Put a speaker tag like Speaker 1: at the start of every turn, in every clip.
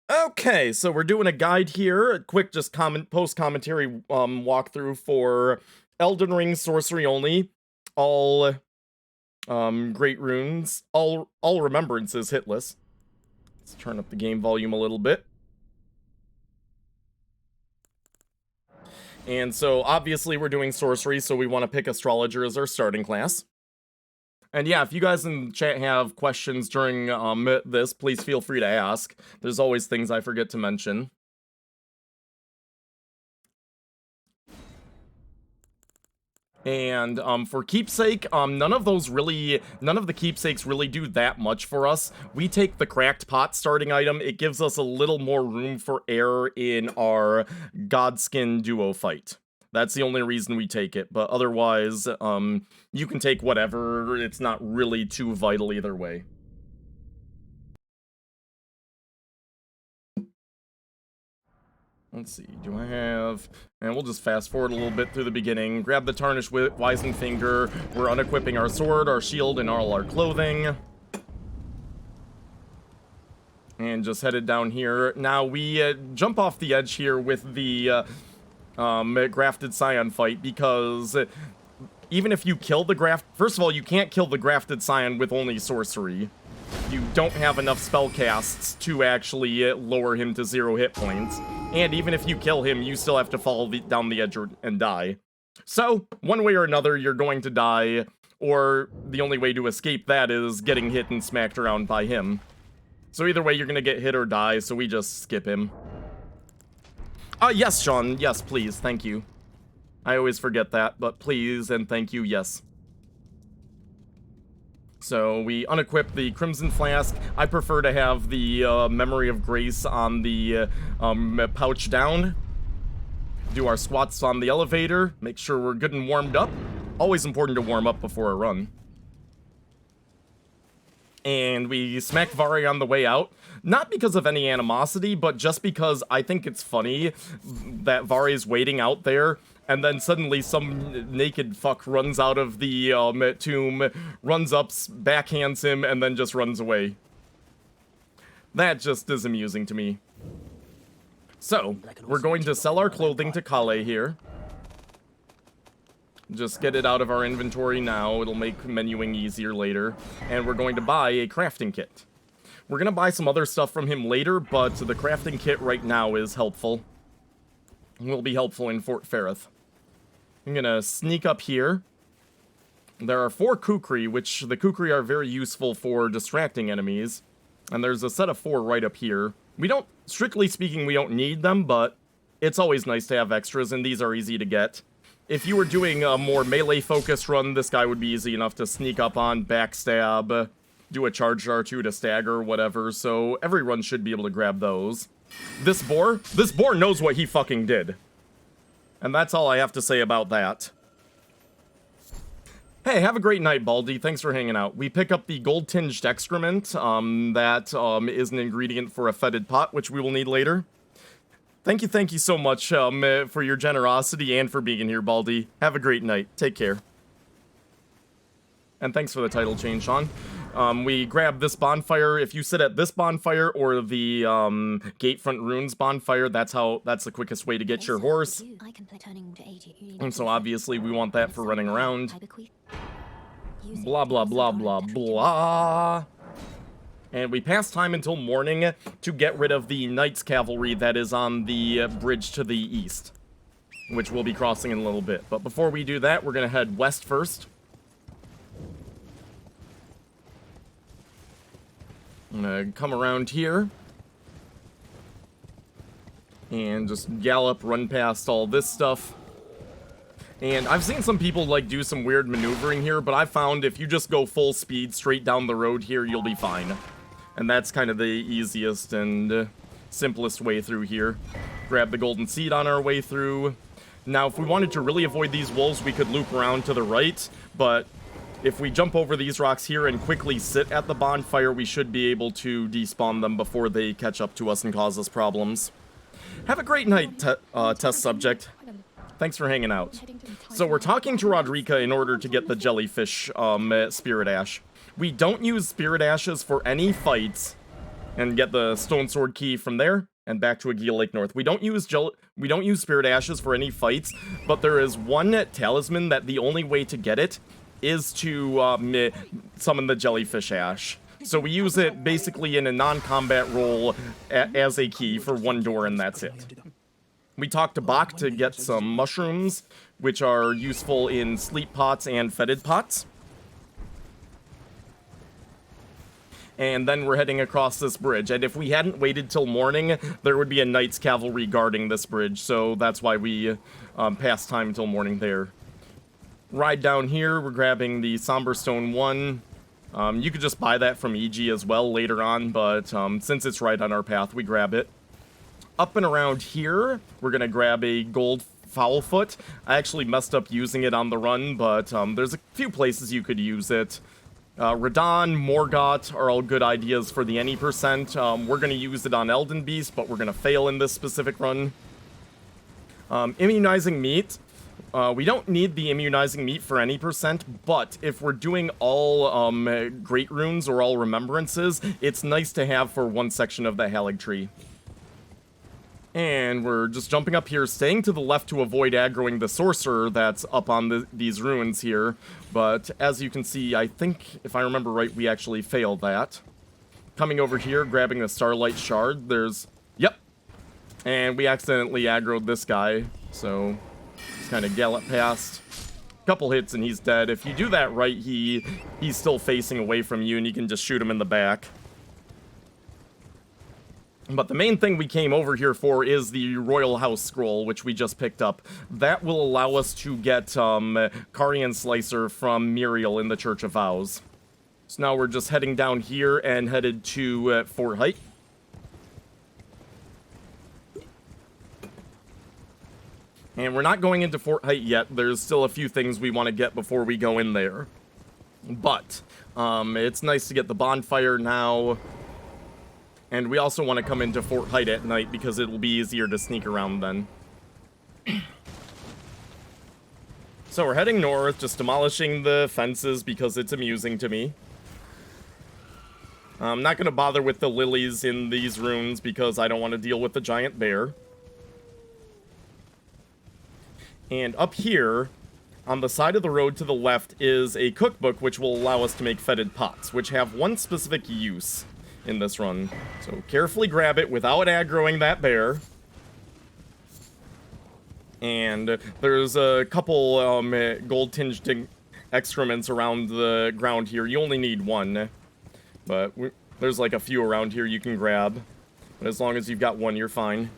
Speaker 1: Okay, so we're doing a guide here, a quick just post-commentary walkthrough for Elden Ring Sorcery Only. All great runes, all remembrances hitless. Let's turn up the game volume a little bit. And so obviously we're doing sorcery, so we want to pick astrologer as our starting class. And yeah, if you guys in chat have questions during this, please feel free to ask. There's always things I forget to mention. And for keepsake, none of the keepsakes really do that much for us. We take the cracked pot starting item. It gives us a little more room for error in our Godskin Duo fight. That's the only reason we take it, but otherwise, you can take whatever. It's not really too vital either way. Let's see, do I have... And we'll just fast forward a little bit through the beginning. Grab the Tarnished Wizened Finger. We're unequipping our sword, our shield, and all our clothing. And just headed down here. Now, we jump off the edge here with the Grafted Scion fight, because even if you kill the First of all, you can't kill the Grafted Scion with only sorcery. You don't have enough spell casts to actually lower him to 0 hit points. And even if you kill him, you still have to fall down the edge and die. So, one way or another, you're going to die, or the only way to escape that is getting hit and smacked around by him. So either way, you're gonna get hit or die, so we just skip him. Yes, Sean. Yes, please. Thank you. I always forget that, but please and thank you, yes. So we unequip the Crimson Flask. I prefer to have the Memory of Grace on the pouch down. Do our squats on the elevator. Make sure we're good and warmed up. Always important to warm up before a run. And we smack Vari on the way out. Not because of any animosity, but just because I think it's funny that Vari's waiting out there, and then suddenly some naked fuck runs out of the tomb, runs up, backhands him, and then just runs away. That just is amusing to me. So, we're going to sell our clothing to Kale here. Just get it out of our inventory now. It'll make menuing easier later. And we're going to buy a crafting kit. We're going to buy some other stuff from him later, but the crafting kit right now is helpful. Will be helpful in Fort Ferrith. I'm going to sneak up here. There are 4 Kukri, which the Kukri are very useful for distracting enemies. And there's a set of 4 right up here. We don't, strictly speaking, we don't need them, but it's always nice to have extras, and these are easy to get. If you were doing a more melee-focused run, this guy would be easy enough to sneak up on, backstab, do a charge R2 to stagger, whatever, so every run should be able to grab those. This boar knows what he fucking did. And that's all I have to say about that. Hey, have a great night, Baldy. Thanks for hanging out. We pick up the gold-tinged excrement. That is an ingredient for a fetid pot, which we will need later. Thank you so much for your generosity and for being here, Baldy. Have a great night. Take care. And thanks for the title change, Sean. We grab this bonfire. If you sit at this bonfire or the Gatefront Runes bonfire, that's the quickest way to get your horse. And so obviously we want that for running around. Blah, blah, blah, blah, blah. And we pass time until morning to get rid of the Knights Cavalry that is on the bridge to the east, which we'll be crossing in a little bit. But before we do that, we're going to head west first. I'm going to come around here and just gallop, run past all this stuff. And I've seen some people like do some weird maneuvering here, but I've found if you just go full speed straight down the road here, you'll be fine. And that's kind of the easiest and simplest way through here. Grab the golden seed on our way through. Now, if we wanted to really avoid these wolves, we could loop around to the right, but if we jump over these rocks here and quickly sit at the bonfire, we should be able to despawn them before they catch up to us and cause us problems. Have a great night, test subject. Thanks for hanging out. So we're talking to Rodrika in order to get the jellyfish Spirit Ash. We don't use Spirit Ashes for any fights and get the Stone Sword key from there, and back to Aegea Lake North. We don't use Spirit Ashes for any fights, but there is one talisman that the only way to get it is to summon the Jellyfish Ash. So we use it basically in a non-combat role as a key for one door, and that's it. We talked to Bach to get some mushrooms, which are useful in sleep pots and fetid pots. And then we're heading across this bridge. And if we hadn't waited till morning, there would be a Knight's Cavalry guarding this bridge. So that's why we passed time until morning there. Ride down here, we're grabbing the Somberstone 1. You could just buy that from EG as well later on, but since it's right on our path, we grab it. Up and around here, we're going to grab a gold Foulfoot. I actually messed up using it on the run, but there's a few places you could use it. Radahn, Morgott are all good ideas for the any percent. We're going to use it on Elden Beast, but we're going to fail in this specific run. Immunizing Meat. We don't need the Immunizing Meat for any percent, but if we're doing all Great Runes or all Remembrances, it's nice to have for one section of the Halig Tree. And we're just jumping up here, staying to the left to avoid aggroing the Sorcerer that's up on these ruins here. But as you can see, I think, if I remember right, we actually failed that. Coming over here, grabbing the Starlight Shard, Yep! And we accidentally aggroed this guy, so just kind of gallop past. Couple hits and he's dead. If you do that right, he's still facing away from you and you can just shoot him in the back. But the main thing we came over here for is the Royal House Scroll, which we just picked up. That will allow us to get Carian Slicer from Muriel in the Church of Vows. So now we're just heading down here and headed to Fort Height. And we're not going into Fort Height yet. There's still a few things we want to get before we go in there. But it's nice to get the bonfire now. And we also want to come into Fort Height at night because it'll be easier to sneak around then. So we're heading north, just demolishing the fences because it's amusing to me. I'm not going to bother with the lilies in these runes because I don't want to deal with the giant bear. And up here, on the side of the road to the left, is a cookbook which will allow us to make fetid pots, which have one specific use in this run. So carefully grab it without aggroing that bear. And there's a couple gold-tinged excrements around the ground here. You only need one. But there's like a few around here you can grab. But as long as you've got one, you're fine.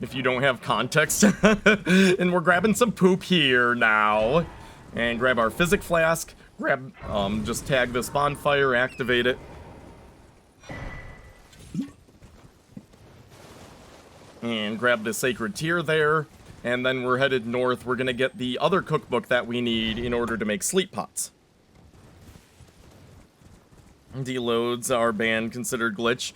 Speaker 1: If you don't have context. And we're grabbing some poop here now. And grab our Physic Flask. Just tag this bonfire, activate it. And grab the Sacred Tear there. And then we're headed north. We're gonna get the other cookbook that we need in order to make sleep pots. Deloads are banned, considered glitch.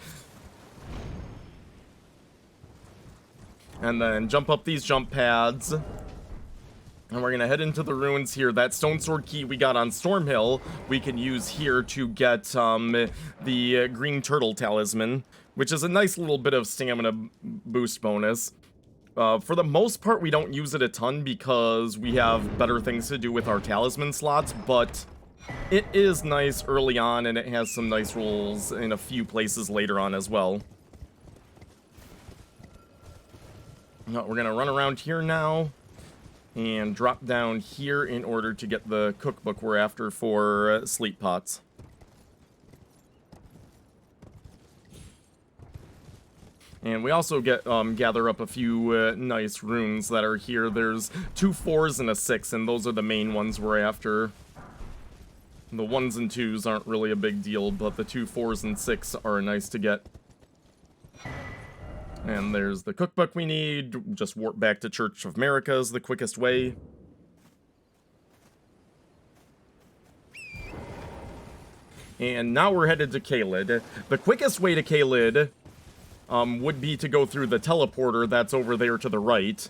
Speaker 1: And then jump up these jump pads. And we're going to head into the ruins here. That Stone Sword key we got on Stormhill, we can use here to get the Green Turtle Talisman, which is a nice little bit of stamina boost bonus. For the most part, we don't use it a ton because we have better things to do with our talisman slots, but it is nice early on, and it has some nice rolls in a few places later on as well. We're going to run around here now and drop down here in order to get the cookbook we're after for sleep pots. And we also get gather up a few nice runes that are here. There's 2 4s and a 6, and those are the main ones we're after. The 1s and 2s aren't really a big deal, but the 2 4s and 6 are nice to get. And there's the cookbook we need. Just warp back to Church of Marika is the quickest way. And now we're headed to Caelid. The quickest way to Caelid would be to go through the teleporter that's over there to the right.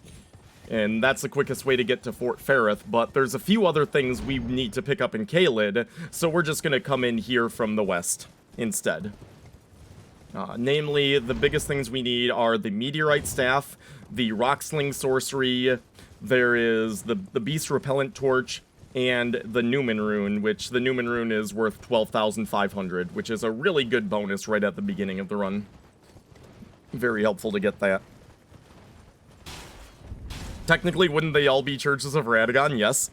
Speaker 1: And that's the quickest way to get to Fort Ferrith, but there's a few other things we need to pick up in Caelid, so we're just going to come in here from the west instead. Namely, the biggest things we need are the Meteorite Staff, the Rocksling Sorcery, there is the Beast Repellent Torch, and the Newman Rune, which the Newman Rune is worth 12,500, which is a really good bonus right at the beginning of the run. Very helpful to get that. Technically, wouldn't they all be Churches of Radagon? Yes.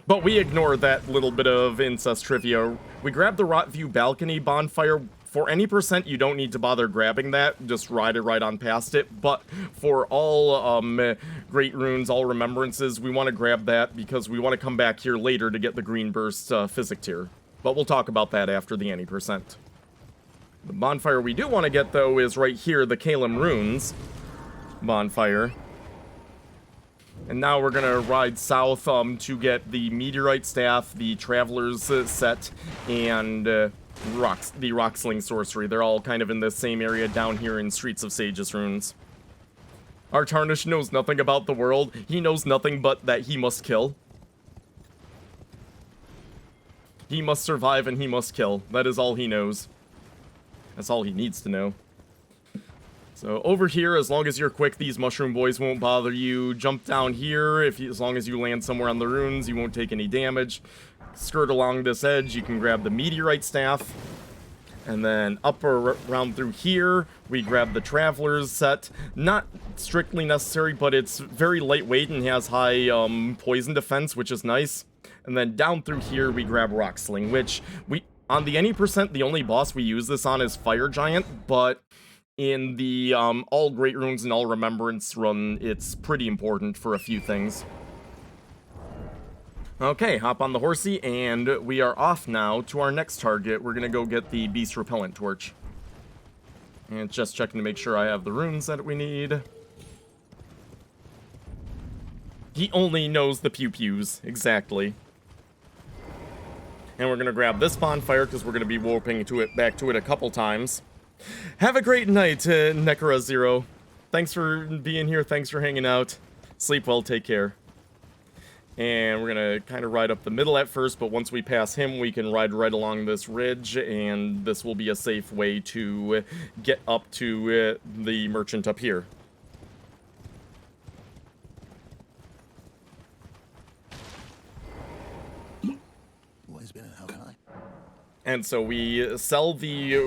Speaker 1: But we ignore that little bit of incest trivia. We grab the Rotview Balcony Bonfire. For any percent, you don't need to bother grabbing that. Just ride it right on past it. But for all Great Runes, all Remembrances, we want to grab that because we want to come back here later to get the Green Burst Physic Tier. But we'll talk about that after the any percent. The bonfire we do want to get, though, is right here, the Caelem Runes bonfire. And now we're gonna ride south to get the Meteorite Staff, the Traveler's set, and the Rocksling Sorcery. They're all kind of in the same area down here in Streets of Sages Runes. Our Tarnish knows nothing about the world. He knows nothing but that he must kill. He must survive and he must kill. That is all he knows. That's all he needs to know. So over here, as long as you're quick, these mushroom boys won't bother you. Jump down here. As long as you land somewhere on the runes, you won't take any damage. Skirt along this edge, you can grab the Meteorite Staff. And then up or around through here, we grab the Traveler's set. Not strictly necessary, but it's very lightweight and has high poison defense, which is nice. And then down through here, we grab Rocksling, which on the any percent, the only boss we use this on is Fire Giant, but in the all Great Runes and all Remembrance run, it's pretty important for a few things. Okay, hop on the horsey, and we are off now to our next target. We're gonna go get the Beast Repellent Torch. And just checking to make sure I have the runes that we need. He only knows the pew-pews, exactly. And we're gonna grab this bonfire, because we're gonna be warping back to it a couple times. Have a great night, Nekara Zero. Thanks for being here, thanks for hanging out. Sleep well, take care. And we're gonna kind of ride up the middle at first, but once we pass him, we can ride right along this ridge, and this will be a safe way to get up to the merchant up here. And so we sell the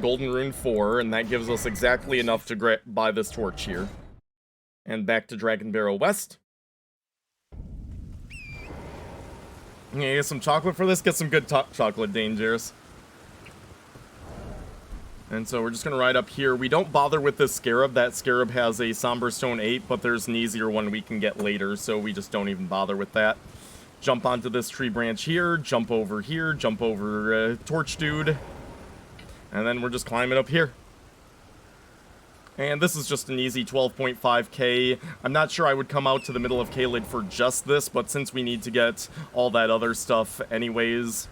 Speaker 1: Golden Rune 4, and that gives us exactly enough to buy this torch here. And back to Dragon Barrow West. Yeah, get some chocolate for this? Get some good chocolate, Dangerous. And so we're just going to ride up here. We don't bother with this Scarab. That Scarab has a Somber Stone 8, but there's an easier one we can get later, so we just don't even bother with that. Jump onto this tree branch here, jump over here, jump over Torch Dude, and then we're just climbing up here. And this is just an easy 12.5k. I'm not sure I would come out to the middle of Caelid for just this, but since we need to get all that other stuff anyways,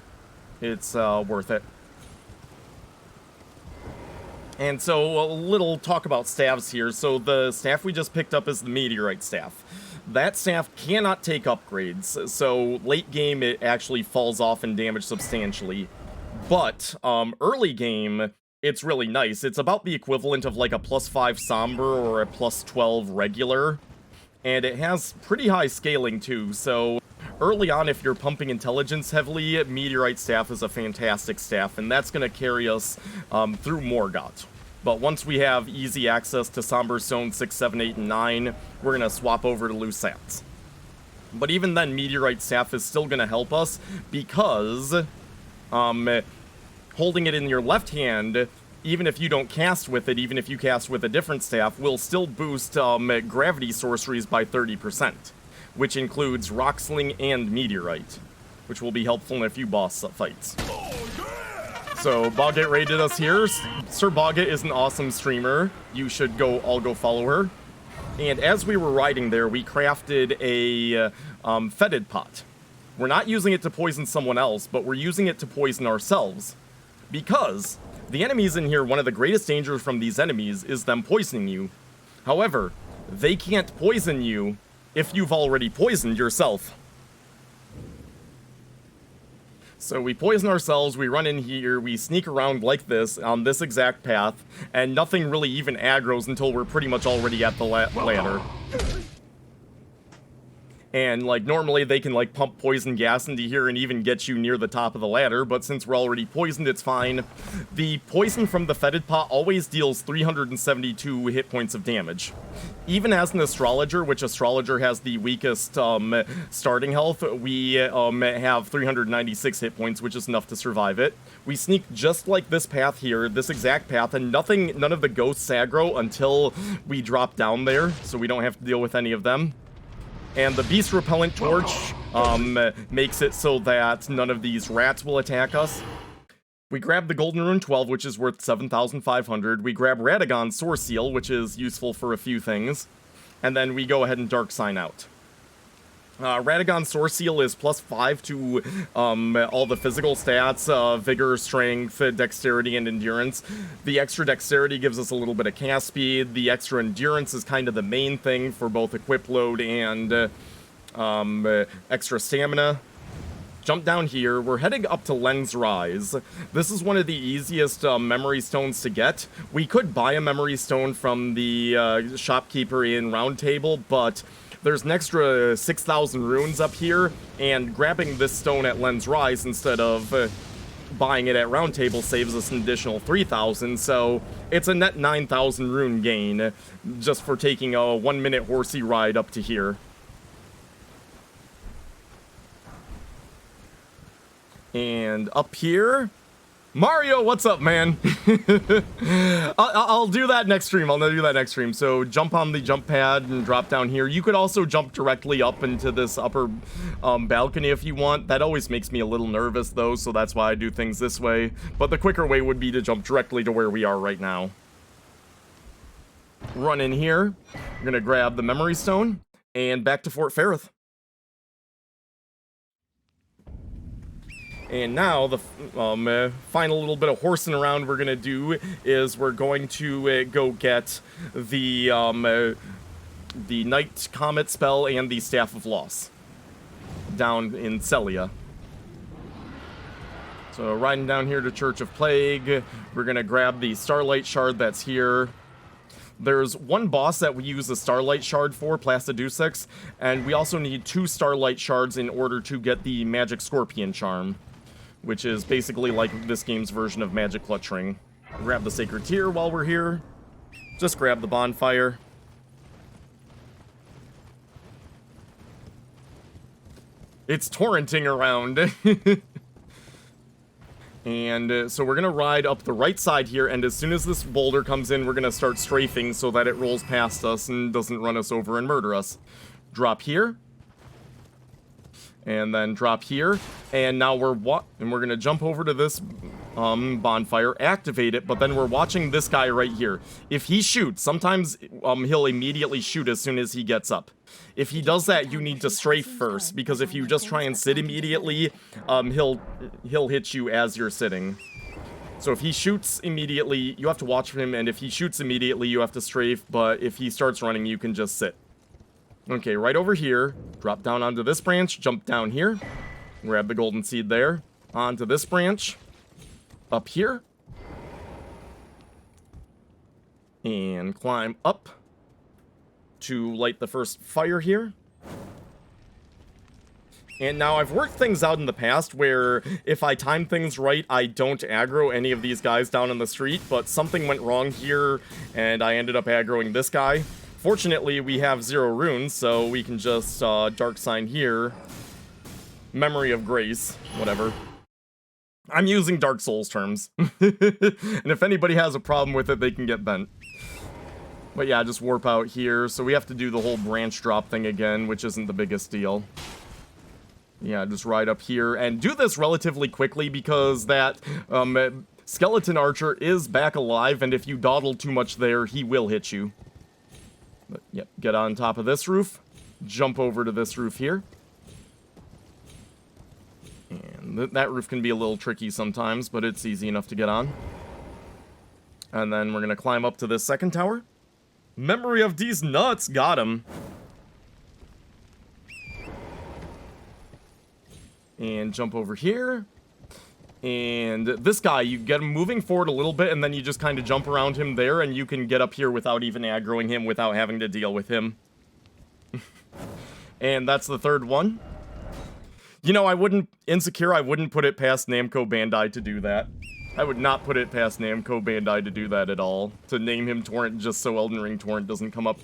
Speaker 1: it's worth it. And so a little talk about staffs here. So the staff we just picked up is the Meteorite Staff. That staff cannot take upgrades, so late game it actually falls off in damage substantially. But early game, it's really nice. It's about the equivalent of like a +5 Somber or a +12 regular. And it has pretty high scaling too, so early on if you're pumping intelligence heavily, Meteorite Staff is a fantastic staff, and that's going to carry us through Morgott. But once we have easy access to Somber Stone 6, 7, 8, and 9, we're going to swap over to Lusats. But even then, Meteorite Staff is still going to help us because holding it in your left hand, even if you don't cast with it, even if you cast with a different staff, will still boost gravity sorceries by 30%, which includes Rocksling and Meteorite, which will be helpful in a few boss fights. So, Boggett raided us here. Sir Boggett is an awesome streamer. You should all go follow her. And as we were riding there, we crafted a fetid pot. We're not using it to poison someone else, but we're using it to poison ourselves. Because the enemies in here, one of the greatest dangers from these enemies is them poisoning you. However, they can't poison you if you've already poisoned yourself. So we poison ourselves, we run in here, we sneak around like this on this exact path, and nothing really even aggroes until we're pretty much already at the ladder. And, like, normally they can, like, pump poison gas into here and even get you near the top of the ladder, but since we're already poisoned, it's fine. The poison from the fetid pot always deals 372 hit points of damage. Even as an astrologer, which astrologer has the weakest starting health, we have 396 hit points, which is enough to survive it. We sneak just like this path here, this exact path, and none of the ghosts aggro until we drop down there, so we don't have to deal with any of them. And the Beast Repellent Torch makes it so that none of these rats will attack us. We grab the Golden Rune 12, which is worth 7,500. We grab Radagon's Source Seal, which is useful for a few things. And then we go ahead and Dark Sign out. Radagon's Source Seal is +5 to all the physical stats, Vigor, Strength, Dexterity, and Endurance. The extra Dexterity gives us a little bit of cast speed. The extra Endurance is kind of the main thing for both Equip Load and extra Stamina. Jump down here. We're heading up to Lens Rise. This is one of the easiest memory stones to get. We could buy a memory stone from the shopkeeper in Round Table, but there's an extra 6,000 runes up here, and grabbing this stone at Lens Rise instead of buying it at Round Table saves us an additional 3,000, so it's a net 9,000 rune gain just for taking a 1-minute horsey ride up to here. And up here, Mario, what's up, man? I'll do that next stream. I'll do that next stream. So jump on the jump pad and drop down here. You could also jump directly up into this upper balcony if you want. That always makes me a little nervous, though, so that's why I do things this way. But the quicker way would be to jump directly to where we are right now. Run in here. We're going to grab the Memory Stone and back to Fort Ferrith. And now, the final little bit of horsing around we're going to do is we're going to go get the Night Comet spell and the Staff of Loss down in Celia. So riding down here to Church of Plague, we're going to grab the Starlight Shard that's here. There's one boss that we use the Starlight Shard for, Placidusax, and we also need 2 Starlight Shards in order to get the Magic Scorpion Charm, which is basically like this game's version of Magic Clutch Ring. Grab the Sacred Tear while we're here. Just grab the bonfire. It's torrenting around. And so we're going to ride up the right side here, and as soon as this boulder comes in, we're going to start strafing so that it rolls past us and doesn't run us over and murder us. Drop here. And then drop here, and now we're going to jump over to this bonfire, activate it, but then we're watching this guy right here. If he shoots, sometimes he'll immediately shoot as soon as he gets up. If he does that, you need to strafe first, because if you just try and sit immediately, he'll hit you as you're sitting. So if he shoots immediately, you have to watch for him, and if he shoots immediately, you have to strafe, but if he starts running, you can just sit. Okay, right over here, drop down onto this branch, jump down here, grab the golden seed there, onto this branch, up here, and climb up to light the first fire here. And now I've worked things out in the past where if I time things right, I don't aggro any of these guys down in the street, but something went wrong here, and I ended up aggroing this guy. Fortunately, we have 0 runes, so we can just Dark Sign here. Memory of Grace, whatever. I'm using Dark Souls terms. And if anybody has a problem with it, they can get bent. But yeah, just warp out here. So we have to do the whole branch drop thing again, which isn't the biggest deal. Yeah, just ride up here and do this relatively quickly because that skeleton archer is back alive, and if you dawdle too much there, he will hit you. But, yep, get on top of this roof, jump over to this roof here. And that roof can be a little tricky sometimes, but it's easy enough to get on. And then we're going to climb up to this second tower. Memory of these nuts. Got him. And jump over here. And this guy, you get him moving forward a little bit, and then you just kind of jump around him there, and you can get up here without even aggroing him, without having to deal with him. And that's the third one. You know, I wouldn't put it past Namco Bandai to do that. I would not put it past Namco Bandai to do that at all. To name him Torrent just so Elden Ring Torrent doesn't come up.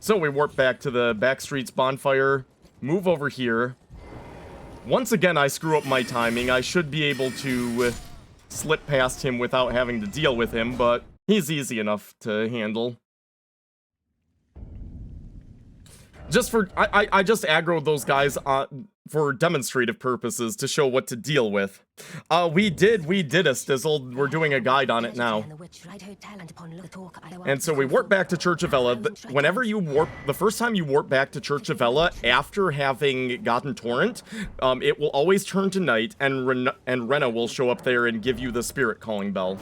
Speaker 1: So we warp back to the Backstreets bonfire, move over here. Once again, I screw up my timing. I should be able to slip past him without having to deal with him, but he's easy enough to handle. I just aggroed those guys for demonstrative purposes to show what to deal with. We did a Stizzle. We're doing a guide on it now. And so we warp back to Church of Ella. Whenever you warp, the first time you warp back to Church of Ella after having gotten Torrent, it will always turn to night, and Renna will show up there and give you the spirit calling bell.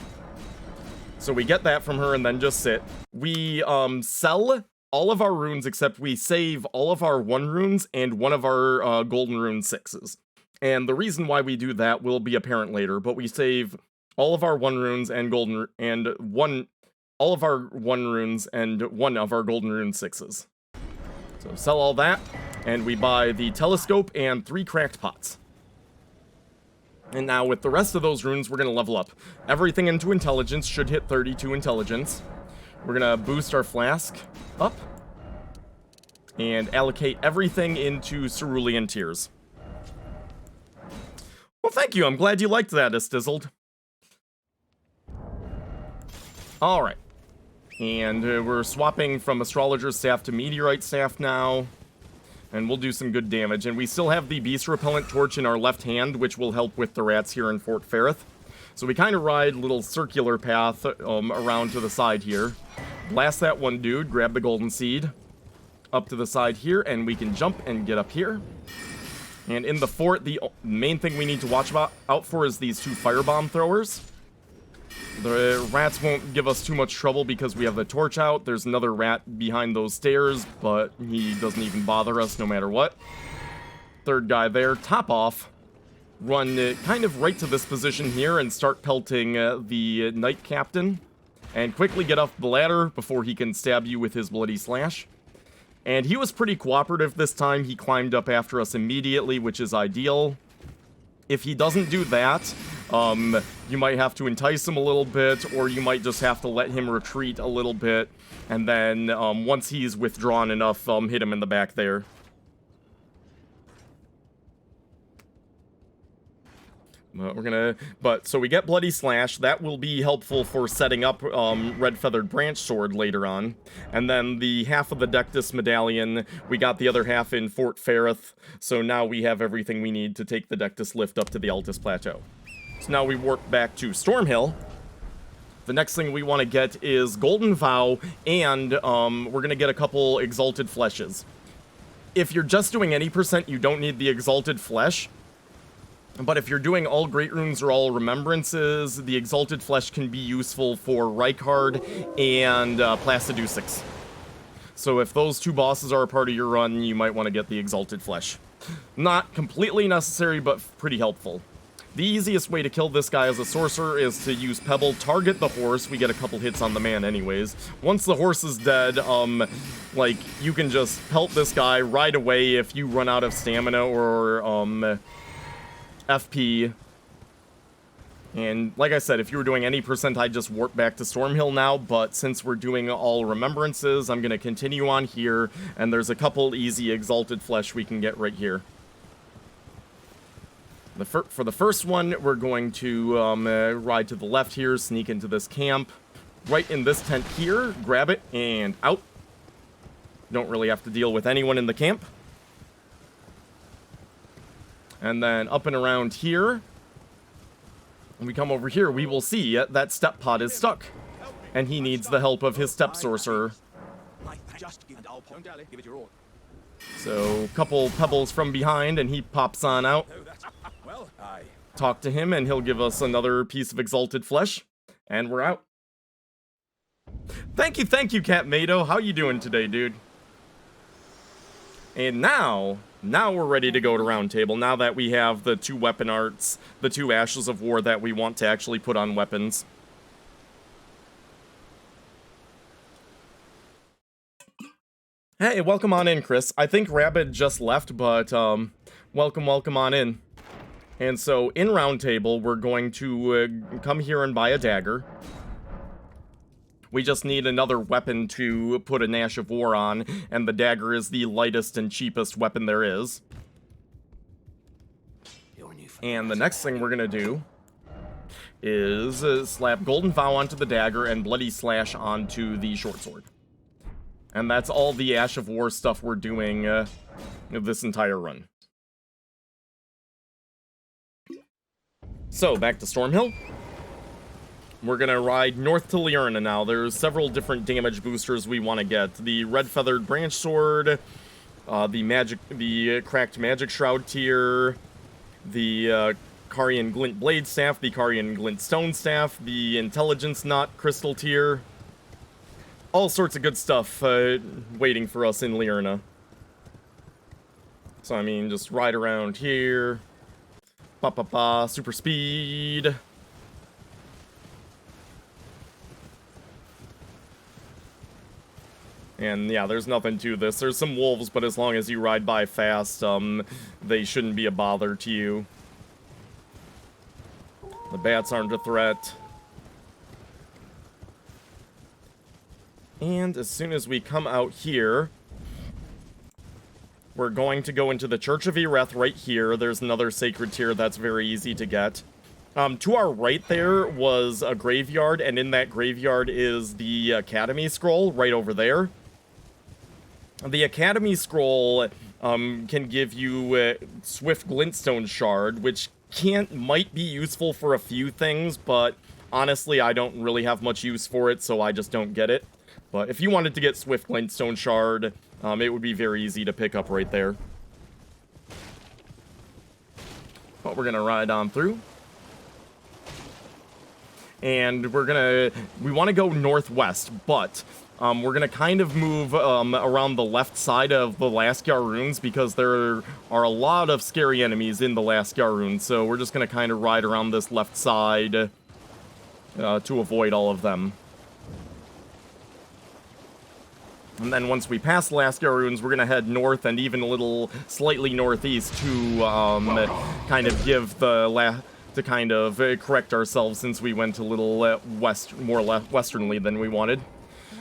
Speaker 1: So we get that from her and then just sit. We sell all of our runes, except we save all of our 1 runes and one of our golden rune 6s. And the reason why we do that will be apparent later, but we save all of our 1 runes and all of our 1 runes and one of our golden rune 6s. So sell all that, and we buy the telescope and 3 cracked pots. And now with the rest of those runes, we're gonna level up. Everything into intelligence should hit 32 intelligence. We're gonna boost our flask up and allocate everything into Cerulean Tears. Well, thank you. I'm glad you liked that, Estizzled. Alright. And we're swapping from Astrologer's Staff to Meteorite Staff now. And we'll do some good damage. And we still have the Beast Repellent Torch in our left hand, which will help with the rats here in Fort Ferrith. So we kind of ride a little circular path around to the side here. Blast that one dude, grab the golden seed. Up to the side here, and we can jump and get up here. And in the fort, the main thing we need to watch out for is these 2 firebomb throwers. The rats won't give us too much trouble because we have the torch out. There's another rat behind those stairs, but he doesn't even bother us no matter what. Third guy there, top off. Run kind of right to this position here and start pelting the Knight Captain. And quickly get off the ladder before he can stab you with his Bloody Slash. And he was pretty cooperative this time. He climbed up after us immediately, which is ideal. If he doesn't do that, you might have to entice him a little bit, or you might just have to let him retreat a little bit. And then once he's withdrawn enough, hit him in the back there. So we get Bloody Slash. That will be helpful for setting up Red Feathered Branch Sword later on. And then the half of the Dectus Medallion, we got the other half in Fort Ferrith. So now we have everything we need to take the Dectus Lift up to the Altus Plateau. So now we warp back to Stormhill. The next thing we want to get is Golden Vow, and we're going to get a couple Exalted Fleshes. If you're just doing any percent, you don't need the Exalted Flesh. But if you're doing all Great Runes or all Remembrances, the Exalted Flesh can be useful for Rykard and Placidusax. So if those 2 bosses are a part of your run, you might want to get the Exalted Flesh. Not completely necessary, but pretty helpful. The easiest way to kill this guy as a sorcerer is to use Pebble, target the horse. We get a couple hits on the man anyways. Once the horse is dead, like, you can just pelt this guy right away if you run out of stamina or, FP. And like I said, if you were doing any percent, I'd just warp back to Stormhill now, but since we're doing all Remembrances, I'm going to continue on here, and there's a couple easy Exalted Flesh we can get right here. For the first one, we're going to ride to the left here, sneak into this camp. Right in this tent here, grab it, and out. Don't really have to deal with anyone in the camp. And then up and around here, when we come over here, we will see that Step Pod is stuck. And he needs the help of his Step Sorcerer. So, couple pebbles from behind, and he pops on out. Talk to him, and he'll give us another piece of Exalted Flesh. And we're out. Thank you, Cat Mato. How you doing today, dude? And now we're ready to go to Round Table, now that we have the 2 weapon arts, the 2 Ashes of War that we want to actually put on weapons. Hey, welcome on in, Chris. I think Rabbit just left, but, welcome on in. And so, in Round Table, we're going to come here and buy a dagger. We just need another weapon to put an Ash of War on, and the dagger is the lightest and cheapest weapon there is. And the next thing we're gonna do is slap Golden Vow onto the dagger and Bloody Slash onto the short sword. And that's all the Ash of War stuff we're doing this entire run. So, back to Stormhill. We're gonna ride north to Liurna now. There's several different damage boosters we want to get. The Red Feathered Branch Sword, the Cracked Magic Shroud tier, the Carian Glint Blade Staff, the Carian Glint Stone Staff, the Intelligence Knot Crystal tier. All sorts of good stuff waiting for us in Liurna. So, I mean, just ride around here. Super speed. And yeah, there's nothing to this. There's some wolves, but as long as you ride by fast, they shouldn't be a bother to you. The bats aren't a threat. And as soon as we come out here, we're going to go into the Church of Ereth right here. There's another sacred tier that's very easy to get. To our right there was a graveyard, and in that graveyard is the Academy Scroll right over there. The Academy Scroll can give you Swift Glintstone Shard, which might be useful for a few things, but honestly, I don't really have much use for it, so I just don't get it. But if you wanted to get Swift Glintstone Shard, it would be very easy to pick up right there. But we're gonna ride on through. And we want to go northwest, but we're gonna kind of move around the left side of the Laskyar runes because there are a lot of scary enemies in the Laskyar runes, so we're just gonna kind of ride around this left side to avoid all of them. And then once we pass the Laskyar runes, we're gonna head north and even a little slightly northeast to kind of give to kind of correct ourselves since we went a little more westernly than we wanted.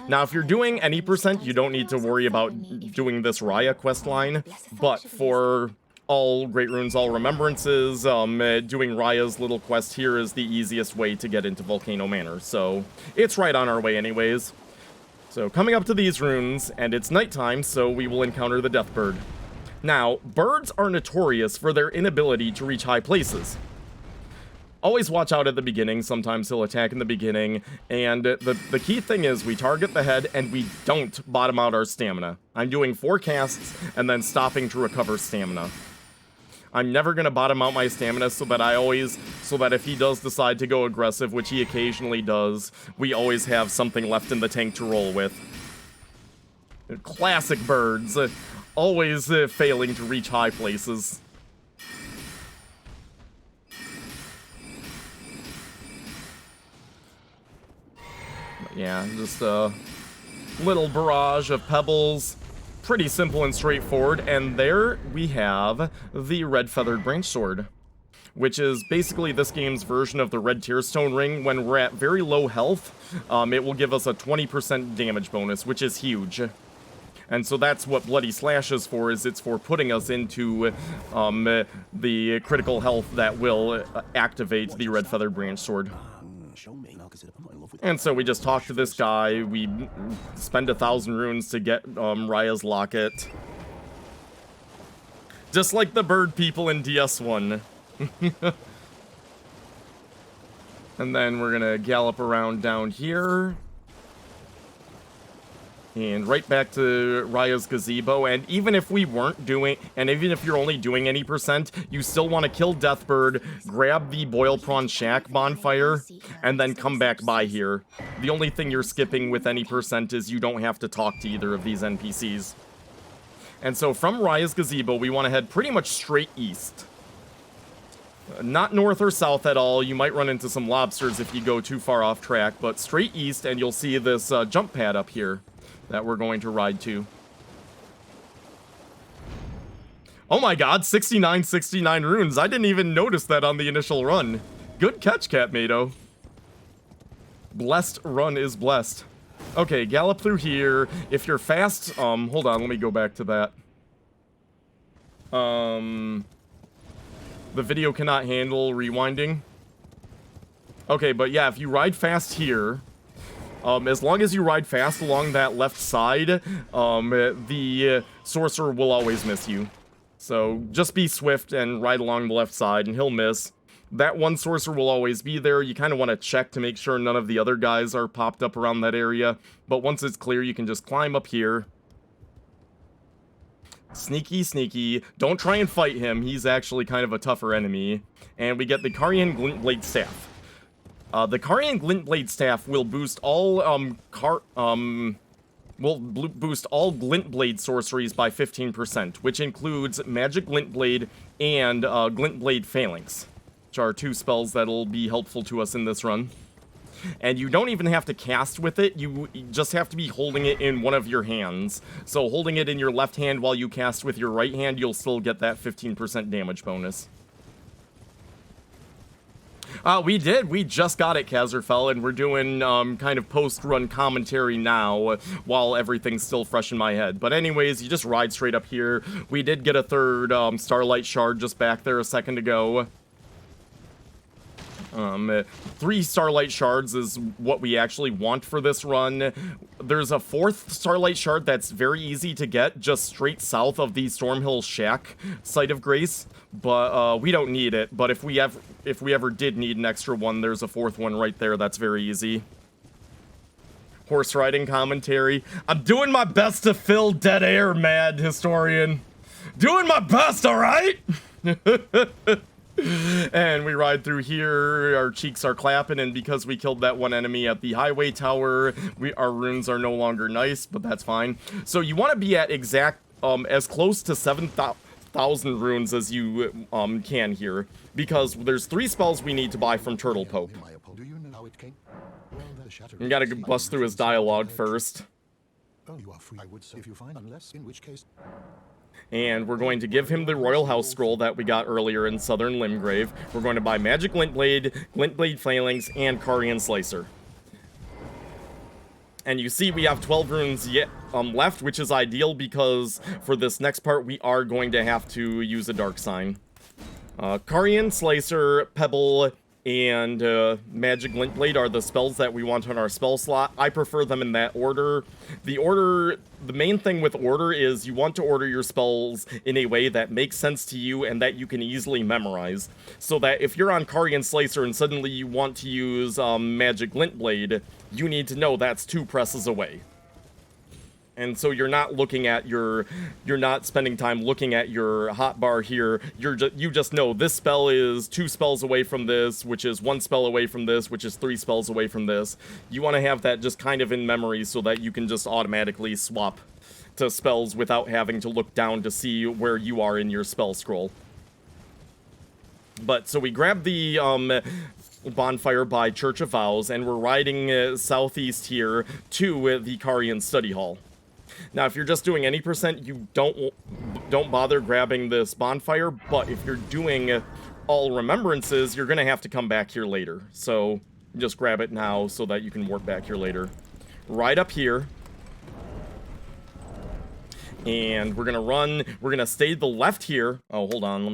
Speaker 1: Now, if you're doing any percent, you don't need to worry about doing this Raya questline, but for all Great Runes, all Remembrances, doing Raya's little quest here is the easiest way to get into Volcano Manor, so it's right on our way anyways. So, coming up to these runes, and it's nighttime, so we will encounter the Deathbird. Now, birds are notorious for their inability to reach high places. Always watch out at the beginning, sometimes he'll attack in the beginning, and the key thing is we target the head and we don't bottom out our stamina. I'm doing 4 casts and then stopping to recover stamina. I'm never going to bottom out my stamina so that if he does decide to go aggressive, which he occasionally does, we always have something left in the tank to roll with. Classic birds, always failing to reach high places. Yeah, just a little barrage of pebbles. Pretty simple and straightforward, and there we have the Red Feathered Branch Sword, which is basically this game's version of the Red Tearstone Ring. When we're at very low health, it will give us a 20% damage bonus, which is huge. And so that's what Bloody Slash is for, is it's for putting us into the critical health that will activate the Red Feathered Branch Sword. And so we just talk to this guy, we spend 1,000 runes to get Raya's locket. Just like the bird people in DS1. And then we're gonna gallop around down here. And right back to Raya's Gazebo, and even if we weren't doing, and even if you're only doing any percent, you still want to kill Deathbird, grab the Boil Prawn Shack bonfire, and then come back by here. The only thing you're skipping with any percent is you don't have to talk to either of these NPCs. And so from Raya's Gazebo, we want to head pretty much straight east. Not north or south at all. You might run into some lobsters if you go too far off track, but straight east, and you'll see this jump pad up here that we're going to ride to. Oh my god, 69 runes. I didn't even notice that on the initial run. Good catch, Catmado. Blessed run is blessed. Okay, gallop through here. If you're fast, hold on, let me go back to that. The video cannot handle rewinding. Okay, but yeah, if you ride fast here, as long as you ride fast along that left side, the sorcerer will always miss you. So just be swift and ride along the left side and he'll miss. That one sorcerer will always be there. You kind of want to check to make sure none of the other guys are popped up around that area. But once it's clear, you can just climb up here. Sneaky, sneaky. Don't try and fight him. He's actually kind of a tougher enemy. And we get the Carian Glintblade Staff. The Carian Glintblade Staff will boost all boost all Glintblade sorceries by 15%, which includes Magic Glintblade and Glintblade Phalanx, which are two spells that'll be helpful to us in this run. And you don't even have to cast with it, you just have to be holding it in one of your hands. So holding it in your left hand while you cast with your right hand, you'll still get that 15% damage bonus. We just got it, Kazerfell, and we're doing kind of post-run commentary now while everything's still fresh in my head. But anyways, you just ride straight up here. We did get a third Starlight Shard just back there a second ago. 3 Starlight Shards is what we actually want for this run. There's a 4th Starlight Shard that's very easy to get, just straight south of the Stormhill Shack Site of Grace, but we don't need it. But if we ever did need an extra one, there's a 4th one right there that's very easy. Horse riding commentary. I'm doing my best to fill dead air, Mad Historian. Doing my best, alright? And we ride through here, our cheeks are clapping, and because we killed that one enemy at the highway tower, our runes are no longer nice, but that's fine. So you want to be at exact, as close to 7,000 runes as you can here, because there's 3 spells we need to buy from Turtle Pope. You gotta bust through his dialogue first. And we're going to give him the Royal House Scroll that we got earlier in Southern Limgrave. We're going to buy Magic Glintblade, Glintblade Phalanx, and Carian Slicer. And you see we have 12 runes yet left, which is ideal because for this next part we are going to have to use a Dark Sign. Carian Slicer, Pebble, and Magic Glintblade are the spells that we want on our spell slot. I prefer them in that order. The main thing with order is you want to order your spells in a way that makes sense to you and that you can easily memorize. So that if you're on Carian Slicer and suddenly you want to use Magic Glintblade, you need to know that's 2 presses away. And so you're not spending time looking at your hotbar here. You just know this spell is 2 spells away from this, which is 1 spell away from this, which is 3 spells away from this. You want to have that just kind of in memory so that you can just automatically swap to spells without having to look down to see where you are in your spell scroll. But so we grab the bonfire by Church of Vows, and we're riding southeast here to the Carian Study Hall. Now, if you're just doing any percent, you don't bother grabbing this bonfire, but if you're doing all remembrances, you're gonna have to come back here later. So just grab it now so that you can warp back here later. Right up here. And we're gonna stay to the left here. Oh, hold on,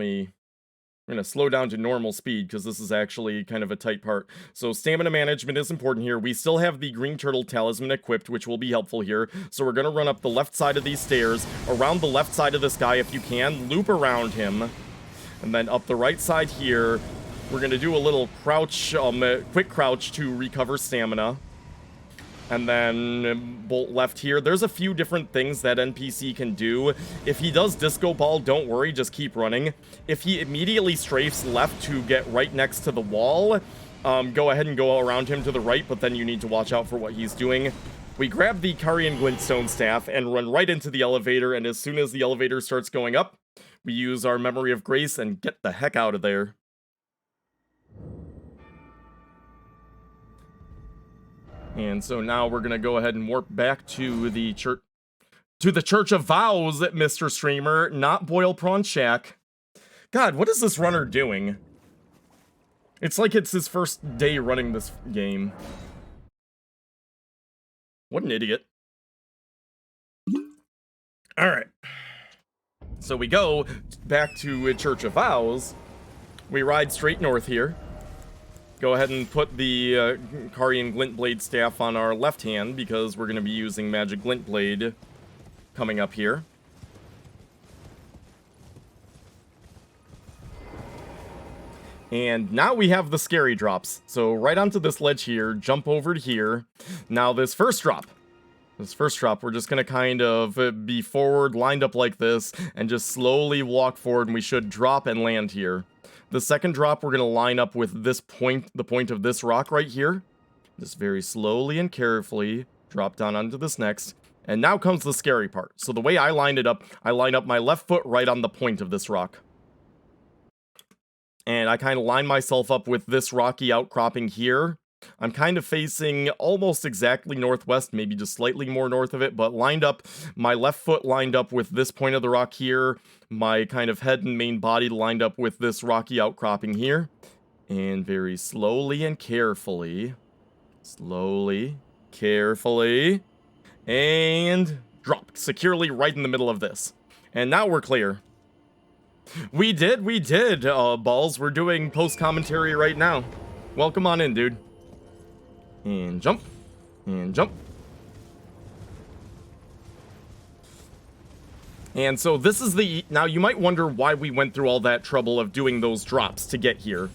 Speaker 1: we're going to slow down to normal speed because this is actually kind of a tight part. So stamina management is important here. We still have the Green Turtle Talisman equipped, which will be helpful here. So we're going to run up the left side of these stairs, around the left side of this guy if you can, loop around him, and then up the right side here. We're going to do a little crouch, quick crouch to recover stamina. And then bolt left here. There's a few different things that NPC can do. If he does Disco Ball, don't worry, just keep running. If he immediately strafes left to get right next to the wall, go ahead and go around him to the right, but then you need to watch out for what he's doing. We grab the Carian Glintstone Staff and run right into the elevator, and as soon as the elevator starts going up, we use our Memory of Grace and get the heck out of there. And so now we're gonna go ahead and warp back to the church, of Vows, Mr. Streamer, not Boil Prawn Shack. God, what is this runner doing? It's like it's his first day running this game. What an idiot. Alright. So we go back to Church of Vows. We ride straight north here. Go ahead and put the Carian Glintblade Staff on our left hand, because we're going to be using Magic Glintblade coming up here. And now we have the scary drops. So right onto this ledge here, jump over to here. Now this first drop, we're just going to kind of be forward, lined up like this, and just slowly walk forward, and we should drop and land here. The second drop, we're going to line up with this point, the point of this rock right here. Just very slowly and carefully drop down onto this next. And now comes the scary part. So the way I lined it up, I line up my left foot right on the point of this rock. And I kind of line myself up with this rocky outcropping here. I'm kind of facing almost exactly northwest, maybe just slightly more north of it, but lined up, my left foot lined up with this point of the rock here, my kind of head and main body lined up with this rocky outcropping here, and very slowly and carefully, and dropped securely right in the middle of this. And now we're clear. We did, Balls. We're doing post-commentary right now. Welcome on in, dude. And jump. And jump. And so this is the... Now, you might wonder why we went through all that trouble of doing those drops to get here.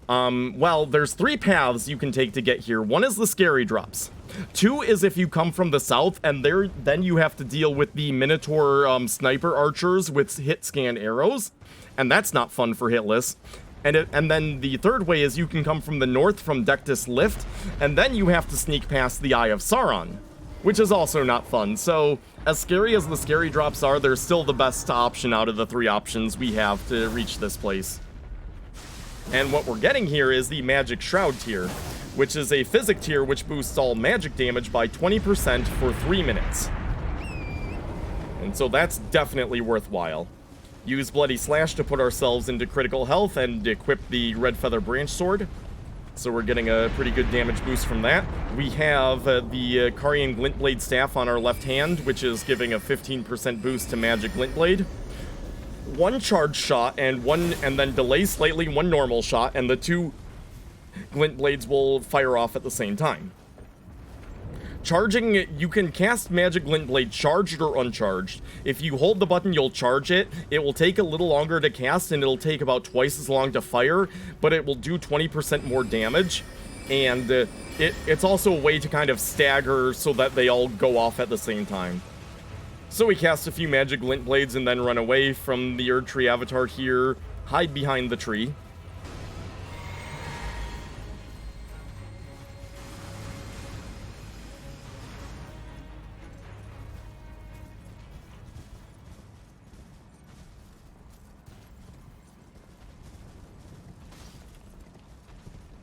Speaker 1: Well, there's 3 paths you can take to get here. One is the scary drops. 2 is if you come from the south, and then you have to deal with the Minotaur sniper archers with hit scan arrows. And that's not fun for Hitless. And then the third way is you can come from the north from Dectus Lift, and then you have to sneak past the Eye of Sauron, which is also not fun. So, as scary as the scary drops are, they're still the best option out of the 3 options we have to reach this place. And what we're getting here is the Magic Shroud tier, which is a physic tier which boosts all magic damage by 20% for 3 minutes. And so that's definitely worthwhile. Use Bloody Slash to put ourselves into critical health and equip the Red Feather Branch Sword. So we're getting a pretty good damage boost from that. We have the Carian Glintblade Staff on our left hand, which is giving a 15% boost to Magic Glintblade. 1 charge shot and then delay slightly 1 normal shot, and the 2 glint blades will fire off at the same time. Charging, you can cast Magic Glintblade charged or uncharged. If you hold the button, you'll charge it. It will take a little longer to cast, and it'll take about twice as long to fire, but it will do 20% more damage. And it's also a way to kind of stagger so that they all go off at the same time. So we cast a few Magic Glintblades and then run away from the Erdtree Avatar here, hide behind the tree.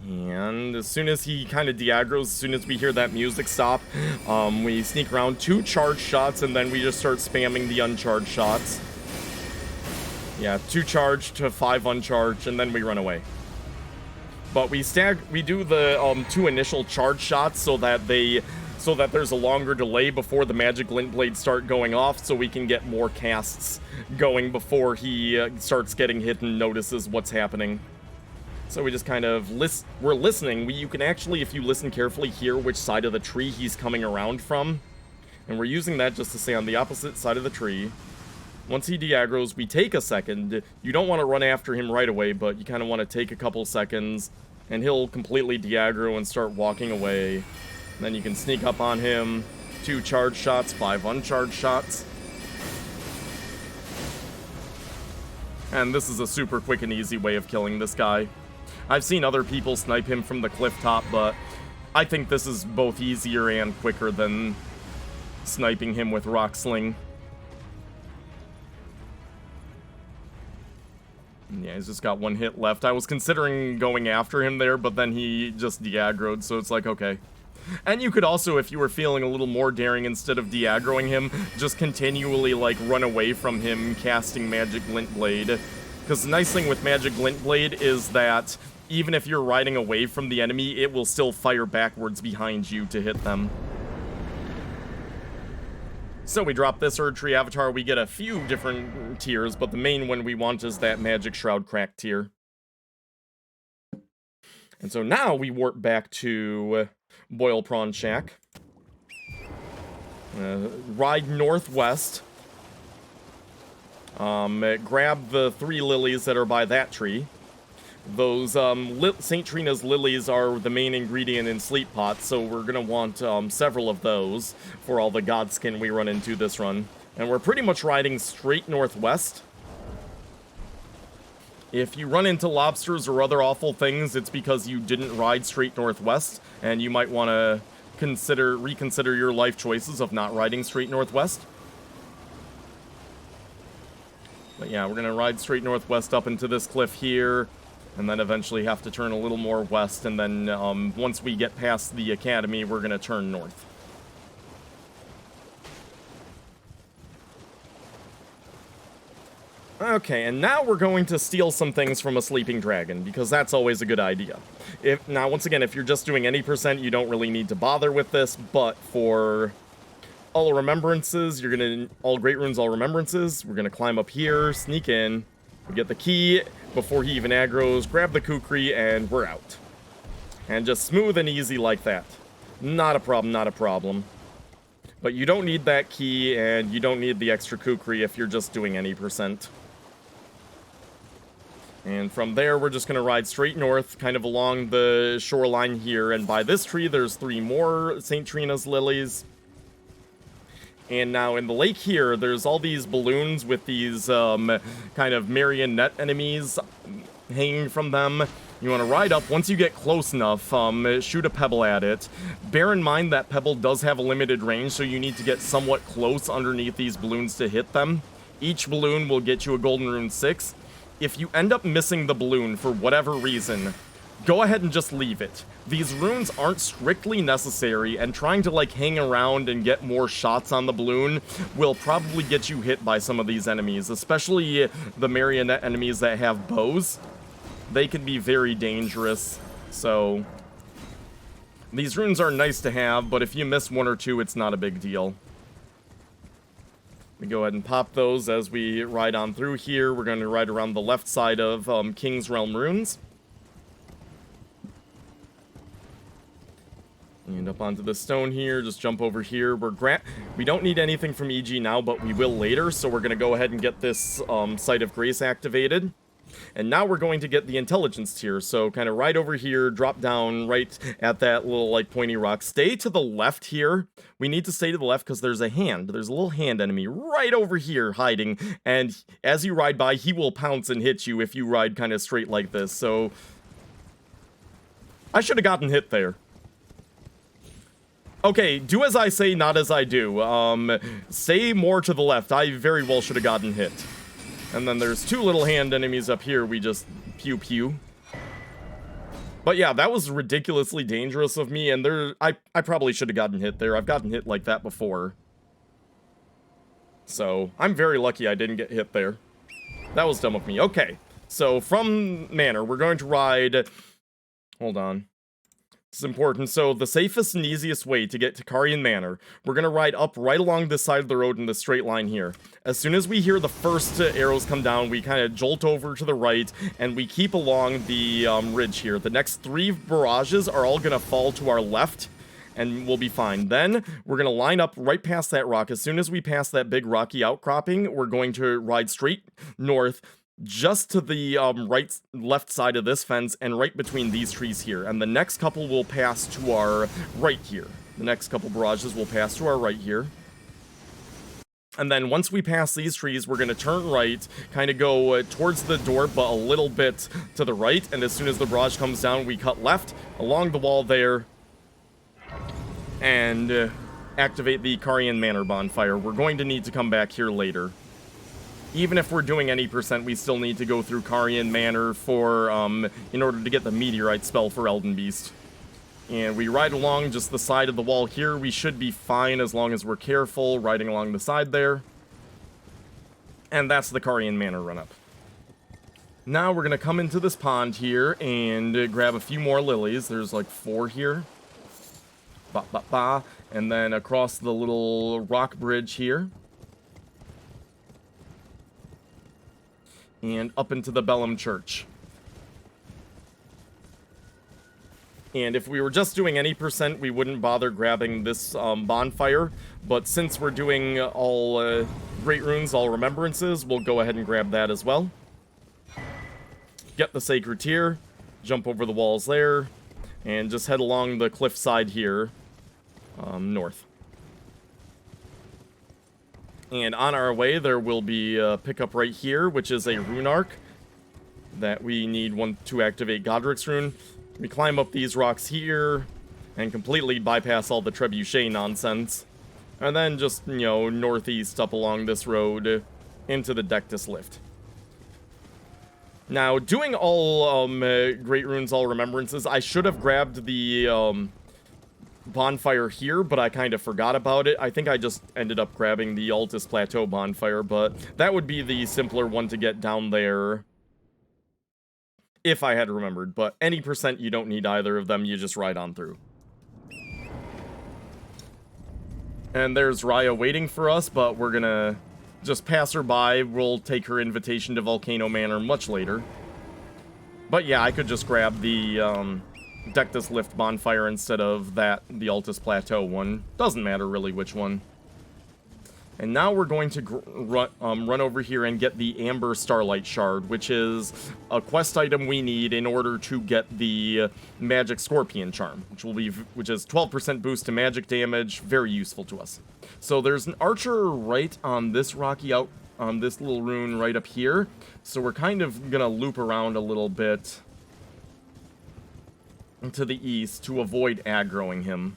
Speaker 1: And as soon as he kind of de-aggroes, as soon as we hear that music stop, we sneak around 2 charged shots, and then we just start spamming the uncharged shots. Yeah, 2 charged to 5 uncharged, and then we run away. But we do the 2 initial charge shots so that there's a longer delay before the Magic Glintblades start going off, so we can get more casts going before he starts getting hit and notices what's happening. So we just kind of we're listening. You can actually, if you listen carefully, hear which side of the tree he's coming around from. And we're using that just to stay on the opposite side of the tree. Once he de-aggroes, we take a second. You don't want to run after him right away, but you kind of want to take a couple seconds, and he'll completely de-aggro and start walking away. Then you can sneak up on him. 2 charge shots, 5 uncharged shots. And this is a super quick and easy way of killing this guy. I've seen other people snipe him from the cliff top, but I think this is both easier and quicker than sniping him with Rock Sling. Yeah, he's just got 1 hit left. I was considering going after him there, but then he just de-aggroed, so it's like, okay. And you could also, if you were feeling a little more daring, instead of de-aggroing him, just continually, like, run away from him casting Magic Glint Blade. Because the nice thing with Magic Glint Blade is that even if you're riding away from the enemy, it will still fire backwards behind you to hit them. So we drop this Erdtree Avatar, we get a few different tiers, but the main one we want is that Magic Shroud Crack tier. And so now we warp back to Boil Prawn Shack. Ride northwest. Grab the 3 lilies that are by that tree. Those St. Trina's lilies are the main ingredient in Sleep Pot, so we're gonna want several of those for all the Godskin we run into this run. And we're pretty much riding straight northwest. If you run into lobsters or other awful things, it's because you didn't ride straight northwest, and you might want to reconsider your life choices of not riding straight northwest. But yeah, we're gonna ride straight northwest up into this cliff here, and then eventually have to turn a little more west, and then once we get past the academy, we're gonna turn north. Okay, and now we're going to steal some things from a sleeping dragon, because that's always a good idea. Now, once again, if you're just doing any percent, you don't really need to bother with this, but for all remembrances, you're gonna, all great runes, all remembrances, we're gonna climb up here, sneak in, we get the key before he even aggroes, grab the kukri, and we're out. And just smooth and easy like that. Not a problem, not a problem. But you don't need that key, and you don't need the extra kukri if you're just doing any percent. And from there, we're just going to ride straight north, kind of along the shoreline here. And by this tree, there's 3 more St. Trina's lilies. And now in the lake here, there's all these balloons with these kind of marionette enemies hanging from them. You want to ride up. Once you get close enough, shoot a pebble at it. Bear in mind that pebble does have a limited range, so you need to get somewhat close underneath these balloons to hit them. Each balloon will get you a golden rune 6. If you end up missing the balloon for whatever reason, go ahead and just leave it. These runes aren't strictly necessary, and trying to like hang around and get more shots on the balloon will probably get you hit by some of these enemies, especially the marionette enemies that have bows. They can be very dangerous, so these runes are nice to have, but if you miss 1 or 2, it's not a big deal. We go ahead and pop those as we ride on through here. We're going to ride around the left side of King's Realm runes. And up onto the stone here, just jump over here. We don't need anything from EG now, but we will later, so we're going to go ahead and get this Site of Grace activated. And now we're going to get the intelligence tier, so kind of right over here, drop down right at that little, like, pointy rock. Stay to the left here. We need to stay to the left because there's a hand. There's a little hand enemy right over here hiding, and as you ride by, he will pounce and hit you if you ride kind of straight like this, so I should have gotten hit there. Okay, do as I say, not as I do. Stay more to the left. I very well should have gotten hit. And then there's 2 little hand enemies up here we just pew. But yeah, that was ridiculously dangerous of me, and I probably should have gotten hit there. I've gotten hit like that before. So, I'm very lucky I didn't get hit there. That was dumb of me. Okay, so from Manor, we're going to ride... Hold on. This is important. So the safest and easiest way to get to Carian Manor, we're going to ride up right along this side of the road in the straight line here. As soon as we hear the first arrows come down, we kind of jolt over to the right, and we keep along the ridge here. The next 3 barrages are all going to fall to our left, and we'll be fine. Then we're going to line up right past that rock. As soon as we pass that big rocky outcropping, we're going to ride straight north, just to the left side of this fence and right between these trees here. And the next couple will pass to our right here. The next couple barrages will pass to our right here. And then once we pass these trees, we're going to turn right, kind of go towards the door, but a little bit to the right. And as soon as the barrage comes down, we cut left along the wall there and activate the Carian Manor bonfire. We're going to need to come back here later. Even if we're doing any percent, we still need to go through Carian Manor for, in order to get the Meteorite spell for Elden Beast. And we ride along just the side of the wall here. We should be fine as long as we're careful, riding along the side there. And that's the Carian Manor run-up. Now we're going to come into this pond here and grab a few more lilies. There's like 4 here. Ba, ba, ba. And then across the little rock bridge here. And up into the Bellum Church. And if we were just doing any percent, we wouldn't bother grabbing this bonfire. But since we're doing all Great Runes, all Remembrances, we'll go ahead and grab that as well. Get the Sacred Tear, jump over the walls there, and just head along the cliff side here, north. And on our way, there will be a pickup right here, which is a Rune Arc that we need one to activate Godrick's Rune. We climb up these rocks here and completely bypass all the trebuchet nonsense. And then just, you know, northeast up along this road into the Dectus Lift. Now, doing all Great Runes, all Remembrances, I should have grabbed the bonfire here, but I kind of forgot about it. I think I just ended up grabbing the Altus Plateau bonfire, but that would be the simpler one to get down there. If I had remembered, but any percent you don't need either of them, you just ride on through. And there's Raya waiting for us, but we're gonna just pass her by. We'll take her invitation to Volcano Manor much later. But yeah, I could just grab the Dectus Lift bonfire instead of that, the Altus Plateau one. Doesn't matter really which one. And now we're going to run over here and get the Amber Starlight Shard, which is a quest item we need in order to get the Magic Scorpion Charm, which is 12% boost to magic damage, very useful to us. So there's an archer right on this rocky on this little rune right up here. So we're kind of gonna loop around a little bit to the east to avoid aggroing him.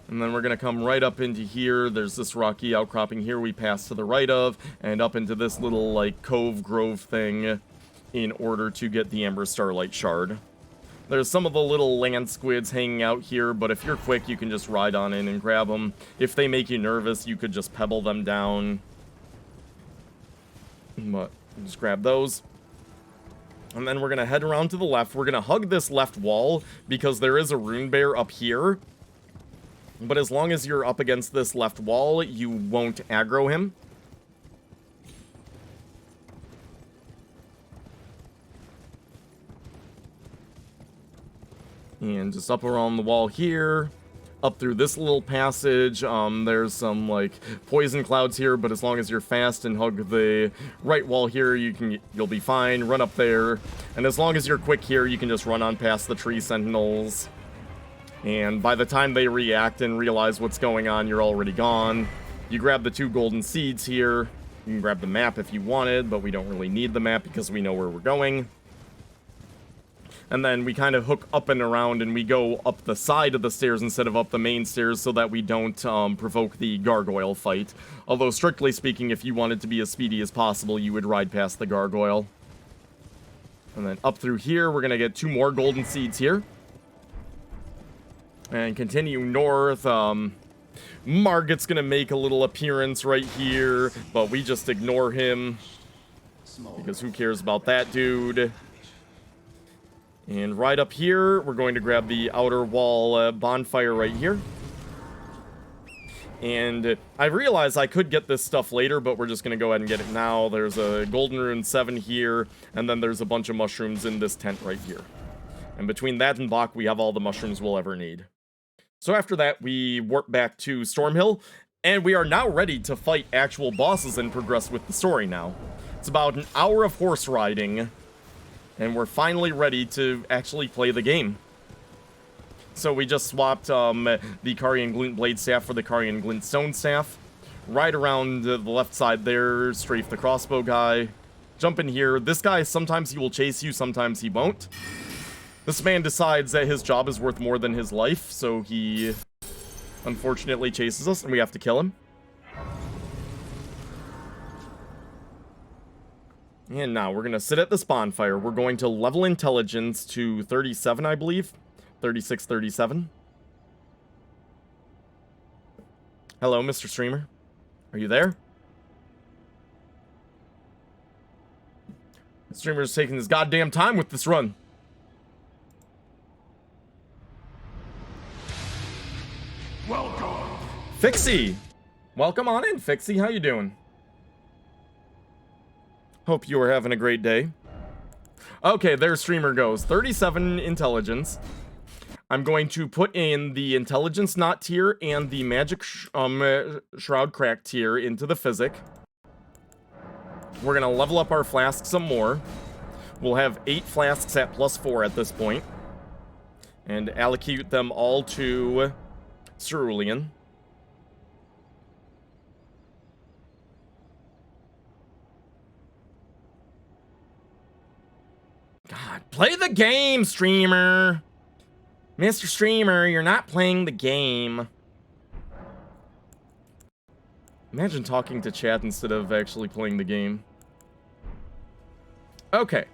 Speaker 1: And then we're going to come right up into here. There's this rocky outcropping here we pass to the right of, and up into this little, like, cove grove thing in order to get the Amber Starlight Shard. There's some of the little land squids hanging out here, but if you're quick, you can just ride on in and grab them. If they make you nervous, you could just pebble them down. But just grab those. And then we're going to head around to the left. We're going to hug this left wall, because there is a rune bear up here. But as long as you're up against this left wall, you won't aggro him. And just up around the wall here, up through this little passage. There's some, like, poison clouds here, but as long as you're fast and hug the right wall here, you'll be fine. Run up there. And as long as you're quick here, you can just run on past the tree sentinels. And by the time they react and realize what's going on, you're already gone. You grab the 2 golden seeds here. You can grab the map if you wanted, but we don't really need the map because we know where we're going. And then we kind of hook up and around, and we go up the side of the stairs instead of up the main stairs so that we don't provoke the gargoyle fight. Although, strictly speaking, if you wanted to be as speedy as possible, you would ride past the gargoyle. And then up through here, we're going to get 2 more golden seeds here. And continue north. Margit's gonna make a little appearance right here, but we just ignore him, because who cares about that dude? And right up here, we're going to grab the outer wall bonfire right here. And I realize I could get this stuff later, but we're just gonna go ahead and get it now. There's a Golden Rune 7 here, and then there's a bunch of mushrooms in this tent right here. And between that and Bach, we have all the mushrooms we'll ever need. So after that, we warp back to Stormhill, and we are now ready to fight actual bosses and progress with the story now. It's about an hour of horse riding, and we're finally ready to actually play the game. So we just swapped the Carian Glint Blade Staff for the Carian Glint Stone Staff. Right around the left side there, strafe the crossbow guy. Jump in here. This guy, sometimes he will chase you, sometimes he won't. This man decides that his job is worth more than his life, so he unfortunately chases us, and we have to kill him. And now we're going to sit at this bonfire. We're going to level intelligence to 37, I believe. 36, 37. Hello, Mr. Streamer. Are you there? The streamer's taking his goddamn time with this run.
Speaker 2: Welcome.
Speaker 1: Fixie. Welcome on in, Fixie. How you doing? Hope you are having a great day. Okay, there streamer goes. 37 intelligence. I'm going to put in the intelligence knot tier and the magic shroud crack tier into the physic. We're gonna level up our flasks some more. We'll have 8 flasks at +4 at this point, and allocate them all to Cerulean. God, play the game, streamer! Mr. Streamer, you're not playing the game. Imagine talking to chat instead of actually playing the game. Okay.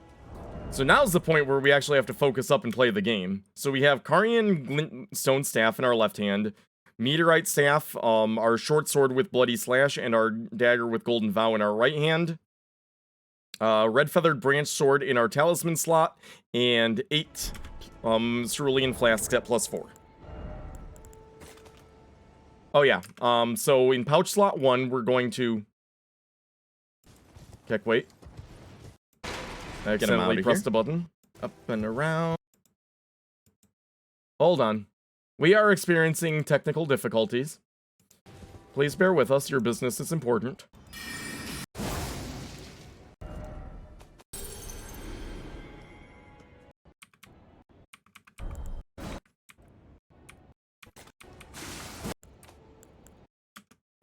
Speaker 1: So now's the point where we actually have to focus up and play the game. So we have Carian Glint Stone Staff in our left hand, Meteorite Staff, our short sword with Bloody Slash, and our dagger with Golden Vow in our right hand. Red Feathered Branch Sword in our talisman slot, and 8 Cerulean flasks at +4. Oh yeah, so in pouch slot 1, we're going to... Keck, wait. Accidentally pressed a button. Up and around. Hold on. We are experiencing technical difficulties. Please bear with us, your business is important.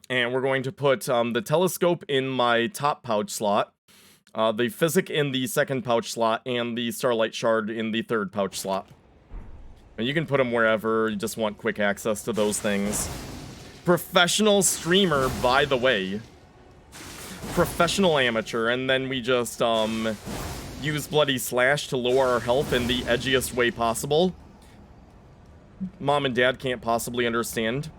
Speaker 1: And we're going to put the telescope in my top pouch slot, the physic in the second pouch slot, and the starlight shard in the third pouch slot. And you can put them wherever you just want quick access to those things. Professional streamer, by the way. Professional amateur, and then we just use Bloody Slash to lower our health in the edgiest way possible. Mom and Dad can't possibly understand.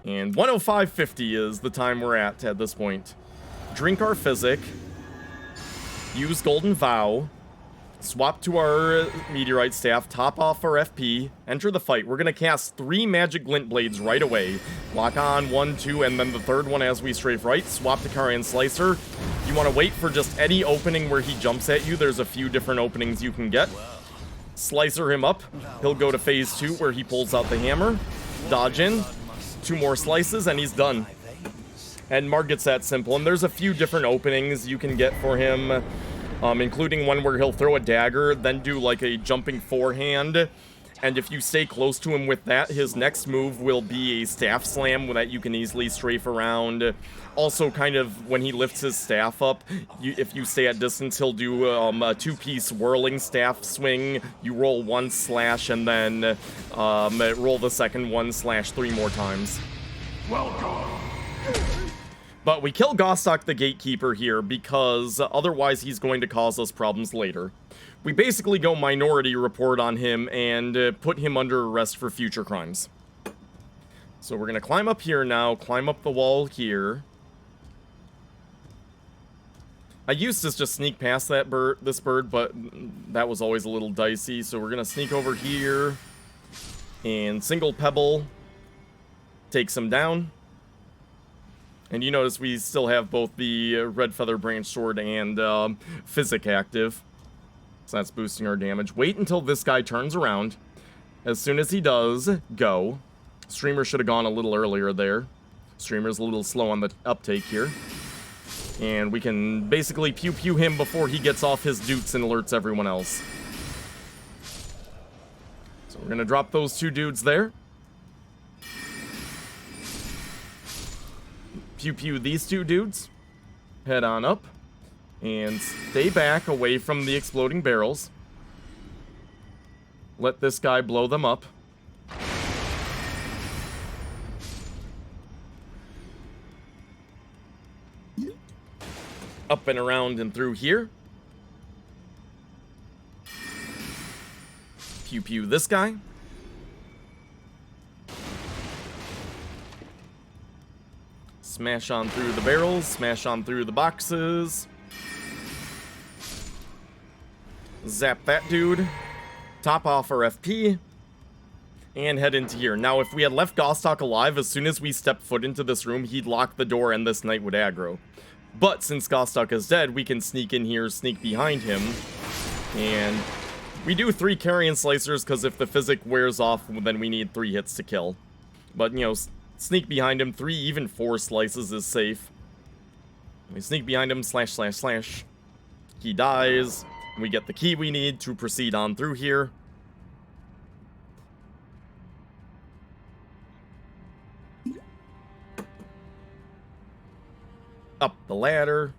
Speaker 1: And 105.50 is the time we're at this point. Drink our physic. Use Golden Vow. Swap to our Meteorite Staff. Top off our FP. Enter the fight. We're going to cast 3 Magic Glint Blades right away. Lock on 1, 2, and then the third one as we strafe right. Swap to Carian Slicer. You want to wait for just any opening where he jumps at you. There's a few different openings you can get. Slicer him up. He'll go to phase 2 where he pulls out the hammer. Dodge in. 2 more slices and he's done. And Margit's that simple. And there's a few different openings you can get for him, including one where he'll throw a dagger, then do like a jumping forehand. And if you stay close to him with that, his next move will be a staff slam that you can easily strafe around. Also, kind of when he lifts his staff up, if you stay at distance, he'll do a 2-piece whirling staff swing. You roll 1 slash and then roll the second 1 slash 3 more times.
Speaker 2: Welcome.
Speaker 1: But we kill Godskin the Gatekeeper here because otherwise he's going to cause us problems later. We basically go Minority Report on him and put him under arrest for future crimes. So we're going to climb up here now, climb up the wall here. I used to just sneak past this bird, but that was always a little dicey. So we're going to sneak over here and single pebble, takes him down. And you notice we still have both the Red Feather Branch Sword and Physic active. So that's boosting our damage. Wait until this guy turns around. As soon as he does, go. Streamer should have gone a little earlier there. Streamer's a little slow on the uptake here. And we can basically pew-pew him before he gets off his dutes and alerts everyone else. So we're gonna drop those 2 dudes there. Pew-pew these 2 dudes. Head on up. And stay back away from the exploding barrels. Let this guy blow them up. Up and around and through here. Pew pew this guy. Smash on through the barrels, smash on through the boxes. Zap that dude. Top off our FP. And head into here. Now, if we had left Gostock alive, as soon as we stepped foot into this room, he'd lock the door and this knight would aggro. But since Gostock is dead, we can sneak in here, sneak behind him. And we do 3 carrion slicers, because if the physic wears off, then we need 3 hits to kill. But, you know, sneak behind him. 3, even 4 slices is safe. We sneak behind him, slash, slash, slash. He dies. We get the key we need to proceed on through here. Up the ladder.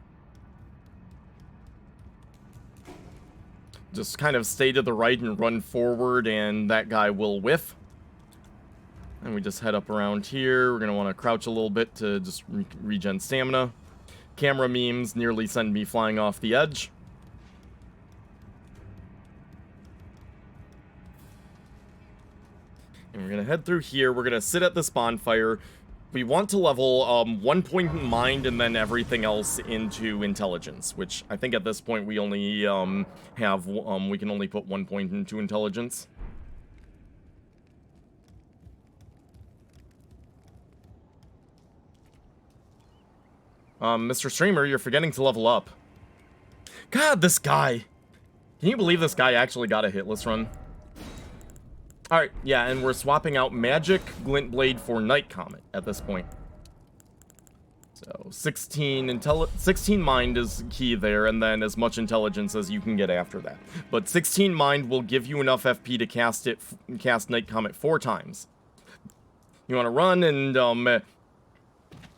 Speaker 1: Just kind of stay to the right and run forward, and that guy will whiff. And we just head up around here. We're going to want to crouch a little bit to just regen stamina. Camera memes nearly send me flying off the edge. And we're going to head through here. We're going to sit at this bonfire. We want to level 1 point in mind and then everything else into intelligence, which I think at this point we only have, we can only put 1 point into intelligence. Mr. Streamer, you're forgetting to level up. God, this guy. Can you believe this guy actually got a hitless run? Alright, yeah, and we're swapping out Magic Glint Blade for Night Comet at this point. So, 16 Mind is key there, and then as much intelligence as you can get after that. But 16 Mind will give you enough FP to cast Night Comet 4 times. You want to run, and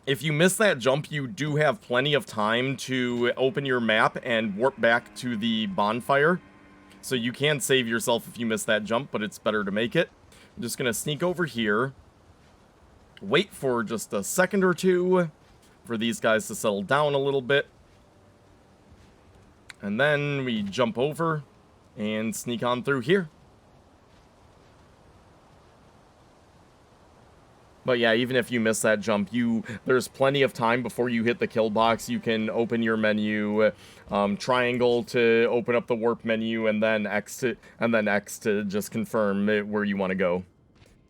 Speaker 1: if you miss that jump, you do have plenty of time to open your map and warp back to the bonfire. So you can save yourself if you miss that jump, but it's better to make it. I'm just going to sneak over here. Wait for just a second or two for these guys to settle down a little bit. And then we jump over and sneak on through here. But yeah, even if you miss that jump, there's plenty of time before you hit the kill box. You can open your menu, triangle to open up the warp menu, and then X to just confirm where you want to go.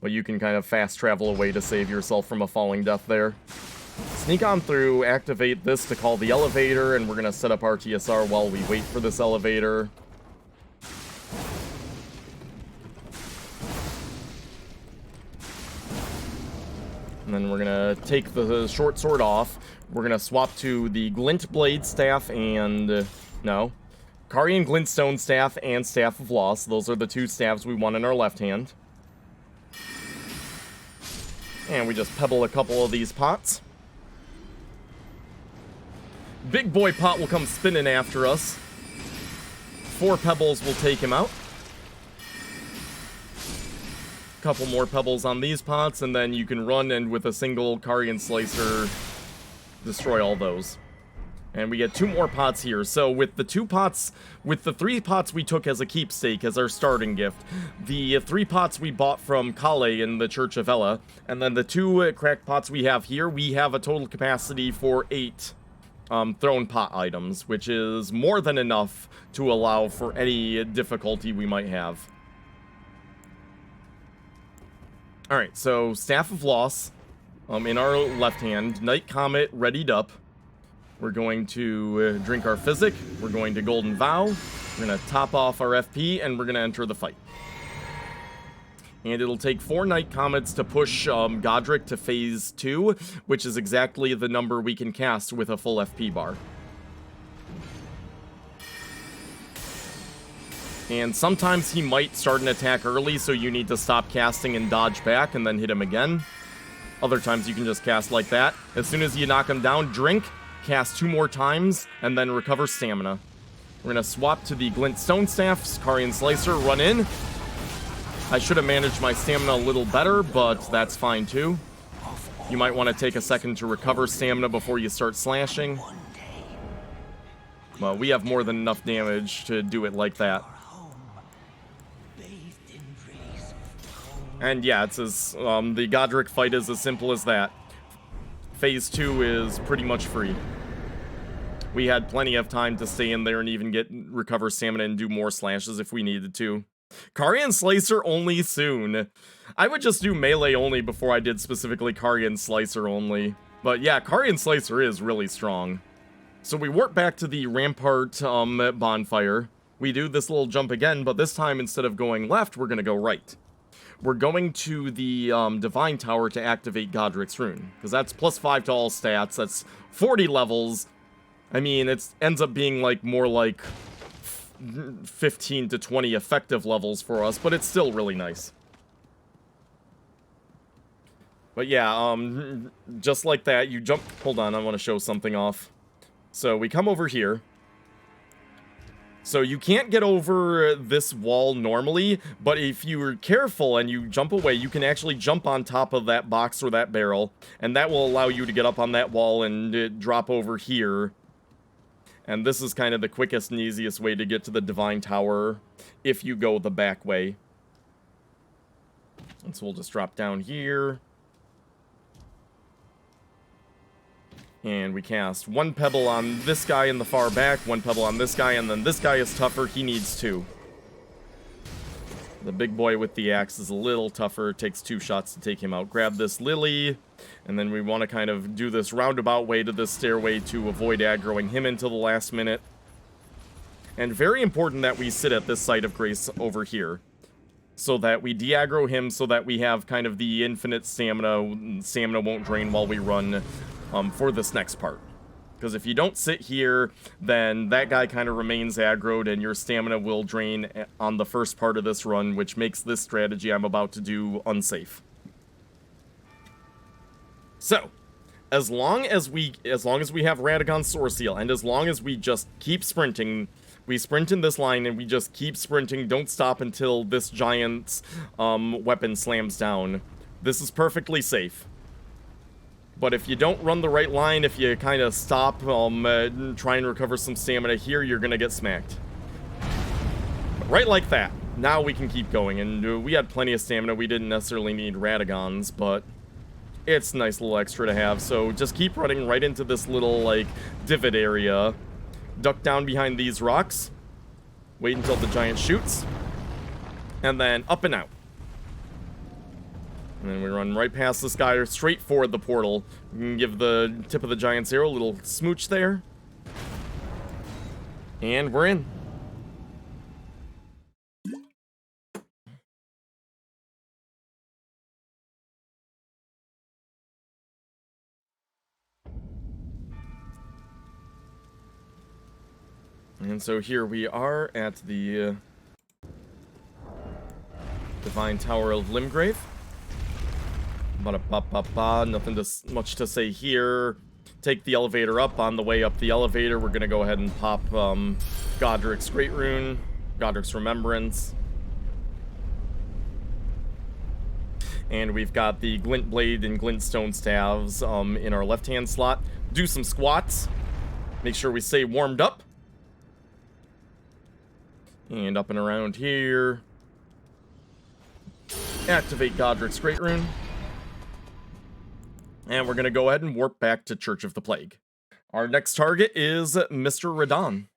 Speaker 1: But you can kind of fast travel away to save yourself from a falling death there. Sneak on through, activate this to call the elevator, and we're gonna set up our TSR while we wait for this elevator. And then we're going to take the short sword off. We're going to swap to the Glint Blade Staff and... no. Carian Glintstone Staff and Staff of Loss. Those are the 2 staffs we want in our left hand. And we just pebble a couple of these pots. Big boy pot will come spinning after us. 4 pebbles will take him out. Couple more pebbles on these pots, and then you can run and with a single Carian Slicer destroy all those. And we get 2 more pots here. So with the 3 pots we took as a keepsake as our starting gift, the 3 pots we bought from Kale in the Church of Ella, and then the 2 cracked pots we have here, we have a total capacity for 8 thrown pot items, which is more than enough to allow for any difficulty we might have. Alright, so Staff of Loss in our left hand, Night Comet readied up. We're going to drink our Physic, we're going to Golden Vow, we're going to top off our FP, and we're going to enter the fight. And it'll take 4 Night Comets to push Godrick to phase 2, which is exactly the number we can cast with a full FP bar. And sometimes he might start an attack early, so you need to stop casting and dodge back and then hit him again. Other times you can just cast like that. As soon as you knock him down, drink, cast 2 more times, and then recover stamina. We're going to swap to the Glint Stone Staff, Karian Slicer, run in. I should have managed my stamina a little better, but that's fine too. You might want to take a second to recover stamina before you start slashing. Well, we have more than enough damage to do it like that. And yeah, it's as the Godrick fight is as simple as that. Phase 2 is pretty much free. We had plenty of time to stay in there and even recover stamina and do more slashes if we needed to. Karian Slicer only soon. I would just do melee only before I did specifically Karian Slicer only. But yeah, Karian Slicer is really strong. So we warp back to the Rampart bonfire. We do this little jump again, but this time instead of going left, we're going to go right. We're going to the Divine Tower to activate Godrick's Rune, because that's +5 to all stats. That's 40 levels. I mean, it ends up being like more like 15 to 20 effective levels for us, but it's still really nice. But yeah, just like that, you jump... Hold on, I want to show something off. So we come over here. So you can't get over this wall normally, but if you're careful and you jump away, you can actually jump on top of that box or that barrel, and that will allow you to get up on that wall and drop over here. And this is kind of the quickest and easiest way to get to the Divine Tower if you go the back way. And so we'll just drop down here. And we cast 1 pebble on this guy in the far back, 1 pebble on this guy, and then this guy is tougher. He needs 2. The big boy with the axe is a little tougher. It takes 2 shots to take him out. Grab this lily, and then we want to kind of do this roundabout way to this stairway to avoid aggroing him until the last minute. And very important that we sit at this site of grace over here, so that we de-aggro him, so that we have kind of the infinite stamina. Stamina won't drain while we run for this next part. Because if you don't sit here, then that guy kind of remains aggroed, and your stamina will drain on the first part of this run, which makes this strategy I'm about to do unsafe. So, as long as we have Radagon's Source Seal, and as long as we just keep sprinting, we sprint in this line, and we just keep sprinting, don't stop until this giant's weapon slams down. This is perfectly safe. But if you don't run the right line, if you kind of stop, try and recover some stamina here, you're gonna get smacked. But right like that. Now we can keep going, and we had plenty of stamina. We didn't necessarily need Radagons, but it's a nice little extra to have. So just keep running right into this little, like, divot area. Duck down behind these rocks. Wait until the giant shoots. And then up and out. And then we run right past this guy, straight for the portal. We can give the tip of the giant's arrow a little smooch there. And we're in. And so here we are at the Divine Tower of Limgrave. Nothing much to say here. Take the elevator up. On the way up the elevator, we're gonna go ahead and pop Godrick's Great Rune, Godrick's Remembrance. And we've got the Glint Blade and Glint Stone Staves in our left-hand slot. Do some squats. Make sure we stay warmed up. And up and around here. Activate Godrick's Great Rune. And we're going to go ahead and warp back to Church of the Plague. Our next target is Mr. Radahn.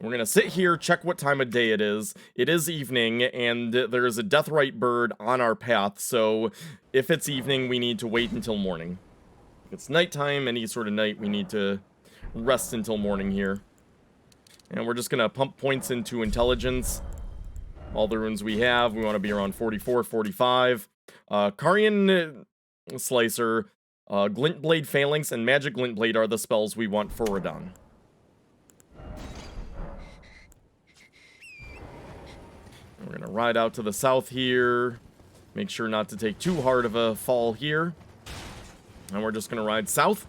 Speaker 1: We're going to sit here, check what time of day it is. It is evening, and there is a Deathrite bird on our path, so if it's evening, we need to wait until morning. If it's nighttime, any sort of night, we need to rest until morning here. And we're just going to pump points into intelligence. All the runes we have, we want to be around 44, 45. Carian Slicer, Glint Blade Phalanx, and Magic Glint Blade are the spells we want for Radahn. We're going to ride out to the south here. Make sure not to take too hard of a fall here. And we're just going to ride south.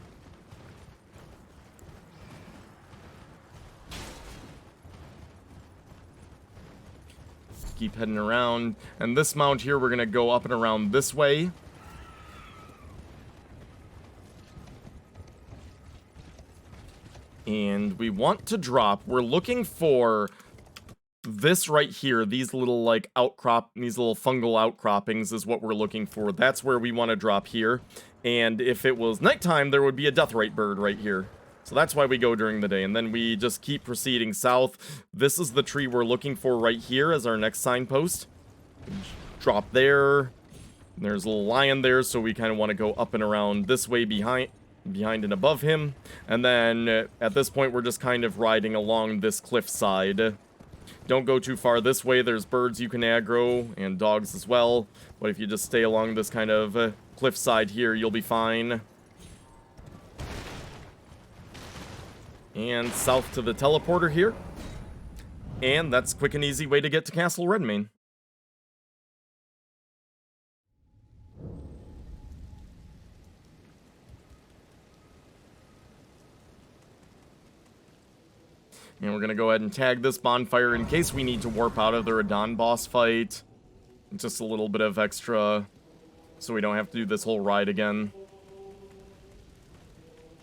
Speaker 1: Keep heading around. And this mount here, we're going to go up and around this way. And we want to drop. We're looking for this right here. These little like these little fungal outcroppings is what we're looking for. That's where we want to drop here. And if it was nighttime, there would be a Deathrite bird right here. So that's why we go during the day. And then we just keep proceeding south. This is the tree we're looking for right here as our next signpost. Drop there. There's a little lion there, so we kind of want to go up and around this way behind and above him. And then at this point, we're just kind of riding along this cliff side. Don't go too far this way. There's birds you can aggro and dogs as well. But if you just stay along this kind of cliff side here, you'll be fine. And south to the teleporter here. And that's a quick and easy way to get to Castle Redmane. And we're going to go ahead and tag this bonfire in case we need to warp out of the Radahn boss fight. Just a little bit of extra so we don't have to do this whole ride again.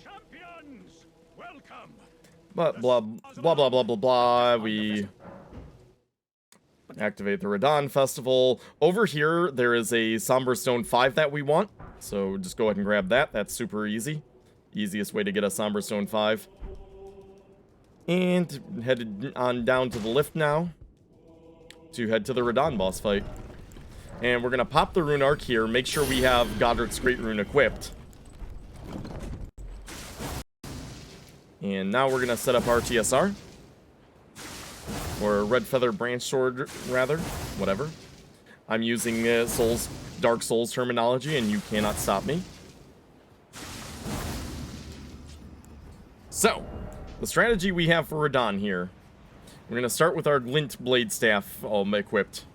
Speaker 2: Champions, welcome.
Speaker 1: But blah, blah, blah, blah, blah, blah. We activate the Radahn Festival. Over here, there is a Somber Stone 5 that we want. So just go ahead and grab that. That's super easy. Easiest way to get a Somber Stone 5. And headed on down to the lift now to head to the Radahn boss fight. And we're going to pop the rune arc here, make sure we have Godrick's Great Rune equipped. And now we're going to set up our TSR. Or Red Feather Branch Sword, rather. Whatever. I'm using Dark Souls terminology, and you cannot stop me. So, the strategy we have for Radahn here. We're going to start with our Glint Blade Staff all equipped.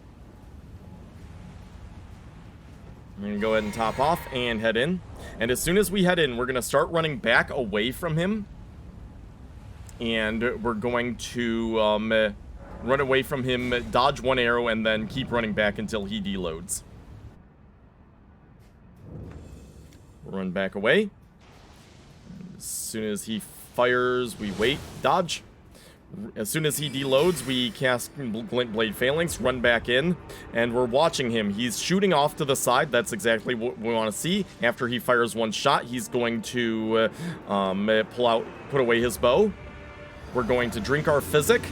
Speaker 1: I'm going to go ahead and top off and head in. And as soon as we head in, we're going to start running back away from him. And we're going to run away from him, dodge one arrow, and then keep running back until he deloads. Run back away. As soon as he fires, we wait, dodge. As soon as he deloads, we cast Glint Blade Phalanx, run back in, and we're watching him. He's shooting off to the side. That's exactly what we want to see. After he fires one shot, he's going to put away his bow. We're going to drink our Physic.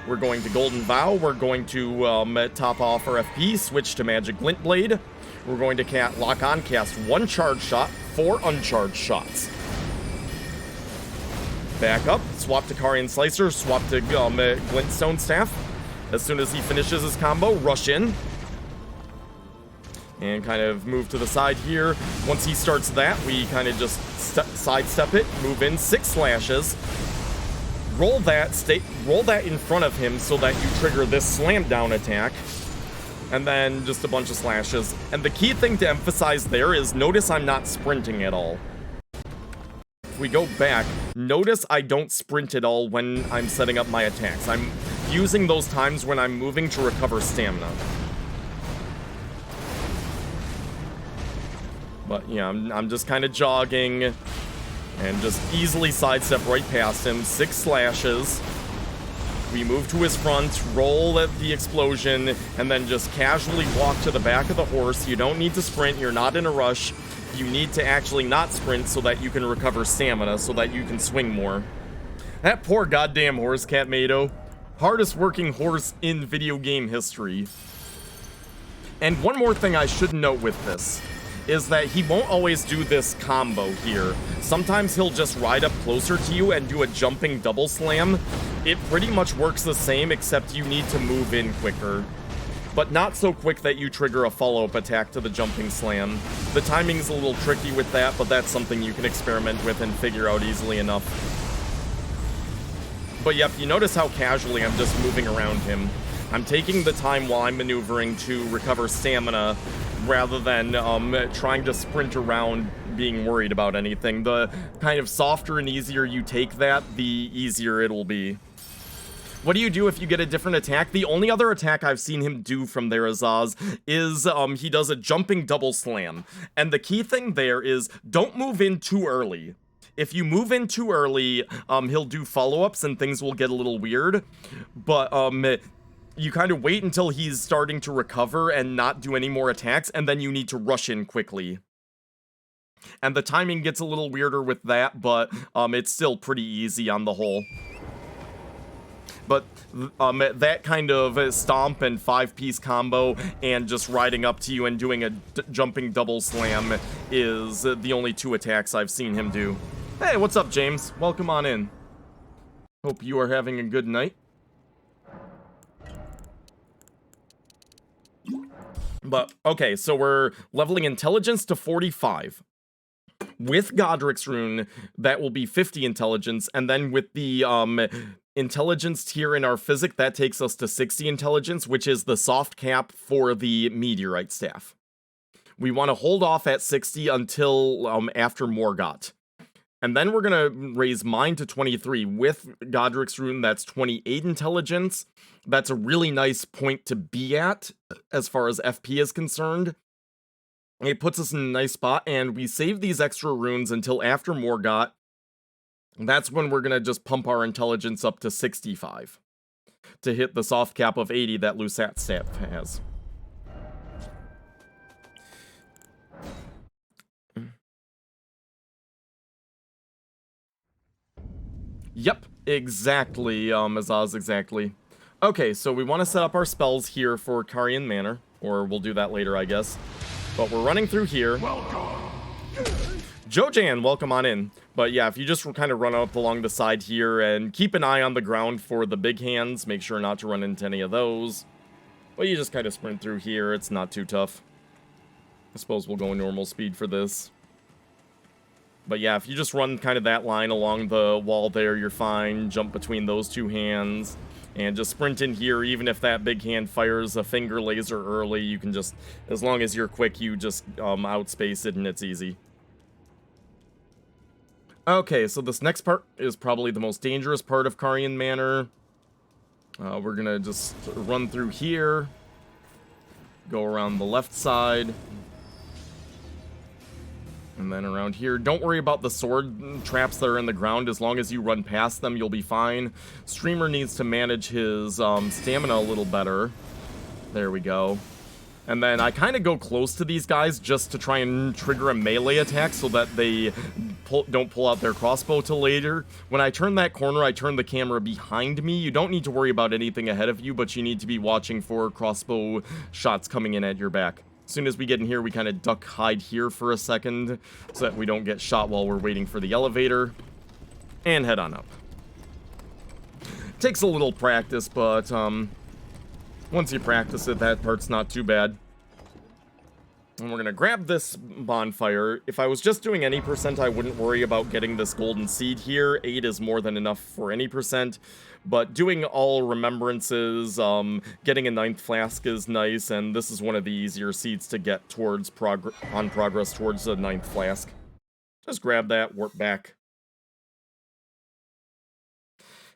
Speaker 1: We're going to Golden Vow. We're going to top off our FP, switch to Magic Glint Blade. We're going to lock on, cast one charge shot, 4 uncharged shots. Back up, swap to Carian Slicer, swap to Glintstone Staff. As soon as he finishes his combo, rush in. And kind of move to the side here. Once he starts that, we kind of just sidestep it, move in, 6 slashes. Roll that in front of him so that you trigger this slam down attack. And then just a bunch of slashes. And the key thing to emphasize there is notice I'm not sprinting at all. If we go back, notice I don't sprint at all when I'm setting up my attacks. I'm using those times when I'm moving to recover stamina. But yeah, I'm just kind of jogging and just easily sidestep right past him. 6 slashes. We move to his front, roll at the explosion, and then just casually walk to the back of the horse. You don't need to sprint, you're not in a rush. You need to actually not sprint so that you can recover stamina, so that you can swing more. That poor goddamn horse, Catmado. Hardest working horse in video game history. And one more thing I should note with this is that he won't always do this combo here. Sometimes he'll just ride up closer to you and do a jumping double slam. It pretty much works the same, except you need to move in quicker. but not so quick that you trigger a follow-up attack to the jumping slam. The timing's a little tricky with that, but that's something you can experiment with and figure out easily enough. But yep, you notice how casually I'm just moving around him. I'm taking the time while I'm maneuvering to recover stamina rather than trying to sprint around being worried about anything. The kind of softer and easier you take that, the easier it'll be. What do you do if you get a different attack? The only other attack I've seen him do from there, Azaz, is he does a jumping double slam. And the key thing there is don't move in too early. If you move in too early, he'll do follow-ups and things will get a little weird. But you kind of wait until he's starting to recover and not do any more attacks, and then you need to rush in quickly. And the timing gets a little weirder with that, but it's still pretty easy on the whole. But that kind of stomp and 5-piece combo and just riding up to you and doing a jumping double slam is the only 2 attacks I've seen him do. Hey, what's up, James? Welcome on in. Hope you are having a good night. But, okay, so we're leveling intelligence to 45. With Godrick's rune, that will be 50 intelligence, and then with the intelligence tier in our physic, that takes us to 60 intelligence, which is the soft cap for the meteorite staff. We want to hold off at 60 until after Morgott. And then we're going to raise mine to 23. With Godrick's rune, that's 28 intelligence. That's a really nice point to be at as far as FP is concerned. It puts us in a nice spot, and we save these extra runes until after Morgott. That's when we're going to just pump our intelligence up to 65 to hit the soft cap of 80 that Lusat staff has. Yep, exactly, Azaz, exactly. Okay, so we want to set up our spells here for Carian Manor, or we'll do that later, I guess. But we're running through here.
Speaker 2: Welcome.
Speaker 1: Jojan, welcome on in. But yeah, if you just kind of run up along the side here and keep an eye on the ground for the big hands, make sure not to run into any of those. But you just kind of sprint through here, it's not too tough. I suppose we'll go normal speed for this. But yeah, if you just run kind of that line along the wall there, you're fine. Jump between those 2 hands. And just sprint in here, even if that big hand fires a finger laser early, you can just, as long as you're quick, you just outspace it and it's easy. Okay, so this next part is probably the most dangerous part of Carian Manor. We're gonna just run through here. Go around the left side. And then around here, don't worry about the sword traps that are in the ground. As long as you run past them, you'll be fine. Streamer needs to manage his stamina a little better. There we go. And then I kind of go close to these guys just to try and trigger a melee attack so that they don't pull out their crossbow till later. When I turn that corner, I turn the camera behind me. You don't need to worry about anything ahead of you, but you need to be watching for crossbow shots coming in at your back. As soon as we get in here, we kind of duck hide here for a second so that we don't get shot while we're waiting for the elevator. And head on up. Takes a little practice, but once you practice it, that part's not too bad. And we're gonna grab this bonfire. If I was just doing any percent, I wouldn't worry about getting this golden seed here. 8 is more than enough for any percent. But doing all remembrances, getting a 9th flask is nice, and this is one of the easier seeds to get towards progress towards the 9th flask. Just grab that, warp back.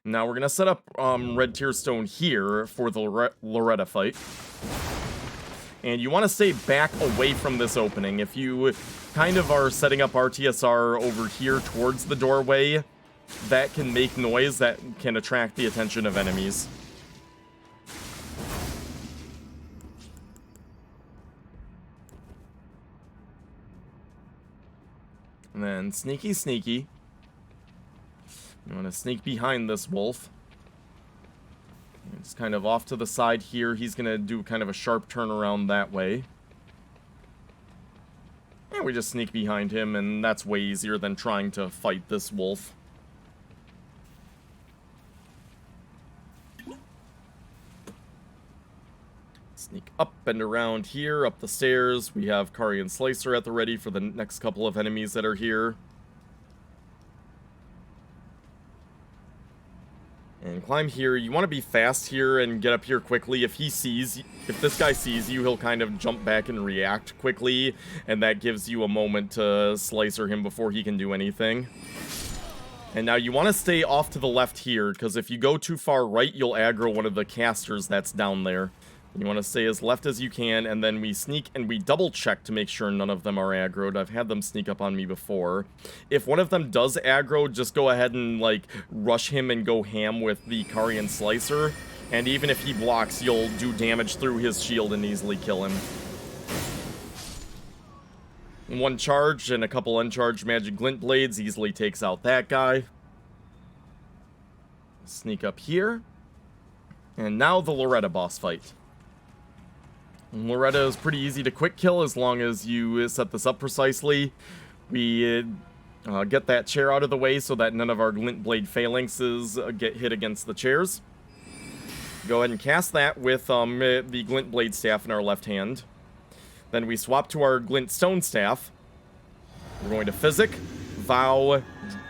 Speaker 1: Now we're gonna set up red tier stone here for the Loretta fight. And you want to stay back away from this opening. If you kind of are setting up RTSR over here towards the doorway, that can make noise that can attract the attention of enemies. And then sneaky, sneaky. You want to sneak behind this wolf. It's kind of off to the side here. He's going to do kind of a sharp turn around that way. And we just sneak behind him, and that's way easier than trying to fight this wolf. Sneak up and around here, up the stairs. We have Carian Slicer at the ready for the next couple of enemies that are here. And climb here. You want to be fast here and get up here quickly. If this guy sees you, he'll kind of jump back and react quickly, and that gives you a moment to slicer him before he can do anything. And now you want to stay off to the left here, because if you go too far right, you'll aggro one of the casters that's down there. You want to stay as left as you can, and then we sneak and we double check to make sure none of them are aggroed. I've had them sneak up on me before. If one of them does aggro, just go ahead and, like, rush him and go ham with the Carian Slicer. And even if he blocks, you'll do damage through his shield and easily kill him. One charge and a couple uncharged magic glint blades easily takes out that guy. Sneak up here. And now the Loretta boss fight. Loretta is pretty easy to quick kill as long as you set this up precisely. We get that chair out of the way so that none of our glint blade phalanxes get hit against the chairs. Go ahead and cast that with the glint blade staff in our left hand. Then we swap to our glint stone staff. We're going to physic, vow,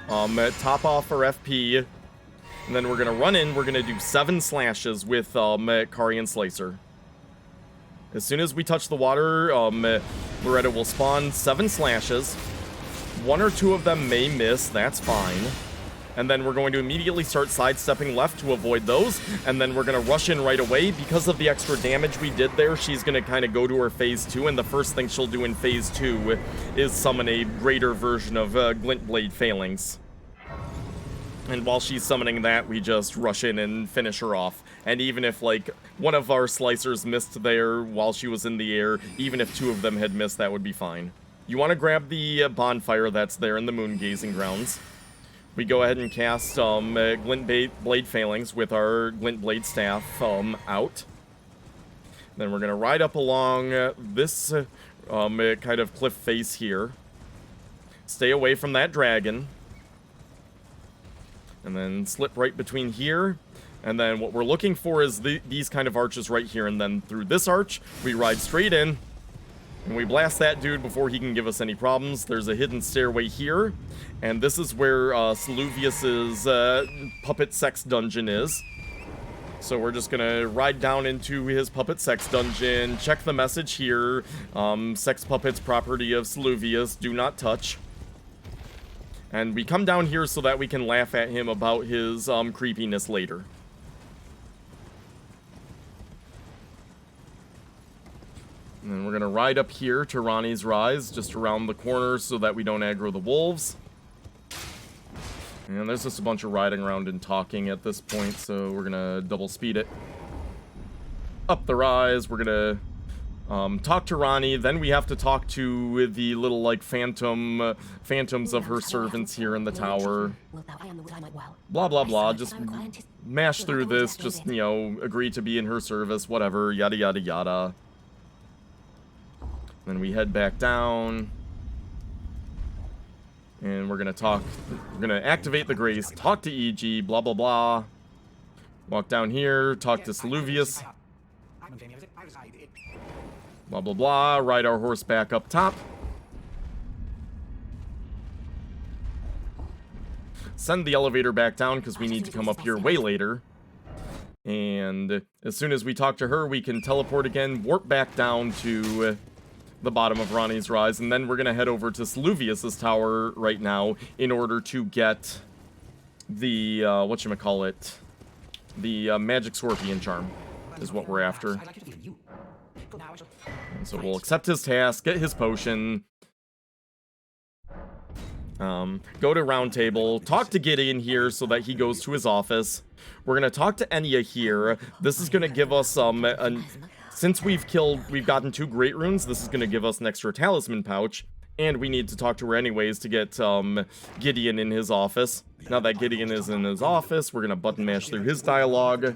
Speaker 1: top off our FP, and then we're going to run in. We're going to do 7 slashes with Carian Slicer. As soon as we touch the water, Loretta will spawn 7 slashes. 1 or 2 of them may miss, that's fine. And then we're going to immediately start sidestepping left to avoid those. And then we're going to rush in right away. Because of the extra damage we did there, she's going to kind of go to her phase 2. And the first thing she'll do in phase 2 is summon a greater version of Glint Blade Phalanx. And while she's summoning that, we just rush in and finish her off. And even if, like, one of our slicers missed there while she was in the air, even if 2 of them had missed, that would be fine. You want to grab the bonfire that's there in the moon gazing grounds. We go ahead and cast Glint Blade Phalanx with our Glint Blade Staff out. Then we're going to ride up along this kind of cliff face here. Stay away from that dragon. And then slip right between here. And then what we're looking for is these kind of arches right here. And then through this arch, we ride straight in. And we blast that dude before he can give us any problems. There's a hidden stairway here. And this is where Sluvius's puppet sex dungeon is. So we're just gonna ride down into his puppet sex dungeon. Check the message here. Sex puppets property of Sluvius. Do not touch. And we come down here so that we can laugh at him about his creepiness later. And then we're going to ride up here to Ranni's Rise, just around the corner so that we don't aggro the wolves. And there's just a bunch of riding around and talking at this point, so we're going to double speed it. Up the rise, we're going to talk to Ranni, then we have to talk to the little, like, phantoms of her servants here in the tower. Blah, blah, blah. Just mash through this, just, you know, agree to be in her service, whatever, yada, yada, yada. Then we head back down. And we're gonna activate the Grace, talk to EG, blah, blah, blah. Walk down here, talk to Sluvius. Blah, blah, blah. Ride our horse back up top. Send the elevator back down because we need to come up here way later. And as soon as we talk to her, we can teleport again, warp back down to the bottom of Ranni's Rise. And then we're going to head over to Sluvius's tower right now in order to get the, whatchamacallit, the Magic Scorpion Charm is what we're after. And so we'll accept his task, get his potion, go to Round Table, talk to Gideon here so that he goes to his office. We're going to talk to Enya here. This is going to give us, since we've gotten 2 great runes, this is going to give us an extra talisman pouch. And we need to talk to her anyways to get Gideon in his office. Now that Gideon is in his office, we're going to button mash through his dialogue.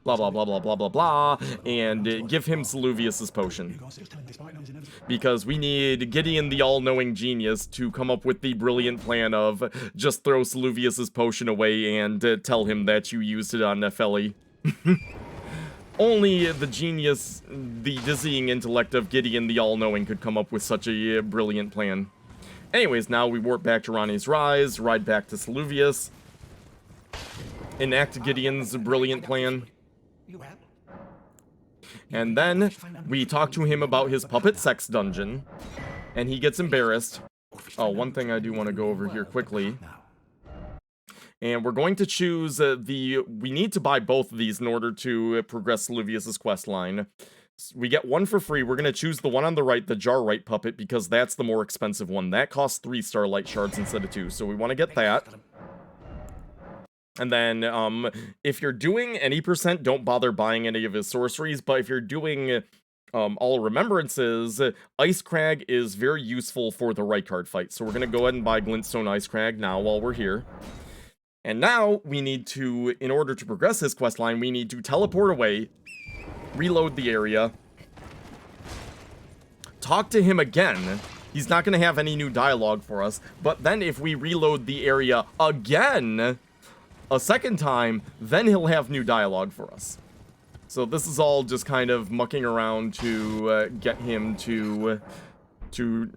Speaker 1: Blah, blah, blah, blah, blah, blah, blah. And give him Sluvius's potion. Because we need Gideon the all-knowing genius to come up with the brilliant plan of just throw Sluvius's potion away and tell him that you used it on Nepheli. Only the genius, the dizzying intellect of Gideon the All-Knowing could come up with such a brilliant plan. Anyways, now we warp back to Ranni's Rise, ride back to Saluvius, enact Gideon's brilliant plan, and then we talk to him about his puppet sex dungeon, and he gets embarrassed. Oh, one thing I do want to go over here quickly. And we're going to choose we need to buy both of these in order to progress Saluvius' quest line. We get one for free. We're going to choose the one on the right, the Jarrite puppet, because that's the more expensive one. That costs 3 Starlight Shards instead of 2, so we want to get that. And then, if you're doing any percent, don't bother buying any of his sorceries, but if you're doing all Remembrances, Ice Crag is very useful for the right card fight. So we're going to go ahead and buy Glintstone Ice Crag now while we're here. And now we need to, in order to progress this questline, we need to teleport away, reload the area, talk to him again. He's not going to have any new dialogue for us, but then if we reload the area again, a second time, then he'll have new dialogue for us. So this is all just kind of mucking around to get him to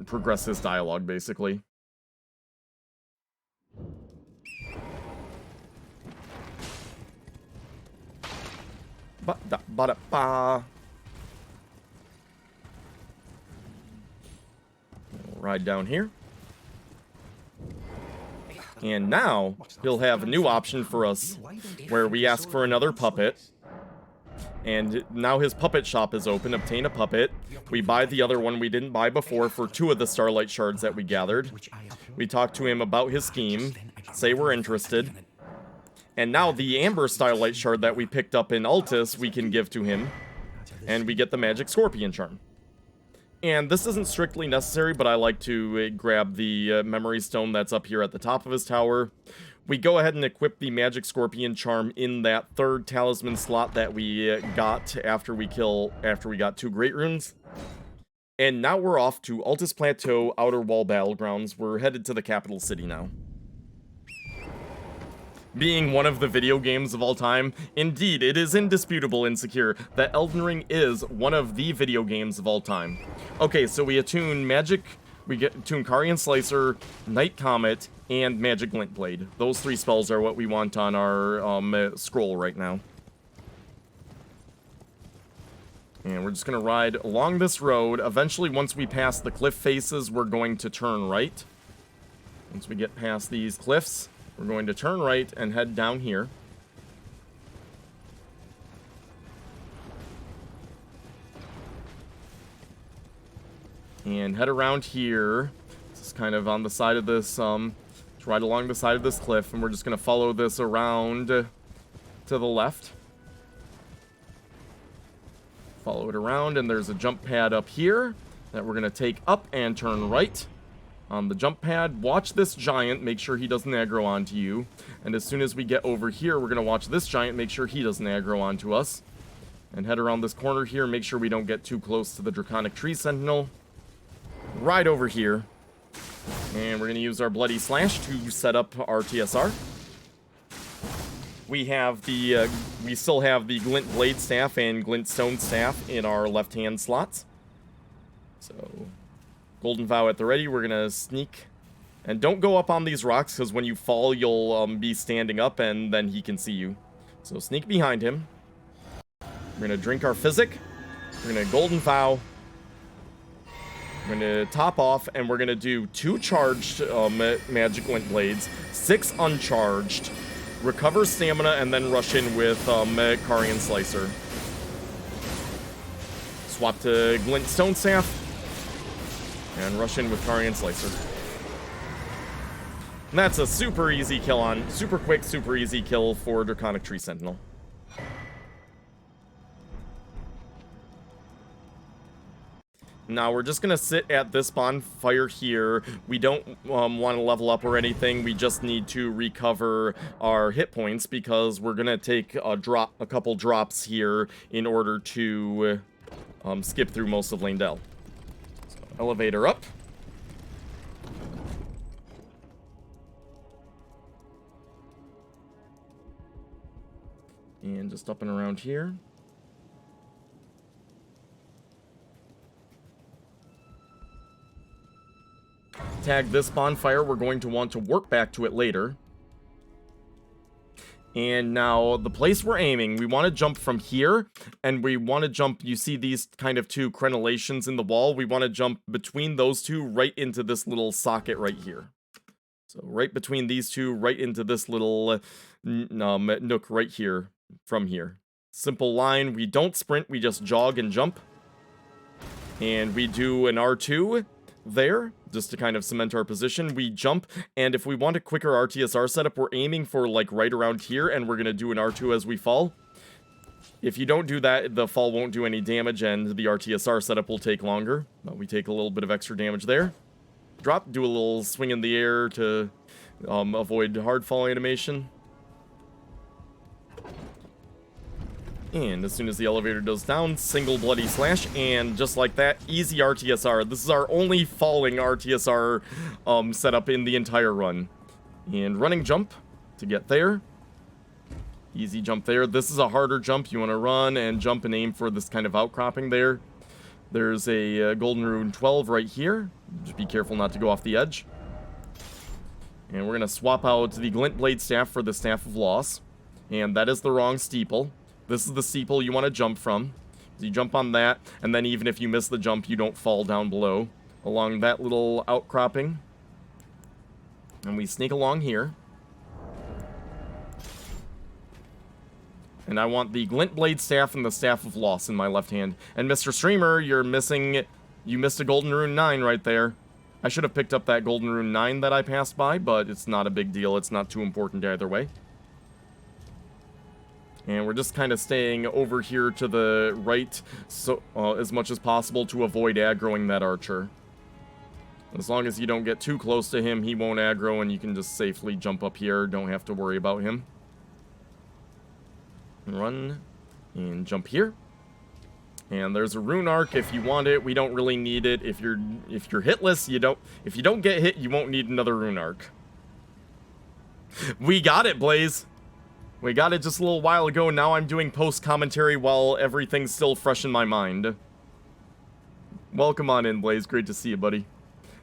Speaker 1: progress his dialogue, basically. Ba-da-ba-da-ba. Ride down here. And now, he'll have a new option for us, where we ask for another puppet. And now his puppet shop is open. Obtain a puppet. We buy the other one we didn't buy before for 2 of the Starlight Shards that we gathered. We talk to him about his scheme. Say we're interested. And now the Amber Starlight Shard that we picked up in Altus, we can give to him. And we get the Magic Scorpion Charm. And this isn't strictly necessary, but I like to grab the Memory Stone that's up here at the top of his tower. We go ahead and equip the Magic Scorpion Charm in that 3rd talisman slot that we got after we got 2 Great Runes. And now we're off to Altus Plateau, Outer Wall Battlegrounds. We're headed to the capital city now. Being one of the video games of all time, indeed, it is indisputable, Insecure, that Elden Ring is one of the video games of all time. Okay, so we attune Magic, we attune Carian Slicer, Night Comet, and Magic Glint Blade. Those 3 spells are what we want on our scroll right now. And we're just going to ride along this road. Eventually, once we pass the cliff faces, we're going to turn right. Once we get past these cliffs, we're going to turn right and head down here. And head around here. This is kind of on the side of this, it's right along the side of this cliff, and we're just going to follow this around to the left. Follow it around, and there's a jump pad up here that we're going to take up and turn right. On the jump pad, watch this giant, make sure he doesn't aggro onto you. And as soon as we get over here, we're going to watch this giant, make sure he doesn't aggro onto us. And head around this corner here, make sure we don't get too close to the Draconic Tree Sentinel. Right over here. And we're going to use our Bloody Slash to set up our TSR. We have we still have the Glint Blade Staff and Glint Stone Staff in our left-hand slots. So Golden Vow at the ready, we're gonna sneak. And don't go up on these rocks, because when you fall, you'll be standing up, and then he can see you. So sneak behind him. We're gonna drink our Physic. We're gonna Golden Vow. We're gonna top off, and we're gonna do 2 charged Magic Glint Blades, 6 uncharged, recover stamina, and then rush in with Carian Slicer. Swap to Glint Stone Staff. And rush in with Carian Slicer. And that's a super easy kill on, super quick, super easy kill for Draconic Tree Sentinel. Now we're just gonna sit at this bonfire here. We don't want to level up or anything. We just need to recover our hit points because we're gonna take a couple drops here in order to skip through most of Lane-Dell. Elevator up. And just up and around here. tag this bonfire. We're going to want to warp back to it later. And now, the place we're aiming, we want to jump from here, and we want to jump, you see these kind of two crenellations in the wall? We want to jump between those two right into this little socket right here. So right between these two, right into this little nook right here, from here. Simple line, we don't sprint, we just jog and jump. And we do an R2 there, just to kind of cement our position. We jump, and if we want a quicker RTSR setup, we're aiming for like right around here, and we're gonna do an R2 as we fall. If you don't do that, the fall won't do any damage, and the RTSR setup will take longer. But we take a little bit of extra damage there. Drop, do a little swing in the air to avoid hard fall animation. And as soon as the elevator goes down, single bloody slash, and just like that, easy RTSR. This is our only falling RTSR setup in the entire run. And running jump to get there. Easy jump there. This is a harder jump. You want to run and jump and aim for this kind of outcropping there. There's a Golden Rune 12 right here. Just be careful not to go off the edge. And we're going to swap out the Glint Blade Staff for the Staff of Loss. And that is the wrong steeple. This is the steeple you want to jump from. So you jump on that, and then even if you miss the jump, you don't fall down below. Along that little outcropping. And we sneak along here. And I want the Glint Blade Staff and the Staff of Loss in my left hand. And Mr. Streamer, you're missing... You missed a Golden Rune 9 right there. I should have picked up that Golden Rune 9 that I passed by, but it's not a big deal. It's not too important either way. And we're just kind of staying over here to the right so as much as possible to avoid aggroing that archer. As long as you don't get too close to him, he won't aggro, and you can just safely jump up here. Don't have to worry about him. Run and jump here. And there's a rune arc if you want it. We don't really need it. If you're hitless, you don't. If you don't get hit, you won't need another rune arc. We got it, Blaze. We got it just a little while ago. Now I'm doing post commentary while everything's still fresh in my mind. Welcome on in, Blaze. Great to see you, buddy.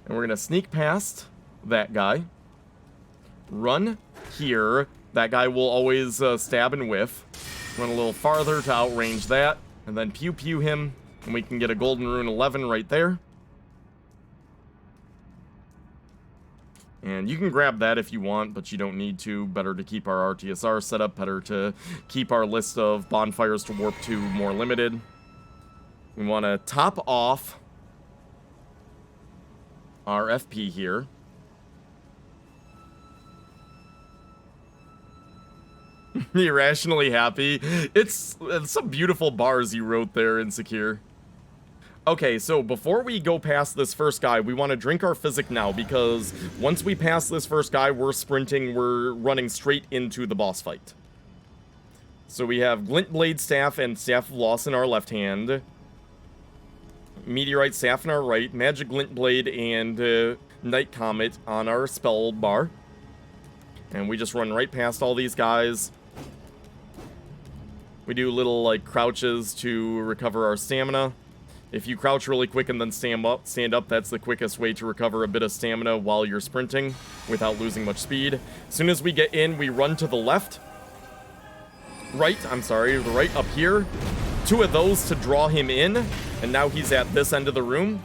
Speaker 1: And we're gonna sneak past that guy. Run here. That guy will always stab and whiff. Run a little farther to outrange that. And then pew-pew him. And we can get a Golden Rune 11 right there. And you can grab that if you want, but you don't need to. Better to keep our RTSR set up. Better to keep our list of bonfires to warp to more limited. We want to top off our FP here. Irrationally happy. It's some beautiful bars you wrote there, Insecure. Okay, so before we go past this first guy, we want to drink our physic now, because once we pass this first guy, we're sprinting, we're running straight into the boss fight. So we have Glint Blade Staff and Staff of Loss in our left hand. Meteorite Staff in our right. Magic Glint Blade and Night Comet on our spell bar. And we just run right past all these guys. We do little, like, crouches to recover our stamina. If you crouch really quick and then stand up, that's the quickest way to recover a bit of stamina while you're sprinting without losing much speed. As soon as we get in, we run to the left. The right up here. 2 of those to draw him in, and now he's at this end of the room.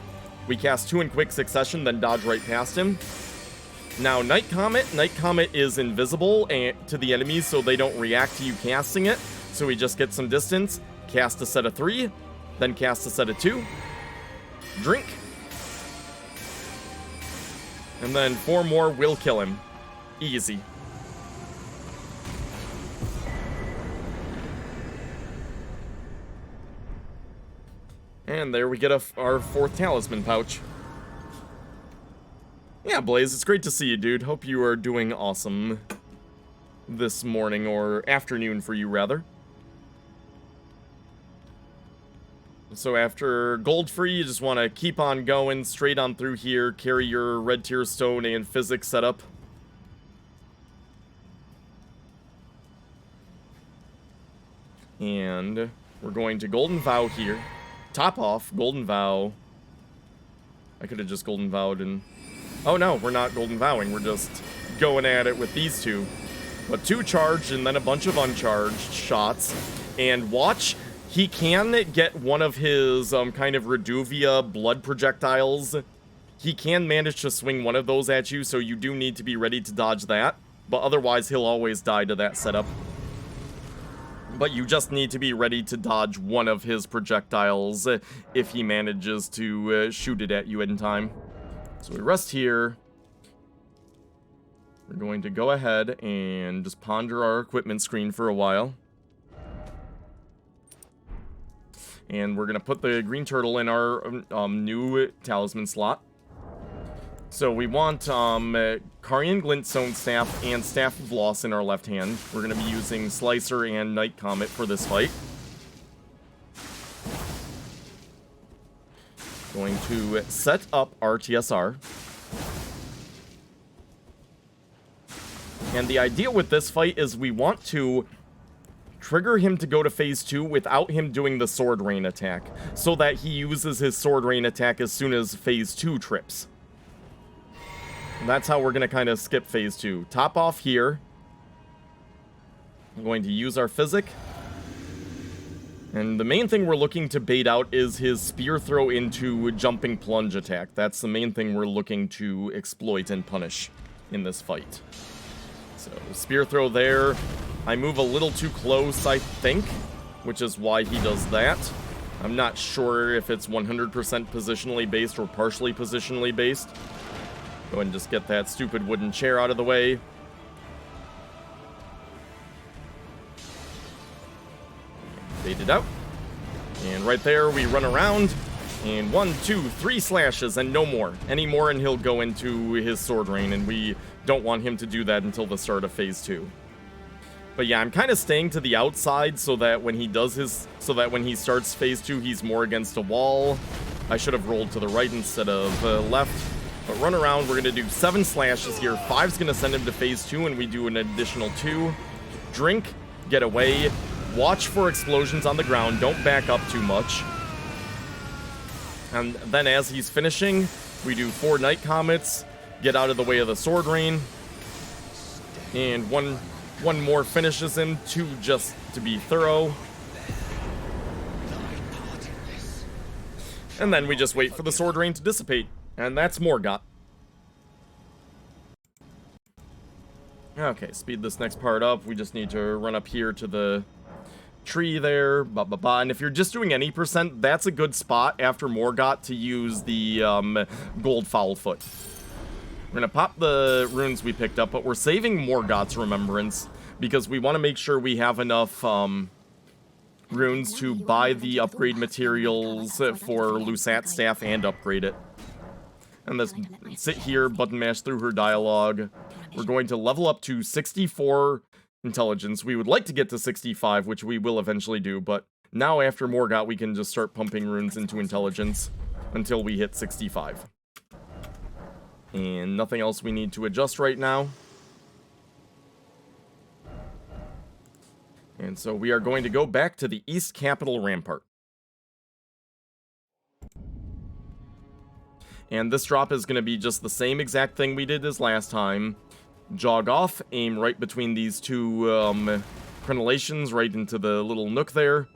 Speaker 1: We cast 2 in quick succession, then dodge right past him. Now, Night Comet is invisible to the enemies, so they don't react to you casting it. So we just get some distance, cast a set of 3, then cast a set of 2, drink, and then 4 more will kill him. Easy. And there we get our 4th talisman pouch. Yeah, Blaze, it's great to see you, dude. Hope you are doing awesome this morning, or afternoon for you, rather. So after gold free, you just want to keep on going straight on through here, carry your red tier stone and physics setup. And we're going to Golden Vow here. Top off, Golden Vow. I could have just Golden Vowed and Oh no, we're not Golden Vowing, we're just going at it with these two. But 2 charged and then a bunch of uncharged shots. And watch, he can get one of his kind of Reduvia blood projectiles. He can manage to swing one of those at you, so you do need to be ready to dodge that. But otherwise, he'll always die to that setup. But you just need to be ready to dodge one of his projectiles if he manages to shoot it at you in time. So we rest here. We're going to go ahead and just ponder our equipment screen for a while. And we're going to put the green turtle in our new talisman slot. So we want Carian Glintstone Staff and Staff of Loss in our left hand. We're going to be using Slicer and Night Comet for this fight. Going to set up our TSR. And the idea with this fight is we want to trigger him to go to phase 2 without him doing the Sword Rain attack, so that he uses his Sword Rain attack as soon as phase 2 trips. And that's how we're going to kind of skip phase 2. Top off here. I'm going to use our Physic. And the main thing we're looking to bait out is his Spear Throw into Jumping Plunge attack. That's the main thing we're looking to exploit and punish in this fight. So, Spear Throw there. I move a little too close, I think, which is why he does that. I'm not sure if it's 100% positionally based or partially positionally based. Go ahead and just get that stupid wooden chair out of the way. Bait it out. And right there, we run around. And 1, 2, 3 slashes and no more. Any more and he'll go into his Sword Rain, and we don't want him to do that until the start of phase 2. But yeah, I'm kind of staying to the outside so that when he does his, when he starts phase 2, he's more against a wall. I should have rolled to the right instead of left. But run around, we're going to do 7 slashes here. 5's going to send him to phase 2, and we do an additional 2. Drink, get away. Watch for explosions on the ground. Don't back up too much. And then as he's finishing, we do 4 Night Comets. Get out of the way of the Sword Rain. And one more finishes him, 2 just to be thorough. And then we just wait for the Sword Rain to dissipate. And that's Morgott. Okay, speed this next part up. We just need to run up here to the tree there. And if you're just doing any percent, that's a good spot after Morgott to use the Gold Foulfoot. We're going to pop the runes we picked up, but we're saving Morgott's Remembrance because we want to make sure we have enough runes to buy the upgrade materials for Lusat's staff and upgrade it. And let's sit here, button mash through her dialogue. We're going to level up to 64 intelligence. We would like to get to 65, which we will eventually do, but now after Morgott, we can just start pumping runes into intelligence until we hit 65. And nothing else we need to adjust right now. And so we are going to go back to the East Capital Rampart. And this drop is going to be just the same exact thing we did as last time. Jog off, aim right between these 2 crenellations, right into the little nook there.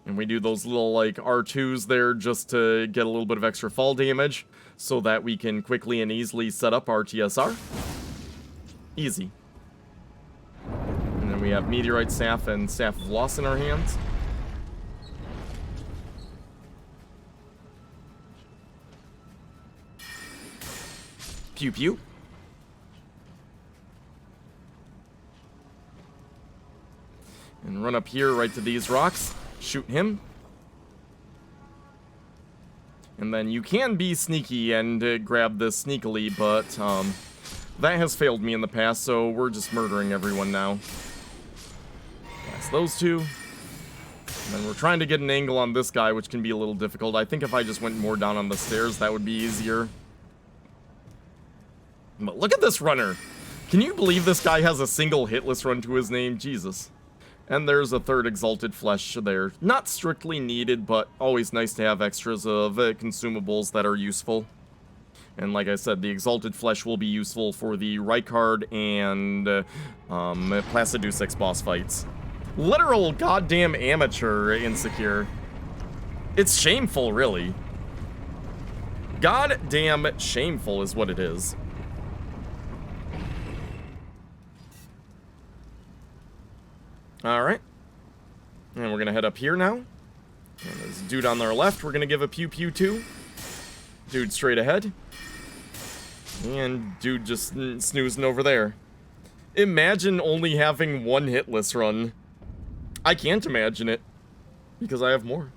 Speaker 1: And we do those little, like, R2s there just to get a little bit of extra fall damage, so that we can quickly and easily set up our TSR. Easy. And then we have Meteorite Staff and Staff of Loss in our hands. Pew pew. And run up here right to these rocks. Shoot him. And then you can be sneaky and grab this sneakily, but that has failed me in the past, so we're just murdering everyone now. That's those 2. And then we're trying to get an angle on this guy, which can be a little difficult. I think if I just went more down on the stairs, that would be easier. But look at this runner. Can you believe this guy has a single hitless run to his name? Jesus. And there's a 3rd Exalted Flesh there. Not strictly needed, but always nice to have extras of consumables that are useful. And like I said, the Exalted Flesh will be useful for the Rykard and Placidusax boss fights. Literal goddamn amateur Insecure. It's shameful, really. Goddamn shameful is what it is. Alright. And we're gonna head up here now. And there's a dude on our left we're gonna give a pew pew to. Dude straight ahead. And dude just snoozing over there. Imagine only having one Hitless run. I can't imagine it. Because I have more.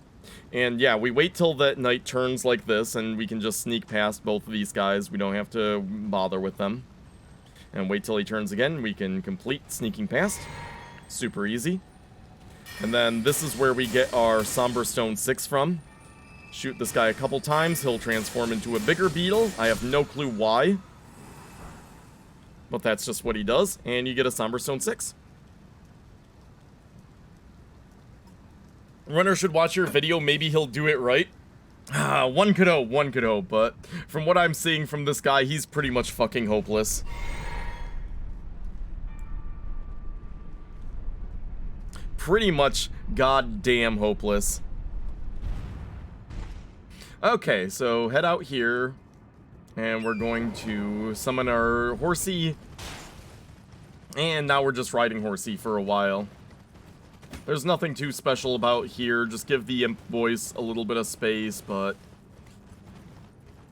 Speaker 1: And yeah, we wait till that night turns like this, and we can just sneak past both of these guys. We don't have to bother with them. And wait till he turns again, we can complete sneaking past. Super easy. And then this is where we get our Somber Stone 6 from. Shoot this guy a couple times, he'll transform into a bigger beetle. I have no clue why. But that's just what he does, and you get a Somber Stone 6. Runner should watch your video, maybe he'll do it right. One could hope, but from what I'm seeing from this guy, he's pretty much fucking hopeless. Pretty much goddamn hopeless. Okay, so head out here, and we're going to summon our horsey. And now we're just riding horsey for a while. There's nothing too special about here, just give the imp voice a little bit of space, but...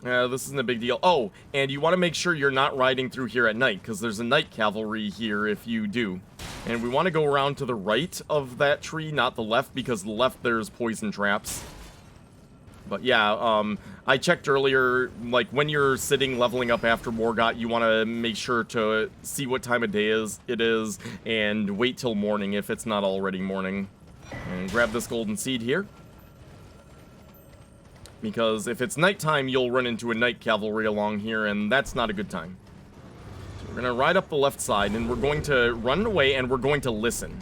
Speaker 1: this isn't a big deal. Oh, and you want to make sure you're not riding through here at night, because there's a night cavalry here if you do. And we want to go around to the right of that tree, not the left, because the left there's poison traps. But yeah, I checked earlier, like, when you're sitting leveling up after Morgott, you want to make sure to see what time of day it is, and wait till morning if it's not already morning. And grab this golden seed here. Because if it's nighttime, you'll run into a night cavalry along here, and that's not a good time. So we're going to ride up the left side, and we're going to run away, and we're going to listen.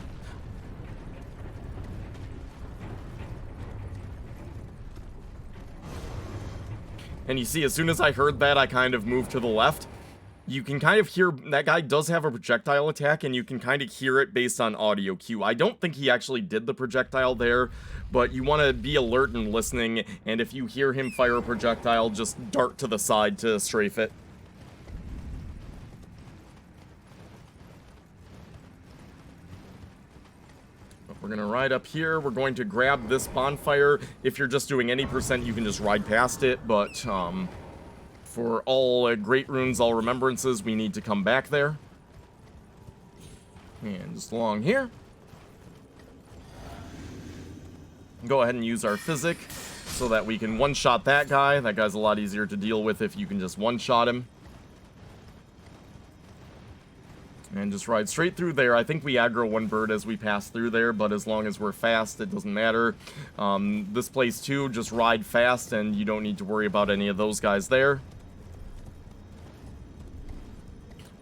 Speaker 1: And you see, as soon as I heard that, I kind of moved to the left. You can kind of hear, that guy does have a projectile attack, and you can kind of hear it based on audio cue. I don't think he actually did the projectile there, but you want to be alert and listening, and if you hear him fire a projectile, just dart to the side to strafe it. We're going to ride up here. We're going to grab this bonfire. If you're just doing any percent, you can just ride past it. But for all great runes, all remembrances, we need to come back there. And just along here. Go ahead and use our physic so that we can one-shot that guy. That guy's a lot easier to deal with if you can just one-shot him. And just ride straight through there. I think we aggro one bird as we pass through there, but as long as we're fast, it doesn't matter. This place too, just ride fast and you don't need to worry about any of those guys there.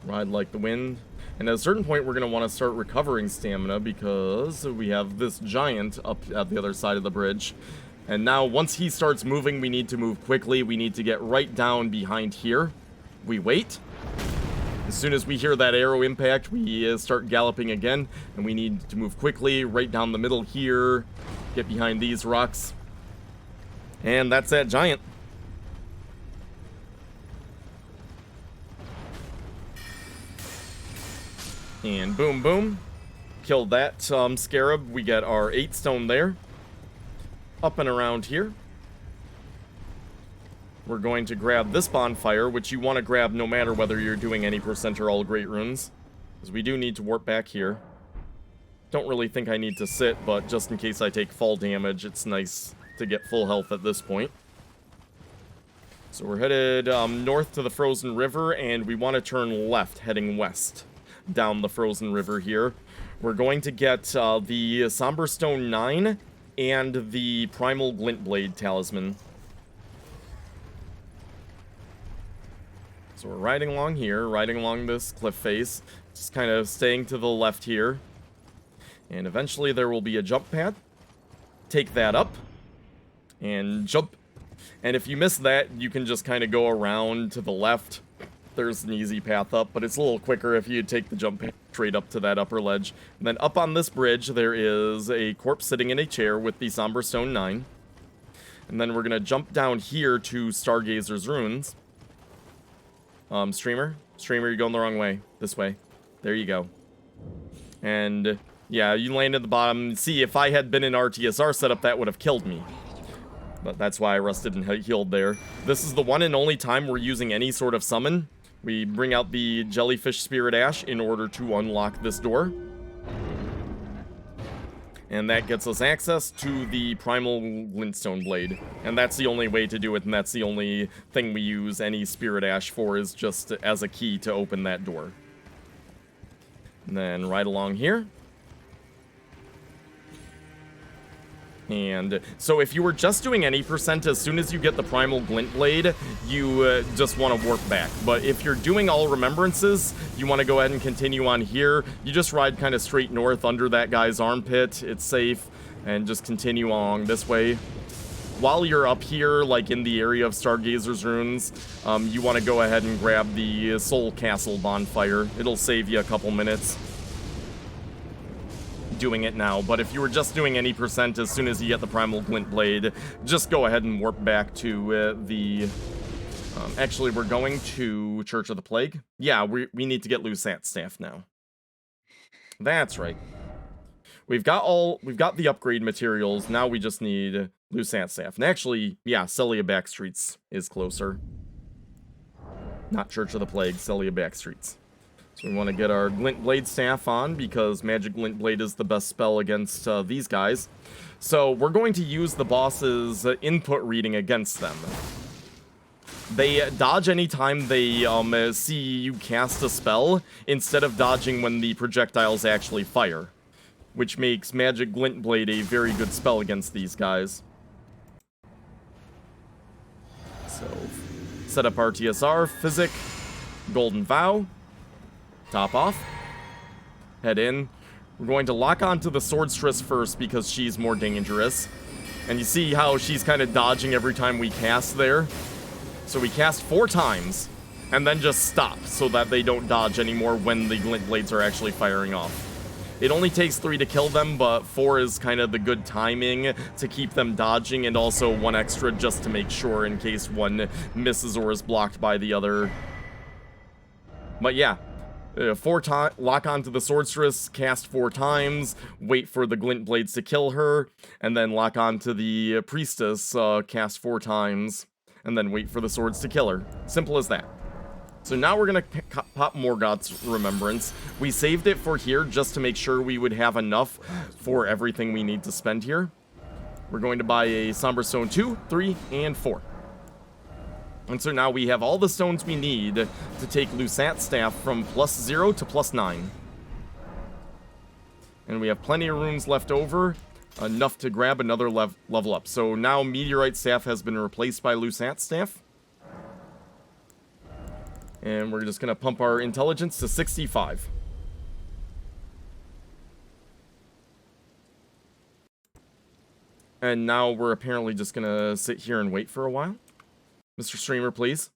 Speaker 1: Ride like the wind. And at a certain point, we're going to want to start recovering stamina because we have this giant up at the other side of the bridge. And now, once he starts moving, we need to move quickly. We need to get right down behind here. We wait. As soon as we hear that arrow impact, we start galloping again, and we need to move quickly right down the middle here, get behind these rocks, and that's that giant. And boom, boom, killed that scarab. We get our 8 stone there, up and around here. We're going to grab this bonfire, which you want to grab no matter whether you're doing any percent or all great runes. Because we do need to warp back here. Don't really think I need to sit, but just in case I take fall damage, it's nice to get full health at this point. So we're headed north to the Frozen River, and we want to turn left, heading west down the Frozen River here. We're going to get the Somber Stone 9 and the Primal Glintblade Talisman. So we're riding along here, riding along this cliff face, just kind of staying to the left here. And eventually there will be a jump pad. Take that up, and jump And if you miss that, you can just kind of go around to the left. There's an easy path up, but it's a little quicker if you take the jump straight up to that upper ledge. And then up on this bridge, there is a corpse sitting in a chair with the Somber Stone 9. And then we're going to jump down here to Stargazer's Ruins. Streamer, you're going the wrong way. This way. There you go. And yeah, you land at the bottom. See, if I had been in RTSR setup, that would have killed me. But that's why I rested and healed there. This is the one and only time we're using any sort of summon. We bring out the Jellyfish Spirit Ash in order to unlock this door. And that gets us access to the Primal Glintstone Blade. And that's the only way to do it, and that's the only thing we use any Spirit Ash for, is just as a key to open that door. And then right along here. And so if you were just doing any percent, as soon as you get the Primal Glint Blade, you just want to warp back. But if you're doing all Remembrances, you want to go ahead and continue on here. You just ride kind of straight north under that guy's armpit. It's safe. And just continue along this way. While you're up here, like in the area of Stargazer's Ruins, you want to go ahead and grab the Soul Castle bonfire. It'll save you a couple minutes doing it now. But if you were just doing any percent, as soon as you get the Primal Glint Blade, just go ahead and warp back to actually, we're going to Church of the Plague. Yeah, we need to get Lusat Staff now. That's right. We've got the upgrade materials. Now we just need Lusat Staff. And actually, yeah, Celia Backstreets is closer. Not Church of the Plague, Celia Backstreets. So we want to get our Glint Blade Staff on, because Magic Glint Blade is the best spell against these guys. So we're going to use the boss's input reading against them. They dodge anytime they see you cast a spell, instead of dodging when the projectiles actually fire, which makes Magic Glint Blade a very good spell against these guys. So, set up RTSR, Physic, Golden Vow, top off, head in. We're going to lock onto the Swordstress first because she's more dangerous. And you see how she's kind of dodging every time we cast there? So we cast 4 times, and then just stop so that they don't dodge anymore when the Glint Blades are actually firing off. It only takes 3 to kill them, but 4 is kind of the good timing to keep them dodging, and also 1 extra just to make sure in case one misses or is blocked by the other. But yeah, 4 times, lock onto the Swordstress, cast 4 times, wait for the Glint Blades to kill her, and then lock onto the Priestess, cast 4 times, and then wait for the swords to kill her. Simple as that. So now we're going to pop Morgoth's Remembrance. We saved it for here just to make sure we would have enough for everything we need to spend here. We're going to buy a Somber Stone 2, 3, and 4. And so now we have all the stones we need to take Lusat Staff from +0 to +9. And we have plenty of rooms left over, enough to grab another level up. So now Meteorite Staff has been replaced by Lusat Staff. And we're just going to pump our intelligence to 65. And now we're apparently just going to sit here and wait for a while. Mr. Streamer, please.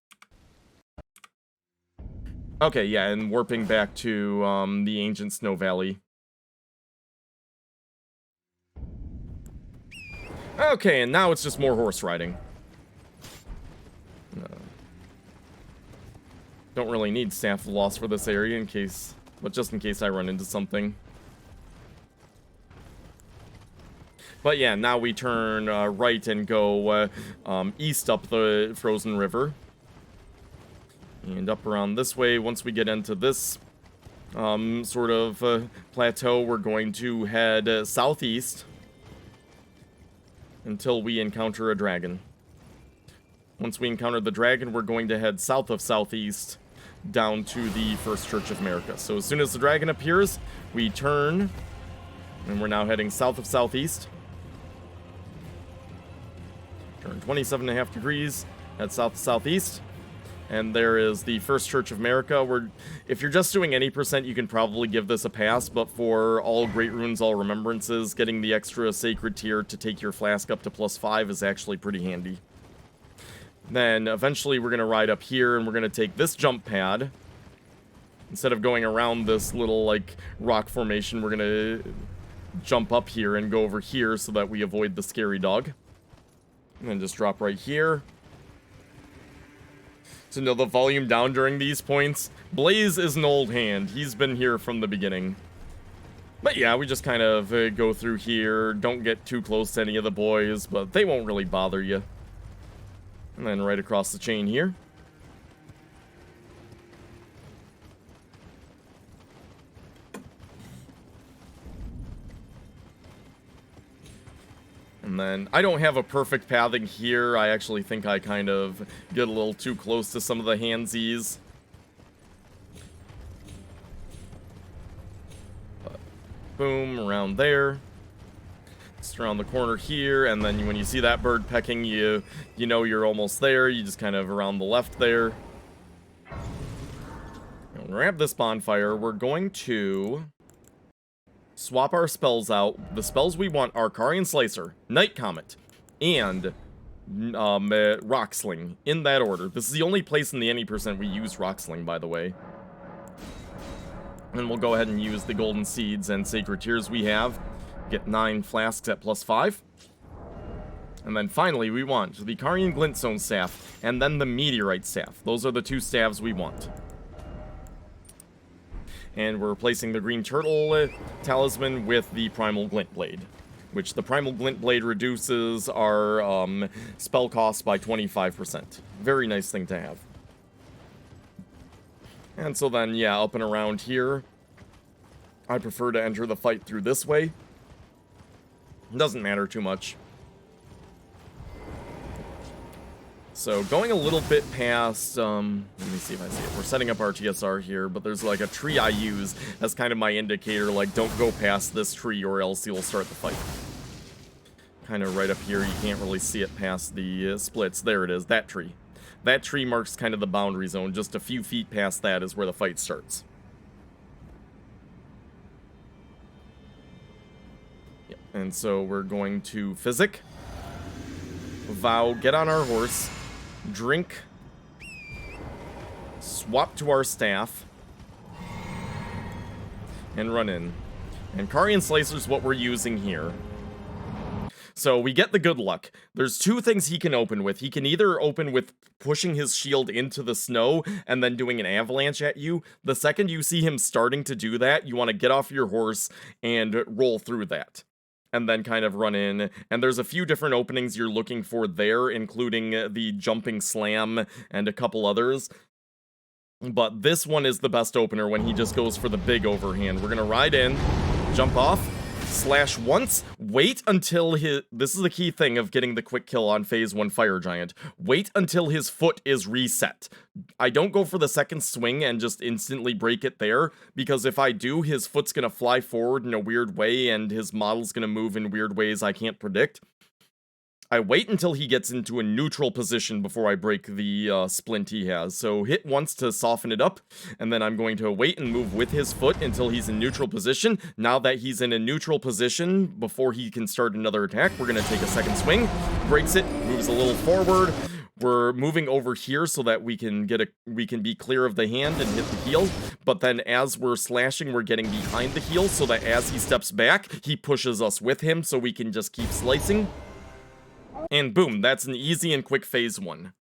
Speaker 1: Okay, yeah, and warping back to the ancient Snow Valley. Okay, and now it's just more horse riding. Don't really need Staff of Loss for this area in case, but just in case I run into something. But yeah, now we turn right and go east up the Frozen River. And up around this way, once we get into this sort of plateau, we're going to head southeast until we encounter a dragon. Once we encounter the dragon, we're going to head south of southeast down to the First Church of America. So as soon as the dragon appears, we turn, and we're now heading south of southeast. Turn 27.5 degrees, head south to southeast, and there is the First Church of America. If you're just doing any percent, you can probably give this a pass, but for all Great Runes, all Remembrances, getting the extra Sacred Tier to take your flask up to +5 is actually pretty handy. Then eventually we're going to ride up here, and we're going to take this jump pad. Instead of going around this little, like, rock formation, we're going to jump up here and go over here so that we avoid the scary dog. And then just drop right here. To know the volume down during these points, Blaze is an old hand. He's been here from the beginning. But yeah, we just kind of go through here. Don't get too close to any of the boys, but they won't really bother you. And then right across the chain here. And then, I don't have a perfect pathing here. I actually think I kind of get a little too close to some of the handsies. But, boom, around there. Just around the corner here, and then when you see that bird pecking, you know you're almost there. You just kind of around the left there. And grab this bonfire. We're going to swap our spells out. The spells we want are Carian Slicer, Night Comet, and Rock Sling, in that order. This is the only place in the any percent we use Rock Sling, by the way. And we'll go ahead and use the Golden Seeds and Sacred Tears we have. Get 9 flasks at +5. And then finally, we want the Carian Glintstone Staff, and then the Meteorite Staff. Those are the 2 staves we want. And we're replacing the Green Turtle Talisman with the Primal Glint Blade, which the Primal Glint Blade reduces our spell cost by 25%. Very nice thing to have. And so then, yeah, up and around here, I prefer to enter the fight through this way. Doesn't matter too much. So, going a little bit past, let me see if I see it. We're setting up our TSR here, but there's like a tree I use as kind of my indicator, like, don't go past this tree or else you'll start the fight. Kind of right up here, you can't really see it past the splits. There it is, that tree. That tree marks kind of the boundary zone. Just a few feet past that is where the fight starts. Yep. And so we're going to Physic, Vow, get on our horse, drink, swap to our staff, and run in. And Carian Slicer is what we're using here. So we get the good luck. There's 2 things he can open with. He can either open with pushing his shield into the snow and then doing an avalanche at you. The second you see him starting to do that, you want to get off your horse and roll through that. And then kind of run in. And there's a few different openings you're looking for there, including the Jumping Slam and a couple others. But this one is the best opener when he just goes for the big overhand. We're going to ride in, jump off, slash once, wait until his... This is the key thing of getting the quick kill on Phase 1 Fire Giant. Wait until his foot is reset. I don't go for the second swing and just instantly break it there, because if I do, his foot's gonna fly forward in a weird way, and his model's gonna move in weird ways I can't predict. I wait until he gets into a neutral position before I break the splint he has. So hit once to soften it up, and then I'm going to wait and move with his foot until he's in neutral position. Now that he's in a neutral position, before he can start another attack, we're going to take a second swing, breaks it, moves a little forward. We're moving over here so that we can be clear of the hand and hit the heel. But then as we're slashing, we're getting behind the heel so that as he steps back, he pushes us with him so we can just keep slicing. And boom, that's an easy and quick Phase 1.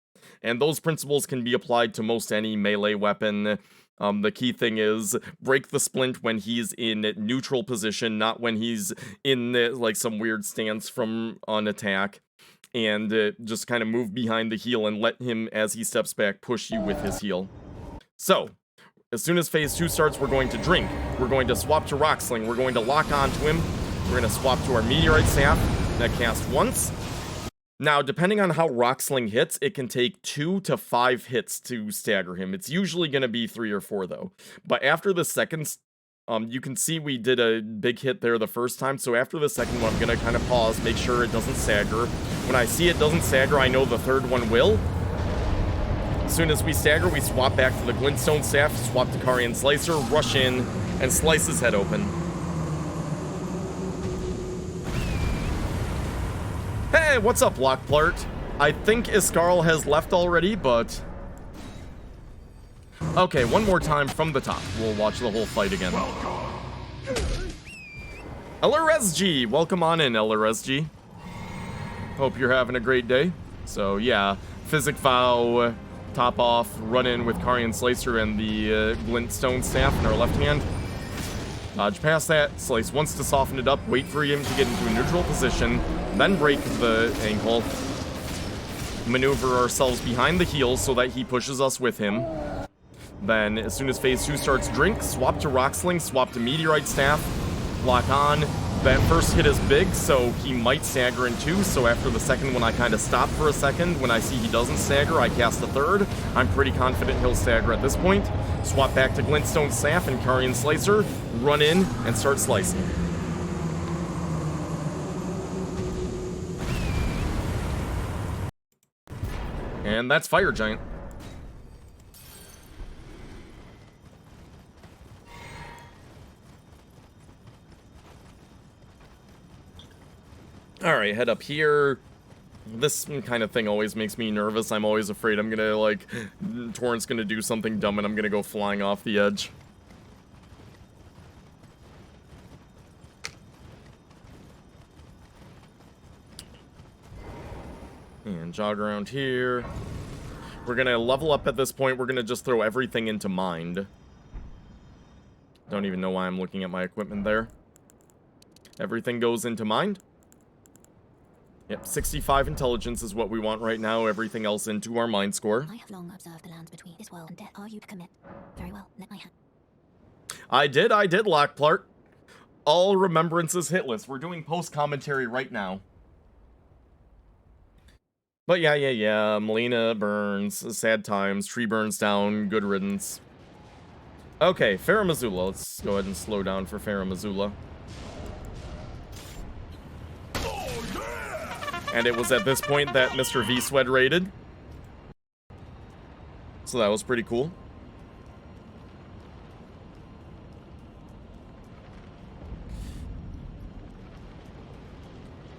Speaker 1: And those principles can be applied to most any melee weapon. The key thing is, break the splint when he's in neutral position, not when he's in like some weird stance from an attack. And just kind of move behind the heel and let him, as he steps back, push you with his heel. So, as soon as Phase 2 starts, we're going to drink. We're going to swap to Rock Sling. We're going to lock onto him. We're going to swap to our Meteorite Staff. That cast once. Now, depending on how Rock Sling hits, it can take 2 to 5 hits to stagger him. It's usually going to be 3 or 4, though. But after the second, you can see we did a big hit there the first time. So after the second one, I'm going to kind of pause, make sure it doesn't stagger. When I see it doesn't stagger, I know the third one will. As soon as we stagger, we swap back to the Glintstone Staff, swap to Carian Slicer, rush in, and slice his head open. Hey, what's up, Lockplart? I think Iskarl has left already, but... Okay, one more time from the top. We'll watch the whole fight again. LRSG! Welcome on in, LRSG. Hope you're having a great day. So, yeah, Physic Vow, top off, run in with Carian Slicer and the Glintstone Staff in our left hand. Dodge past that, Slice once to soften it up, wait for him to get into a neutral position, then break the ankle. Maneuver ourselves behind the heels so that he pushes us with him. Then, as soon as phase 2 starts, drink, swap to Rock Sling, swap to Meteorite Staff, lock on. That first hit is big, so he might stagger in 2, so after the second one I kind of stop for a second. When I see he doesn't stagger, I cast the third. I'm pretty confident he'll stagger at this point. Swap back to Glintstone Staff and Carian Slicer, run in, and start slicing. And that's Fire Giant. Alright, head up here. This kind of thing always makes me nervous. I'm always afraid I'm gonna, like, Torrent's gonna do something dumb and I'm gonna go flying off the edge. And jog around here. We're gonna level up at this point. We're gonna just throw everything into Mind. Don't even know why I'm looking at my equipment there. Everything goes into Mind. Yep, 65 intelligence is what we want right now. Everything else into our mind score.
Speaker 3: I have long observed the lands between this world and death. Are you to commit? Very well, let my hand.
Speaker 1: I did, Lockplart. All Remembrances Hitless. We're doing post-commentary right now. But yeah. Melina burns, sad times, tree burns down, good riddance. Okay, Farah Missoula. Let's go ahead and slow down for Farah Missoula. And it was at this point that Mr. V-Sweat raided. So that was pretty cool.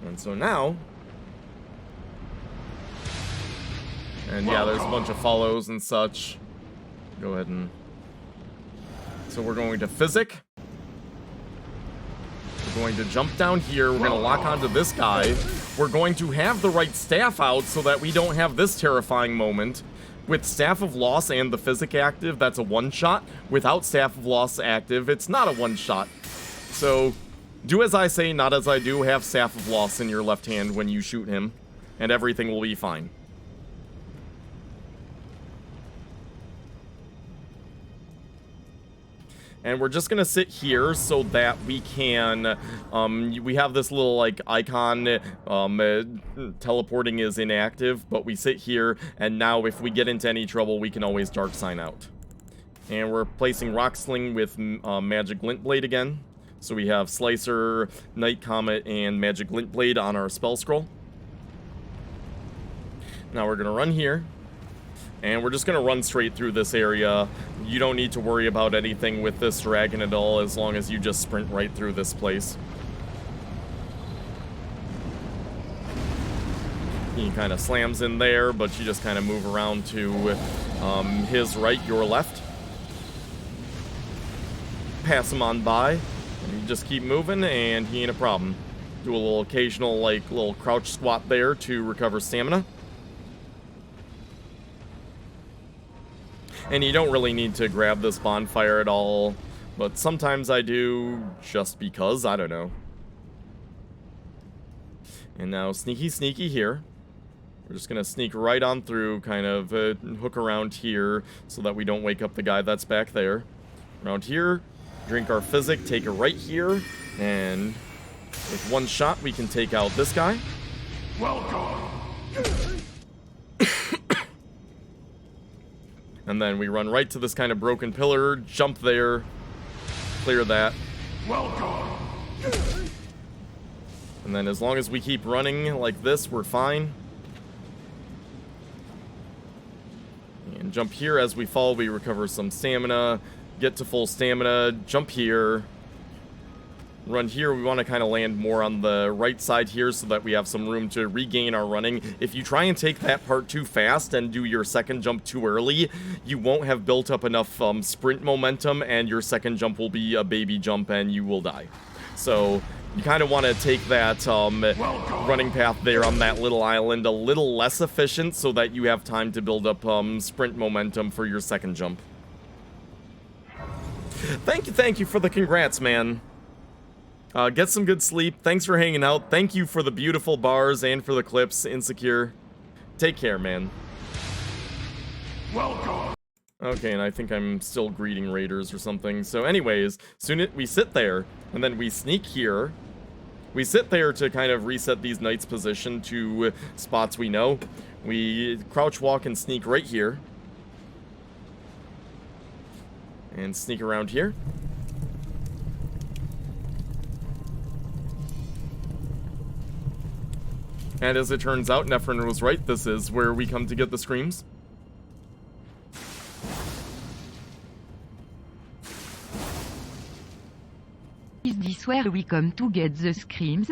Speaker 1: And so now... And yeah, there's a bunch of follows and such. Go ahead and... So we're going to Physic. We're going to jump down here. We're going to lock onto this guy. We're going to have the right staff out so that we don't have this terrifying moment. With Staff of Loss and the Physic active, that's a one-shot. Without Staff of Loss active, it's not a one-shot. So, do as I say, not as I do. Have Staff of Loss in your left hand when you shoot him, and everything will be fine. And we're just gonna sit here so that we can, we have this little, like, icon, teleporting is inactive, but we sit here, and now if we get into any trouble, we can always Dark Sign out. And we're placing Rock Sling with Magic Glint Blade again. So we have Slicer, Night Comet, and Magic Glint Blade on our spell scroll. Now we're gonna run here. And we're just going to run straight through this area. You don't need to worry about anything with this dragon at all, as long as you just sprint right through this place. He kind of slams in there, but you just kind of move around to his right, your left. Pass him on by. And you just keep moving, and he ain't a problem. Do a little occasional, like, little crouch squat there to recover stamina. And you don't really need to grab this bonfire at all, but sometimes I do, just because, I don't know. And now sneaky here. We're just gonna sneak right on through, kind of hook around here, so that we don't wake up the guy that's back there. Around here, drink our Physic, take it right here, and with one shot we can take out this guy.
Speaker 2: Welcome.
Speaker 1: And then we run right to this kind of broken pillar, jump there, clear that.
Speaker 2: Welcome.
Speaker 1: And then as long as we keep running like this, we're fine. And jump here as we fall, we recover some stamina, get to full stamina, jump here. run here. We want to kind of land more on the right side here so that we have some room to regain our running. If you try and take that part too fast and do your second jump too early, you won't have built up enough sprint momentum, and your second jump will be a baby jump and you will die. So you kind of want to take that running path there on that little island a little less efficient so that you have time to build up sprint momentum for your second jump. Thank you for the congrats, man. Get some good sleep. Thanks for hanging out. Thank you for the beautiful bars and for the clips, Insecure. Take care, man.
Speaker 2: Welcome.
Speaker 1: Okay, and I think I'm still greeting raiders or something. So anyways, we sit there, and then we sneak here. We sit there to kind of reset these knights' position to spots we know. We crouch walk and sneak right here. And sneak around here. And as it turns out, Nephrin was right. This is where we come to get the screams.
Speaker 4: Is this where we come to get the screams?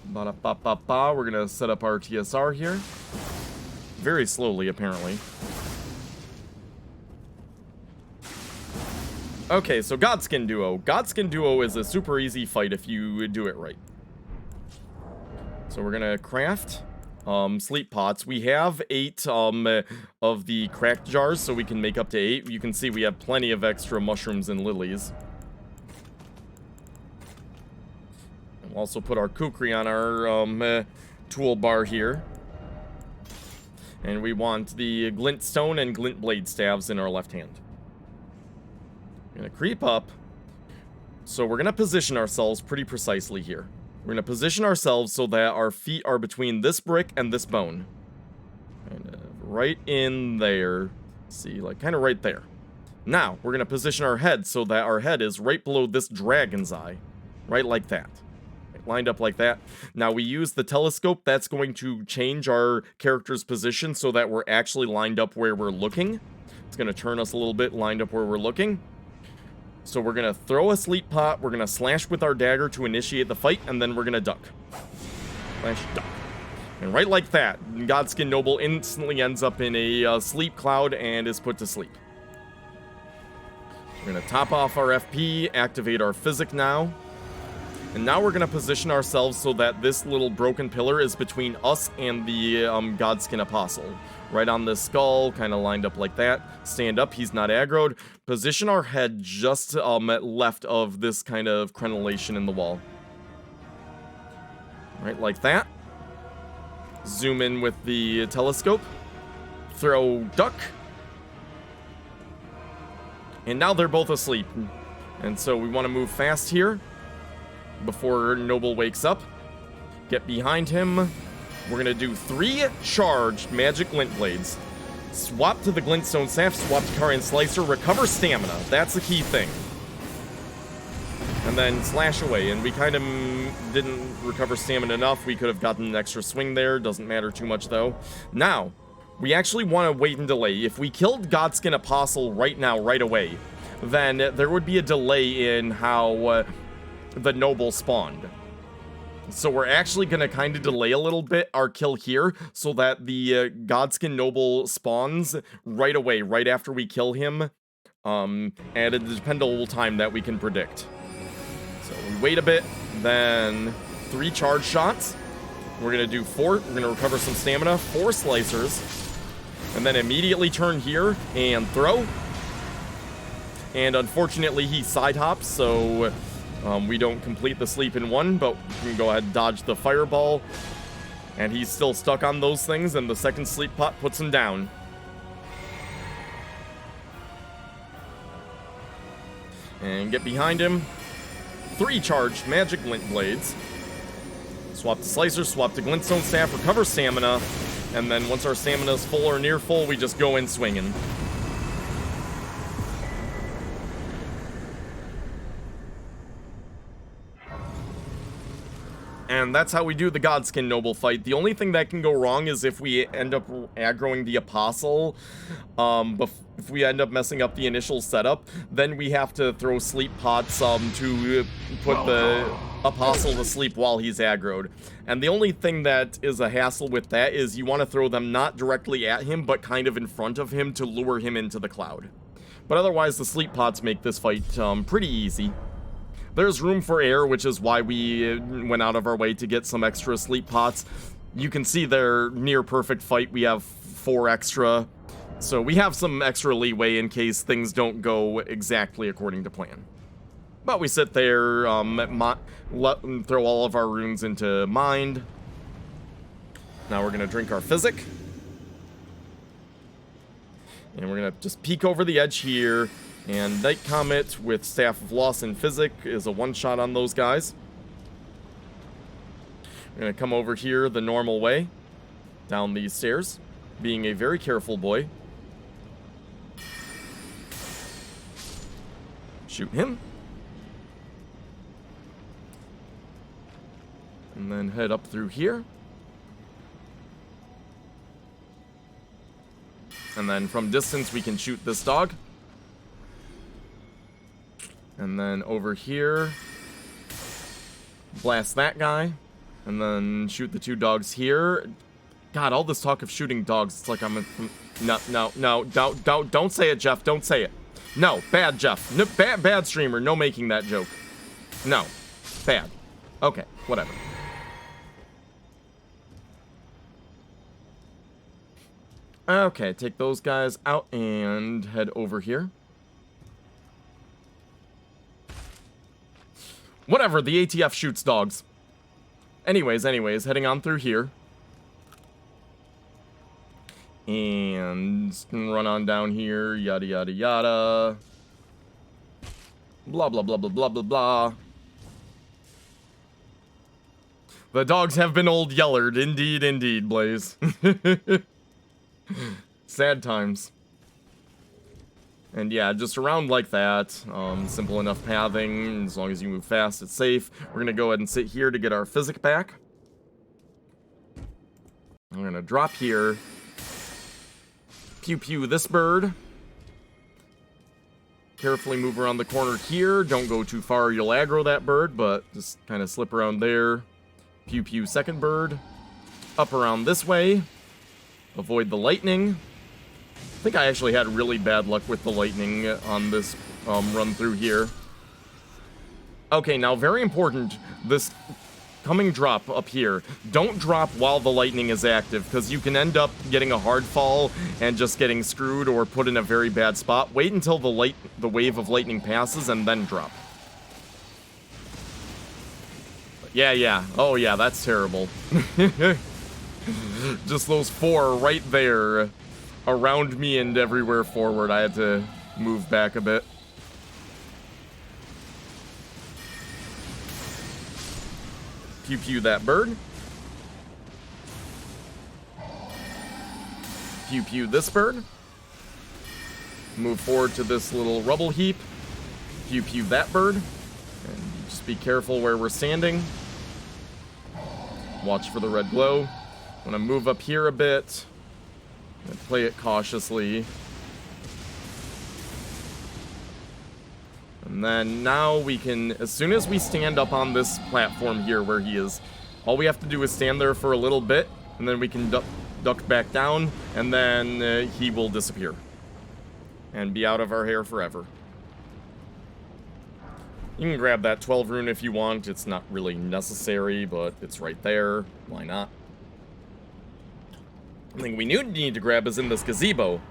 Speaker 1: Ba-da-ba-ba-ba. We're gonna set up our TSR here. Very slowly, apparently. Okay, so Godskin Duo. Godskin Duo is a super easy fight if you do it right. So we're gonna craft sleep pots. We have 8 of the cracked jars, so we can make up to 8. You can see we have plenty of extra mushrooms and lilies. And we'll also put our kukri on our toolbar here. And we want the glintstone and glint blade staves in our left hand. We're gonna creep up. So we're gonna position ourselves pretty precisely here. We're gonna position ourselves so that our feet are between this brick and this bone. Kind of right in there. See, like kind of right there. Now, we're gonna position our head so that our head is right below this dragon's eye. Right like that. Lined up like that. Now we use the telescope. That's going to change our character's position so that we're actually lined up where we're looking. It's gonna turn us a little bit lined up where we're looking. So we're gonna throw a sleep pot, we're gonna slash with our dagger to initiate the fight, and then we're gonna duck. Slash, duck. And right like that, Godskin Noble instantly ends up in a sleep cloud and is put to sleep. We're gonna top off our FP, activate our physic now. And now we're gonna position ourselves so that this little broken pillar is between us and the Godskin Apostle. Right on this skull, kind of lined up like that. Stand up, he's not aggroed. Position our head just left of this kind of crenellation in the wall. Right, like that. Zoom in with the telescope. Throw duck. And now they're both asleep. And so we want to move fast here before Noble wakes up. Get behind him. We're gonna do 3 charged magic glint blades. Swap to the glintstone staff, swap to Carian Slicer, recover stamina. That's the key thing. And then slash away. And we kind of didn't recover stamina enough. We could have gotten an extra swing there. Doesn't matter too much though. Now, we actually want to wait and delay. If we killed Godskin Apostle right now, right away, then there would be a delay in how the Noble spawned. So we're actually going to kind of delay a little bit our kill here so that the Godskin Noble spawns right away, right after we kill him, at a dependable time that we can predict. So we wait a bit, then 3 charge shots. We're going to do 4, we're going to recover some stamina, 4 slicers, and then immediately turn here and throw. And unfortunately he side hops, so we don't complete the sleep in 1, but we can go ahead and dodge the fireball. And he's still stuck on those things, and the second sleep pot puts him down. And get behind him. 3 charged magic glint blades. Swap to slicer, swap to glintstone staff, recover stamina. And then once our stamina is full or near full, we just go in swinging. And that's how we do the Godskin Noble fight. The only thing that can go wrong is if we end up aggroing the Apostle, if we end up messing up the initial setup, then we have to throw sleep pots to put the Apostle to sleep while he's aggroed. And the only thing that is a hassle with that is you want to throw them not directly at him, but kind of in front of him to lure him into the cloud. But otherwise, the sleep pots make this fight pretty easy. There's room for air, which is why we went out of our way to get some extra sleep pots. You can see their near perfect fight. We have 4 extra. So we have some extra leeway in case things don't go exactly according to plan. But we sit there, throw all of our runes into mind. Now we're going to drink our physic. And we're going to just peek over the edge here. And Night Comet with Staff of Loss and Physic is a one-shot on those guys. We're going to come over here the normal way. Down these stairs. Being a very careful boy. Shoot him. And then head up through here. And then from distance we can shoot this dog. And then over here, blast that guy. And then shoot the 2 dogs here. God, all this talk of shooting dogs, it's like I'm no, don't say it, Jeff, don't say it. No, bad Jeff, no, bad streamer, no making that joke. No, bad. Okay, whatever. Okay, take those guys out and head over here. Whatever, the ATF shoots dogs. Anyways, heading on through here. And run on down here, yada yada yada. Blah blah blah blah blah blah blah. The dogs have been old yellered, indeed, indeed, Blaze. Sad times. And yeah, just around like that, simple enough pathing, as long as you move fast, it's safe. We're gonna go ahead and sit here to get our physic back. I'm gonna drop here. Pew pew this bird. Carefully move around the corner here. Don't go too far, you'll aggro that bird, but just kind of slip around there. Pew pew second bird. Up around this way. Avoid the lightning. I think I actually had really bad luck with the lightning on this run through here. Okay, now very important, this coming drop up here. Don't drop while the lightning is active, because you can end up getting a hard fall and just getting screwed or put in a very bad spot. Wait until the wave of lightning passes and then drop. Yeah. Oh yeah, that's terrible. Just those 4 right there. Around me and everywhere forward. I had to move back a bit. Pew pew that bird. Pew pew this bird. Move forward to this little rubble heap. Pew pew that bird. And just be careful where we're standing. Watch for the red glow. I'm gonna move up here a bit. Play it cautiously. And then now we can, as soon as we stand up on this platform here where he is, all we have to do is stand there for a little bit, and then we can duck back down, and then he will disappear. And be out of our hair forever. You can grab that 12 rune if you want. It's not really necessary, but it's right there. Why not? The thing we need to grab is in this gazebo.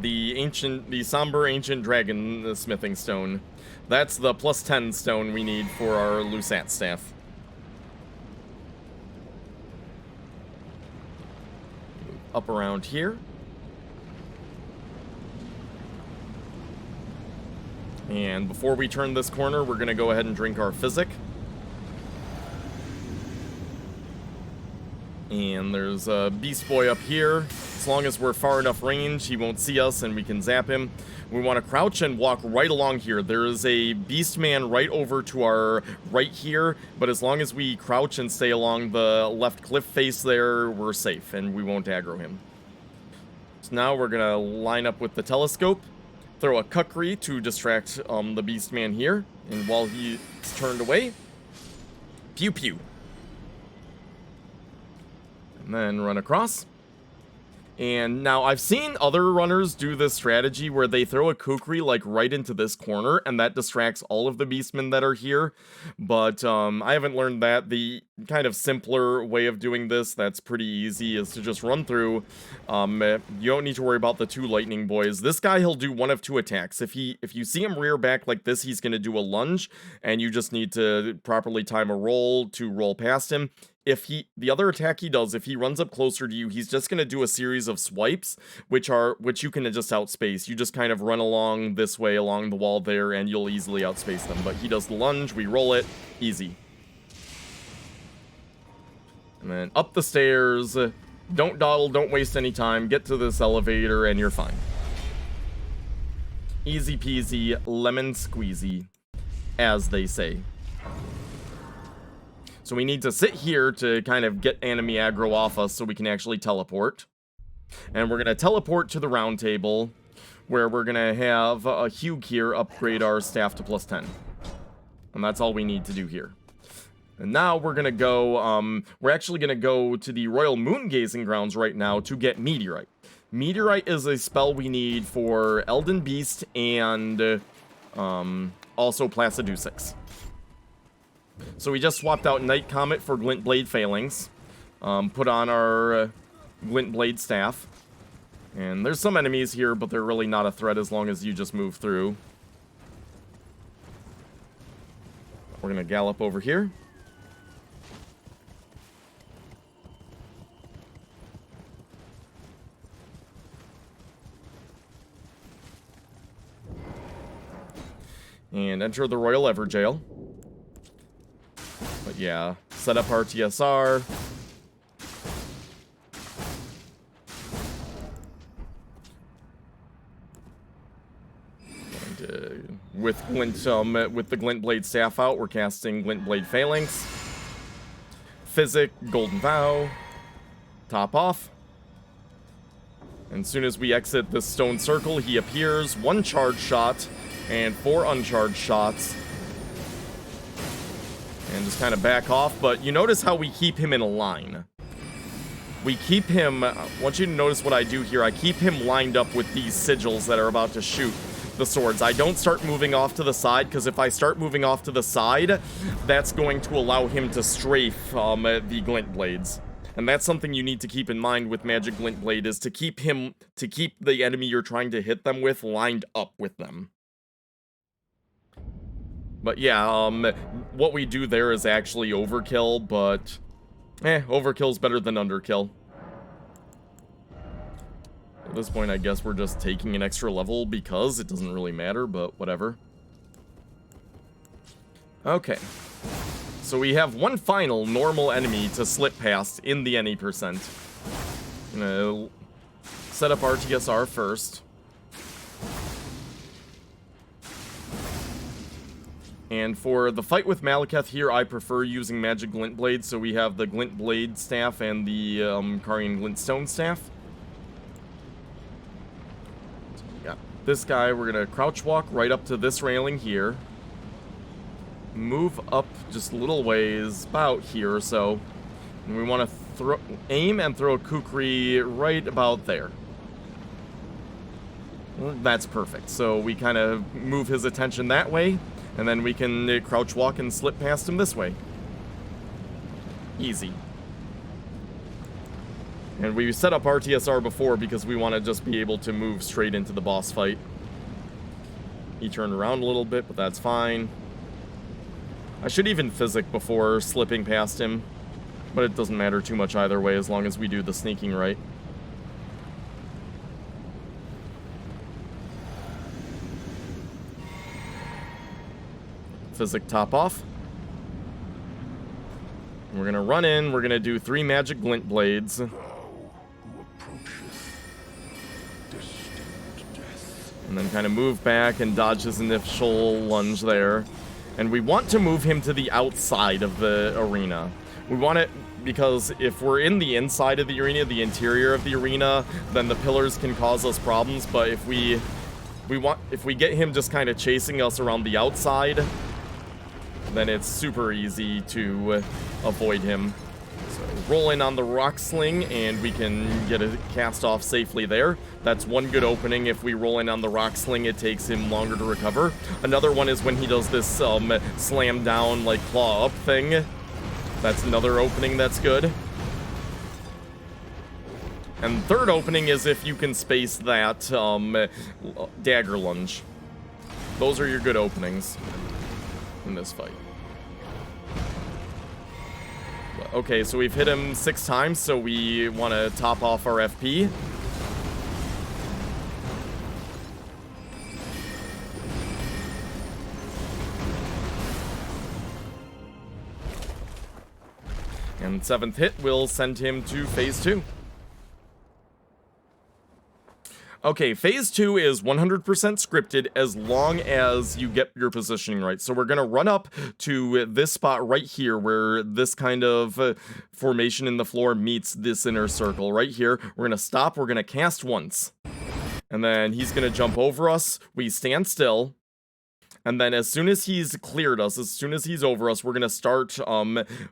Speaker 1: The somber ancient dragon smithing stone. That's the +10 stone we need for our Lusat staff. Up around here. And before we turn this corner, we're gonna go ahead and drink our physic. And there's a Beast Boy up here. As long as we're far enough range, he won't see us and we can zap him. We want to crouch and walk right along here. There is a Beast Man right over to our right here, but as long as we crouch and stay along the left cliff face there, we're safe and we won't aggro him. So now we're going to line up with the telescope, throw a Kukri to distract the Beast Man here, and while he's turned away, pew pew. And then run across. And now I've seen other runners do this strategy where they throw a Kukri like right into this corner and that distracts all of the beastmen that are here. But I haven't learned that. The kind of simpler way of doing this that's pretty easy is to just run through. You don't need to worry about the 2 lightning boys. This guy, he'll do one of 2 attacks. If you see him rear back like this, he's going to do a lunge and you just need to properly time a roll to roll past him. The other attack he does, if he runs up closer to you, he's just going to do a series of swipes, which you can just outspace. You just kind of run along this way, along the wall there, and you'll easily outspace them. But he does the lunge, we roll it, easy. And then up the stairs, don't dawdle, don't waste any time, get to this elevator, and you're fine. Easy peasy, lemon squeezy, as they say. So we need to sit here to kind of get enemy aggro off us so we can actually teleport. And we're going to teleport to the round table where we're going to have Hugh here upgrade our staff to +10. And that's all we need to do here. And now we're going to go, we're actually going to go to the Royal Moon Gazing Grounds right now to get Meteorite. Meteorite is a spell we need for Elden Beast and also Placidusax. So we just swapped out Night Comet for Glint Blade Failings. Put on our Glint Blade Staff. And there's some enemies here, but they're really not a threat as long as you just move through. We're going to gallop over here. And enter the Royal Everjail. But yeah, set up RTSR. And, with the Glint Blade Staff out, we're casting Glint Blade Phalanx. Physic, Golden Vow. Top off. And as soon as we exit this stone circle, he appears. 1 charge shot and 4 uncharged shots. And just kind of back off, but you notice how we keep him in a line. We keep him, I want you to notice what I do here, I keep him lined up with these sigils that are about to shoot the swords. I don't start moving off to the side, because if I start moving off to the side, that's going to allow him to strafe the glint blades. And that's something you need to keep in mind with Magic Glint Blade, is to keep the enemy you're trying to hit them with lined up with them. But yeah, what we do there is actually overkill, but overkill's better than underkill. At this point, I guess we're just taking an extra level because it doesn't really matter, but whatever. Okay. So we have one final normal enemy to slip past in the any percent. Gonna set up RTSR first. And for the fight with Malekith here, I prefer using Magic Glint Blade, so we have the Glint Blade Staff and the Carian Glintstone Staff. So we got this guy, we're going to crouch walk right up to this railing here. Move up just a little ways, about here or so. And we want to aim and throw a Kukri right about there. That's perfect. So we kind of move his attention that way. And then we can crouch walk and slip past him this way. Easy. And we set up RTSR before because we want to just be able to move straight into the boss fight. He turned around a little bit, but that's fine. I should even physic before slipping past him. But it doesn't matter too much either way as long as we do the sneaking right. Physic top off. We're gonna run in, we're gonna do 3 magic glint blades. And then kind of move back and dodge his initial lunge there. And we want to move him to the outside of the arena. We want it because if we're in the inside of the arena, the interior of the arena, then the pillars can cause us problems. But if we get him just kind of chasing us around the outside, then it's super easy to avoid him. So roll in on the rock sling and we can get a cast off safely there. That's one good opening. If we roll in on the rock sling, it takes him longer to recover. Another one is when he does this slam down, like claw up thing. That's another opening that's good. And third opening is if you can space that dagger lunge. Those are your good openings in this fight. Okay, so we've hit him 6 times, so we want to top off our FP. And 7th hit will send him to phase 2. Okay, phase 2 is 100% scripted as long as you get your positioning right. So we're going to run up to this spot right here where this kind of formation in the floor meets this inner circle right here. We're going to stop, we're going to cast once. And then he's going to jump over us. We stand still. And then as soon as he's cleared us, as soon as he's over us, we're going to start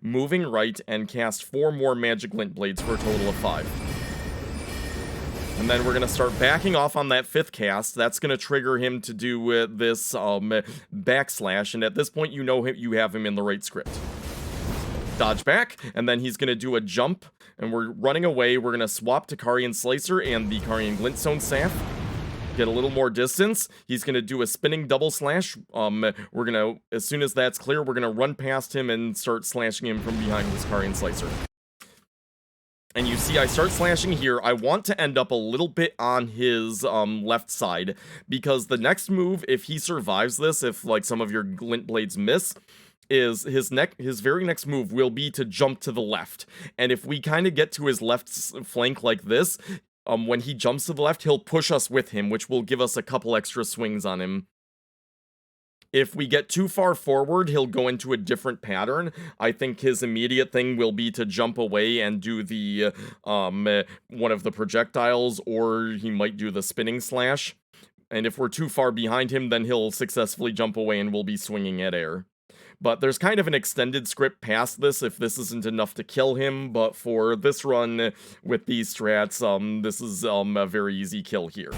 Speaker 1: moving right and cast 4 more magic glint blades for a total of 5. And then we're going to start backing off on that 5th cast. That's going to trigger him to do this backslash. And at this point, you know you have him in the right script. Dodge back, and then he's going to do a jump. And we're running away. We're going to swap to Carian Slicer and the Carian Glintstone Staff. Get a little more distance. He's going to do a spinning double slash. We're going to, as soon as that's clear, we're going to run past him and start slashing him from behind this Carian Slicer. And you see I start slashing here. I want to end up a little bit on his left side, because the next move, if he survives this, if like some of your glint blades miss, is his very next move will be to jump to the left. And if we kind of get to his left flank like this, when he jumps to the left, he'll push us with him, which will give us a couple extra swings on him. If we get too far forward, he'll go into a different pattern. I think his immediate thing will be to jump away and do the one of the projectiles, or he might do the spinning slash. And if we're too far behind him, then he'll successfully jump away and we'll be swinging at air. But there's kind of an extended script past this if this isn't enough to kill him, but for this run with these strats, this is a very easy kill here.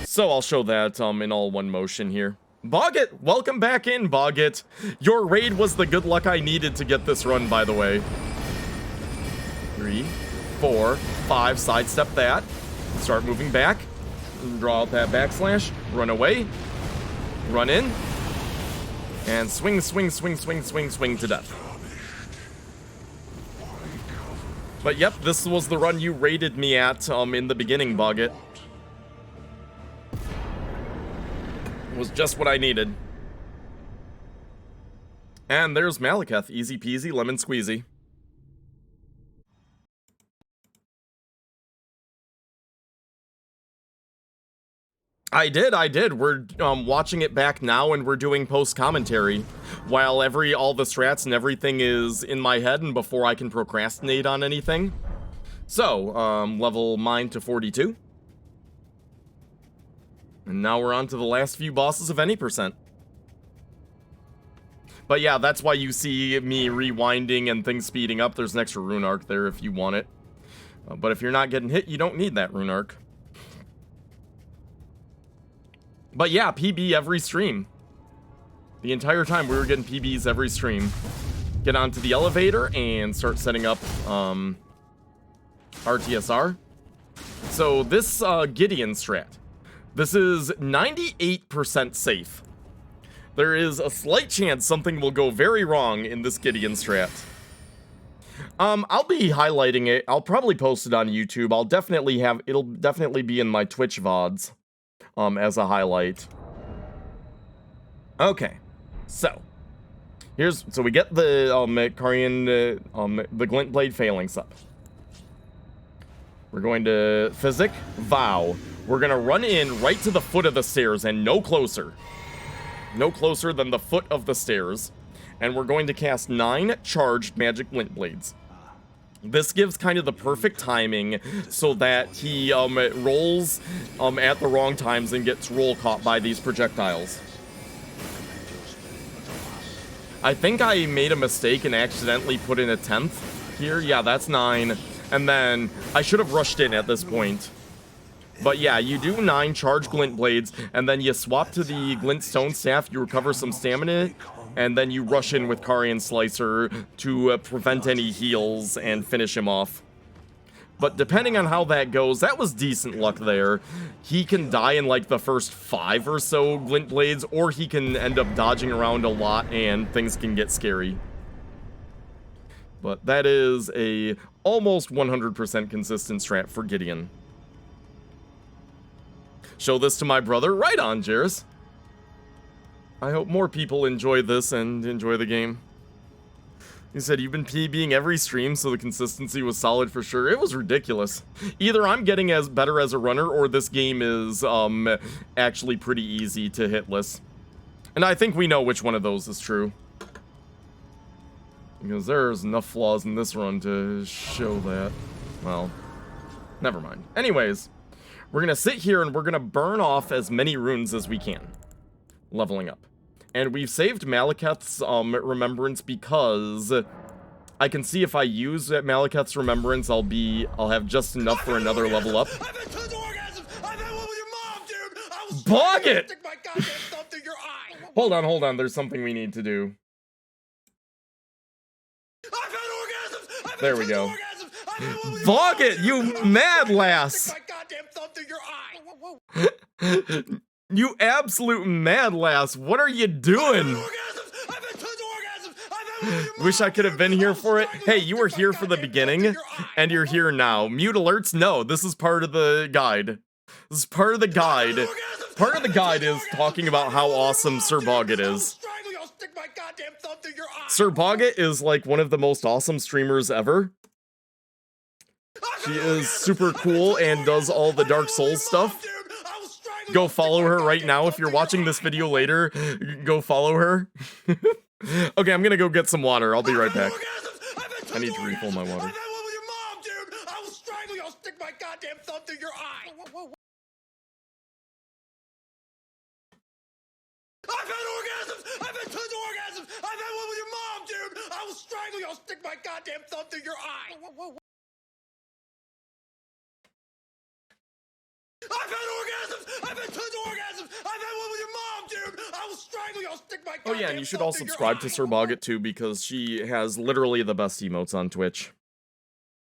Speaker 1: So I'll show that in all one motion here. Boggit, welcome back in, Boggit. Your raid was the good luck I needed to get this run, by the way. 3, 4, 5, sidestep that. Start moving back. Draw out that backslash. Run away. Run in. And swing, swing, swing, swing, swing, swing to death. But yep, this was the run you raided me at in the beginning, Boggit. Was just what I needed. And there's Malekith. Easy peasy, lemon squeezy. I did. We're watching it back now and we're doing post-commentary. While all the strats and everything is in my head and before I can procrastinate on anything. So, level mine to 42. And now we're on to the last few bosses of any percent. But yeah, that's why you see me rewinding and things speeding up. There's an extra rune arc there if you want it. But if you're not getting hit, you don't need that rune arc. But yeah, PB every stream. The entire time we were getting PBs every stream. Get onto the elevator and start setting up RTSR. So this Gideon strat. This is 98% safe. There is a slight chance something will go very wrong in this Gideon strat. I'll be highlighting it. I'll probably post it on YouTube. It'll definitely be in my Twitch VODs, as a highlight. Okay, so So we get the Carian, the Glint Blade Phalanx up. We're going to Physic, Vow. We're gonna run in right to the foot of the stairs and no closer. No closer than the foot of the stairs. And we're going to cast 9 charged magic Glint Blades. This gives kind of the perfect timing so that he rolls at the wrong times and gets roll caught by these projectiles. I think I made a mistake and accidentally put in a 10th here. Yeah, that's 9. And then I should have rushed in at this point. But yeah, you do 9 charged Glint Blades, and then you swap to the Glint Stone Staff, you recover some stamina, and then you rush in with Carian Slicer to prevent any heals and finish him off. But depending on how that goes, that was decent luck there. He can die in like the first 5 or so Glint Blades, or he can end up dodging around a lot and things can get scary. But that is a almost 100% consistent strat for Gideon. Show this to my brother. Right on, Jairus. I hope more people enjoy this and enjoy the game. He said, you've been PBing every stream, so the consistency was solid for sure. It was ridiculous. Either I'm getting as better as a runner, or this game is actually pretty easy to hitless. And I think we know which one of those is true. Because there's enough flaws in this run to show that. Well, never mind. Anyways, we're going to sit here and we're going to burn off as many runes as we can. Leveling up. And we've saved Malekith's Remembrance because I can see if I use Malekith's Remembrance, I'll have just enough for another level up. Bog it! Hold on, there's something we need to do. There we go. Bog it, you mad lass! You absolute mad lass, what are you doing? Wish I could have been here for it. Hey, you were here for the beginning, and you're here now. Mute alerts? No, this is part of the guide. This is part of the guide. Part of the guide is talking about how awesome Sir Bogget is. Sir Bogget is like one of the most awesome streamers ever. She is super cool and does all the Dark Souls stuff. Go follow her right now. If you're watching this video later, go follow her. Okay, I'm gonna go get some water. I'll be right back. I need to refill my water.
Speaker 5: I've had orgasms! I've had tons of orgasms! I've had one with your mom, dude! I will strangle you! I'll stick my goddamn thumb through your eye! I've had orgasms! I've had tons of orgasms! I've had one with your mom, dude! I will strangle you! I'll stick my goddamn
Speaker 1: Oh yeah, and you should all subscribe to Sir Bogget too, because she has literally the best emotes on Twitch.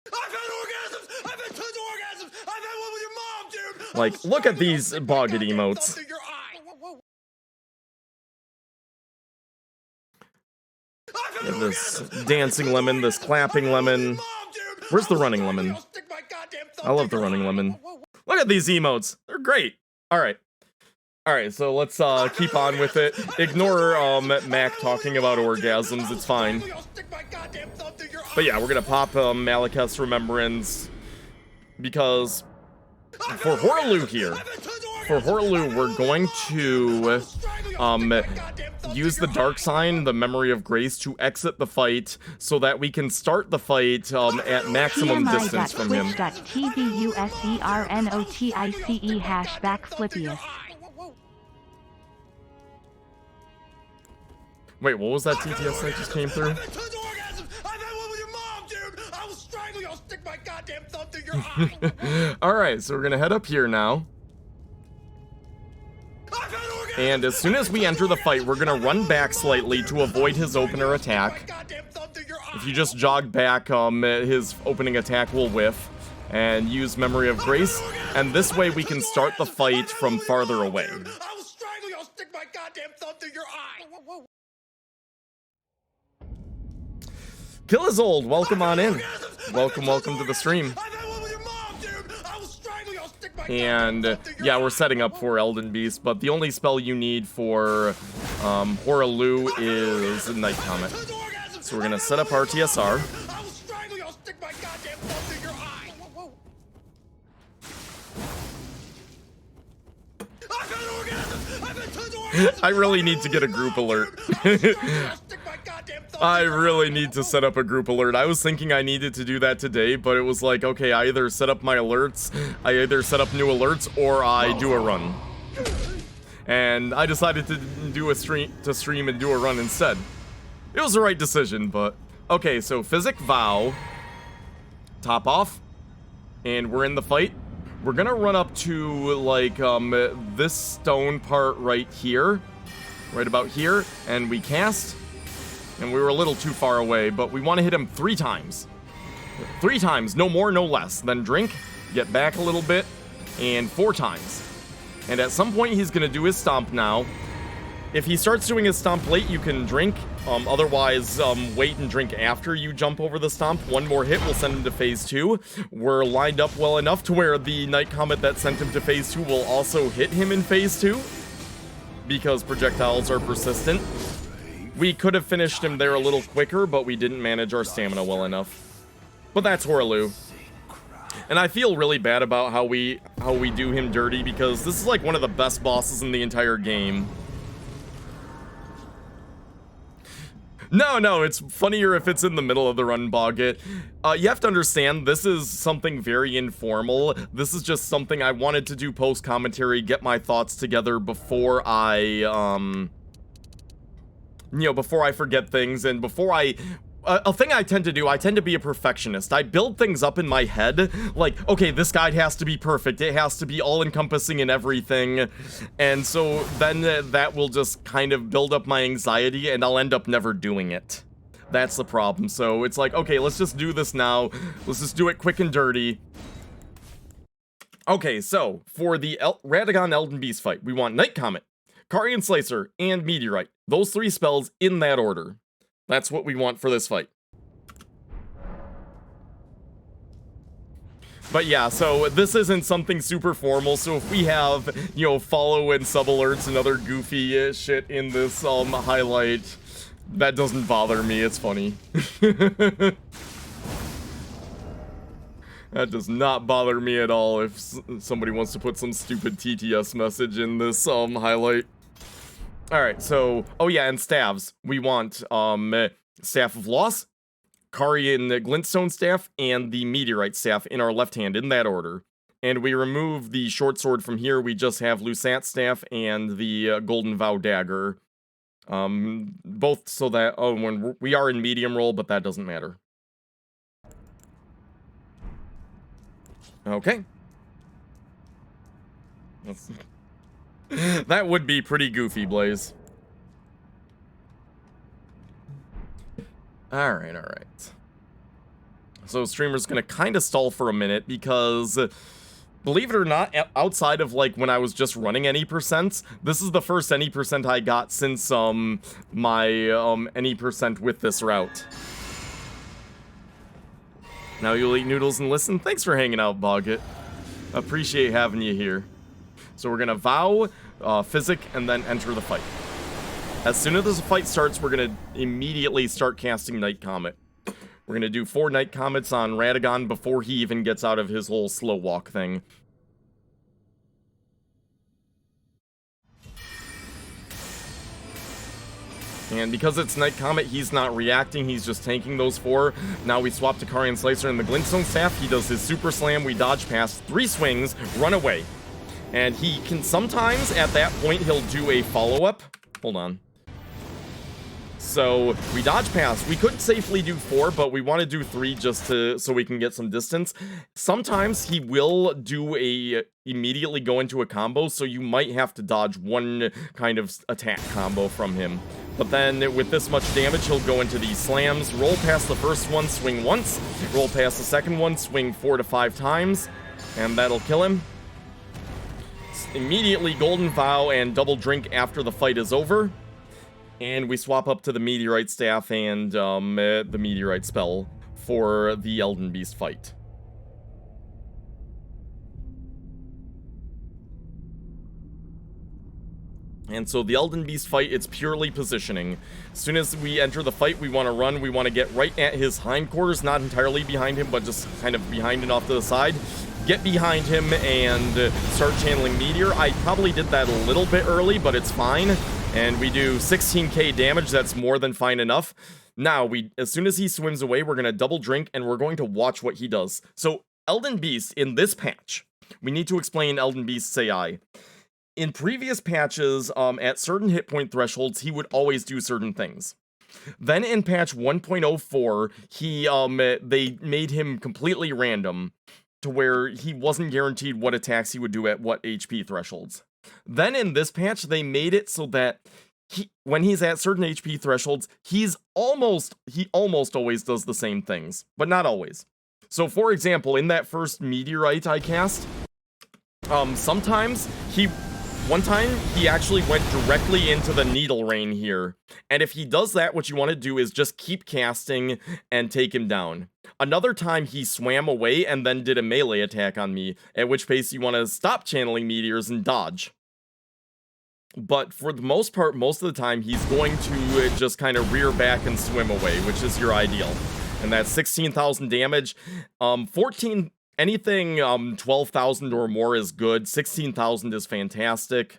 Speaker 5: I've had orgasms! I've had tons of orgasms! I've had one with your mom, dude!
Speaker 1: Like, look at these Bogget emotes. This dancing lemon, this clapping lemon. Where's the running lemon? I love the running lemon. Look at these emotes. They're great. Alright. Alright, so let's keep on with it. Ignore Mac talking about orgasms. It's fine. But yeah, we're gonna pop Malekith's Remembrance. Because for Horlu here, we're going to use the Dark Sign, the Memory of Grace, to exit the fight so that we can start the fight at maximum distance from him.
Speaker 4: TVUSERNOTICE
Speaker 1: Wait, what was that TTS that just came through? Alright, so we're gonna head up here now. And as soon as we enter the fight, we're gonna run back slightly to avoid his opener attack. If you just jog back, his opening attack will whiff. And use Memory of Grace. And this way we can start the fight from farther away. Kill is old, welcome on in. Welcome to the stream. And yeah, we're setting up for Elden Beast, but the only spell you need for Horalu is Night Comet. So we're gonna set up our TSR.
Speaker 5: I will strangle you. I'll stick my goddamn thumb through your eye. I've had an orgasm. I've had tons of orgasms.
Speaker 1: I really need to get a group alert.
Speaker 5: I'll stick my goddamn thumb
Speaker 1: I
Speaker 5: through your
Speaker 1: really
Speaker 5: eye.
Speaker 1: need to set up a group alert. I was thinking I needed to do that today, but it was like, okay, I either set up my alerts, I either set up new alerts, or I do a run. And I decided to do a stream and do a run instead. It was the right decision, but okay. So Physic Vow, top off, and we're in the fight. We're gonna run up to like this stone part right here, right about here, and we cast. And we were a little too far away, but we want to hit him 3 times. 3 times, no more, no less. Then drink, get back a little bit, and 4 times. And at some point, he's going to do his stomp now. If he starts doing his stomp late, you can drink. Otherwise, wait and drink after you jump over the stomp. 1 more hit will send him to phase 2. We're lined up well enough to where the Night Comet that sent him to phase 2 will also hit him in phase 2. Because projectiles are persistent. We could have finished him there a little quicker, but we didn't manage our stamina well enough. But that's Horalu. And I feel really bad about how we do him dirty, because this is like one of the best bosses in the entire game. No, it's funnier if it's in the middle of the run, Boggett. You have to understand, this is something very informal. This is just something I wanted to do post-commentary, get my thoughts together before I, before I forget things, and before a thing I tend to do, I tend to be a perfectionist. I build things up in my head, like, okay, this guide has to be perfect, it has to be all-encompassing in everything, and so then that will just kind of build up my anxiety, and I'll end up never doing it. That's the problem. So it's like, okay, let's just do this now, let's just do it quick and dirty. Okay, so, for the Radagon Elden Beast fight, we want Night Comet, Carian Slicer, and Meteorite. Those 3 spells in that order. That's what we want for this fight. But yeah, so this isn't something super formal, so if we have, follow and sub alerts and other goofy shit in this highlight, that doesn't bother me, it's funny. That does not bother me at all if somebody wants to put some stupid TTS message in this highlight. Alright, so, oh yeah, and staves. We want, Staff of Loss, Carian Glintstone Staff, and the Meteorite Staff in our left hand, in that order. And we remove the Short Sword from here, we just have Lusat Staff and the Golden Vow Dagger. Both so that, when we are in medium roll, but that doesn't matter. Okay. That would be pretty goofy, Blaze. Alright. So streamer's gonna kind of stall for a minute because, believe it or not, outside of like when I was just running any percents, this is the first any percent I got since my any percent with this route. Now you'll eat noodles and listen. Thanks for hanging out, Boggett. Appreciate having you here. So we're gonna vow, physic, and then enter the fight. As soon as the fight starts, we're gonna immediately start casting Night Comet. We're gonna do 4 Night Comets on Radagon before he even gets out of his whole slow walk thing. And because it's Night Comet, he's not reacting, he's just tanking those 4. Now we swap to Carian Slicer and the Glintstone Staff. He does his Super Slam, we dodge past, 3 swings, run away. And he can sometimes, at that point, he'll do a follow-up. Hold on. So, we dodge past. We could safely do 4, but we want to do 3 just so we can get some distance. Sometimes he will do immediately go into a combo, so you might have to dodge 1 kind of attack combo from him. But then, with this much damage, he'll go into these slams, roll past the first one, swing once, roll past the second one, swing 4 to 5 times, and that'll kill him. Immediately Golden Vow and double drink after the fight is over. And we swap up to the Meteorite Staff and the Meteorite spell for the Elden Beast fight. And so the Elden Beast fight, it's purely positioning. As soon as we enter the fight, we want to run. We want to get right at his hindquarters, not entirely behind him, but just kind of behind and off to the side. Get behind him and start channeling Meteor. I probably did that a little bit early, but it's fine. And we do 16k damage. That's more than fine enough. Now, as soon as he swims away, we're going to double drink, and we're going to watch what he does. So, Elden Beast, in this patch, we need to explain Elden Beast's AI. In previous patches, at certain hit point thresholds, he would always do certain things. Then in patch 1.04, they made him completely random to where he wasn't guaranteed what attacks he would do at what HP thresholds. Then in this patch, they made it so that when he's at certain HP thresholds, he almost always does the same things, but not always. So for example, in that first meteorite I cast, one time, he actually went directly into the needle rain here. And if he does that, what you want to do is just keep casting and take him down. Another time, he swam away and then did a melee attack on me, at which case you want to stop channeling meteors and dodge. But for the most part, most of the time, he's going to just kind of rear back and swim away, which is your ideal. And that's 16,000 damage. Anything 12,000 or more is good. 16,000 is fantastic.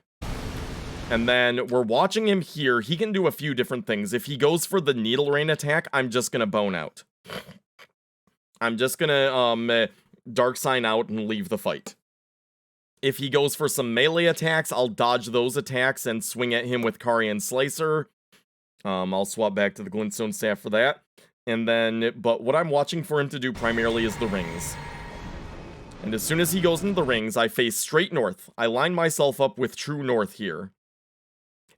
Speaker 1: And then we're watching him here. He can do a few different things. If he goes for the needle rain attack, I'm just gonna bone out. I'm just gonna dark sign out and leave the fight. If he goes for some melee attacks, I'll dodge those attacks and swing at him with Carian Slicer. I'll swap back to the Glintstone Staff for that. And then, but what I'm watching for him to do primarily is the rings. And as soon as he goes into the rings, I face straight north. I line myself up with true north here.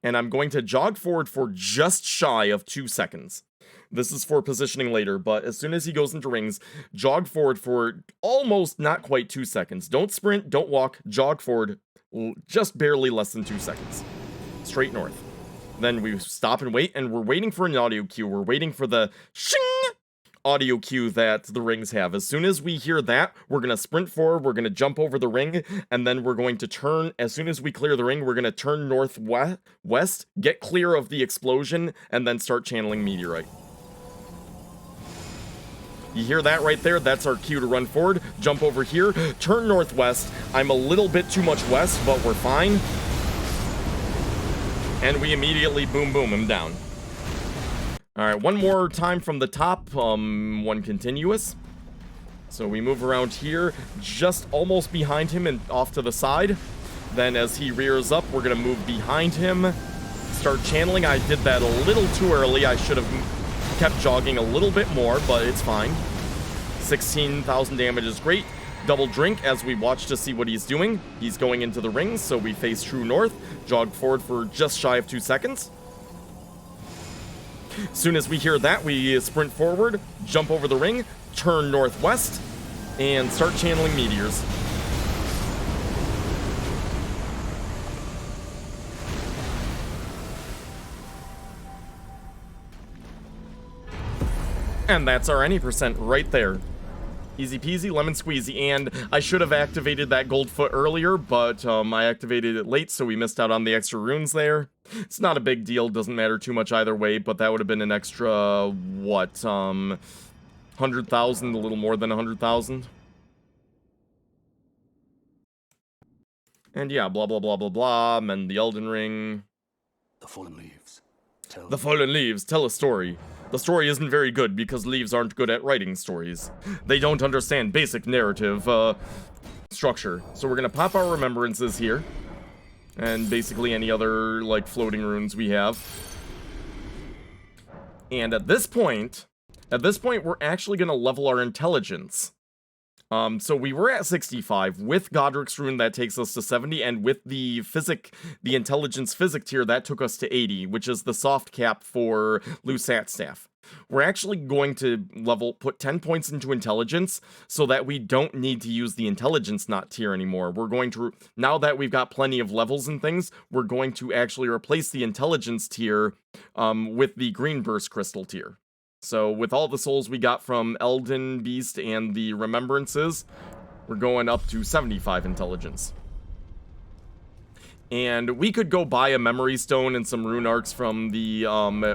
Speaker 1: And I'm going to jog forward for just shy of 2 seconds. This is for positioning later, but as soon as he goes into rings, jog forward for almost not quite 2 seconds. Don't sprint, don't walk, jog forward, just barely less than 2 seconds. Straight north. Then we stop and wait, and we're waiting for an audio cue. We're waiting for the shing audio cue that the rings have. As soon as we hear that, we're going to sprint forward, we're going to jump over the ring, and then we're going to turn, as soon as we clear the ring, we're going to turn northwest, get clear of the explosion, and then start channeling Meteorite. You hear that right there? That's our cue to run forward, jump over here, turn northwest. I'm a little bit too much west, but we're fine. And we immediately boom him down. Alright, one more time from the top, one continuous. So we move around here, just almost behind him and off to the side. Then as he rears up, we're going to move behind him, start channeling. I did that a little too early. I should have kept jogging a little bit more, but it's fine. 16,000 damage is great. Double drink as we watch to see what he's doing. He's going into the rings, so we face true north, jog forward for just shy of 2 seconds. As soon as we hear that, we sprint forward, jump over the ring, turn northwest, and start channeling meteors. And that's our any percent right there. Easy peasy, lemon squeezy, and I should have activated that gold foot earlier, but I activated it late, so we missed out on the extra runes there. It's not a big deal, doesn't matter too much either way, but that would have been an extra, 100,000, a little more than 100,000. And yeah, blah, blah, blah, blah, blah, and the Elden Ring.
Speaker 2: The fallen leaves.
Speaker 1: The fallen leaves tell a story. The story isn't very good because leaves aren't good at writing stories. They don't understand basic narrative structure. So we're gonna pop our remembrances here. And basically any other, like, floating runes we have. And at this point, we're actually gonna level our intelligence. So we were at 65. With Godrick's rune, that takes us to 70, and with the intelligence physic tier, that took us to 80, which is the soft cap for Lusat Staff. We're actually going to put 10 points into intelligence, so that we don't need to use the intelligence knot tier anymore. We're going to, now that we've got plenty of levels and things, we're going to actually replace the intelligence tier with the green burst crystal tier. So with all the souls we got from Elden Beast and the Remembrances, we're going up to 75 intelligence. And we could go buy a memory stone and some rune arcs from the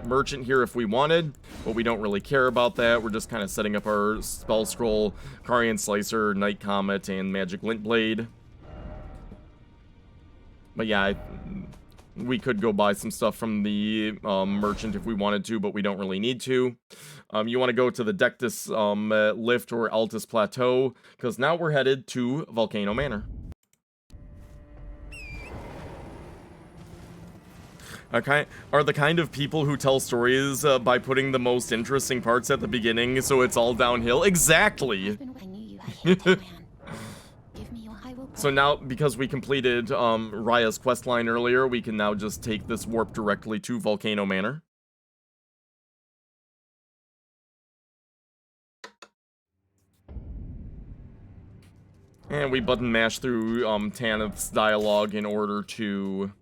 Speaker 1: merchant here if we wanted, but we don't really care about that. We're just kind of setting up our spell scroll, Carian Slicer, Night Comet, and Magic Lint Blade. But yeah, we could go buy some stuff from the merchant if we wanted to, but we don't really need to. You want to go to the Dectus Lift or Altus Plateau, because now we're headed to Volcano Manor. Okay, are the kind of people who tell stories by putting the most interesting parts at the beginning, so it's all downhill? Exactly!
Speaker 3: I knew you had hit Give me your I will
Speaker 1: So now, because we completed Raya's questline earlier, we can now just take this warp directly to Volcano Manor. And we button mash through Tanith's dialogue in order to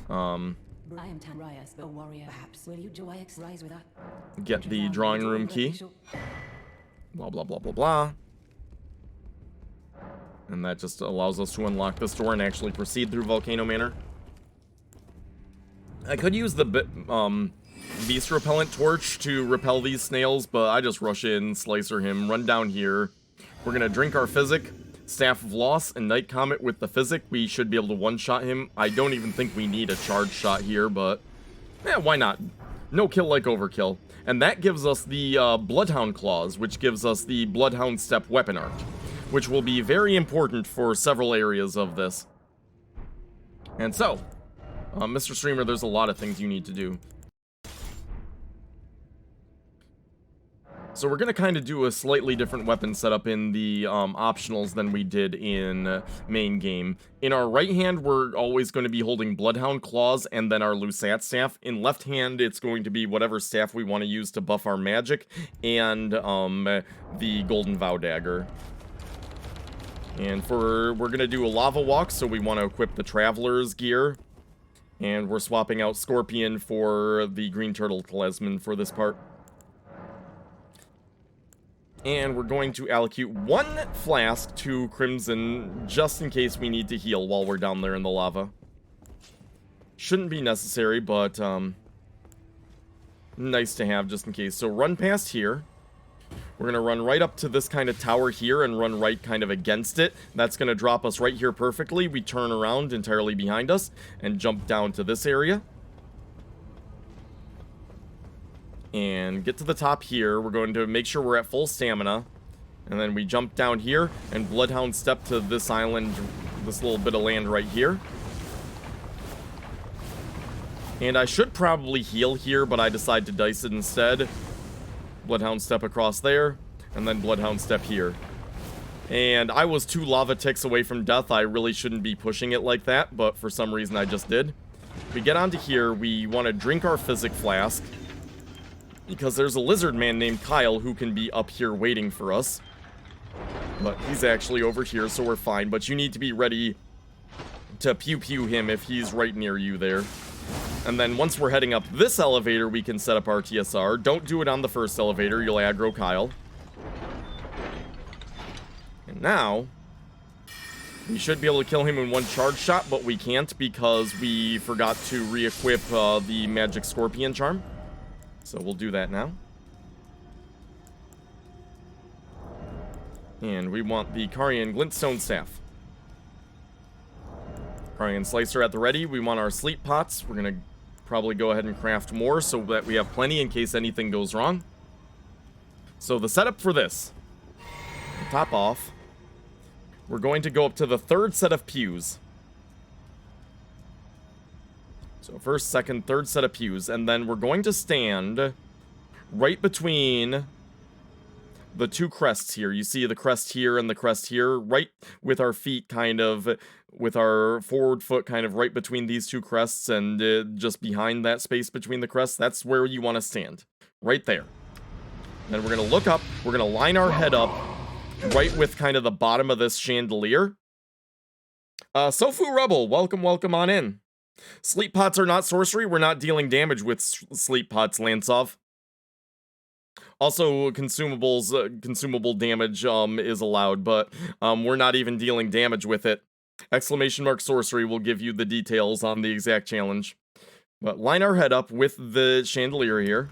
Speaker 6: I am Tanrias, a warrior. Perhaps will you rise with us?
Speaker 1: get the drawing room key. Blah, blah, blah, blah, blah. And that just allows us to unlock this door and actually proceed through Volcano Manor. I could use the Beast Repellent Torch to repel these snails, but I just rush in, slicer him, run down here. We're gonna drink our Physic, Staff of Loss, and Night Comet with the Physic. We should be able to one-shot him. I don't even think we need a charge shot here, but yeah, why not? No kill like overkill. And that gives us the Bloodhound Claws, which gives us the Bloodhound Step Weapon Art, which will be very important for several areas of this. And so, Mr. Streamer, there's a lot of things you need to do. So we're going to kind of do a slightly different weapon setup in the optionals than we did in main game. In our right hand, we're always going to be holding Bloodhound Claws and then our Lusat Staff. In left hand, it's going to be whatever staff we want to use to buff our magic and the Golden Vow Dagger. And we're going to do a Lava Walk, so we want to equip the Traveler's gear. And we're swapping out Scorpion for the Green Turtle Talisman for this part. And we're going to allocate 1 flask to Crimson, just in case we need to heal while we're down there in the lava. Shouldn't be necessary, but nice to have just in case. So run past here. We're going to run right up to this kind of tower here and run right kind of against it. That's going to drop us right here perfectly. We turn around entirely behind us and jump down to this area. And get to the top here. We're going to make sure we're at full stamina. And then we jump down here and Bloodhound Step to this island, this little bit of land right here. And I should probably heal here, but I decide to dice it instead. Bloodhound Step across there, and then Bloodhound Step here. And I was 2 lava ticks away from death. I really shouldn't be pushing it like that, but for some reason I just did. We get onto here. We want to drink our Physic Flask, because there's a lizard man named Kyle who can be up here waiting for us. But he's actually over here, so we're fine. But you need to be ready to pew-pew him if he's right near you there. And then once we're heading up this elevator, we can set up our TSR. Don't do it on the first elevator. You'll aggro Kyle. And now, we should be able to kill him in 1 charge shot, but we can't because we forgot to re-equip the Magic Scorpion Charm. So we'll do that now. And we want the Carian Glintstone Staff. Carian Slicer at the ready. We want our Sleep Pots. We're going to probably go ahead and craft more so that we have plenty in case anything goes wrong. So the setup for this. Top off. We're going to go up to the 3rd set of pews. So 1st, 2nd, 3rd set of pews, and then we're going to stand right between the 2 crests here. You see the crest here and the crest here, right with our feet kind of, with our forward foot kind of right between these 2 crests and just behind that space between the crests. That's where you want to stand, right there. Then we're going to look up, we're going to line our head up right with kind of the bottom of this chandelier. Sofu Rebel, welcome on in. Sleep Pots are not sorcery. We're not dealing damage with Sleep Pots, Lansov. Also, consumable damage is allowed, but we're not even dealing damage with it. Exclamation mark sorcery will give you the details on the exact challenge. But line our head up with the chandelier here.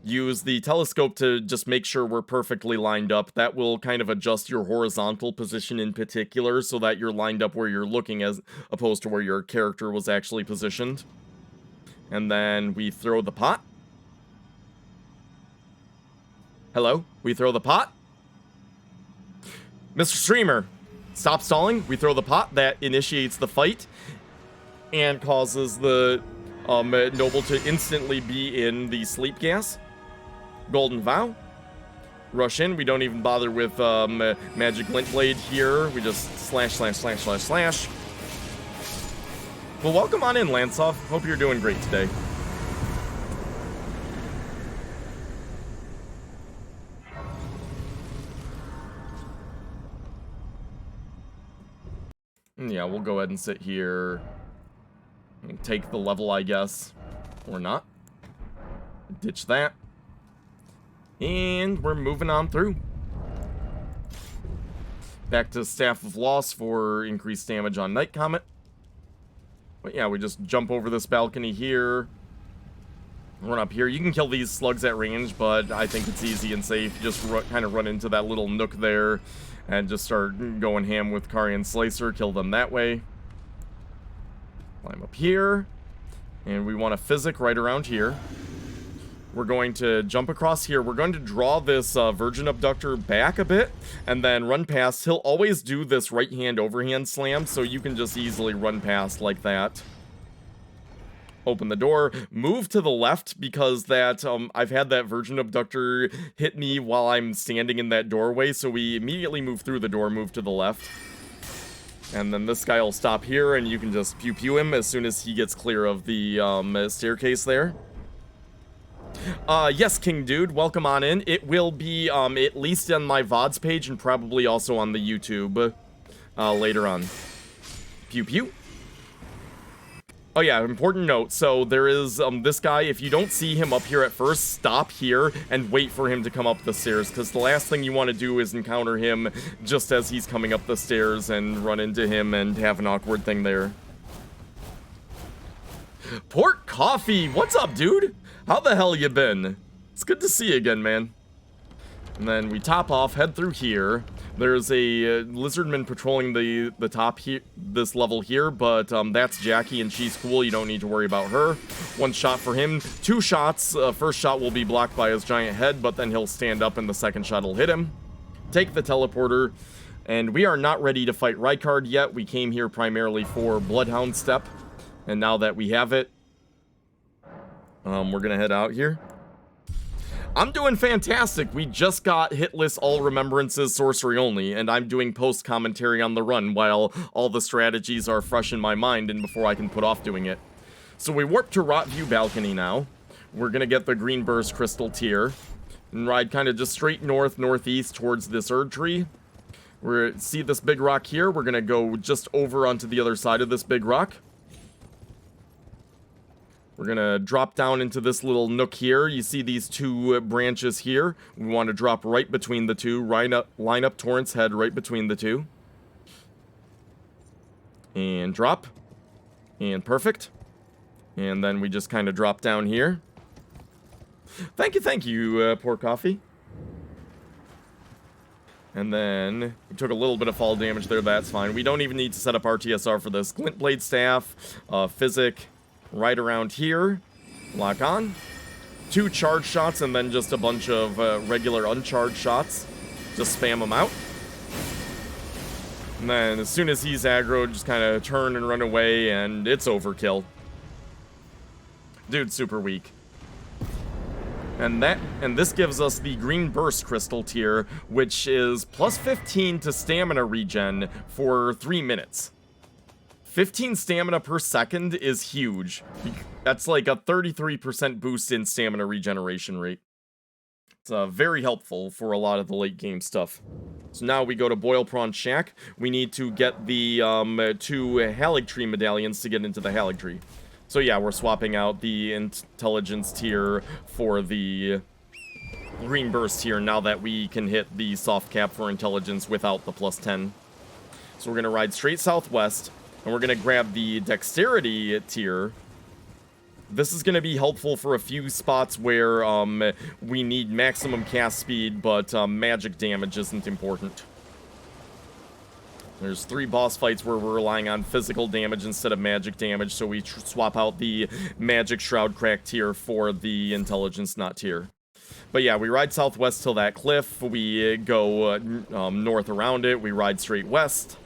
Speaker 1: Use the telescope to just make sure we're perfectly lined up. That will kind of adjust your horizontal position in particular so that you're lined up where you're looking as opposed to where your character was actually positioned. And then we throw the pot. Hello? We throw the pot. Mr. Streamer, stop stalling. We throw the pot. That initiates the fight and causes the Noble to instantly be in the sleep gas. Golden Vow. Rush in. We don't even bother with Magic Glint Blade here. We just slash, slash, slash, slash, slash. Well, welcome on in, Lansoff. Hope you're doing great today. Yeah, we'll go ahead and sit here and take the level, I guess. Or not. Ditch that. And we're moving on through. Back to Staff of Loss for increased damage on Night Comet. But yeah, we just jump over this balcony here. Run up here. You can kill these slugs at range, but I think it's easy and safe. Just kind of run into that little nook there and just start going ham with Carian Slicer. Kill them that way. Climb up here. And we want a physic right around here. We're going to jump across here. We're going to draw this Virgin Abductor back a bit and then run past. He'll always do this right hand overhand slam, so you can just easily run past like that. Open the door, move to the left because that I've had that Virgin Abductor hit me while I'm standing in that doorway, so we immediately move through the door, move to the left. And then this guy will stop here and you can just pew pew him as soon as he gets clear of the staircase there. Yes, King Dude, welcome on in. It will be at least on my VODs page and probably also on the YouTube later on. Pew pew. Oh yeah, important note. So there is this guy, if you don't see him up here at first, stop here and wait for him to come up the stairs, because the last thing you want to do is encounter him just as he's coming up the stairs and run into him and have an awkward thing there. Port Coffee, what's up, dude? How the hell you been? It's good to see you again, man. And then we top off, head through here. There's a lizardman patrolling the top here, this level here, but that's Jackie and she's cool. You don't need to worry about her. One shot for him. Two shots. First shot will be blocked by his giant head, but then he'll stand up and the second shot will hit him. Take the teleporter. And we are not ready to fight Rykard yet. We came here primarily for Bloodhound Step. And now that we have it, we're gonna head out here. I'm doing fantastic. We just got Hitless all Rememberances Sorcery Only, and I'm doing post commentary on the run while all the strategies are fresh in my mind and before I can put off doing it. So we warp to Rotview Balcony now. We're gonna get the Green Burst Crystal Tier and ride kind of just straight north, northeast towards this Erdtree. See this big rock here? We're gonna go just over onto the other side of this big rock. We're gonna drop down into this little nook here. You see these two branches here. We want to drop right between the two. Line up Torrent's head right between the two. And drop. And perfect. And then we just kind of drop down here. Thank you, Poor Coffee. And then we took a little bit of fall damage there. That's fine. We don't even need to set up RTSR for this. Glint Blade Staff, Physic. Right around here, lock on, 2 charge shots and then just a bunch of regular uncharged shots, just spam them out. And then as soon as he's aggroed, just kind of turn and run away and it's overkill. Dude's super weak. And this gives us the Green Burst Crystal Tier, which is plus 15 to stamina regen for 3 minutes. 15 stamina per second is huge. That's like a 33% boost in stamina regeneration rate. It's very helpful for a lot of the late game stuff. So now we go to Boil Prawn Shack. We need to get the 2 Haligtree medallions to get into the Haligtree. So yeah, we're swapping out the intelligence tier for the Green Burst tier now that we can hit the soft cap for intelligence without the plus 10. So we're going to ride straight southwest, and we're going to grab the dexterity tier. This is going to be helpful for a few spots where we need maximum cast speed, but magic damage isn't important. There's 3 boss fights where we're relying on physical damage instead of magic damage, so we swap out the magic shroud crack tier for the intelligence knot tier. But yeah, we ride southwest till that cliff, we go north around it, we ride straight west.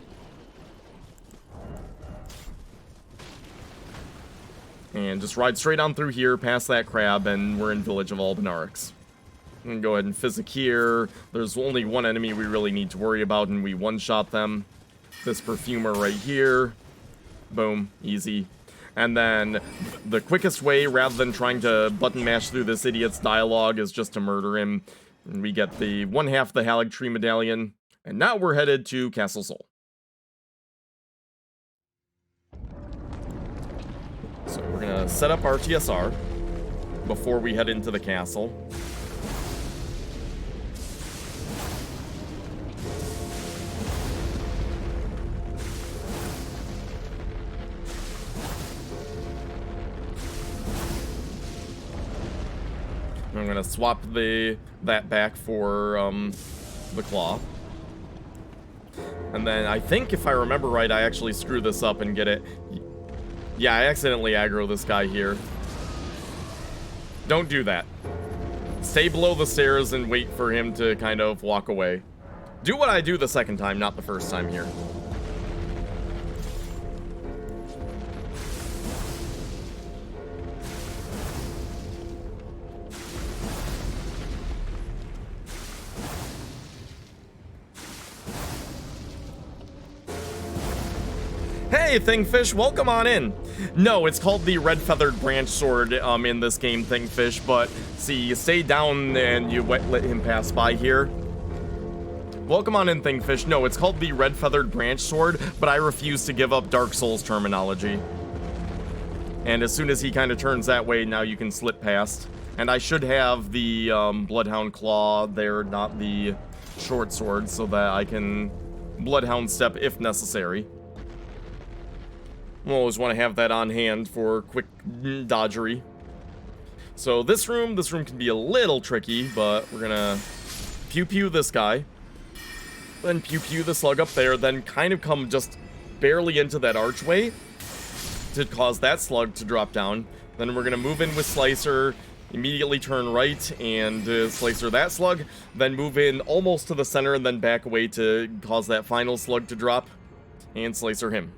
Speaker 1: And just ride straight on through here, past that crab, and we're in Village of Albinaurix. And go ahead and physic here. There's only one enemy we really need to worry about, and we one-shot them. This perfumer right here. Boom. Easy. And then the quickest way, rather than trying to button mash through this idiot's dialogue, is just to murder him. And we get the 1/2 of the Haligtree medallion. And now we're headed to Castle Sol. So we're gonna set up our TSR before we head into the castle. I'm gonna swap that back for the claw. And then I think, if I remember right, I actually screw this up and get it. Yeah, I accidentally aggro this guy here. Don't do that. Stay below the stairs and wait for him to kind of walk away. Do what I do the second time, not the first time here. Hey, Thingfish, welcome on in. No, it's called the Red Feathered Branch Sword in this game, Thingfish, but see, you stay down and you let him pass by here. Welcome on in, Thingfish. No, it's called the Red Feathered Branch Sword, but I refuse to give up Dark Souls terminology. And as soon as he kind of turns that way, now you can slip past. And I should have the Bloodhound Claw there, not the short sword, so that I can Bloodhound Step if necessary. We'll always want to have that on hand for quick dodgery. So this room can be a little tricky, but we're gonna pew-pew this guy. Then pew-pew the slug up there, then kind of come just barely into that archway to cause that slug to drop down. Then we're gonna move in with Slicer, immediately turn right and Slicer that slug, then move in almost to the center and then back away to cause that final slug to drop, and Slicer him.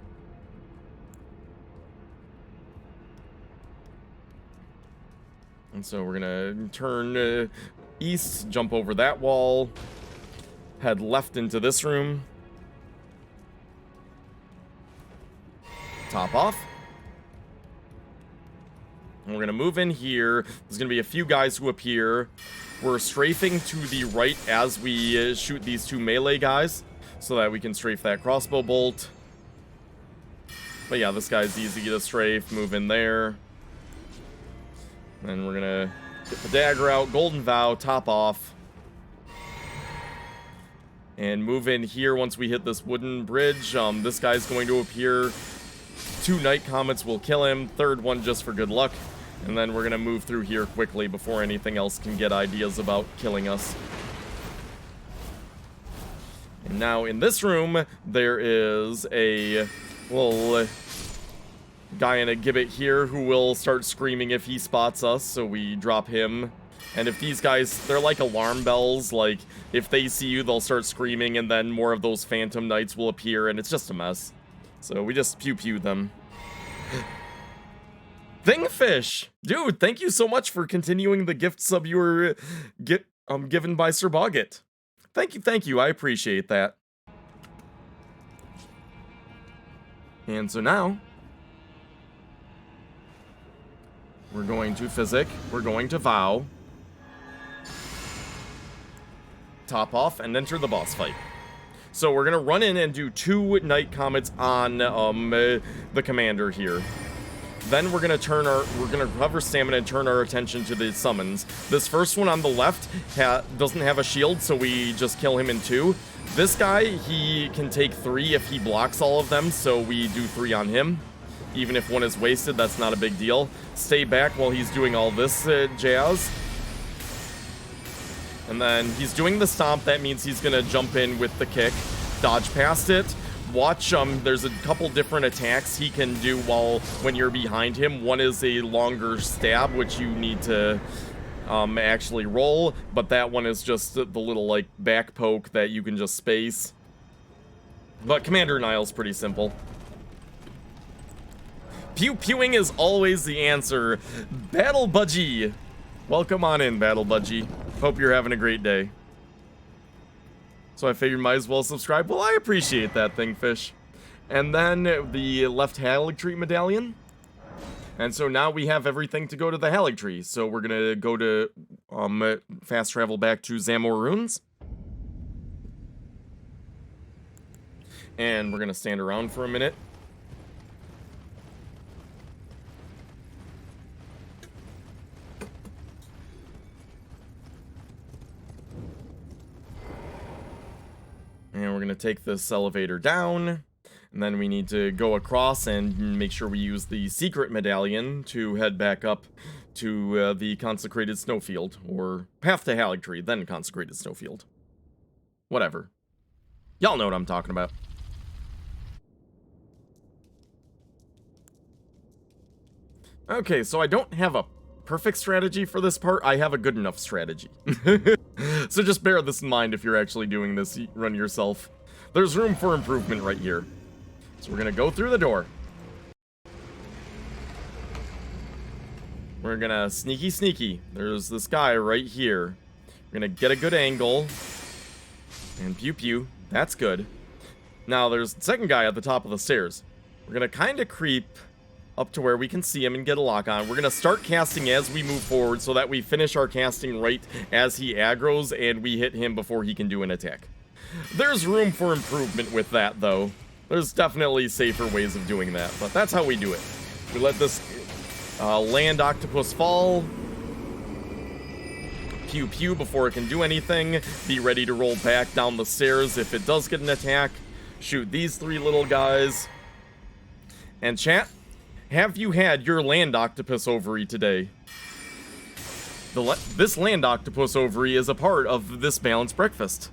Speaker 1: And so we're gonna turn east, jump over that wall, head left into this room, top off. And we're gonna move in here. There's gonna be a few guys who appear. We're strafing to the right as we shoot these 2 melee guys, so that we can strafe that crossbow bolt. But yeah, this guy's easy to strafe. Move in there. And we're gonna get the dagger out, Golden Vow, top off. And move in here once we hit this wooden bridge. This guy's going to appear. 2 Night Comets will kill him. 3rd one just for good luck. And then we're gonna move through here quickly before anything else can get ideas about killing us. And now in this room, there is a little guy in a gibbet here who will start screaming if he spots us, so we drop him. And if these guys, they're like alarm bells, like if they see you they'll start screaming and then more of those phantom knights will appear and it's just a mess. So we just pew-pew them. Thingfish! Dude, thank you so much for continuing the gift sub you were given by Sir Boggett. Thank you, I appreciate that. And so now we're going to Physic, we're going to Vow, top off, and enter the boss fight. So we're gonna run in and do 2 Night Comets on the commander here. Then we're gonna recover stamina and turn our attention to the summons. This first one on the left doesn't have a shield, so we just kill him in 2. This guy, he can take 3 if he blocks all of them, so we do 3 on him. Even if one is wasted, that's not a big deal. Stay back while he's doing all this jazz. And then he's doing the stomp. That means he's gonna jump in with the kick, dodge past it. Watch, there's a couple different attacks he can do when you're behind him. One is a longer stab, which you need to actually roll, but that one is just the little, like, back poke that you can just space. But Commander Niall's pretty simple. Pew-pewing is always the answer. Battle Budgie! Welcome on in, Battle Budgie. Hope you're having a great day. So I figured might as well subscribe. Well, I appreciate that, Thingfish. And then the left Haligtree medallion. And so now we have everything to go to the Haligtree. So we're gonna go to fast travel back to Zamor Ruins. And we're gonna stand around for a minute. And we're gonna take this elevator down, and then we need to go across and make sure we use the secret medallion to head back up to the Consecrated Snowfield, or Path to Haligtree, then Consecrated Snowfield. Whatever. Y'all know what I'm talking about. Okay, so I don't have a perfect strategy for this part. I have a good enough strategy. So just bear this in mind if you're actually doing this run yourself. There's room for improvement right here. So we're gonna go through the door. We're gonna sneaky. There's this guy right here. We're gonna get a good angle. And pew. That's good. Now there's the second guy at the top of the stairs. We're gonna kind of creep up to where we can see him and get a lock on. We're gonna start casting as we move forward so that we finish our casting right as he aggroes and we hit him before he can do an attack. There's room for improvement with that, though. There's definitely safer ways of doing that, but that's how we do it. We let this land octopus fall. Pew before it can do anything. Be ready to roll back down the stairs if it does get an attack. Shoot these 3 little guys. And chat, have you had your land octopus ovary today? This land octopus ovary is a part of this balanced breakfast.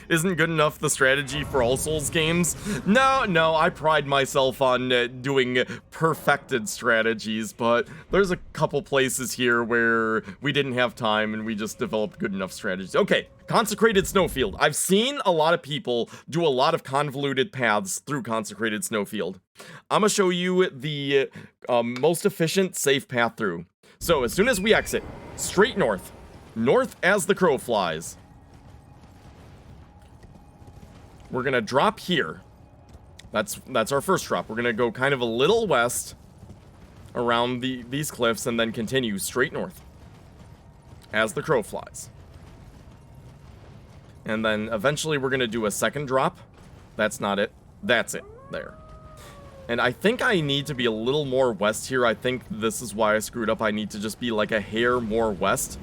Speaker 1: Isn't good enough the strategy for all Souls games? No, I pride myself on doing perfected strategies, but there's a couple places here where we didn't have time and we just developed good enough strategies. Okay, Consecrated Snowfield. I've seen a lot of people do a lot of convoluted paths through Consecrated Snowfield. I'm gonna show you the most efficient, safe path through. So as soon as we exit, straight north. North as the crow flies. We're gonna drop here. That's our first drop. We're gonna go kind of a little west around these cliffs and then continue straight north as the crow flies. And then eventually we're gonna do a second drop. That's not it. That's it. There. And I think I need to be a little more west here. I think this is why I screwed up. I need to just be like a hair more west.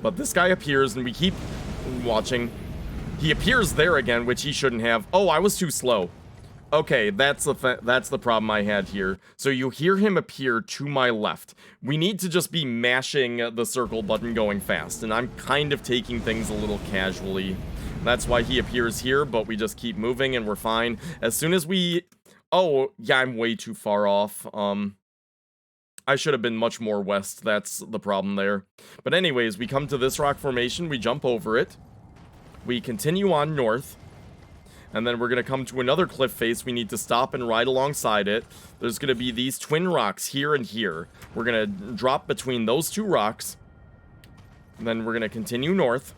Speaker 1: But this guy appears and we keep watching. He appears there again, which he shouldn't have. Oh, I was too slow. Okay, that's the problem I had here. So you hear him appear to my left. We need to just be mashing the circle button going fast, and I'm kind of taking things a little casually. That's why he appears here, but we just keep moving and we're fine. As soon as we... Oh, yeah, I'm way too far off. I should have been much more west. That's the problem there. But anyways, we come to this rock formation. We jump over it. We continue on north, and then we're going to come to another cliff face. We need to stop and ride alongside it. There's going to be these twin rocks here and here. We're going to drop between those 2 rocks, and then we're going to continue north,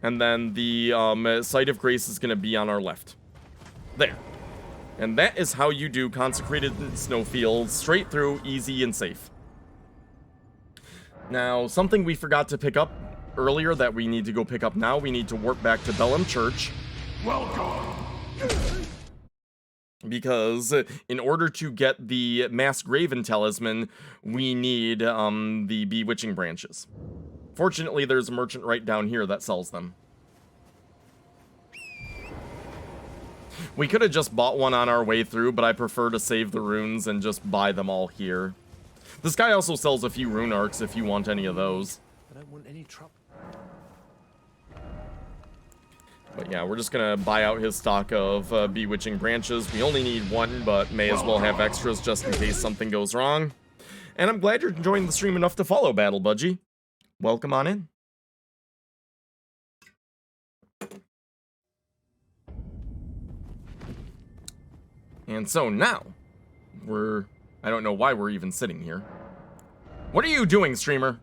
Speaker 1: and then the Site of Grace is going to be on our left. There. And that is how you do Consecrated Snowfields, straight through, easy and safe. Now, something we forgot to pick up earlier that we need to go pick up now. We need to warp back to Bellum Church.
Speaker 5: Welcome.
Speaker 1: Because in order to get the Masked Raven Talisman, we need the Bewitching branches. Fortunately, there's a merchant right down here that sells them. We could have just bought one on our way through, but I prefer to save the runes and just buy them all here. This guy also sells a few rune arcs if you want any of those.
Speaker 2: I don't want any trouble.
Speaker 1: But yeah, we're just gonna buy out his stock of bewitching branches. We only need one, but may as well have extras just in case something goes wrong. And I'm glad you're enjoying the stream enough to follow, Battle Budgie. Welcome on in. And so now, I don't know why we're even sitting here. What are you doing, streamer?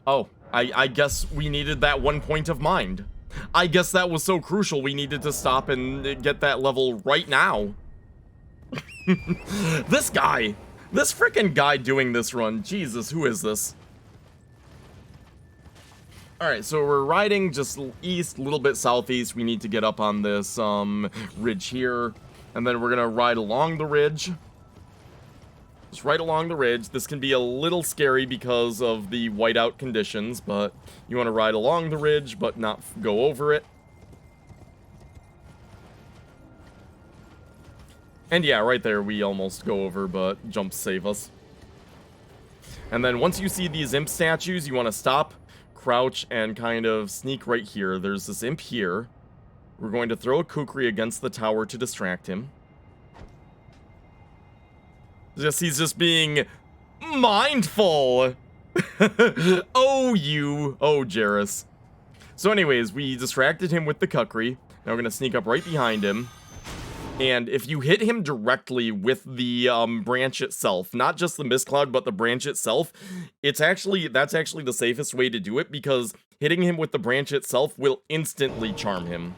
Speaker 1: Oh, I guess we needed that 1 point of mind. I guess that was so crucial we needed to stop and get that level right now. This freaking guy doing this run. Jesus, who is this? Alright, so we're riding just east, a little bit southeast. We need to get up on this ridge here. And then we're gonna ride along the ridge. Just right along the ridge. This can be a little scary because of the whiteout conditions, but you want to ride along the ridge, but not go over it. And yeah, right there we almost go over, but jumps save us. And then once you see these imp statues, you want to stop, crouch, and kind of sneak right here. There's this imp here. We're going to throw a kukri against the tower to distract him. He's just being mindful. Oh, Jairus. So anyways, we distracted him with the kukri. Now we're gonna sneak up right behind him. And if you hit him directly with the branch itself, not just the mist cloud, but the branch itself, that's actually the safest way to do it, because hitting him with the branch itself will instantly charm him.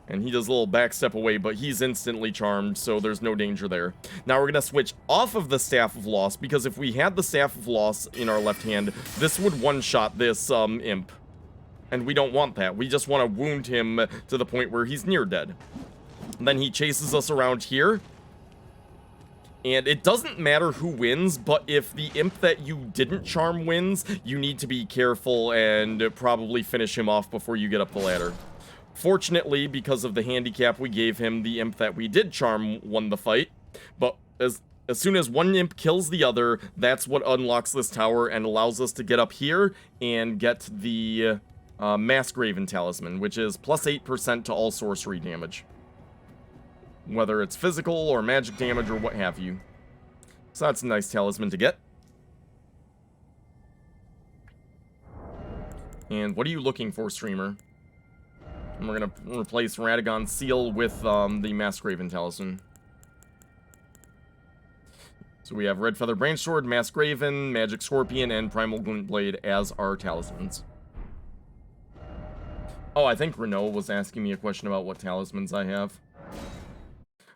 Speaker 1: And he does a little back step away, but he's instantly charmed, so there's no danger there. Now we're going to switch off of the Staff of Loss, because if we had the Staff of Loss in our left hand, this would one-shot this imp. And we don't want that. We just want to wound him to the point where he's near dead. And then he chases us around here. And it doesn't matter who wins, but if the imp that you didn't charm wins, you need to be careful and probably finish him off before you get up the ladder. Fortunately, because of the handicap we gave him, the imp that we did charm won the fight. But as soon as one imp kills the other, that's what unlocks this tower and allows us to get up here and get the Mask Raven Talisman, which is plus 8% to all sorcery damage. Whether it's physical or magic damage or what have you. So that's a nice talisman to get. And what are you looking for, streamer? And we're going to replace Radagon's seal with the Mask Raven Talisman. So we have Red Feather Branch Sword, Mask Raven, Magic Scorpion, and Primal Glint Blade as our talismans. Oh, I think Renault was asking me a question about what talismans I have.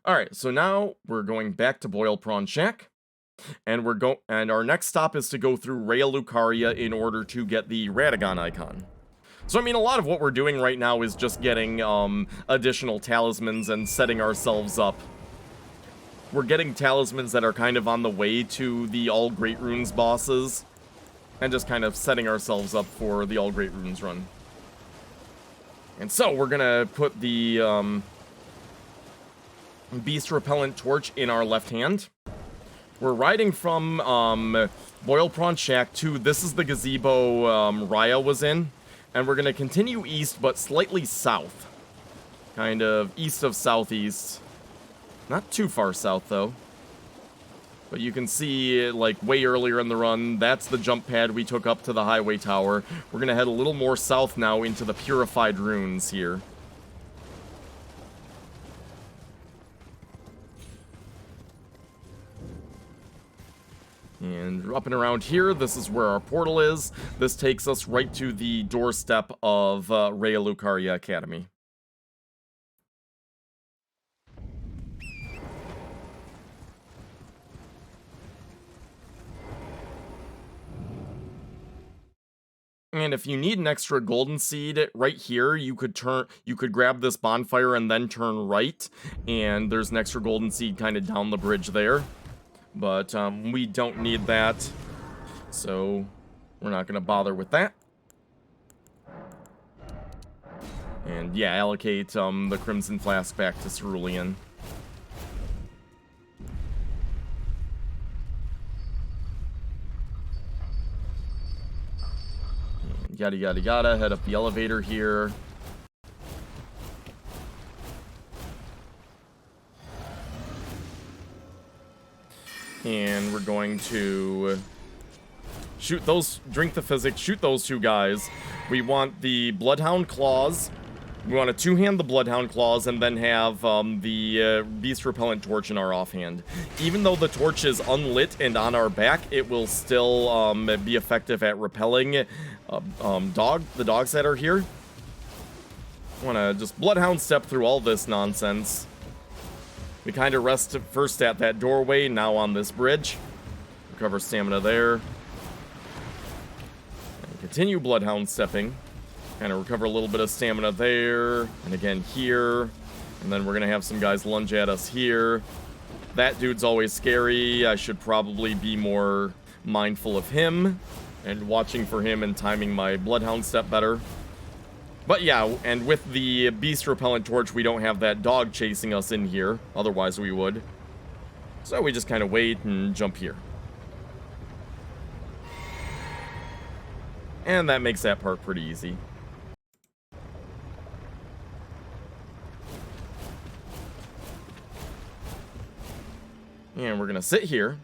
Speaker 1: Alright, so now we're going back to Boil Prawn Shack. And our next stop is to go through Raya Lucaria in order to get the Radagon icon. So, I mean, a lot of what we're doing right now is just getting additional talismans and setting ourselves up. We're getting talismans that are kind of on the way to the All Great Runes bosses, and just kind of setting ourselves up for the All Great Runes run. And so, we're gonna put the Beast Repellent Torch in our left hand. We're riding from Boil Prawn Shack to, this is the gazebo Raya was in. And we're going to continue east, but slightly south. Kind of east of southeast. Not too far south, though. But you can see, like, way earlier in the run, that's the jump pad we took up to the highway tower. We're going to head a little more south now into the Purified Runes here. And up and around here, this is where our portal is. This takes us right to the doorstep of Raya Lucaria Academy. And if you need an extra golden seed right here, you could grab this bonfire and then turn right. And there's an extra golden seed kind of down the bridge there. But we don't need that, so we're not going to bother with that. And yeah, allocate the Crimson Flask back to Cerulean. Yada yada yada, head up the elevator here. And we're going to shoot those, drink the physics, shoot those two guys. We want the Bloodhound Claws. We want to two-hand the Bloodhound Claws and then have the Beast Repellent Torch in our offhand. Even though the torch is unlit and on our back, it will still be effective at repelling the dogs that are here. I want to just Bloodhound step through all this nonsense. We kind of rest first at that doorway, now on this bridge. Recover stamina there. And continue Bloodhound stepping. Kind of recover a little bit of stamina there. And again here. And then we're going to have some guys lunge at us here. That dude's always scary. I should probably be more mindful of him. And watching for him and timing my Bloodhound step better. But yeah, and with the Beast Repellent Torch, we don't have that dog chasing us in here. Otherwise, we would. So we just kind of wait and jump here. And that makes that part pretty easy. And we're going to sit here.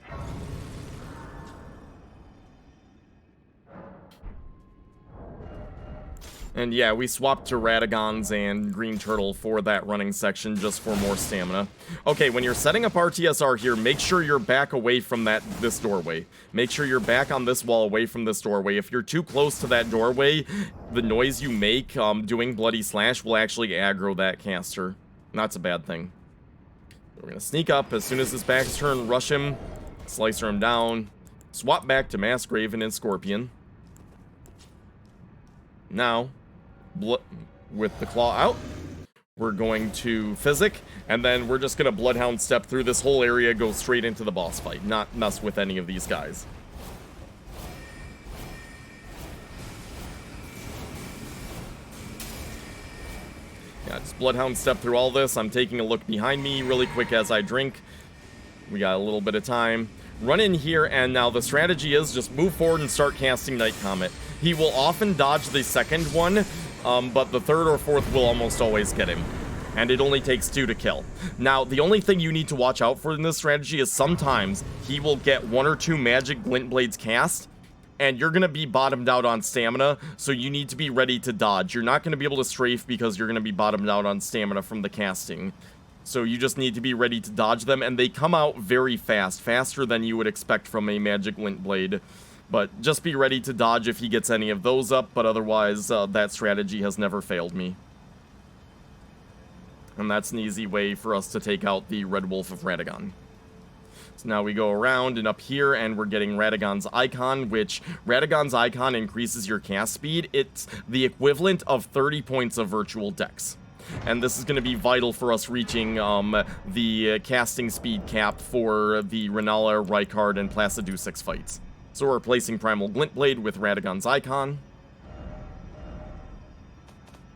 Speaker 1: And yeah, we swapped to Radagons and Green Turtle for that running section just for more stamina. Okay, when you're setting up RTSR here, make sure you're back away from this doorway. Make sure you're back on this wall away from this doorway. If you're too close to that doorway, the noise you make doing Bloody Slash will actually aggro that caster. And that's a bad thing. We're going to sneak up as soon as his back is turned, rush him, slicer him down, swap back to Mask Raven and Scorpion. Now, with the claw out, we're going to Physic, and then we're just going to Bloodhound step through this whole area, go straight into the boss fight, not mess with any of these guys. Yeah, just Bloodhound step through all this. I'm taking a look behind me really quick as I drink. We got a little bit of time. Run in here, and now the strategy is just move forward and start casting Night Comet. He will often dodge the second one, but the third or fourth will almost always get him. And it only takes 2 to kill. Now, the only thing you need to watch out for in this strategy is sometimes he will get 1 or 2 magic glint blades cast, and you're going to be bottomed out on stamina, so you need to be ready to dodge. You're not going to be able to strafe because you're going to be bottomed out on stamina from the casting. So you just need to be ready to dodge them, and they come out very fast, faster than you would expect from a magic glint blade. But just be ready to dodge if he gets any of those up, but otherwise, that strategy has never failed me. And that's an easy way for us to take out the Red Wolf of Radagon. So now we go around and up here, and we're getting Radagon's Icon, which Radagon's Icon increases your cast speed. It's the equivalent of 30 points of virtual dex. And this is going to be vital for us reaching the casting speed cap for the Renala, Rykard, and Placidusax fights. So we're replacing Primal Glintblade with Radagon's Icon.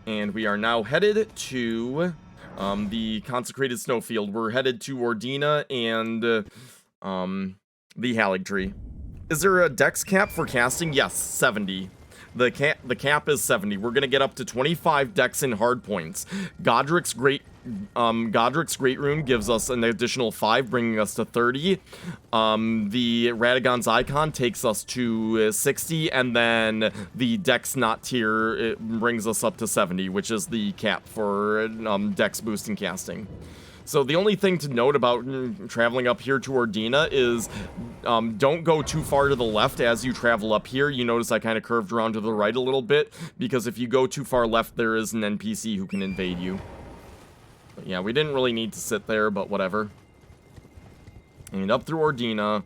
Speaker 1: And we are now headed to the Consecrated Snowfield. We're headed to Ordina and the Haligtree. Is there a dex cap for casting? Yes, 70. The cap is 70. We're gonna get up to 25 dex in hard points. Godrick's Great Rune gives us an additional 5, bringing us to 30. The Radagon's Icon takes us to 60, and then the Dex Not tier, it brings us up to 70, which is the cap for Dex boosting casting. So the only thing to note about traveling up here to Ordina is don't go too far to the left as you travel up here. You notice I kind of curved around to the right a little bit, because if you go too far left, there is an NPC who can invade you. But yeah, we didn't really need to sit there, but whatever. And up through Ordina,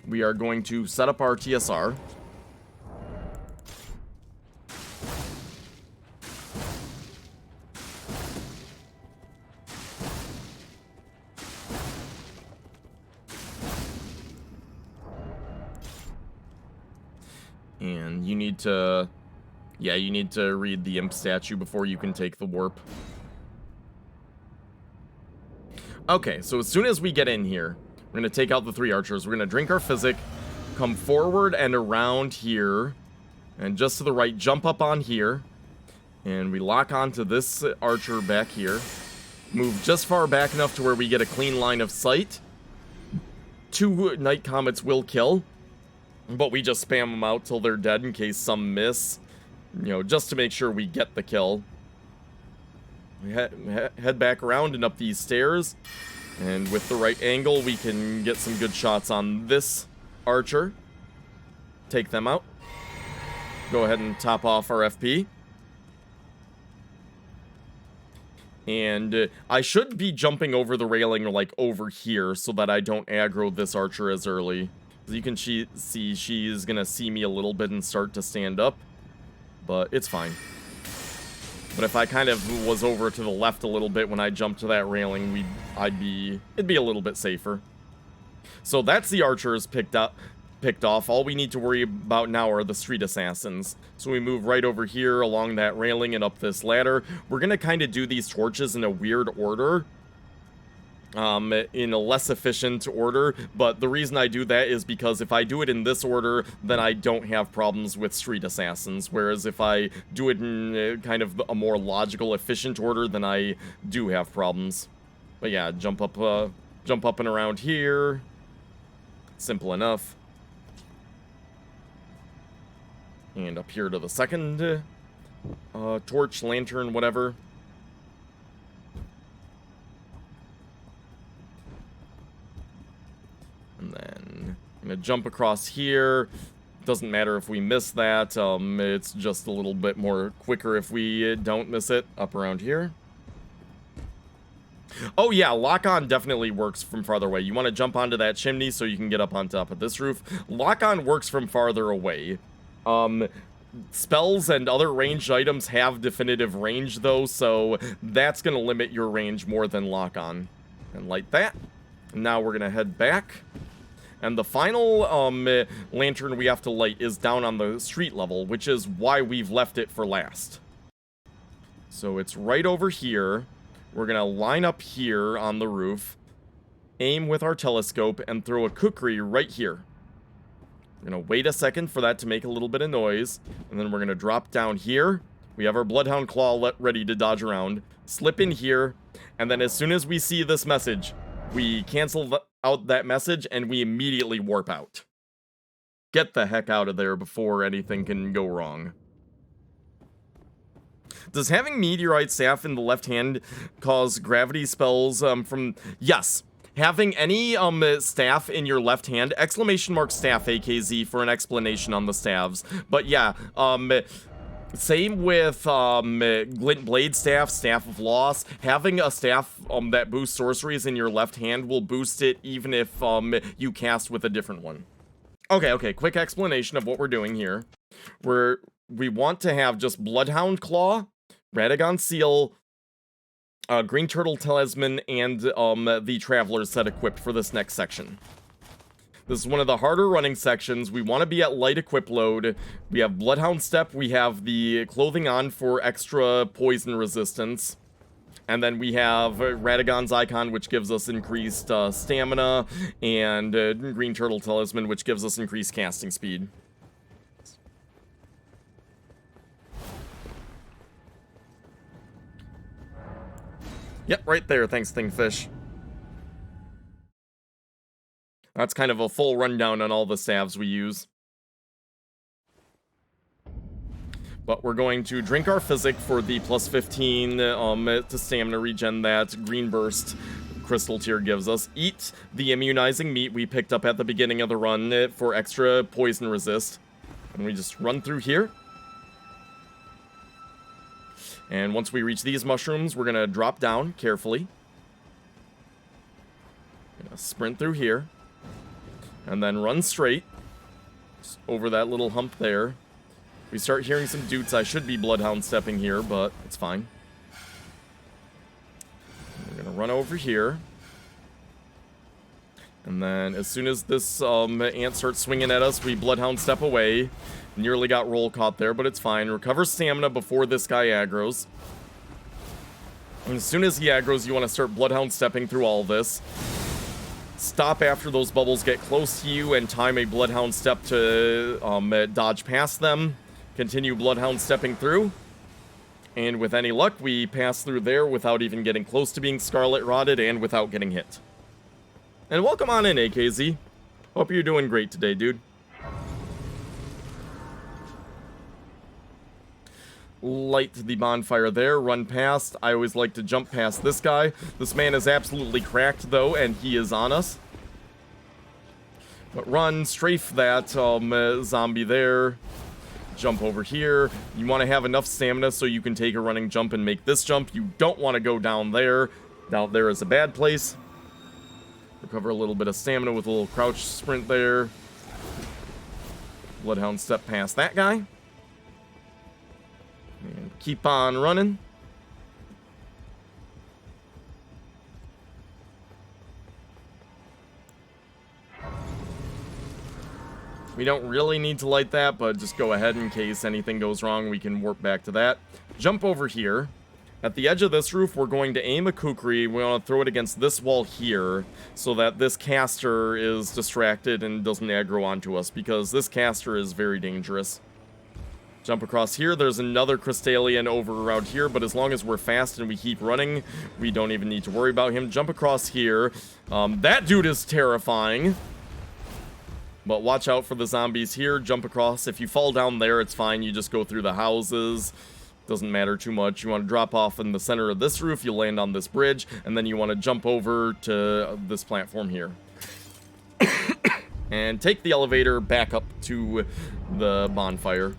Speaker 1: we are going to set up our TSR. And you need to Yeah, you need to read the imp statue before you can take the warp. Okay, so as soon as we get in here, we're going to take out the 3 archers. We're going to drink our physic, come forward and around here, and just to the right, jump up on here, and we lock onto this archer back here. Move just far back enough to where we get a clean line of sight. 2 Night Comets will kill, but we just spam them out till they're dead in case some miss. You know, just to make sure we get the kill. We head back around and up these stairs, and with the right angle we can get some good shots on this archer. Take them out. Go ahead and top off our FP. And I should be jumping over the railing, like over here, so that I don't aggro this archer as early. As you can see, she's gonna see me a little bit and start to stand up, but it's fine. But if I kind of was over to the left a little bit when I jumped to that railing, it'd be a little bit safer. So that's the archers picked off. All we need to worry about now are the street assassins. So we move right over here along that railing and up this ladder. We're gonna kind of do these torches in a weird order. In a less efficient order, but the reason I do that is because if I do it in this order, then I don't have problems with street assassins, whereas if I do it in kind of a more logical, efficient order, then I do have problems. But yeah, jump up and around here. Simple enough. And up here to the second torch, lantern, whatever. And then I'm gonna jump across here. Doesn't matter if we miss that. It's just a little bit more quicker if we don't miss it. Up around here. Oh yeah, lock-on definitely works from farther away. You want to jump onto that chimney so you can get up on top of this roof. Lock-on works from farther away. Spells and other ranged items have definitive range though, so that's gonna limit your range more than lock-on. And light that. Now we're gonna head back. And the final lantern we have to light is down on the street level, which is why we've left it for last. So it's right over here. We're gonna line up here on the roof, aim with our telescope, and throw a kukri right here. We're gonna wait a second for that to make a little bit of noise, and then we're gonna drop down here. We have our Bloodhound Claw ready to dodge around, slip in here, and then as soon as we see this message, we cancel out that message and we immediately warp out. Get the heck out of there before anything can go wrong. Does having Meteorite Staff in the left hand cause gravity spells from... Yes. Having any staff in your left hand, exclamation mark staff AKZ for an explanation on the staves. But yeah, same with Glint Blade Staff, Staff of Loss. Having a staff that boosts sorceries in your left hand will boost it even if you cast with a different one. Okay, quick explanation of what we're doing here. We want to have just Bloodhound Claw, Radagon Seal, Green Turtle Talisman, and the Traveler's set equipped for this next section. This is one of the harder running sections. We want to be at light equip load. We have Bloodhound Step. We have the clothing on for extra poison resistance. And then we have Radagon's Icon, which gives us increased stamina, and Green Turtle Talisman, which gives us increased casting speed. Yep, right there. Thanks, Thingfish. That's kind of a full rundown on all the staves we use. But we're going to drink our Physic for the plus 15 to stamina regen that Green Burst Crystal Tier gives us. Eat the immunizing meat we picked up at the beginning of the run for extra poison resist. And we just run through here. And once we reach these mushrooms, we're going to drop down carefully. Gonna sprint through here. And then run straight. Just over that little hump there. We start hearing some doots. I should be Bloodhound stepping here, but it's fine. We're going to run over here. And then as soon as this ant starts swinging at us, we Bloodhound step away. Nearly got roll caught there, but it's fine. Recover stamina before this guy aggroes. And as soon as he aggroes, you want to start Bloodhound stepping through all this. Stop after those bubbles get close to you and time a Bloodhound step to dodge past them. Continue Bloodhound stepping through. And with any luck, we pass through there without even getting close to being Scarlet Rotted and without getting hit. And welcome on in, AKZ. Hope you're doing great today, dude. Light the bonfire there, run past. I always like to jump past this guy. This man is absolutely cracked, though, and he is on us. But run, strafe that zombie there. Jump over here. You want to have enough stamina so you can take a running jump and make this jump. You don't want to go down there. Down there is a bad place. Recover a little bit of stamina with a little crouch sprint there. Bloodhound step past that guy. And keep on running. We don't really need to light that, but just go ahead in case anything goes wrong. We can warp back to that. Jump over here. At the edge of this roof, we're going to aim a kukri. We want to throw it against this wall here so that this caster is distracted and doesn't aggro onto us, because this caster is very dangerous. Jump across here. There's another Crystallian over around here, but as long as we're fast and we keep running, we don't even need to worry about him. Jump across here. That dude is terrifying. But watch out for the zombies here. Jump across. If you fall down there, it's fine. You just go through the houses. Doesn't matter too much. You want to drop off in the center of this roof. You'll land on this bridge. And then you want to jump over to this platform here. And take the elevator back up to the bonfire.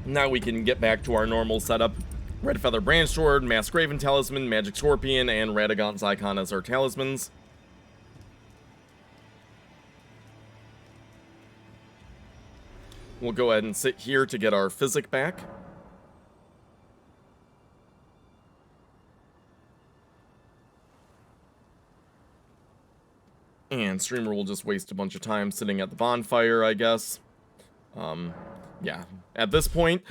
Speaker 1: Now we can get back to our normal setup. Red Feather Branch Sword, Masked Raven Talisman, Magic Scorpion, and Radagon's Icon as our talismans. We'll go ahead and sit here to get our physic back. And streamer will just waste a bunch of time sitting at the bonfire, I guess. Yeah. At this point,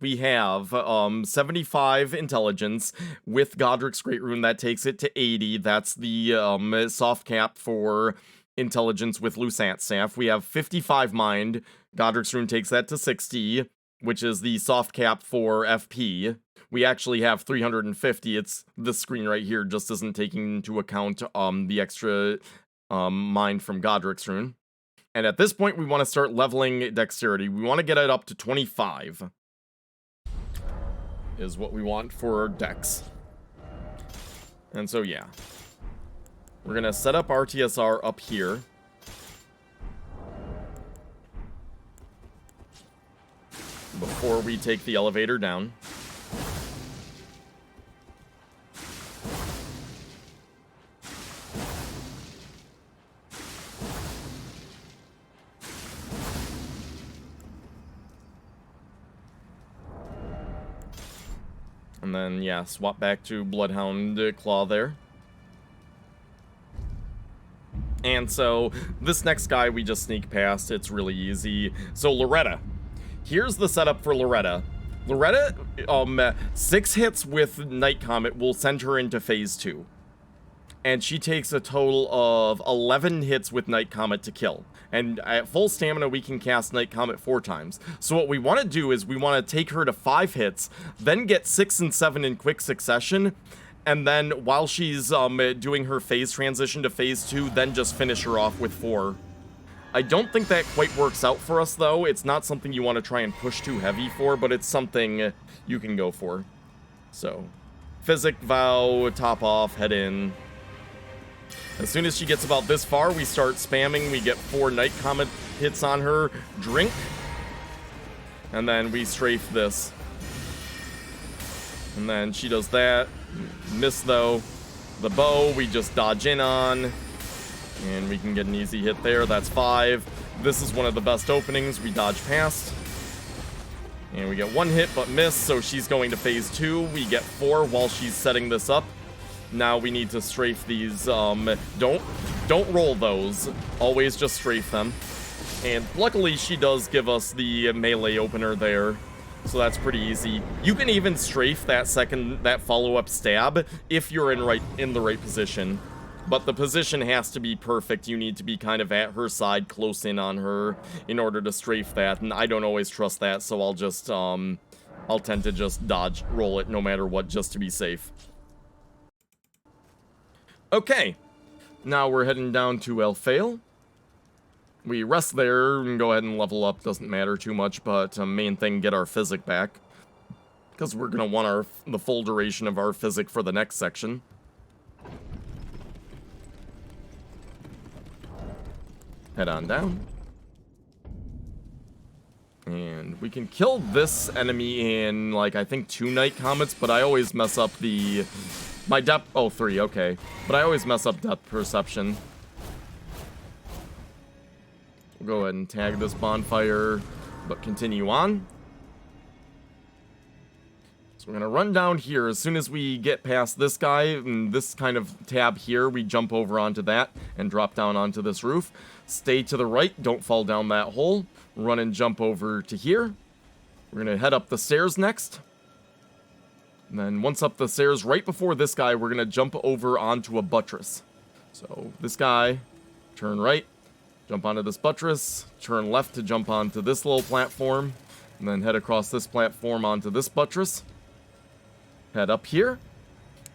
Speaker 1: we have 75 intelligence with Godrick's Great Rune. That takes it to 80. That's the soft cap for intelligence with Lusat Staff. We have 55 mind. Godrick's Rune takes that to 60, which is the soft cap for FP. We actually have 350. It's this screen right here just isn't taking into account the extra mind from Godrick's Rune. And at this point, we want to start leveling dexterity. We want to get it up to 25. Is what we want for dex. And so, yeah. We're going to set up RTSR up here. Before we take the elevator down. And then, yeah, swap back to Bloodhound Claw there. And so, this next guy we just sneak past. It's really easy. So, Loretta. Here's the setup for Loretta. Loretta, 6 hits with Night Comet will send her into Phase 2. And she takes a total of 11 hits with Night Comet to kill. And at full stamina, we can cast Night Comet 4 times. So what we want to do is we want to take her to 5 hits, then get 6 and 7 in quick succession, and then while she's doing her phase transition to Phase 2, then just finish her off with 4. I don't think that quite works out for us, though. It's not something you want to try and push too heavy for, but it's something you can go for. So, Physic, Vow, top off, head in. As soon as she gets about this far, we start spamming. We get 4 Night Comet hits on her. Drink. And then we strafe this. And then she does that. Miss, though. The bow, we just dodge in on. And we can get an easy hit there. That's 5. This is one of the best openings. We dodge past. And we get 1 hit, but miss. So she's going to Phase 2. We get 4 while she's setting this up. Now we need to strafe these. Don't roll those. Always just strafe them. And luckily she does give us the melee opener there. So that's pretty easy. You can even strafe that follow-up stab if you're in the right position. But the position has to be perfect. You need to be kind of at her side, close in on her, in order to strafe that. And I don't always trust that, so I'll just, I'll tend to just roll it no matter what, just to be safe. Okay. Now we're heading down to Elfale. We rest there and go ahead and level up. Doesn't matter too much, but main thing, get our physic back. Because we're going to want the full duration of our physic for the next section. Head on down. And we can kill this enemy in, like, I think 2 Night Comets, but I always mess up my depth... Oh, 3, okay. But I always mess up depth perception. We'll go ahead and tag this bonfire, but continue on. So we're going to run down here. As soon as we get past this guy, and this kind of tab here, we jump over onto that and drop down onto this roof. Stay to the right, don't fall down that hole. Run and jump over to here. We're going to head up the stairs next. And then once up the stairs, right before this guy, we're going to jump over onto a buttress. So this guy, turn right. Jump onto this buttress, turn left to jump onto this little platform, and then head across this platform onto this buttress. Head up here.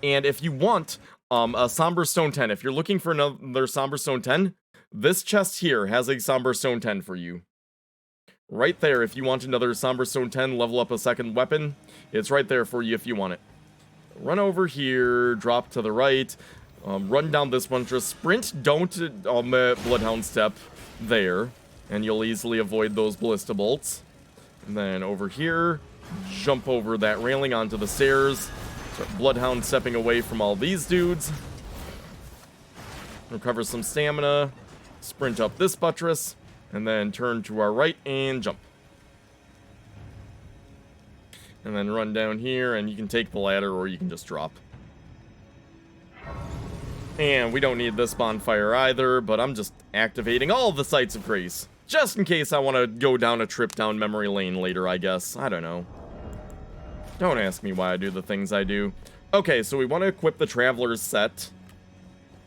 Speaker 1: And if you want a Somber Stone 10, if you're looking for another Somber Stone 10, this chest here has a Somber Stone 10 for you. Right there, if you want another Somber Stone 10, level up a second weapon, it's right there for you if you want it. Run over here, drop to the right. Run down this buttress, sprint, don't Bloodhound step there, and you'll easily avoid those ballista bolts. And then over here, jump over that railing onto the stairs, start Bloodhound stepping away from all these dudes. Recover some stamina, sprint up this buttress, and then turn to our right and jump. And then run down here, and you can take the ladder or you can just drop. And we don't need this bonfire either, but I'm just activating all the sites of grace. Just in case I want to go down a trip down memory lane later, I guess. I don't know. Don't ask me why I do the things I do. Okay, so we want to equip the Traveler's set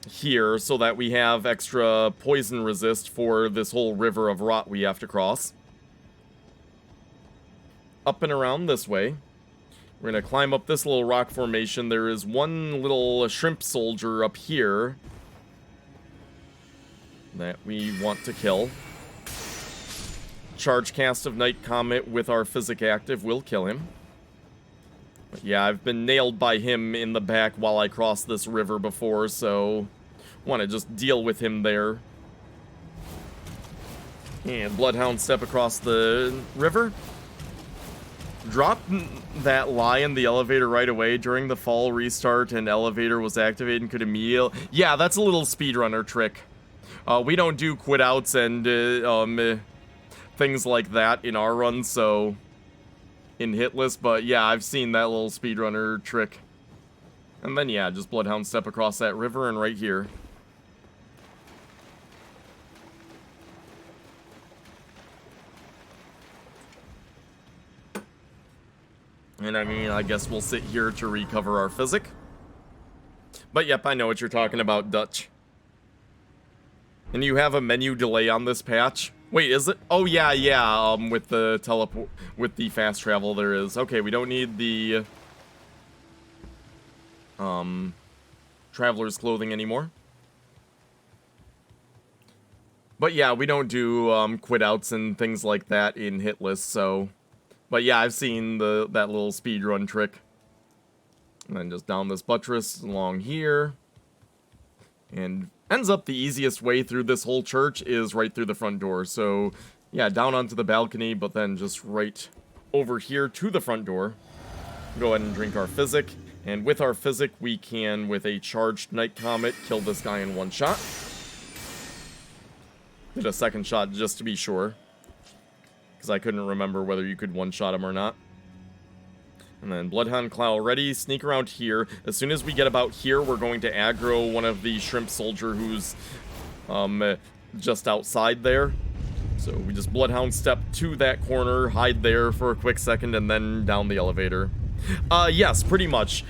Speaker 1: here so that we have extra poison resist for this whole river of rot we have to cross. Up and around this way. We're going to climb up this little rock formation. There is one little shrimp soldier up here that we want to kill. Charge cast of Night Comet with our physic active will kill him. But yeah, I've been nailed by him in the back while I crossed this river before, so want to just deal with him there. And Bloodhound step across the river. Drop that lie in the elevator right away. During the fall restart and elevator was activated and could immediately... Yeah, that's a little speedrunner trick. We don't do quitouts and things like that in our run, so... in Hitless, but yeah, I've seen that little speedrunner trick. And then yeah, just Bloodhound step across that river and right here. And I mean, I guess we'll sit here to recover our physic. But yep, I know what you're talking about, Dutch. And you have a menu delay on this patch? Wait, is it? Oh yeah, with the with the fast travel there is. Okay, we don't need the Traveler's Clothing anymore. But yeah, we don't do quitouts and things like that in Hitless, so... But yeah, I've seen that little speedrun trick. And then just down this buttress along here. And ends up the easiest way through this whole church is right through the front door. So yeah, down onto the balcony, but then just right over here to the front door. Go ahead and drink our physic. And with our physic, we can, with a charged Night Comet, kill this guy in one shot. Did a second shot just to be sure, because I couldn't remember whether you could one-shot him or not. And then Bloodhound Claw ready, sneak around here. As soon as we get about here, we're going to aggro one of the Shrimp Soldier who's just outside there. So we just Bloodhound step to that corner, hide there for a quick second, and then down the elevator. Yes, pretty much.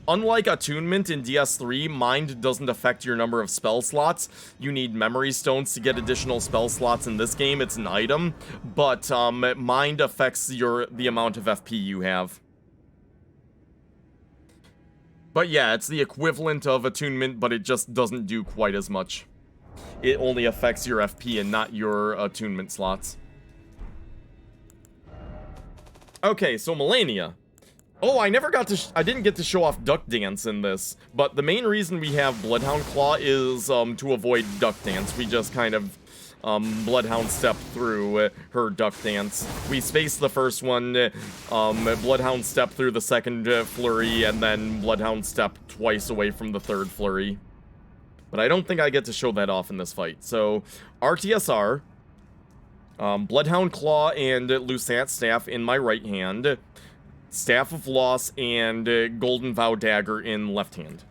Speaker 1: Unlike Attunement in DS3, Mind doesn't affect your number of spell slots. You need Memory Stones to get additional spell slots in this game. It's an item, but Mind affects the amount of FP you have. But yeah, it's the equivalent of Attunement, but it just doesn't do quite as much. It only affects your FP and not your Attunement slots. Okay, so Malenia. Oh, I didn't get to show off Duck Dance in this, but the main reason we have Bloodhound Claw is to avoid Duck Dance. We just kind of Bloodhound step through her Duck Dance. We space the first one, Bloodhound step through the second flurry, and then Bloodhound step twice away from the third flurry. But I don't think I get to show that off in this fight. So, RTSR, Bloodhound Claw and Lusat Staff in my right hand, Staff of Loss and Golden Vow Dagger in left hand.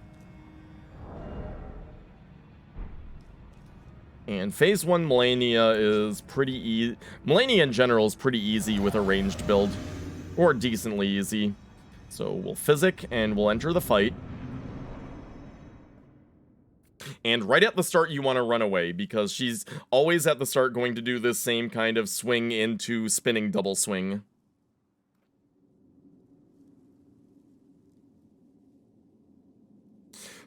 Speaker 1: And phase 1 Malenia is pretty easy. Malenia in general is pretty easy with a ranged build. Or decently easy. So we'll Physic and we'll enter the fight. And right at the start you want to run away, because she's always at the start going to do this same kind of swing into spinning double swing.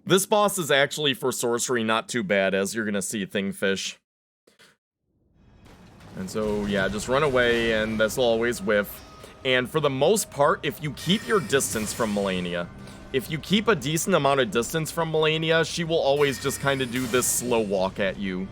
Speaker 1: This boss is actually, for sorcery, not too bad, as you're gonna see Thingfish. And so, yeah, just run away, and this will always whiff. And for the most part, if you keep your distance from Malenia, if you keep a decent amount of distance from Malenia, she will always just kind of do this slow walk at you.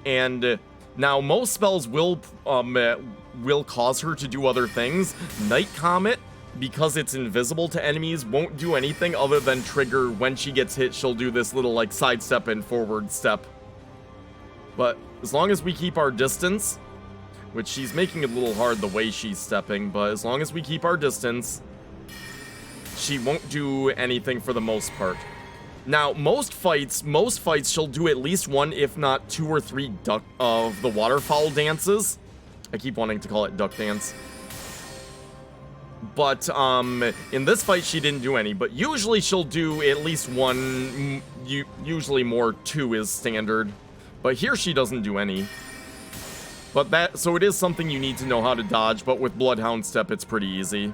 Speaker 1: And now, most spells will cause her to do other things. Night Comet, because it's invisible to enemies, won't do anything other than trigger when she gets hit. She'll do this little like sidestep and forward step. But as long as we keep our distance, which she's making it a little hard the way she's stepping, but as long as we keep our distance, she won't do anything for the most part. Now, most fights she'll do at least one, if not two or three duck of the waterfowl dances. I keep wanting to call it duck dance. But, in this fight, she didn't do any. But usually she'll do at least one. Usually more, two is standard. But here she doesn't do any. But so it is something you need to know how to dodge. But with Bloodhound Step, it's pretty easy.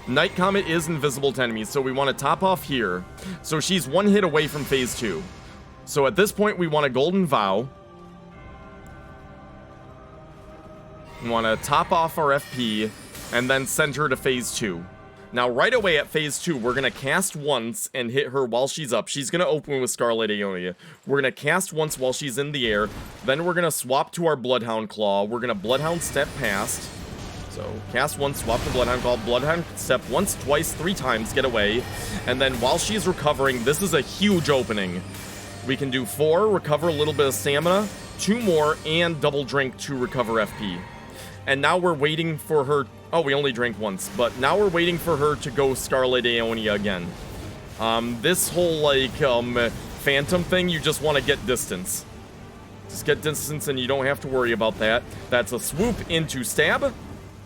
Speaker 1: Night Comet is invisible to enemies, so we want to top off here. So she's one hit away from phase 2. So at this point, we want a Golden Vow. We want to top off our FP, and then send her to phase 2. Now, right away at phase 2, we're going to cast once and hit her while she's up. She's going to open with Scarlet Aeonia. We're going to cast once while she's in the air. Then we're going to swap to our Bloodhound Claw. We're going to Bloodhound Step past. So, cast once, swap to Bloodhound Claw, Bloodhound Step once, twice, 3 times, get away. And then while she's recovering, this is a huge opening. We can do 4, recover a little bit of stamina, 2 more, and double drink to recover FP. And now we're waiting for her. Oh, we only drank once, but now we're waiting for her to go Scarlet Aeonia again. This whole, like, phantom thing, you just want to get distance. Just get distance and you don't have to worry about that. That's a swoop into stab.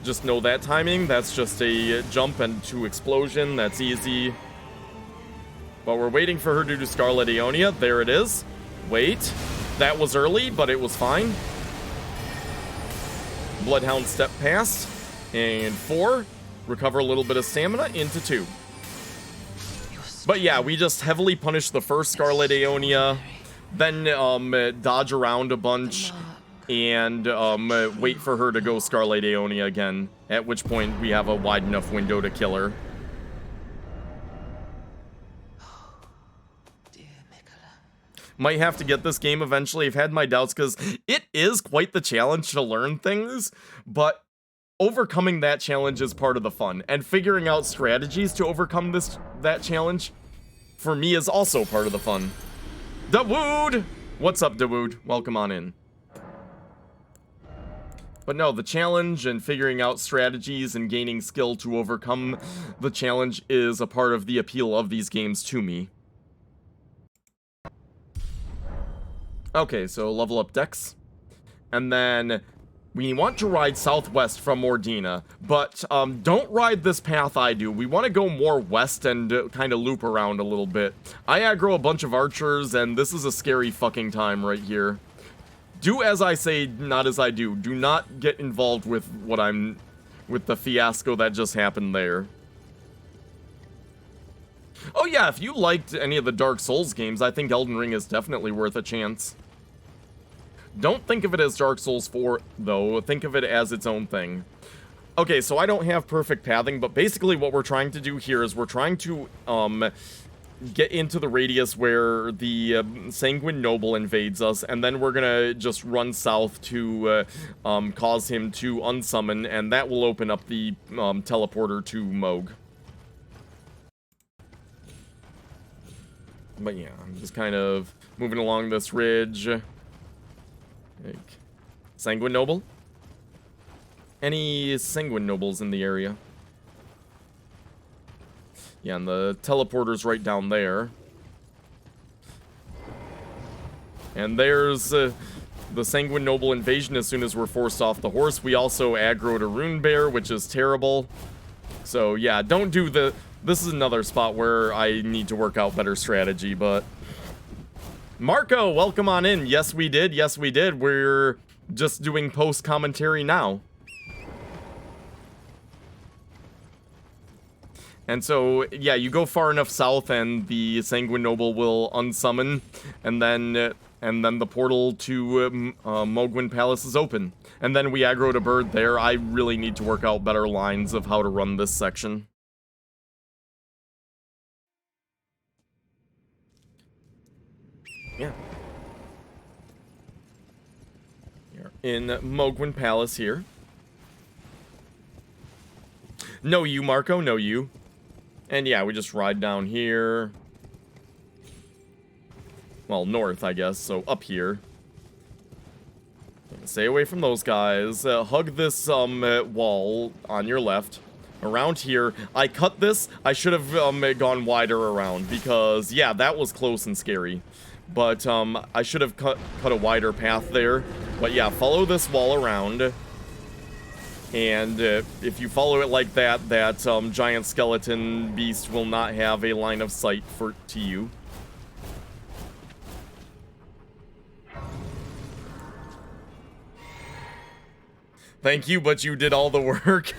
Speaker 1: Just know that timing. That's just a jump into explosion. That's easy. But we're waiting for her to do Scarlet Aeonia. There it is. Wait. That was early, but it was fine. Bloodhound Step past. And 4. Recover a little bit of stamina into 2. But yeah, we just heavily punish the first Scarlet Aeonia. Then dodge around a bunch. And wait for her to go Scarlet Aeonia again. At which point we have a wide enough window to kill her. Might have to get this game eventually. I've had my doubts because it is quite the challenge to learn things, but overcoming that challenge is part of the fun, and figuring out strategies to overcome that challenge for me is also part of the fun. Dawood! What's up, Dawood? Welcome on in. But no, the challenge and figuring out strategies and gaining skill to overcome the challenge is a part of the appeal of these games to me. Okay, so level up Dex. And then we want to ride southwest from Mordina, but don't ride this path I do. We want to go more west and kind of loop around a little bit. I aggro a bunch of archers, and this is a scary fucking time right here. Do as I say, not as I do. Do not get involved with with the fiasco that just happened there. Oh yeah, if you liked any of the Dark Souls games, I think Elden Ring is definitely worth a chance. Don't think of it as Dark Souls 4, though. Think of it as its own thing. Okay, so I don't have perfect pathing, but basically what we're trying to do here is we're trying to, get into the radius where the Sanguine Noble invades us, and then we're gonna just run south to cause him to unsummon, and that will open up the teleporter to Mohg. But yeah, I'm just kind of moving along this ridge. Like, Sanguine Noble? Any Sanguine Nobles in the area? Yeah, and the teleporter's right down there. And there's the Sanguine Noble invasion as soon as we're forced off the horse. We also aggroed a Rune Bear, which is terrible. So yeah, don't do the... This is another spot where I need to work out better strategy, but... Marco, welcome on in. Yes, we did. Yes, we did. We're just doing post-commentary now. And so, yeah, you go far enough south and the Sanguine Noble will unsummon, and then the portal to Mohgwyn Palace is open. And then we aggroed a bird there. I really need to work out better lines of how to run this section. Yeah. We're in Mohgwyn Palace here. No you, Marco, no you. And yeah, we just ride down here. Well, north, I guess, so up here. Stay away from those guys. Hug this wall on your left. Around here, I cut this. I should have gone wider around because, yeah, that was close and scary. But I should have cut a wider path there. But yeah, follow this wall around. And if you follow it like that, that giant skeleton beast will not have a line of sight to you. Thank you, but you did all the work.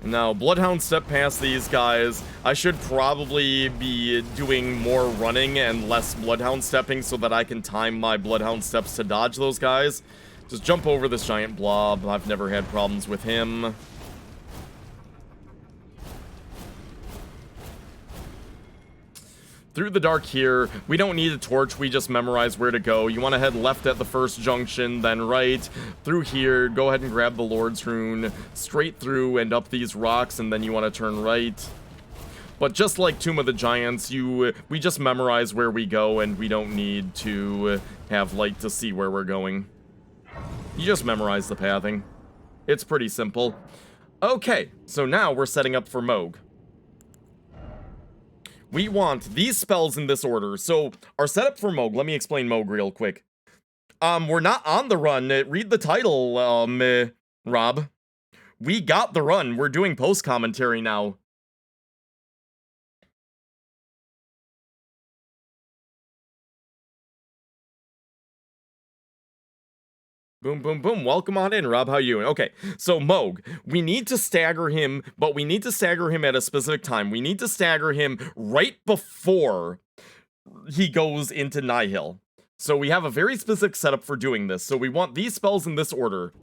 Speaker 1: Now, Bloodhound step past these guys. I should probably be doing more running and less Bloodhound stepping so that I can time my Bloodhound steps to dodge those guys. Just jump over this giant blob. I've never had problems with him. Through the dark here, we don't need a torch, we just memorize where to go. You want to head left at the first junction, then right. Through here, go ahead and grab the Lord's Rune. Straight through and up these rocks, and then you want to turn right. But just like Tomb of the Giants, we just memorize where we go, and we don't need to have light to see where we're going. You just memorize the pathing. It's pretty simple. Okay, so now we're setting up for Mohg. We want these spells in this order. So, our setup for Mohg, let me explain Mohg real quick. We're not on the run. Read the title, Rob. We got the run. We're doing post-commentary now. Boom, boom, boom. Welcome on in, Rob. How you doing? Okay, so Mohg. We need to stagger him, but we need to stagger him at a specific time. We need to stagger him right before he goes into Nihil. So we have a very specific setup for doing this. So we want these spells in this order.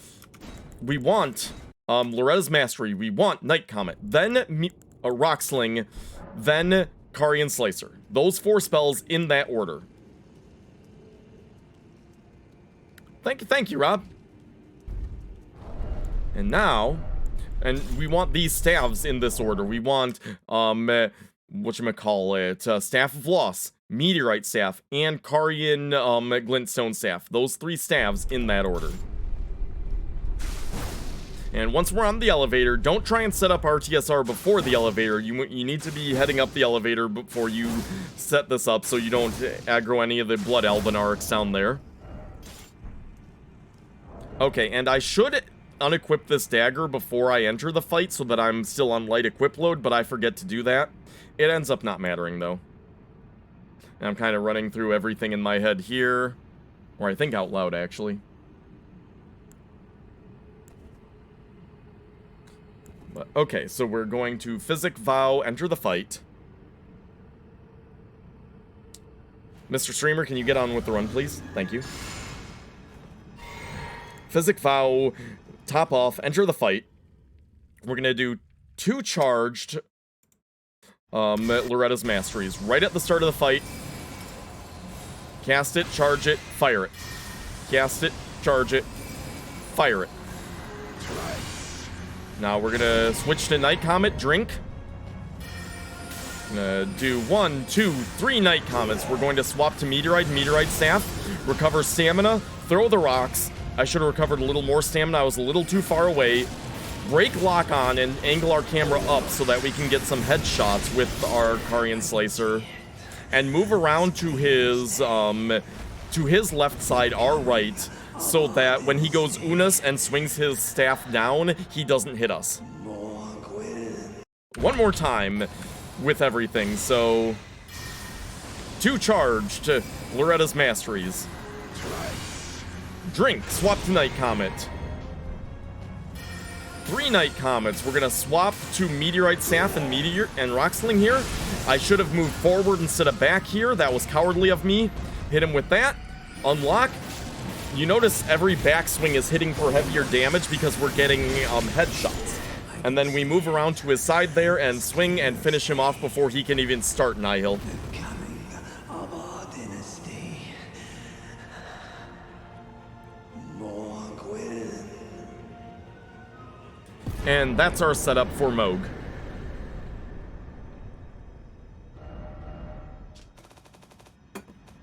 Speaker 1: We want Loretta's Mastery. We want Night Comet. Then Rock Sling. Then Carian Slicer. Those 4 spells in that order. Thank you, Rob. And now, and we want these staves in this order. We want, whatchamacallit, Staff of Loss, Meteorite Staff, and Carian Glintstone Staff. Those 3 staves in that order. And once we're on the elevator, don't try and set up RTSR before the elevator. You need to be heading up the elevator before you set this up so you don't aggro any of the Blood Albinarchs down there. Okay, and I should unequip this dagger before I enter the fight so that I'm still on light equip load, but I forget to do that. It ends up not mattering, though. And I'm kind of running through everything in my head here. Or I think out loud, actually. But, okay, so we're going to Physic Vow, enter the fight. Mr. Streamer, can you get on with the run, please? Thank you. Physic Vow, top off, enter the fight. We're going to do 2 charged Loretta's Masteries right at the start of the fight. Cast it, charge it, fire it. Cast it, charge it, fire it. Now we're gonna switch to Night Comet, drink. Gonna do 1, 2, 3 Night Comets. We're going to swap to Meteorite Staff, recover stamina, throw the rocks. I should have recovered a little more stamina, I was a little too far away. Break lock on and angle our camera up so that we can get some headshots with our Carian Slicer. And move around to his left side, our right, so that when he goes Unas and swings his staff down, he doesn't hit us. One more time with everything, so 2 charged Loretta's Masteries. Drink, swap to Night Comet. 3 Night Comets. We're gonna swap to Meteorite Staff and Rocksling here. I should have moved forward instead of back here. That was cowardly of me. Hit him with that. Unlock. You notice every backswing is hitting for heavier damage because we're getting headshots. And then we move around to his side there and swing and finish him off before he can even start Nihil. And that's our setup for Moog.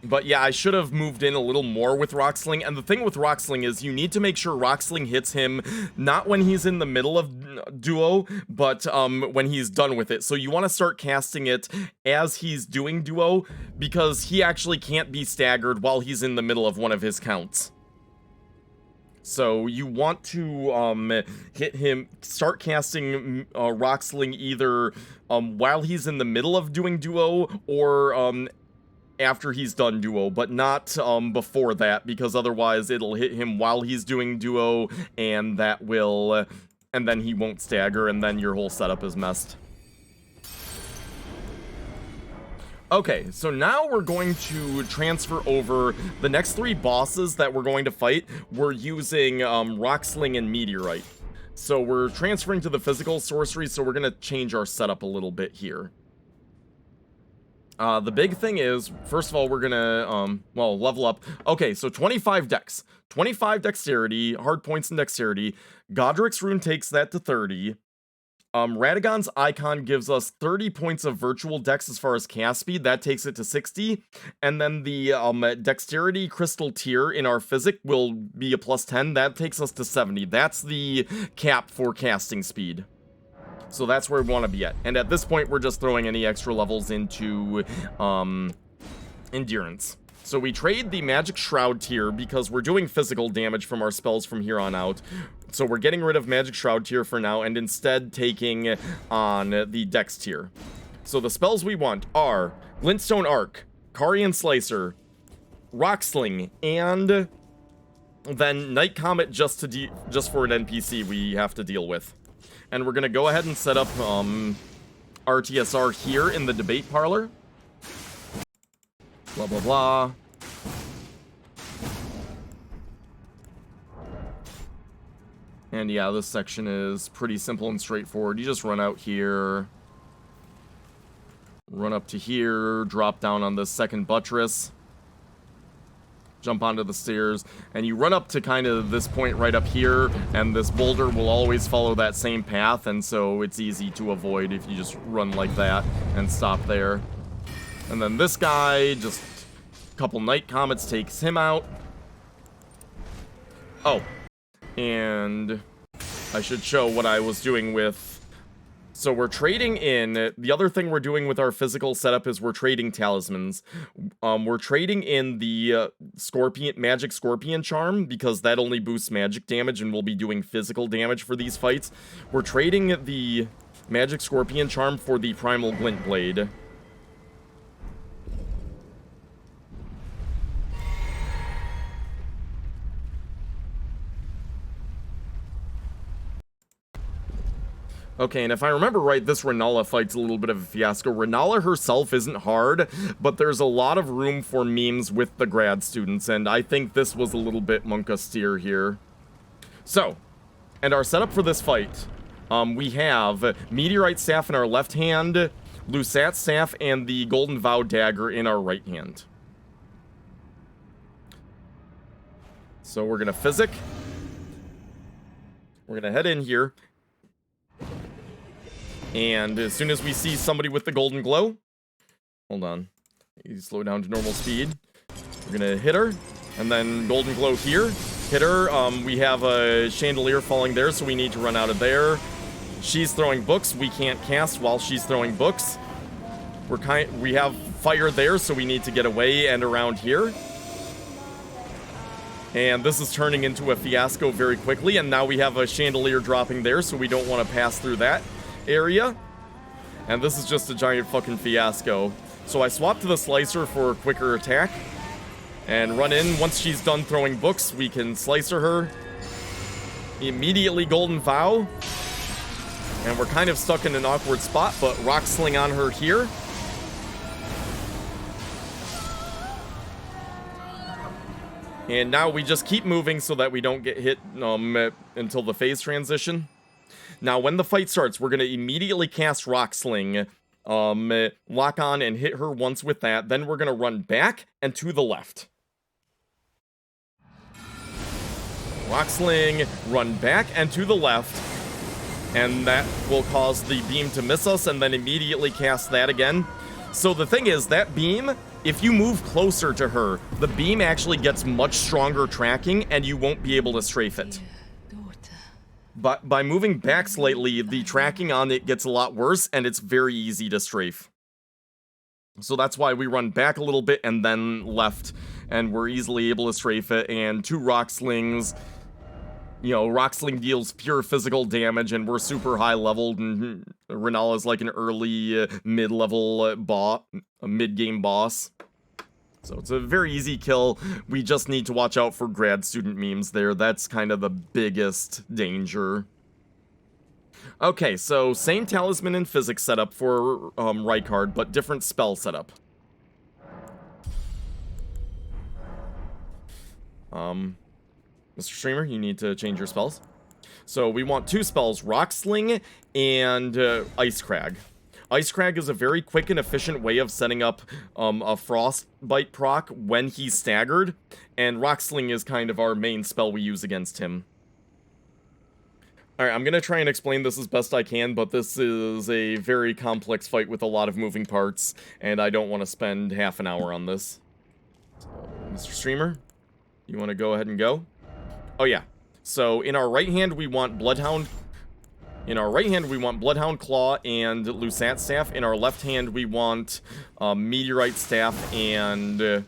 Speaker 1: But yeah, I should have moved in a little more with Rocksling. And the thing with Rocksling is you need to make sure Rocksling hits him not when he's in the middle of Duo, but when he's done with it. So you want to start casting it as he's doing Duo, because he actually can't be staggered while he's in the middle of one of his counts. So you want to hit him, start casting Rocksling either while he's in the middle of doing Duo or after he's done Duo, but not before that, because otherwise it'll hit him while he's doing Duo, and that will, and then he won't stagger, and then your whole setup is messed. Okay, so now we're going to transfer over the next 3 bosses that we're going to fight. We're using Rocksling and Meteorite. So we're transferring to the physical sorcery, so we're going to change our setup a little bit here. The big thing is, first of all, we're gonna, level up. Okay, so 25 dex. 25 dexterity, hard points in dexterity. Godrick's rune takes that to 30. Radagon's icon gives us 30 points of virtual dex as far as cast speed. That takes it to 60. And then the dexterity crystal tier in our physic will be a plus 10. That takes us to 70. That's the cap for casting speed. So that's where we want to be at. And at this point, we're just throwing any extra levels into endurance. So we trade the Magic Shroud tier because we're doing physical damage from our spells from here on out. So we're getting rid of Magic Shroud tier for now and instead taking on the Dex tier. So the spells we want are Glintstone Arc, Carian Slicer, Rocksling, and then Night Comet just for an NPC we have to deal with. And we're gonna go ahead and set up RTSR here in the debate parlor. Blah, blah, blah. And yeah, this section is pretty simple and straightforward. You just run out here, run up to here, drop down on the second buttress, jump onto the stairs, and you run up to kind of this point right up here, and this boulder will always follow that same path, and so it's easy to avoid if you just run like that and stop there. And then this guy, just a couple Night Comets takes him out. Oh, and I should show what I was doing with... So we're trading in... The other thing we're doing with our physical setup is we're trading talismans. We're trading in the Magic Scorpion Charm, because that only boosts magic damage and we'll be doing physical damage for these fights. We're trading the Magic Scorpion Charm for the Primal Glint Blade. Okay, and if I remember right, this Renala fight's a little bit of a fiasco. Renala herself isn't hard, but there's a lot of room for memes with the grad students, and I think this was a little bit monkasteer here. So, and our setup for this fight, we have Meteorite Staff in our left hand, Lusat Staff, and the Golden Vow Dagger in our right hand. So we're gonna Physic. We're gonna head in here. And as soon as we see somebody with the golden glow, hold on, you slow down to normal speed. We're gonna hit her, and then golden glow here. Hit her. We have a chandelier falling there, so we need to run out of there. She's throwing books. We can't cast while she's throwing books. We have fire there, so we need to get away and around here. And this is turning into a fiasco very quickly, and now we have a chandelier dropping there, so we don't want to pass through that area. And this is just a giant fucking fiasco. So I swap to the Slicer for a quicker attack. And run in. Once she's done throwing books, we can Slicer her. Immediately Golden Vow. And we're kind of stuck in an awkward spot, but Rock Sling on her here. And now we just keep moving so that we don't get hit until the phase transition. Now, when the fight starts, we're going to immediately cast Rock Sling, lock on and hit her once with that. Then we're going to run back and to the left. Rock Sling, run back and to the left. And that will cause the beam to miss us, and then immediately cast that again. So the thing is, that beam, if you move closer to her, the beam actually gets much stronger tracking, and you won't be able to strafe it. But by moving back slightly, the tracking on it gets a lot worse, and it's very easy to strafe. So that's why we run back a little bit and then left, and we're easily able to strafe it. And 2 Rock Slings, you know, Rock Sling deals pure physical damage, and we're super high leveled, and Renala is like an early mid-level mid-game boss. So it's a very easy kill. We just need to watch out for grad student memes there. That's kind of the biggest danger. Okay, so same talisman and physics setup for Rykard, but different spell setup. Mr. Streamer, you need to change your spells. So we want 2 spells, Rock Sling and Ice Crag. Ice Crag is a very quick and efficient way of setting up a Frostbite proc when he's staggered, and Rock Sling is kind of our main spell we use against him. Alright, I'm gonna try and explain this as best I can, but this is a very complex fight with a lot of moving parts, and I don't want to spend half an hour on this. So, Mr. Streamer, you want to go ahead and go? Oh yeah, so in our right hand we want Bloodhound... In our right hand, we want Bloodhound Claw and Lusat Staff. In our left hand, we want Meteorite Staff and the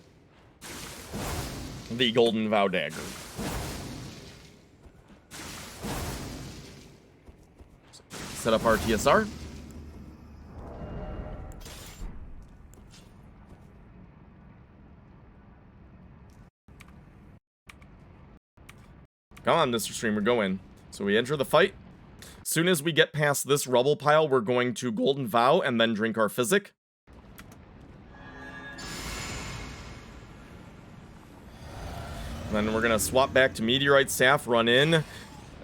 Speaker 1: Golden Vow Dagger. Set up our TSR. Come on, Mr. Streamer, go in. So we enter the fight. Soon as we get past this rubble pile, we're going to Golden Vow and then drink our Physic. Then we're going to swap back to Meteorite Staff, run in.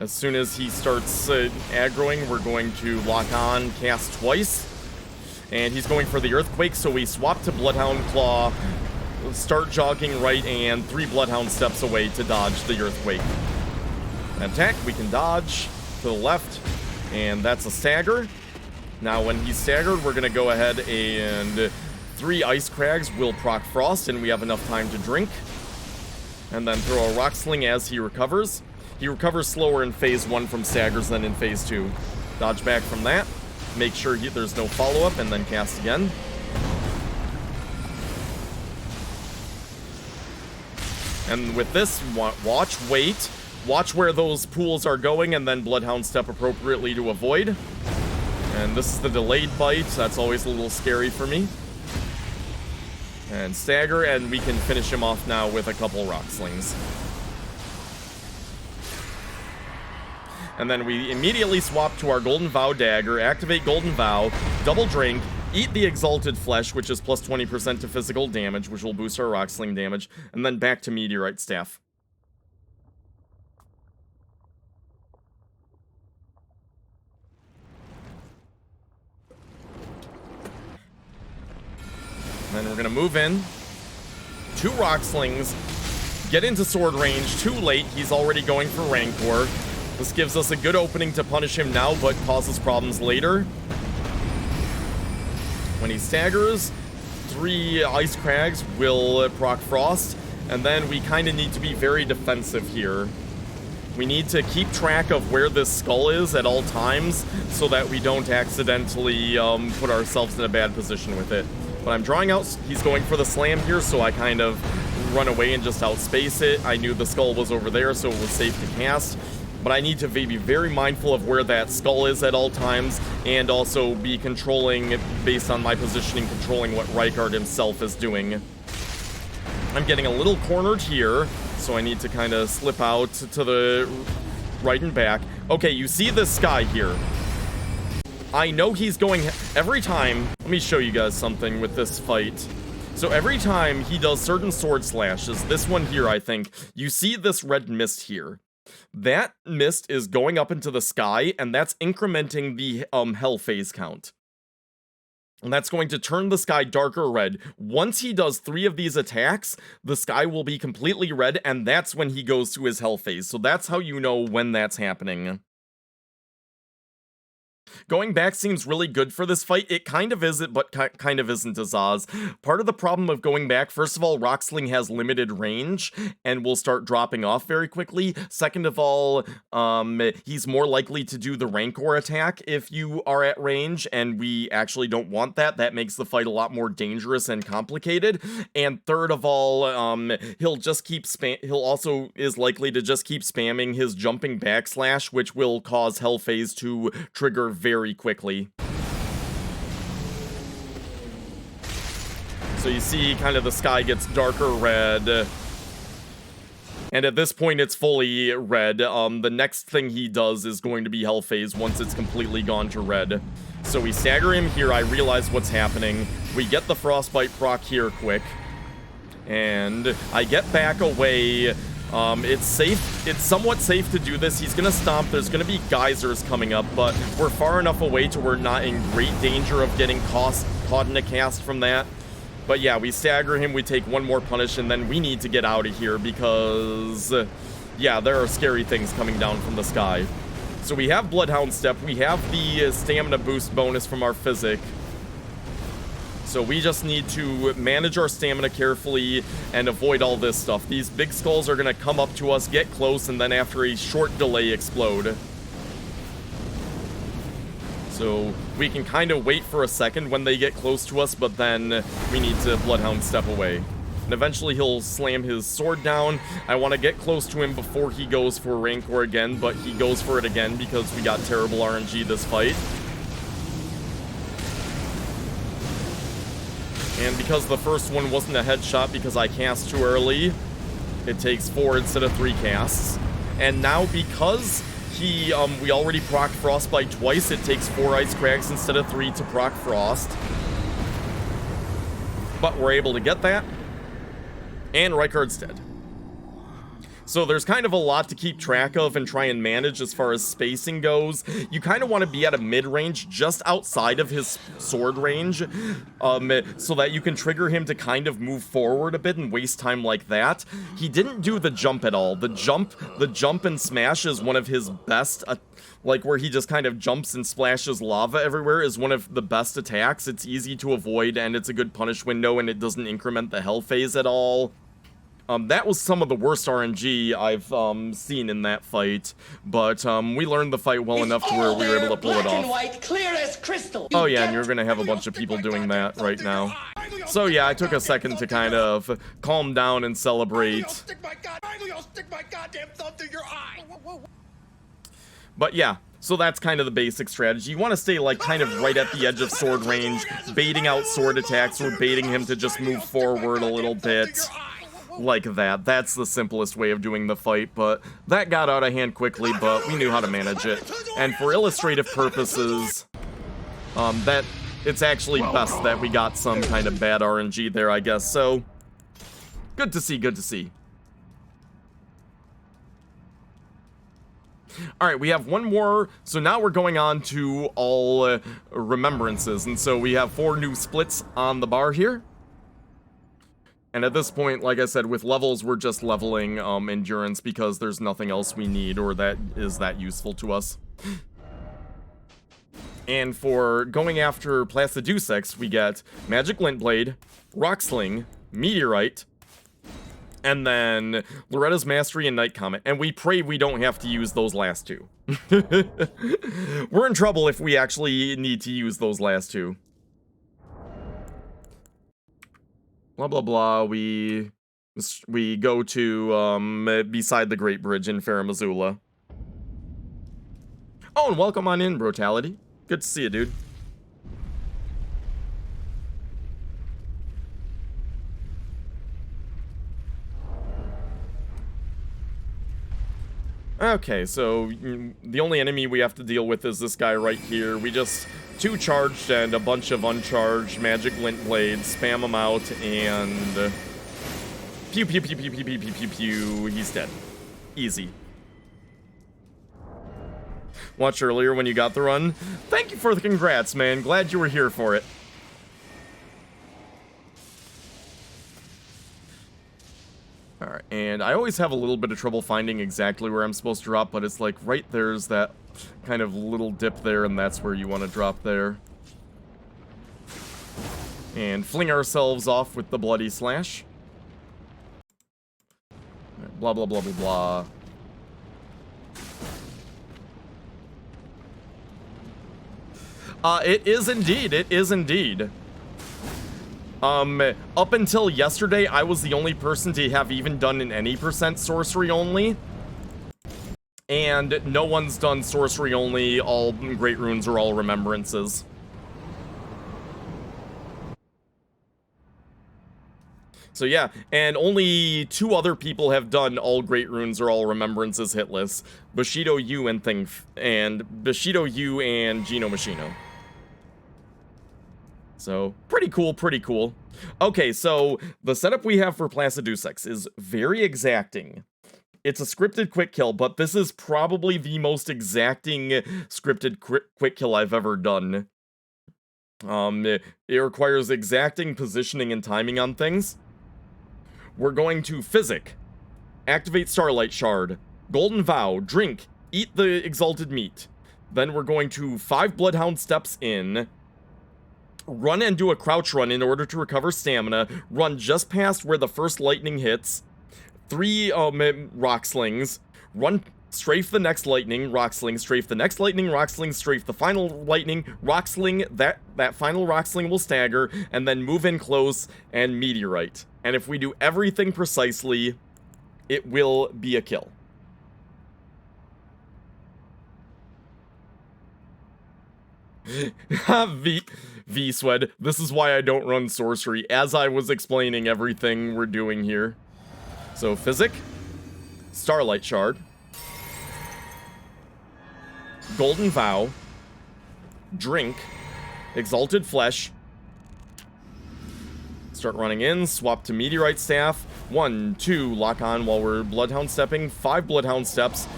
Speaker 1: As soon as he starts aggroing, we're going to lock on, cast twice. And he's going for the Earthquake, so we swap to Bloodhound Claw, start jogging right, and 3 Bloodhound steps away to dodge the Earthquake. Attack, we can dodge to the left, and that's a stagger. Now when he's staggered, we're gonna go ahead and 3 Ice Crags will proc Frost, and we have enough time to drink. And then throw a Rock Sling as he recovers. He recovers slower in phase 1 from staggers than in phase 2. Dodge back from that. Make sure there's no follow-up, and then cast again. And with this, watch, wait. Watch where those pools are going, and then Bloodhound Step appropriately to avoid. And this is the delayed bite. That's always a little scary for me. And stagger, and we can finish him off now with a couple Rock Slings. And then we immediately swap to our Golden Vow Dagger, activate Golden Vow, double drink, eat the Exalted Flesh, which is plus 20% to physical damage, which will boost our Rock Sling damage, and then back to Meteorite Staff. And then we're gonna move in. 2 Rock Slings, get into sword range, too late, he's already going for Rancor. This gives us a good opening to punish him now, but causes problems later. When he staggers, 3 Ice Crags will proc Frost, and then we kind of need to be very defensive here. We need to keep track of where this skull is at all times, so that we don't accidentally put ourselves in a bad position with it. But I'm drawing out, he's going for the slam here, so I kind of run away and just outspace it. I knew the skull was over there, so it was safe to cast. But I need to be very mindful of where that skull is at all times, and also be controlling, based on my positioning, controlling what Rykard himself is doing. I'm getting a little cornered here, so I need to kind of slip out to the right and back. Okay, you see this sky here. I know he's going every time. Let me show you guys something with this fight. So every time he does certain sword slashes, this one here, I think, you see this red mist here. That mist is going up into the sky, and that's incrementing the hell phase count. And that's going to turn the sky darker red. Once he does 3 of these attacks, the sky will be completely red, and that's when he goes to his hell phase. So that's how you know when that's happening. Going back seems really good for this fight. It kind of isn't, but kind of isn't as Oz. Part of the problem of going back, first of all, Rock Sling has limited range and will start dropping off very quickly. Second of all, he's more likely to do the Rancor attack if you are at range, and we actually don't want that. That makes the fight a lot more dangerous and complicated. And third of all, he'll just keep he'll also is likely to just keep spamming his jumping backslash, which will cause Hell Phase to trigger very quickly. So you see kind of the sky gets darker red. And at this point it's fully red. The next thing he does is going to be Hell Phase once it's completely gone to red. So we stagger him here. I realize what's happening. We get the Frostbite proc here quick. And I get back away. It's safe. It's somewhat safe to do this. He's gonna stomp. There's gonna be geysers coming up, but we're far enough away to we're not in great danger of getting caught in a cast from that. But yeah, we stagger him. We take 1 more punish, and then we need to get out of here because, yeah, there are scary things coming down from the sky. So we have Bloodhound Step. We have the stamina boost bonus from our Physic. So we just need to manage our stamina carefully and avoid all this stuff. These big skulls are going to come up to us, get close, and then after a short delay explode. So we can kind of wait for a second when they get close to us, but then we need to Bloodhound Step away. And eventually he'll slam his sword down. I want to get close to him before he goes for Rancor again, but he goes for it again because we got terrible RNG this fight. And because the first one wasn't a headshot because I cast too early, it takes 4 instead of 3 casts. And now because we already proc Frostbite twice, it takes 4 Ice Crags instead of 3 to proc Frost. But we're able to get that. And Rykard's dead. So there's kind of a lot to keep track of and try and manage as far as spacing goes. You kind of want to be at a mid-range just outside of his sword range, so that you can trigger him to kind of move forward a bit and waste time like that. He didn't do the jump at all. The jump and smash is one of his best, like where he just kind of jumps and splashes lava everywhere, is one of the best attacks. It's easy to avoid and it's a good punish window and it doesn't increment the hell phase at all. That was some of the worst RNG I've seen in that fight, but we learned the fight well enough to where we were able to pull it off.
Speaker 5: White, clear as crystal.
Speaker 1: Oh yeah, and you're gonna have a bunch of people doing that right now. So yeah, I took a second to kind of calm down and celebrate.
Speaker 5: Stick my goddamn thumb through your eye.
Speaker 1: But yeah, so that's kind of the basic strategy. You want to stay like kind of right at the edge of sword range, baiting out sword attacks or baiting him to just move forward a little bit. Like that. That's the simplest way of doing the fight, but that got out of hand quickly, but we knew how to manage it. And for illustrative purposes, that it's actually best that we got some kind of bad RNG there, I guess. So, good to see, good to see. Alright, we have one more, so now we're going on to all remembrances, and so we have 4 new splits on the bar here. And at this point, like I said, with levels, we're just leveling endurance because there's nothing else we need or that is that useful to us. And for going after Placidusax, we get Magic Lint Blade, Rock Sling, Meteorite, and then Loretta's Mastery and Night Comet. And we pray we don't have to use those last 2. We're in trouble if we actually need to use those last 2. Blah, blah, blah. We go to, beside the Great Bridge in Faramazula. Oh, and welcome on in, Brutality. Good to see you, dude. Okay, so the only enemy we have to deal with is this guy right here. We just 2 charged and a bunch of uncharged Magic Lint Blades, spam them out, and pew pew pew pew pew pew pew pew pew. He's dead. Easy. Watch earlier when you got the run. Thank you for the congrats, man. Glad you were here for it. Alright, and I always have a little bit of trouble finding exactly where I'm supposed to drop, but it's like right there's that kind of little dip there, and that's where you want to drop there. And fling ourselves off with the Bloody Slash. Blah, blah, blah, blah, blah. It is indeed. It is indeed. Up until yesterday, I was the only person to have even done an any % sorcery only. And no one's done sorcery only, all great runes or all remembrances. So yeah, and only 2 other people have done all great runes or all remembrances hitless. Bushido Yu and Bushido Yu and Gino Machino. So, pretty cool, pretty cool. Okay, so the setup we have for Placidusax is very exacting. It's a scripted quick kill, but this is probably the most exacting scripted quick kill I've ever done. It requires exacting positioning and timing on things. We're going to Physic, activate Starlight Shard, Golden Vow, drink, eat the exalted meat. Then we're going to 5 Bloodhound steps in, run and do a crouch run in order to recover stamina, run just past where the first lightning hits, 3 rock slings, run, strafe the next lightning, rock sling, strafe the next lightning, rock sling, strafe the final lightning, rock sling, that final rock sling will stagger, and then move in close and meteorite. And if we do everything precisely, it will be a kill. V-Swed, this is why I don't run sorcery, as I was explaining everything we're doing here. So, Physic, Starlight Shard, Golden Vow, Drink, Exalted Flesh, Start running in, swap to Meteorite Staff. 1, 2, lock on while we're Bloodhound stepping. 5 Bloodhound steps.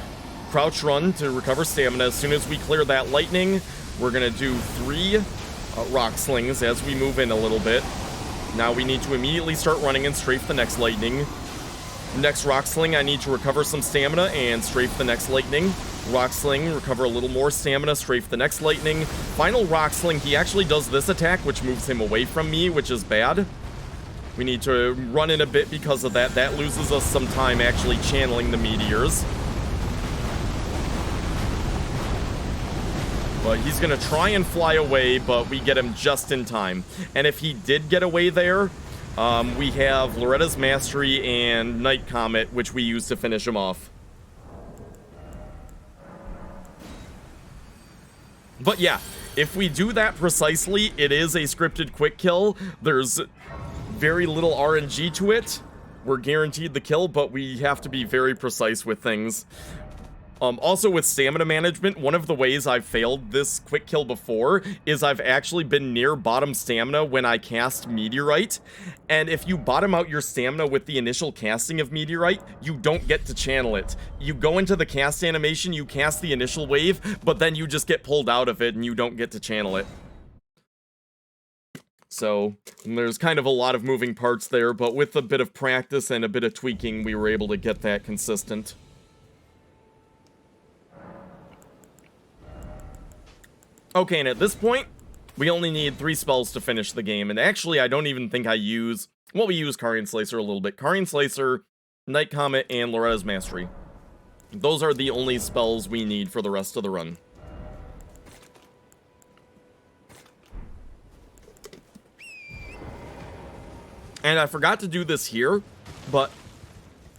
Speaker 1: Crouch run to recover stamina. As soon as we clear that lightning, we're gonna do 3 rock slings as we move in a little bit. Now we need to immediately start running and strafe the next lightning. Next rock sling, I need to recover some stamina and strafe the next lightning. Rock sling, recover a little more stamina, strafe the next lightning. Final rock sling, he actually does this attack, which moves him away from me, which is bad. We need to run in a bit because of that. That loses us some time actually channeling the meteors. But he's gonna try and fly away, but we get him just in time. And if he did get away there, we have Loretta's Mastery and Night Comet, which we use to finish him off. But yeah, if we do that precisely, it is a scripted quick kill. There's very little RNG to it. We're guaranteed the kill, but we have to be very precise with things. Also with stamina management, one of the ways I've failed this quick kill before is I've actually been near bottom stamina when I cast Meteorite, and if you bottom out your stamina with the initial casting of Meteorite, you don't get to channel it. You go into the cast animation, you cast the initial wave, but then you just get pulled out of it and you don't get to channel it. So there's kind of a lot of moving parts there, but with a bit of practice and a bit of tweaking, we were able to get that consistent. Okay, and at this point, we only need 3 spells to finish the game, and actually, I don't even think I use... Well, we use Carian Slicer a little bit. Carian Slicer, Night Comet, and Loretta's Mastery. Those are the only spells we need for the rest of the run. And I forgot to do this here, but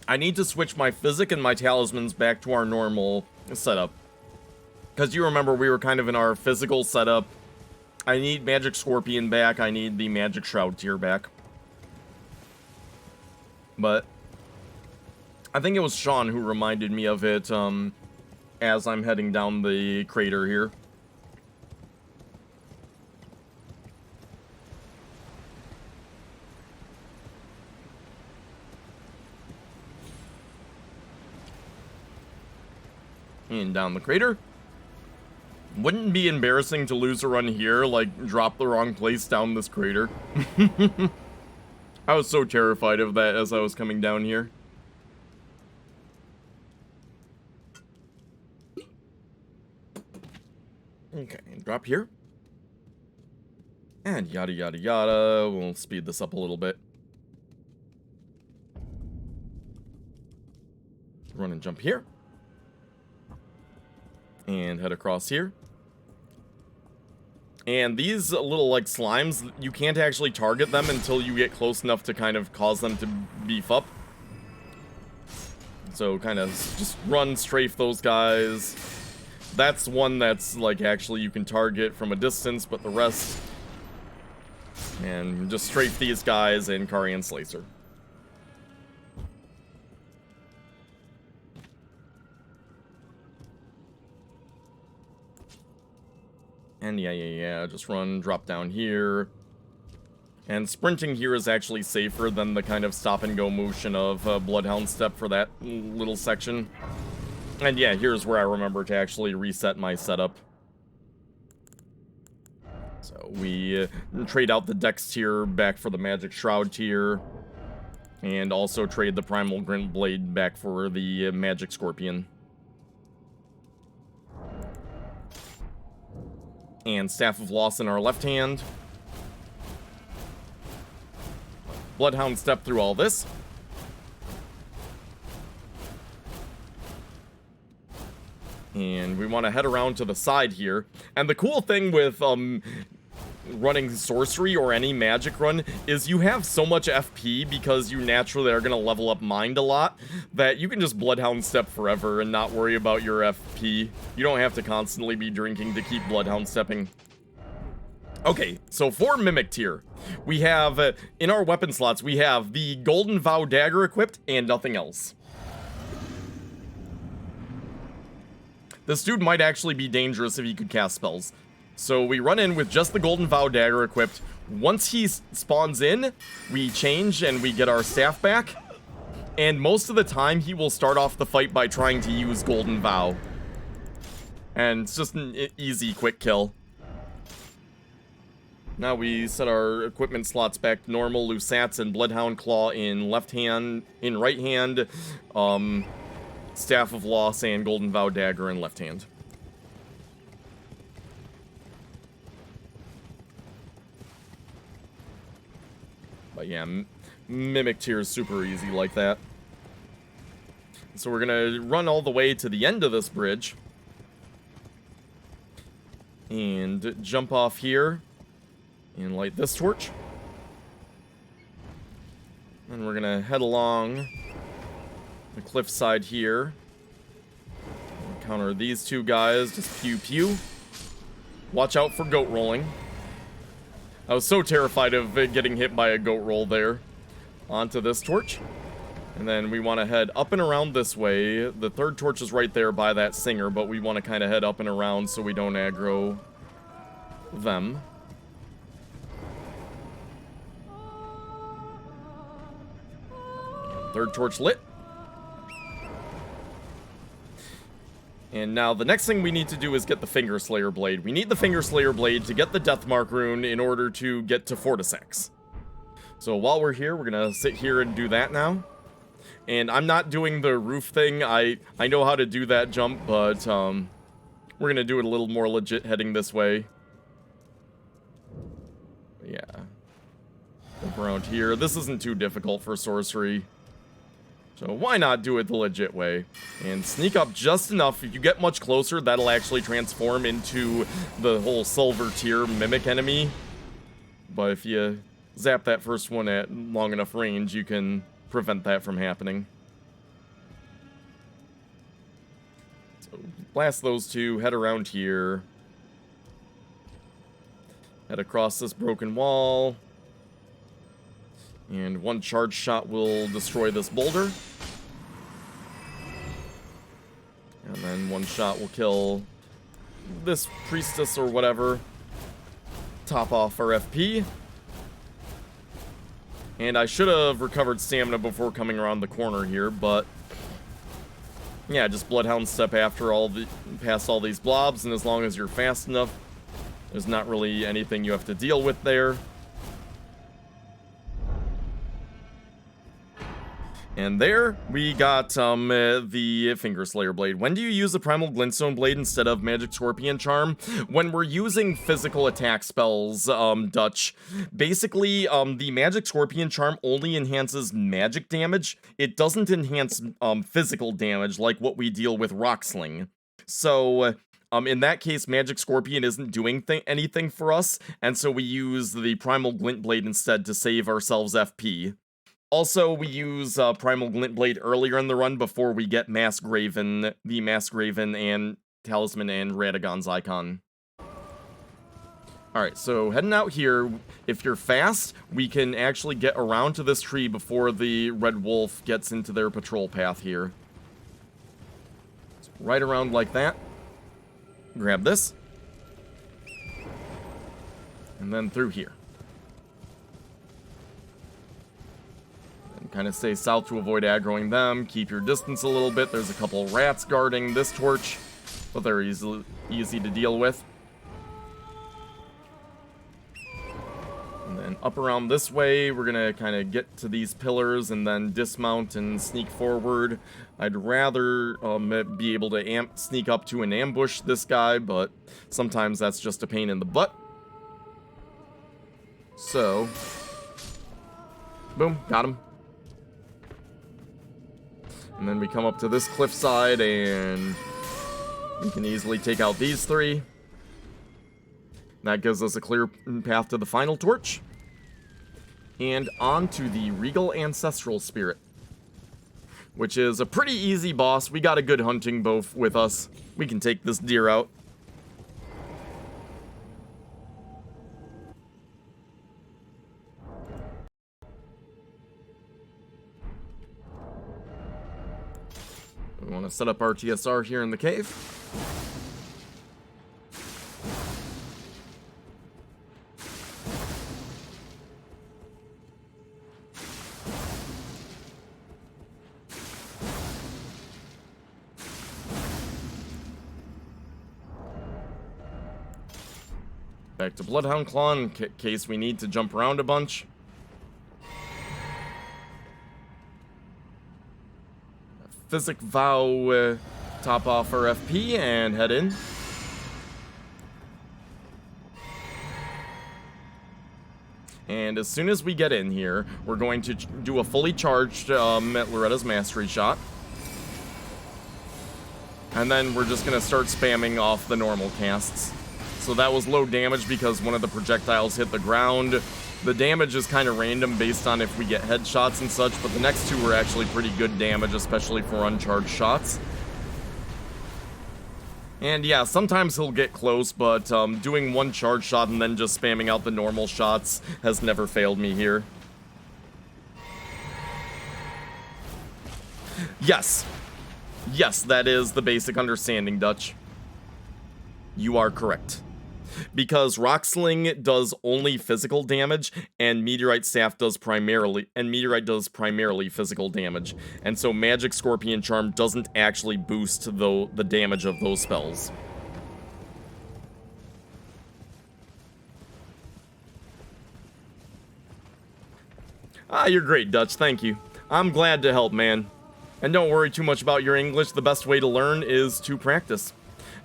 Speaker 1: I need to switch my Physic and my Talismans back to our normal setup. Because you remember, we were kind of in our physical setup. I need Magic Scorpion back. I need the Magic Shroud tier back. But I think it was Sean who reminded me of it as I'm heading down the crater here. And down the crater. Wouldn't it be embarrassing to lose a run here, like drop the wrong place down this crater? I was so terrified of that as I was coming down here. Okay, drop here. And yada yada yada. We'll speed this up a little bit. Run and jump here. And head across here. And these little, like, slimes, you can't actually target them until you get close enough to kind of cause them to beef up. So, kind of just run, strafe those guys. That's one that's, like, actually you can target from a distance, but the rest... And just strafe these guys and Carian Slicer. And yeah, just run, drop down here. And sprinting here is actually safer than the kind of stop and go motion of Bloodhound Step for that little section. And yeah, here's where I remember to actually reset my setup. So we trade out the Dex tier back for the Magic Shroud tier. And also trade the Primal Glint Blade back for the Magic Scorpion. And Staff of Loss in our left hand. Bloodhound Step through all this. And we want to head around to the side here. And the cool thing with running sorcery or any magic run is you have so much FP because you naturally are going to level up mind a lot that you can just Bloodhound Step forever and not worry about your FP. You don't have to constantly be drinking to keep Bloodhound Stepping. Okay, so for Mimic tier, we have, in our weapon slots, we have the Golden Vow Dagger equipped and nothing else. This dude might actually be dangerous if he could cast spells. So we run in with just the Golden Vow Dagger equipped. Once he spawns in, we change and we get our staff back. And most of the time, he will start off the fight by trying to use Golden Vow. And it's just an easy, quick kill. Now we set our equipment slots back to normal. Lusats and Bloodhound Claw in left hand, in right hand. Staff of Loss and Golden Vow Dagger in left hand. But yeah, Mimic Tier is super easy like that. So we're gonna run all the way to the end of this bridge. And jump off here. And light this torch. And we're gonna head along the cliffside here. Encounter these two guys, just pew pew. Watch out for goat rolling. I was so terrified of getting hit by a goat roll there. Onto this torch. And then we want to head up and around this way. The third torch is right there by that singer, but we want to kind of head up and around so we don't aggro them. Third torch lit. And now the next thing we need to do is get the Finger Slayer Blade. We need the Finger Slayer Blade to get the Deathmark rune in order to get to Fortissax. So while we're here, we're gonna sit here and do that now. And I'm not doing the roof thing. I know how to do that jump, but we're gonna do it a little more legit heading this way. Yeah. Jump around here. This isn't too difficult for sorcery. So why not do it the legit way? And sneak up just enough. If you get much closer, that'll actually transform into the whole silver tier mimic enemy. But if you zap that first one at long enough range, you can prevent that from happening. So blast those two, head around here. Head across this broken wall. And one charge shot will destroy this boulder. And then one shot will kill this priestess or whatever. Top off our FP. And I should have recovered stamina before coming around the corner here, but yeah, just Bloodhound step after past all these blobs, and as long as you're fast enough, there's not really anything you have to deal with there. And there, we got the Finger Slayer Blade. When do you use the Primal Glintstone Blade instead of Magic Scorpion Charm? When we're using physical attack spells, Dutch. Basically, the Magic Scorpion Charm only enhances magic damage. It doesn't enhance physical damage like what we deal with Rock Sling. So in that case, Magic Scorpion isn't doing anything for us, and so we use the Primal Glint Blade instead to save ourselves FP. Also, we use Primal Glint Blade earlier in the run before we get Mask Raven, the Mask Raven and Talisman and Radagon's icon. Alright, so heading out here, if you're fast, we can actually get around to this tree before the Red Wolf gets into their patrol path here. So right around like that. Grab this. And then through here. Kind of stay south to avoid aggroing them. Keep your distance a little bit. There's a couple rats guarding this torch, but they're easy to deal with. And then up around this way, we're gonna kind of get to these pillars and then dismount and sneak forward. I'd rather be able to sneak up to and ambush this guy, but sometimes that's just a pain in the butt. So, boom, got him. And then we come up to this cliffside and we can easily take out these three. That gives us a clear path to the final torch. And on to the Regal Ancestral Spirit, which is a pretty easy boss. We got a good hunting bow with us. We can take this deer out. We want to set up our TSR here in the cave. Back to Bloodhound Claw in case we need to jump around a bunch. Physic Vow, top off our FP and head in. And as soon as we get in here, we're going to do a fully charged Loretta's Mastery Shot. And then we're just going to start spamming off the normal casts. So that was low damage because one of the projectiles hit the ground. The damage is kind of random based on if we get headshots and such, but the next two were actually pretty good damage, especially for uncharged shots. And yeah, sometimes he'll get close, but doing one charge shot and then just spamming out the normal shots has never failed me here. Yes. Yes, that is the basic understanding, Dutch. You are correct. Because Rock Sling does only physical damage, and Meteorite Staff does primarily, physical damage. And so Magic Scorpion Charm doesn't actually boost the damage of those spells. Ah, you're great, Dutch, thank you. I'm glad to help, man. And don't worry too much about your English, the best way to learn is to practice.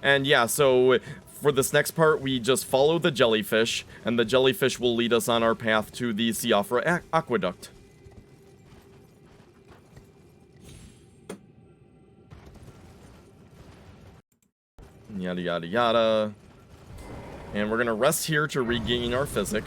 Speaker 1: And yeah, so for this next part, we just follow the jellyfish, and the jellyfish will lead us on our path to the Siofra Aqueduct. Yada yada yada. And we're gonna rest here to regain our physic.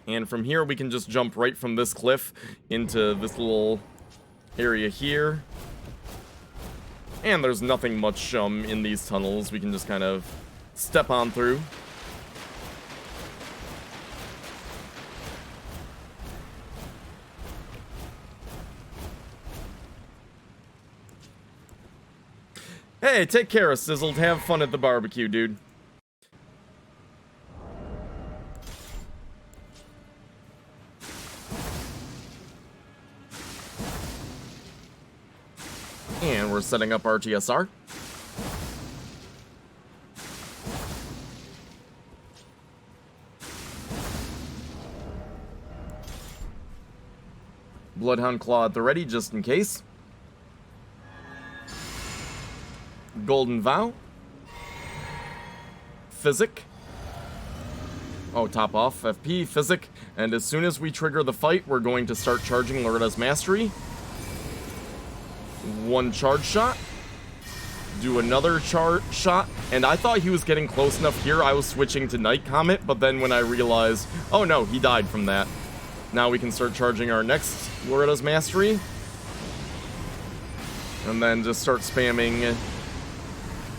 Speaker 1: And from here, we can just jump right from this cliff into this little area here. And there's nothing much in these tunnels. We can just kind of step on through. Hey, take care, Sizzled. Have fun at the barbecue, dude. And we're setting up our TSR. Bloodhound Claw at the ready, just in case. Golden Vow. Physic. Oh, top off, FP, Physic. And as soon as we trigger the fight, we're going to start charging Loretta's Mastery. One charge shot. Do another charge shot. And I thought he was getting close enough here. I was switching to Night Comet, but then when I realized, oh no, he died from that. Now we can start charging our next Loretta's Mastery. And then just start spamming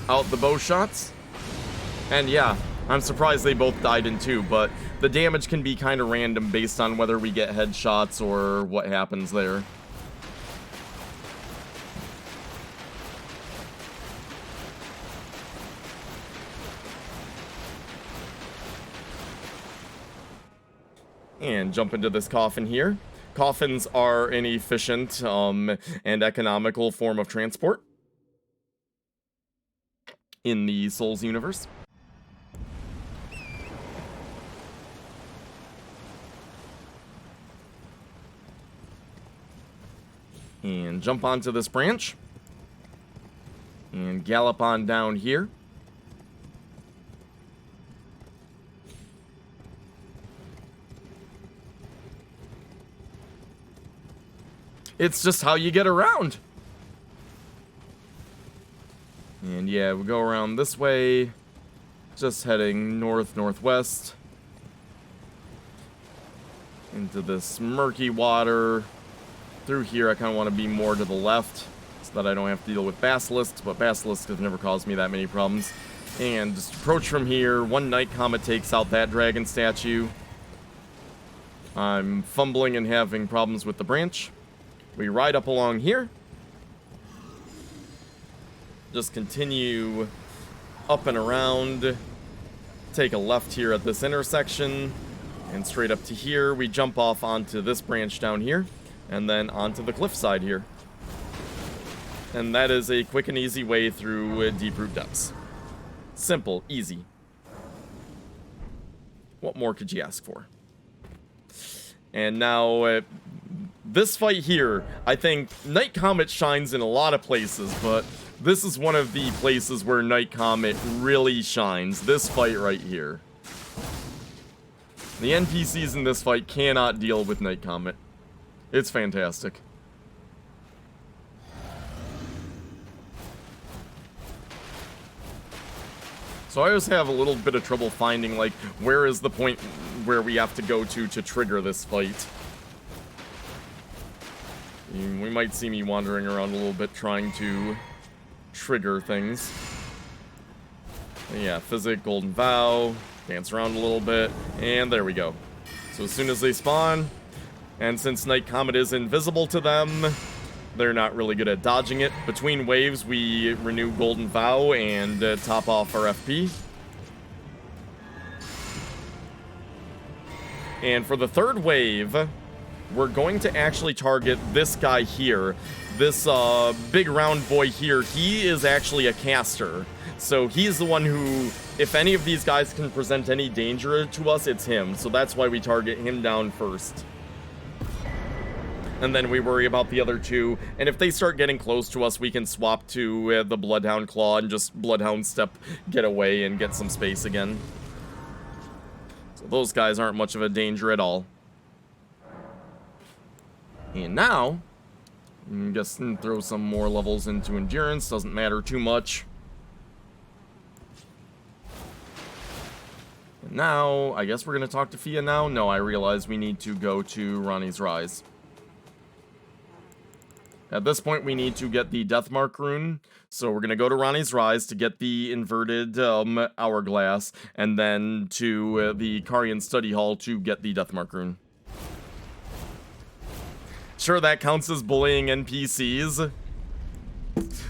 Speaker 1: out the bow shots. And yeah, I'm surprised they both died in two, but the damage can be kind of random based on whether we get headshots or what happens there. And jump into this coffin here. Coffins are an efficient and economical form of transport in the Souls universe. And jump onto this branch. And gallop on down here. It's just how you get around. And yeah, we go around this way. Just heading north-northwest. Into this murky water. Through here, I kind of want to be more to the left so that I don't have to deal with basilisks, but basilisks have never caused me that many problems. And just approach from here. One Night Comet takes out that dragon statue. I'm fumbling and having problems with the branch. We ride up along here. Just continue up and around. Take a left here at this intersection. And straight up to here. We jump off onto this branch down here. And then onto the cliffside here. And that is a quick and easy way through Deep Root Depths. Simple, easy. What more could you ask for? And now, this fight here, I think Night Comet shines in a lot of places, but this is one of the places where Night Comet really shines. This fight right here. The NPCs in this fight cannot deal with Night Comet. It's fantastic. So I always have a little bit of trouble finding, like, where is the point where we have to go to trigger this fight. We might see me wandering around a little bit trying to trigger things. But yeah, Physic, Golden Vow, dance around a little bit, and there we go. So as soon as they spawn, and since Night Comet is invisible to them, they're not really good at dodging it. Between waves, we renew Golden Vow and top off our FP. And for the third wave, we're going to actually target this guy here. This big round boy here, he is actually a caster. So he's the one who, if any of these guys can present any danger to us, it's him. So that's why we target him down first. And then we worry about the other two. And if they start getting close to us, we can swap to the Bloodhound Claw and just Bloodhound Step, get away and get some space again. So those guys aren't much of a danger at all. And now, I'm guessing throw some more levels into Endurance. Doesn't matter too much. And now, I guess we're going to talk to Fia now. No, I realize we need to go to Ranni's Rise. At this point, we need to get the Deathmark rune, so we're going to go to Ranni's Rise to get the inverted hourglass, and then to the Carian Study Hall to get the Deathmark rune. Sure, that counts as bullying NPCs.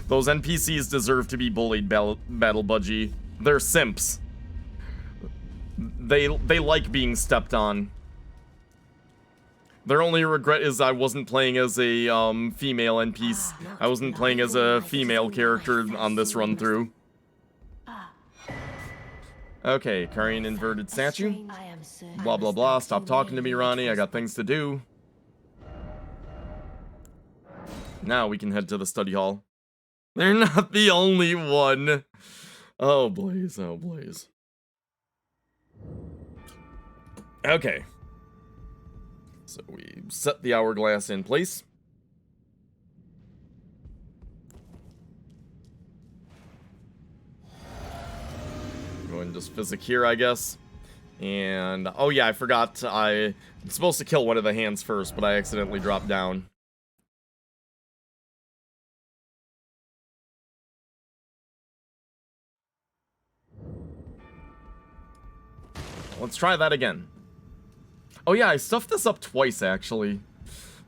Speaker 1: Those NPCs deserve to be bullied, Battle Budgie. They're simps. They like being stepped on. Their only regret is I wasn't playing as a female NPC. I wasn't playing as a female character on this run through. Okay, Carian inverted statue. Blah blah blah. Stop talking to me, Ranni. I got things to do. Now we can head to the study hall. They're not the only one. Oh Blaze, oh Blaze. Okay. So we set the hourglass in place. Go ahead and just physic here, I guess. And, oh yeah, I forgot I'm supposed to kill one of the hands first, but I accidentally dropped down. Let's try that again. Oh yeah, I stuffed this up twice, actually.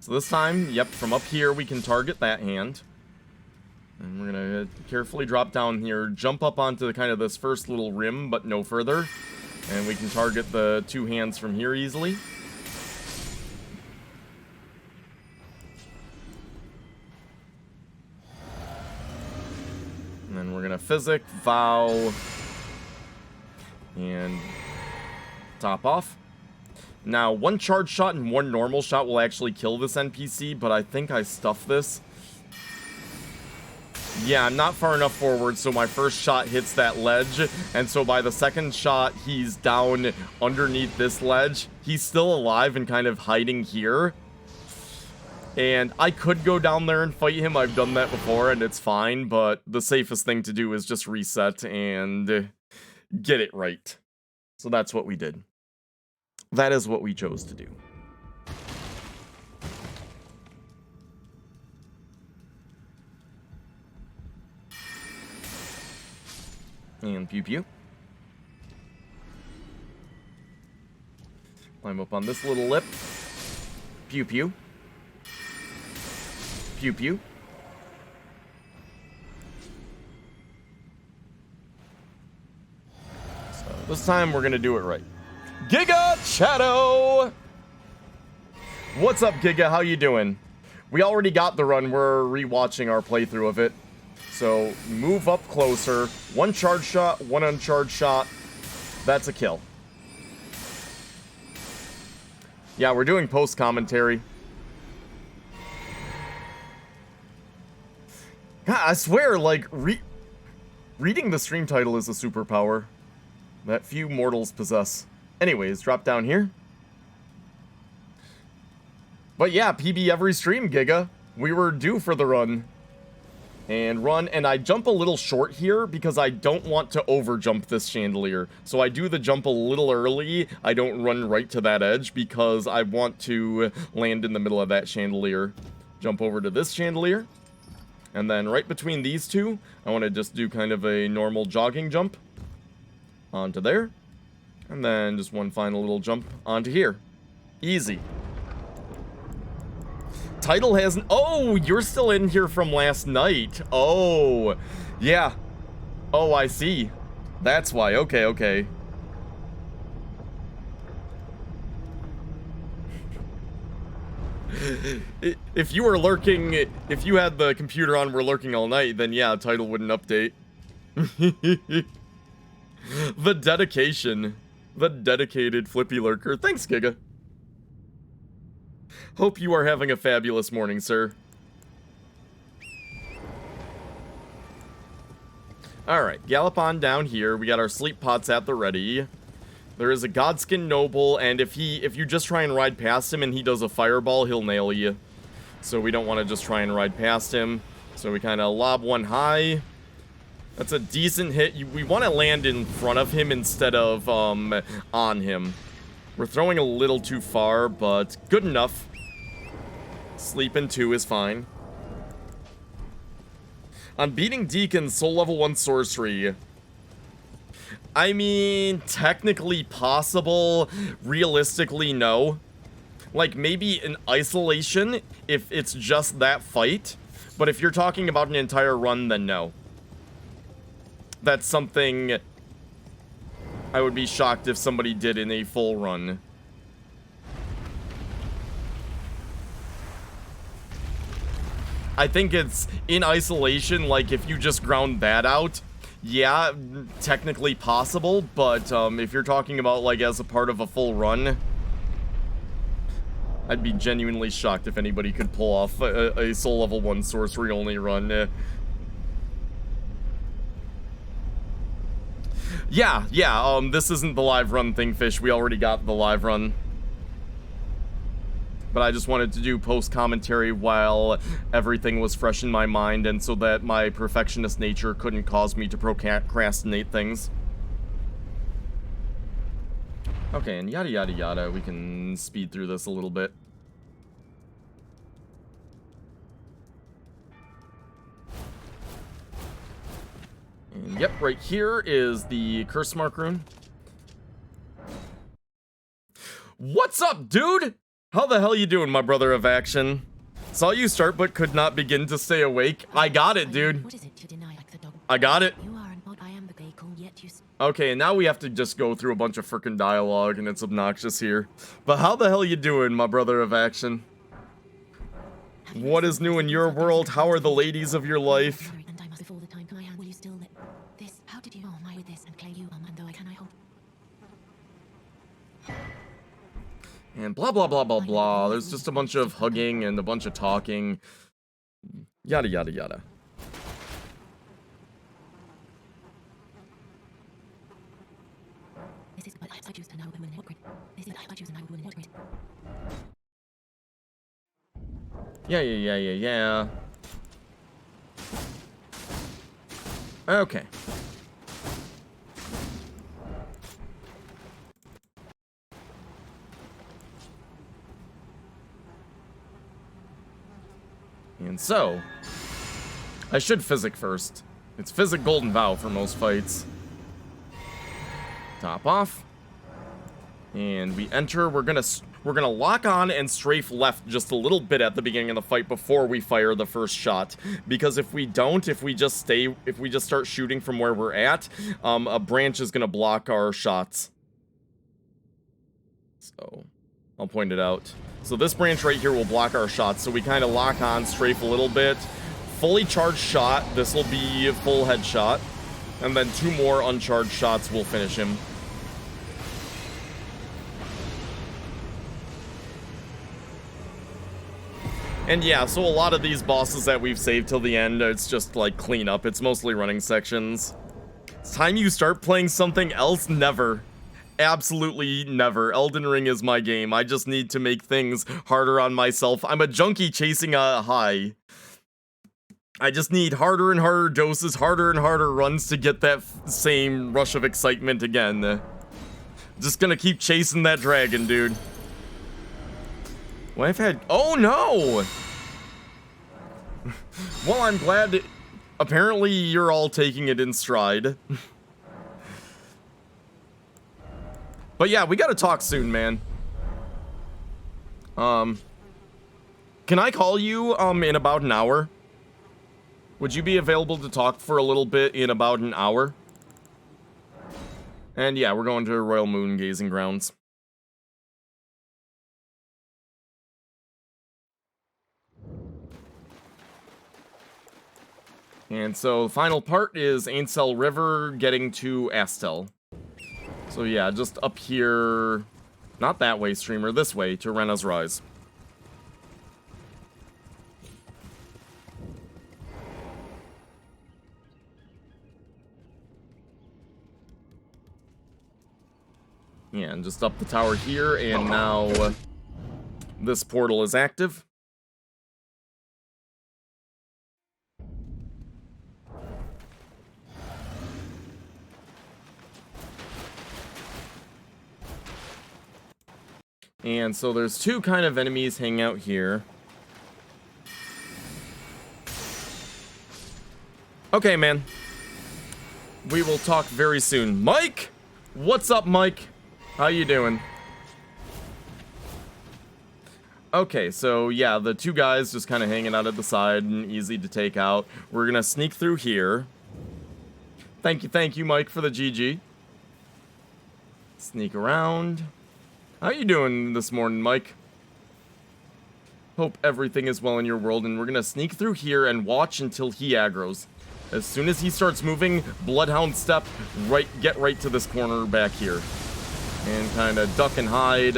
Speaker 1: So this time, yep, from up here, we can target that hand. And we're gonna carefully drop down here, jump up onto kind of this first little rim, but no further. And we can target the two hands from here easily. And then we're gonna physic, vow, and top off. Now, one charge shot and one normal shot will actually kill this NPC, but I think I stuffed this. Yeah, I'm not far enough forward, so my first shot hits that ledge, and so by the second shot, he's down underneath this ledge. He's still alive and kind of hiding here. And I could go down there and fight him. I've done that before, and it's fine, but the safest thing to do is just reset and get it right. So that's what we did. That is what we chose to do. And pew pew. Climb up on this little lip. Pew pew. Pew pew. So this time we're gonna do it right. Giga Shadow! What's up, Giga? How you doing? We already got the run. We're rewatching our playthrough of it. So, move up closer. One charge shot, one uncharged shot. That's a kill. Yeah, we're doing post-commentary. God, I swear, like, reading the stream title is a superpower that few mortals possess. Anyways, drop down here. But yeah, PB every stream, Giga. We were due for the run. And I jump a little short here because I don't want to over jump this chandelier. So I do the jump a little early. I don't run right to that edge because I want to land in the middle of that chandelier. Jump over to this chandelier. And then right between these two, I want to just do kind of a normal jogging jump onto there. And then just one final little jump onto here. Easy. Title hasn't... Oh, you're still in here from last night. Oh, yeah. Oh, I see. That's why. Okay, okay. If you were lurking... If you had the computer on, were lurking all night, then yeah, title wouldn't update. The dedication. The dedicated flippy lurker. Thanks, Giga. Hope you are having a fabulous morning, sir. Alright, gallop on down here. We got our sleep pots at the ready. There is a Godskin Noble, and if you just try and ride past him and he does a fireball, he'll nail you. So we don't want to just try and ride past him. So we kind of lob one high. That's a decent hit. We want to land in front of him instead of on him. We're throwing a little too far, but good enough. Sleeping 2 is fine. On beating Deacon, soul level 1 sorcery. I mean, technically possible. Realistically, no. Like, maybe in isolation, if it's just that fight. But if you're talking about an entire run, then no. That's something I would be shocked if somebody did in a full run. I think it's in isolation, like if you just ground that out, yeah, technically possible, but if you're talking about like as a part of a full run, I'd be genuinely shocked if anybody could pull off a soul level 1 sorcery only run. Yeah, this isn't the live run thing, Fish. We already got the live run. But I just wanted to do post-commentary while everything was fresh in my mind, and so that my perfectionist nature couldn't cause me to procrastinate things. Okay, and yada yada yada, we can speed through this a little bit. And yep, right here is the curse mark rune. What's up, dude? How the hell you doing, my brother of action? Saw you start but could not begin to stay awake. I got it, dude.
Speaker 6: What is it to deny like the dog?
Speaker 1: I got it.
Speaker 6: You are an odd, I am the gay cool, yet you...
Speaker 1: Okay, and now we have to just go through a bunch of frickin' dialogue, and it's obnoxious here. But how the hell you doing, my brother of action? What is new in your world? How are the ladies of your life?
Speaker 6: And I must before the time can I will you still let this? How did you oh my with this and claim you and though I can I hope.
Speaker 1: And blah blah blah blah blah. There's just a bunch of hugging and a bunch of talking. Yada yada yada.
Speaker 6: This is what I choose to know women what grid. This is I choose to know women what grid.
Speaker 1: Yeah. Okay. And so, I should physic first. It's physic golden vow for most fights. Top off. And we enter. We're gonna lock on and strafe left just a little bit at the beginning of the fight before we fire the first shot. Because if we don't, if we just start shooting from where we're at, a branch is gonna block our shots. So, I'll point it out. So this branch right here will block our shots, so we kind of lock on, strafe a little bit. Fully charged shot, this will be full headshot. And then 2 more uncharged shots will finish him. And yeah, so a lot of these bosses that we've saved till the end, it's just like cleanup. It's mostly running sections. It's time you start playing something else? Never. Absolutely never. Elden Ring is my game. I just need to make things harder on myself. I'm a junkie chasing a high. I just need harder and harder doses, harder and harder runs to get that same rush of excitement again. Just gonna keep chasing that dragon, dude. Well, I've had... Oh, no! Well, I'm glad... Apparently, you're all taking it in stride. But yeah, we gotta talk soon, man. Can I call you, in about an hour? Would you be available to talk for a little bit in about an hour? And yeah, we're going to Royal Moon Gazing Grounds. And so the final part is Ainsel River getting to Astel. So yeah, just up here, not that way, streamer, this way to Rena's Rise. Yeah, and just up the tower here, and now this portal is active. And so there's 2 kind of enemies hanging out here. Okay, man. We will talk very soon. Mike? What's up, Mike? How you doing? Okay, so yeah, the 2 guys just kind of hanging out at the side and easy to take out. We're gonna sneak through here. Thank you, Mike, for the GG. Sneak around. How you doing this morning, Mike? Hope everything is well in your world, and we're gonna sneak through here and watch until he aggroes. As soon as he starts moving, Bloodhound step, get right to this corner back here. And kind of duck and hide.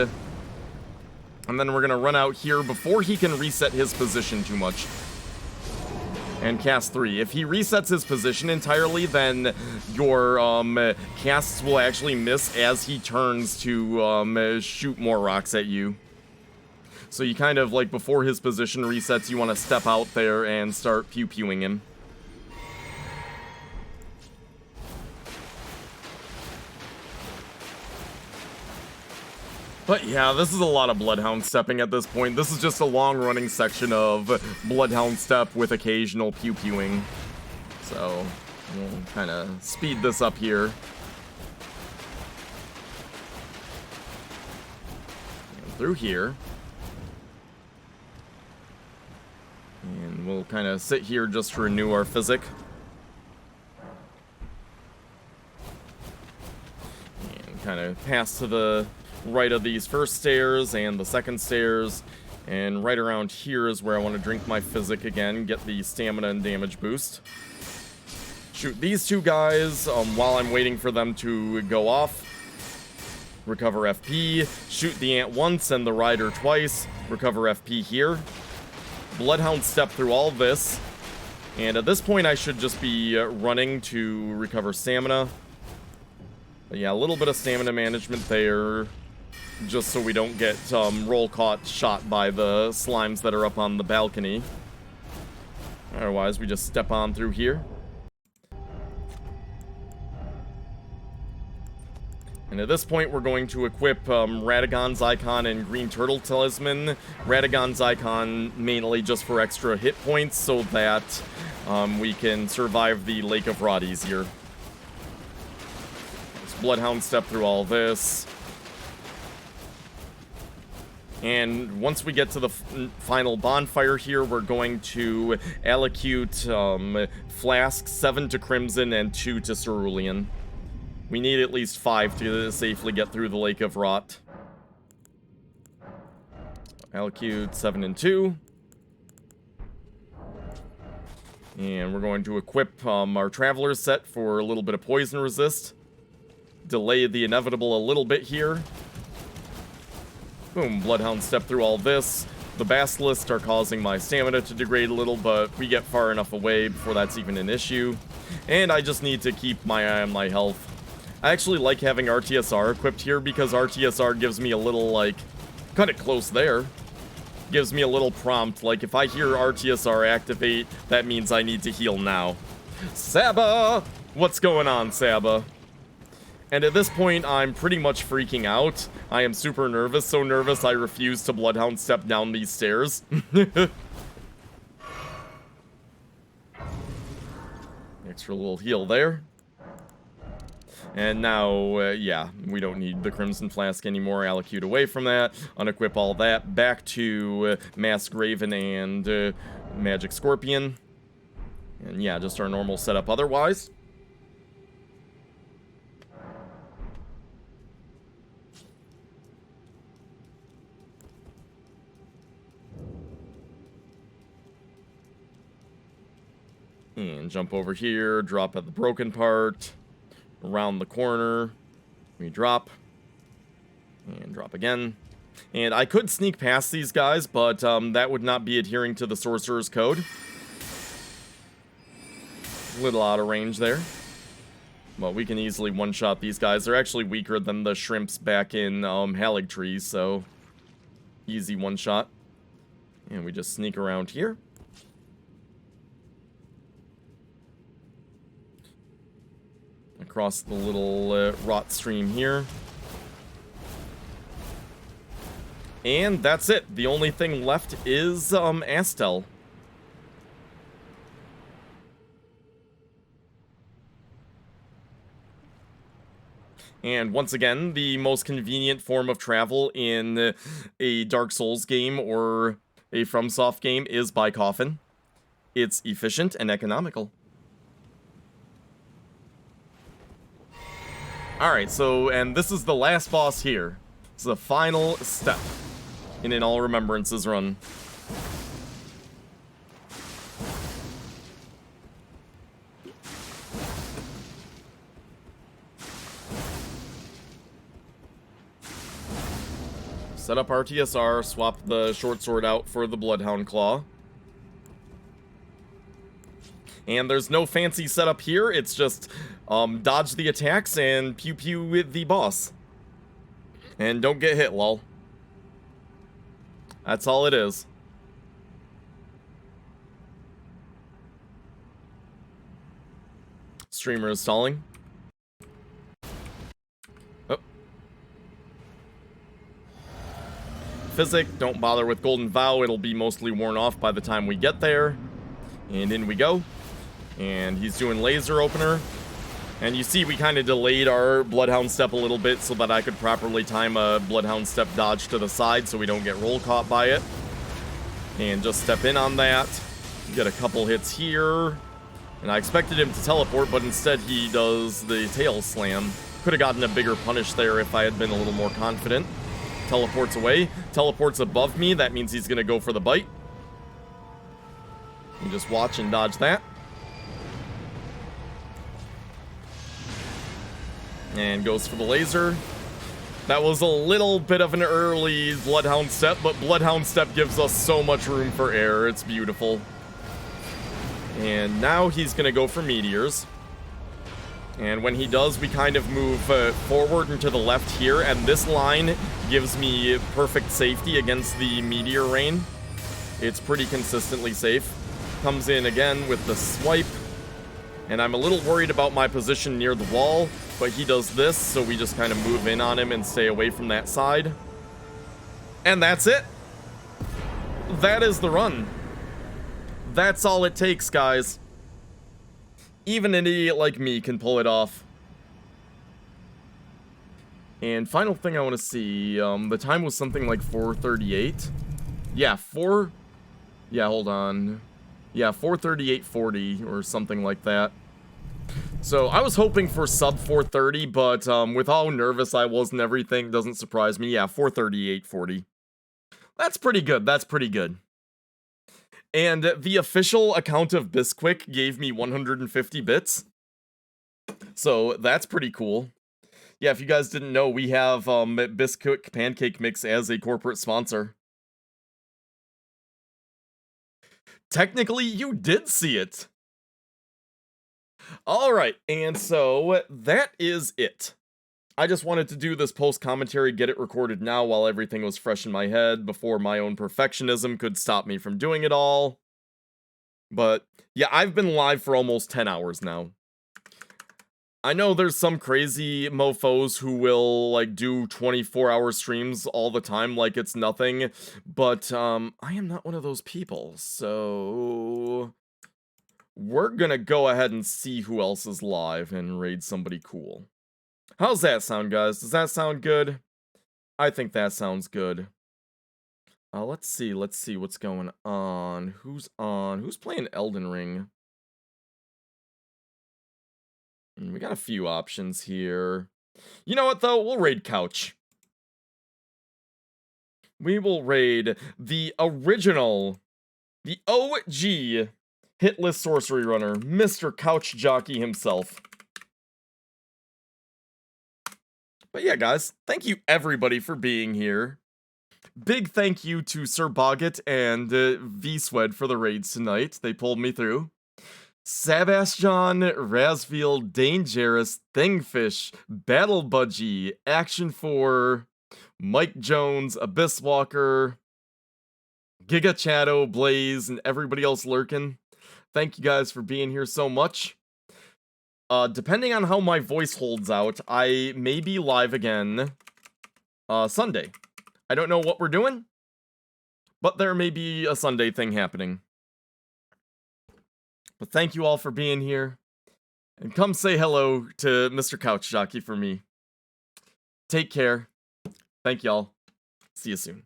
Speaker 1: And then we're gonna run out here before he can reset his position too much. And cast 3. If he resets his position entirely, then your casts will actually miss as he turns to shoot more rocks at you. So you kind of, like, before his position resets, you want to step out there and start pew-pewing him. But yeah, this is a lot of Bloodhound stepping at this point. This is just a long-running section of Bloodhound step with occasional pew-pewing. So, we'll kind of speed this up here. And through here. And we'll kind of sit here just to renew our physic. And kind of pass to the right of these first stairs and the second stairs, and right around here is where I want to drink my physic again, get the stamina and damage boost. Shoot these 2 guys while I'm waiting for them to go off. Recover FP. Shoot the ant once and the rider twice. Recover FP here. Bloodhound step through all this. And at this point I should just be running to recover stamina. But yeah, a little bit of stamina management there, just so we don't get roll caught shot by the slimes that are up on the balcony. Otherwise, we just step on through here. And at this point, we're going to equip Radagon's Icon and Green Turtle Talisman. Radagon's Icon mainly just for extra hit points so that we can survive the Lake of Rot easier. Let's Bloodhound step through all this. And once we get to the final bonfire here, we're going to allocute flasks, 7 to Crimson and 2 to Cerulean. We need at least 5 to safely get through the Lake of Rot. Allocute 7 and 2. And we're going to equip our Traveler's set for a little bit of poison resist. Delay the inevitable a little bit here. Boom, Bloodhound step through all this. The Basilisk are causing my stamina to degrade a little, but we get far enough away before that's even an issue. And I just need to keep my eye on my health. I actually like having RTSR equipped here because RTSR gives me a little, like, cut it close there. Gives me a little prompt, like if I hear RTSR activate, that means I need to heal now. Saba! What's going on, Saba? And at this point, I'm pretty much freaking out. I am super nervous, so nervous I refuse to Bloodhound step down these stairs. Extra little heal there. And now, yeah, we don't need the Crimson Flask anymore. Allocute away from that. Unequip all that. Back to Mask Raven and Magic Scorpion. And yeah, just our normal setup otherwise. And jump over here, drop at the broken part. Around the corner, we drop, and drop again. And I could sneak past these guys, but that would not be adhering to the Sorcerer's Code. Little out of range there. Well, we can easily one-shot these guys. They're actually weaker than the shrimps back in Haligtree, so easy one-shot. And we just sneak around here. Across the little rot stream here. And that's it. The only thing left is Astel. And once again, the most convenient form of travel in a Dark Souls game or a FromSoft game is by coffin. It's efficient and economical. Alright, so, and this is the last boss here. It's the final step in an All Remembrances run. Set up RTSR, swap the short sword out for the Bloodhound Claw. And there's no fancy setup here, it's just dodge the attacks and pew pew with the boss. And don't get hit, lol. That's all it is. Streamer is stalling. Oh. Physic, don't bother with Golden Vow, it'll be mostly worn off by the time we get there. And in we go. And he's doing laser opener. And you see we kind of delayed our Bloodhound step a little bit so that I could properly time a Bloodhound step dodge to the side so we don't get roll caught by it. And just step in on that. Get a couple hits here. And I expected him to teleport, but instead he does the tail slam. Could have gotten a bigger punish there if I had been a little more confident. Teleports away. Teleports above me. That means he's going to go for the bite. You just watch and dodge that. And goes for the laser. That was a little bit of an early Bloodhound step, but Bloodhound step gives us so much room for error. It's beautiful. And now he's going to go for meteors. And when he does, we kind of move forward and to the left here. And this line gives me perfect safety against the meteor rain. It's pretty consistently safe. Comes in again with the swipe. And I'm a little worried about my position near the wall. But he does this, so we just kind of move in on him and stay away from that side. And that's it. That is the run. That's all it takes, guys. Even an idiot like me can pull it off. And final thing I want to see, the time was something like 4:38. Yeah, yeah, hold on. Yeah, 4:38:40 or something like that. So I was hoping for sub 4:30, but with how nervous I was and everything, doesn't surprise me. Yeah, 4:38:40. That's pretty good. That's pretty good. And the official account of Bisquick gave me 150 bits. So that's pretty cool. Yeah, if you guys didn't know, we have Bisquick Pancake Mix as a corporate sponsor. Technically, you did see it. Alright, and so that is it. I just wanted to do this post-commentary, get it recorded now while everything was fresh in my head, before my own perfectionism could stop me from doing it all. But, yeah, I've been live for almost 10 hours now. I know there's some crazy mofos who will, like, do 24-hour streams all the time like it's nothing, but, I am not one of those people, so... we're gonna go ahead and see who else is live and raid somebody cool. How's that sound, guys? Does that sound good? I think that sounds good. Let's see what's going on. Who's on? Who's playing Elden Ring? We got a few options here. You know what, though? We'll raid Couch. We will raid the original, the OG Hitless Sorcery Runner, Mr. Couch Jockey himself. But yeah, guys, thank you everybody for being here. Big thank you to Sir Boggett and V-Swed for the raids tonight. They pulled me through. Sebastian, Rasfield, Dangerous, Thingfish, Battle Budgie, Action 4, Mike Jones, Abyss Walker, Giga Chato, Blaze, and everybody else lurking. Thank you guys for being here so much. Depending on how my voice holds out, I may be live again Sunday. I don't know what we're doing, but there may be a Sunday thing happening. But thank you all for being here. And come say hello to Mr. Couch Jockey for me. Take care. Thank y'all. See you soon.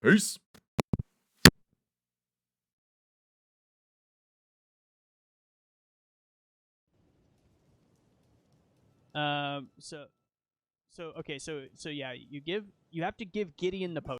Speaker 1: Peace.
Speaker 7: So yeah, you have to give Gideon the potion.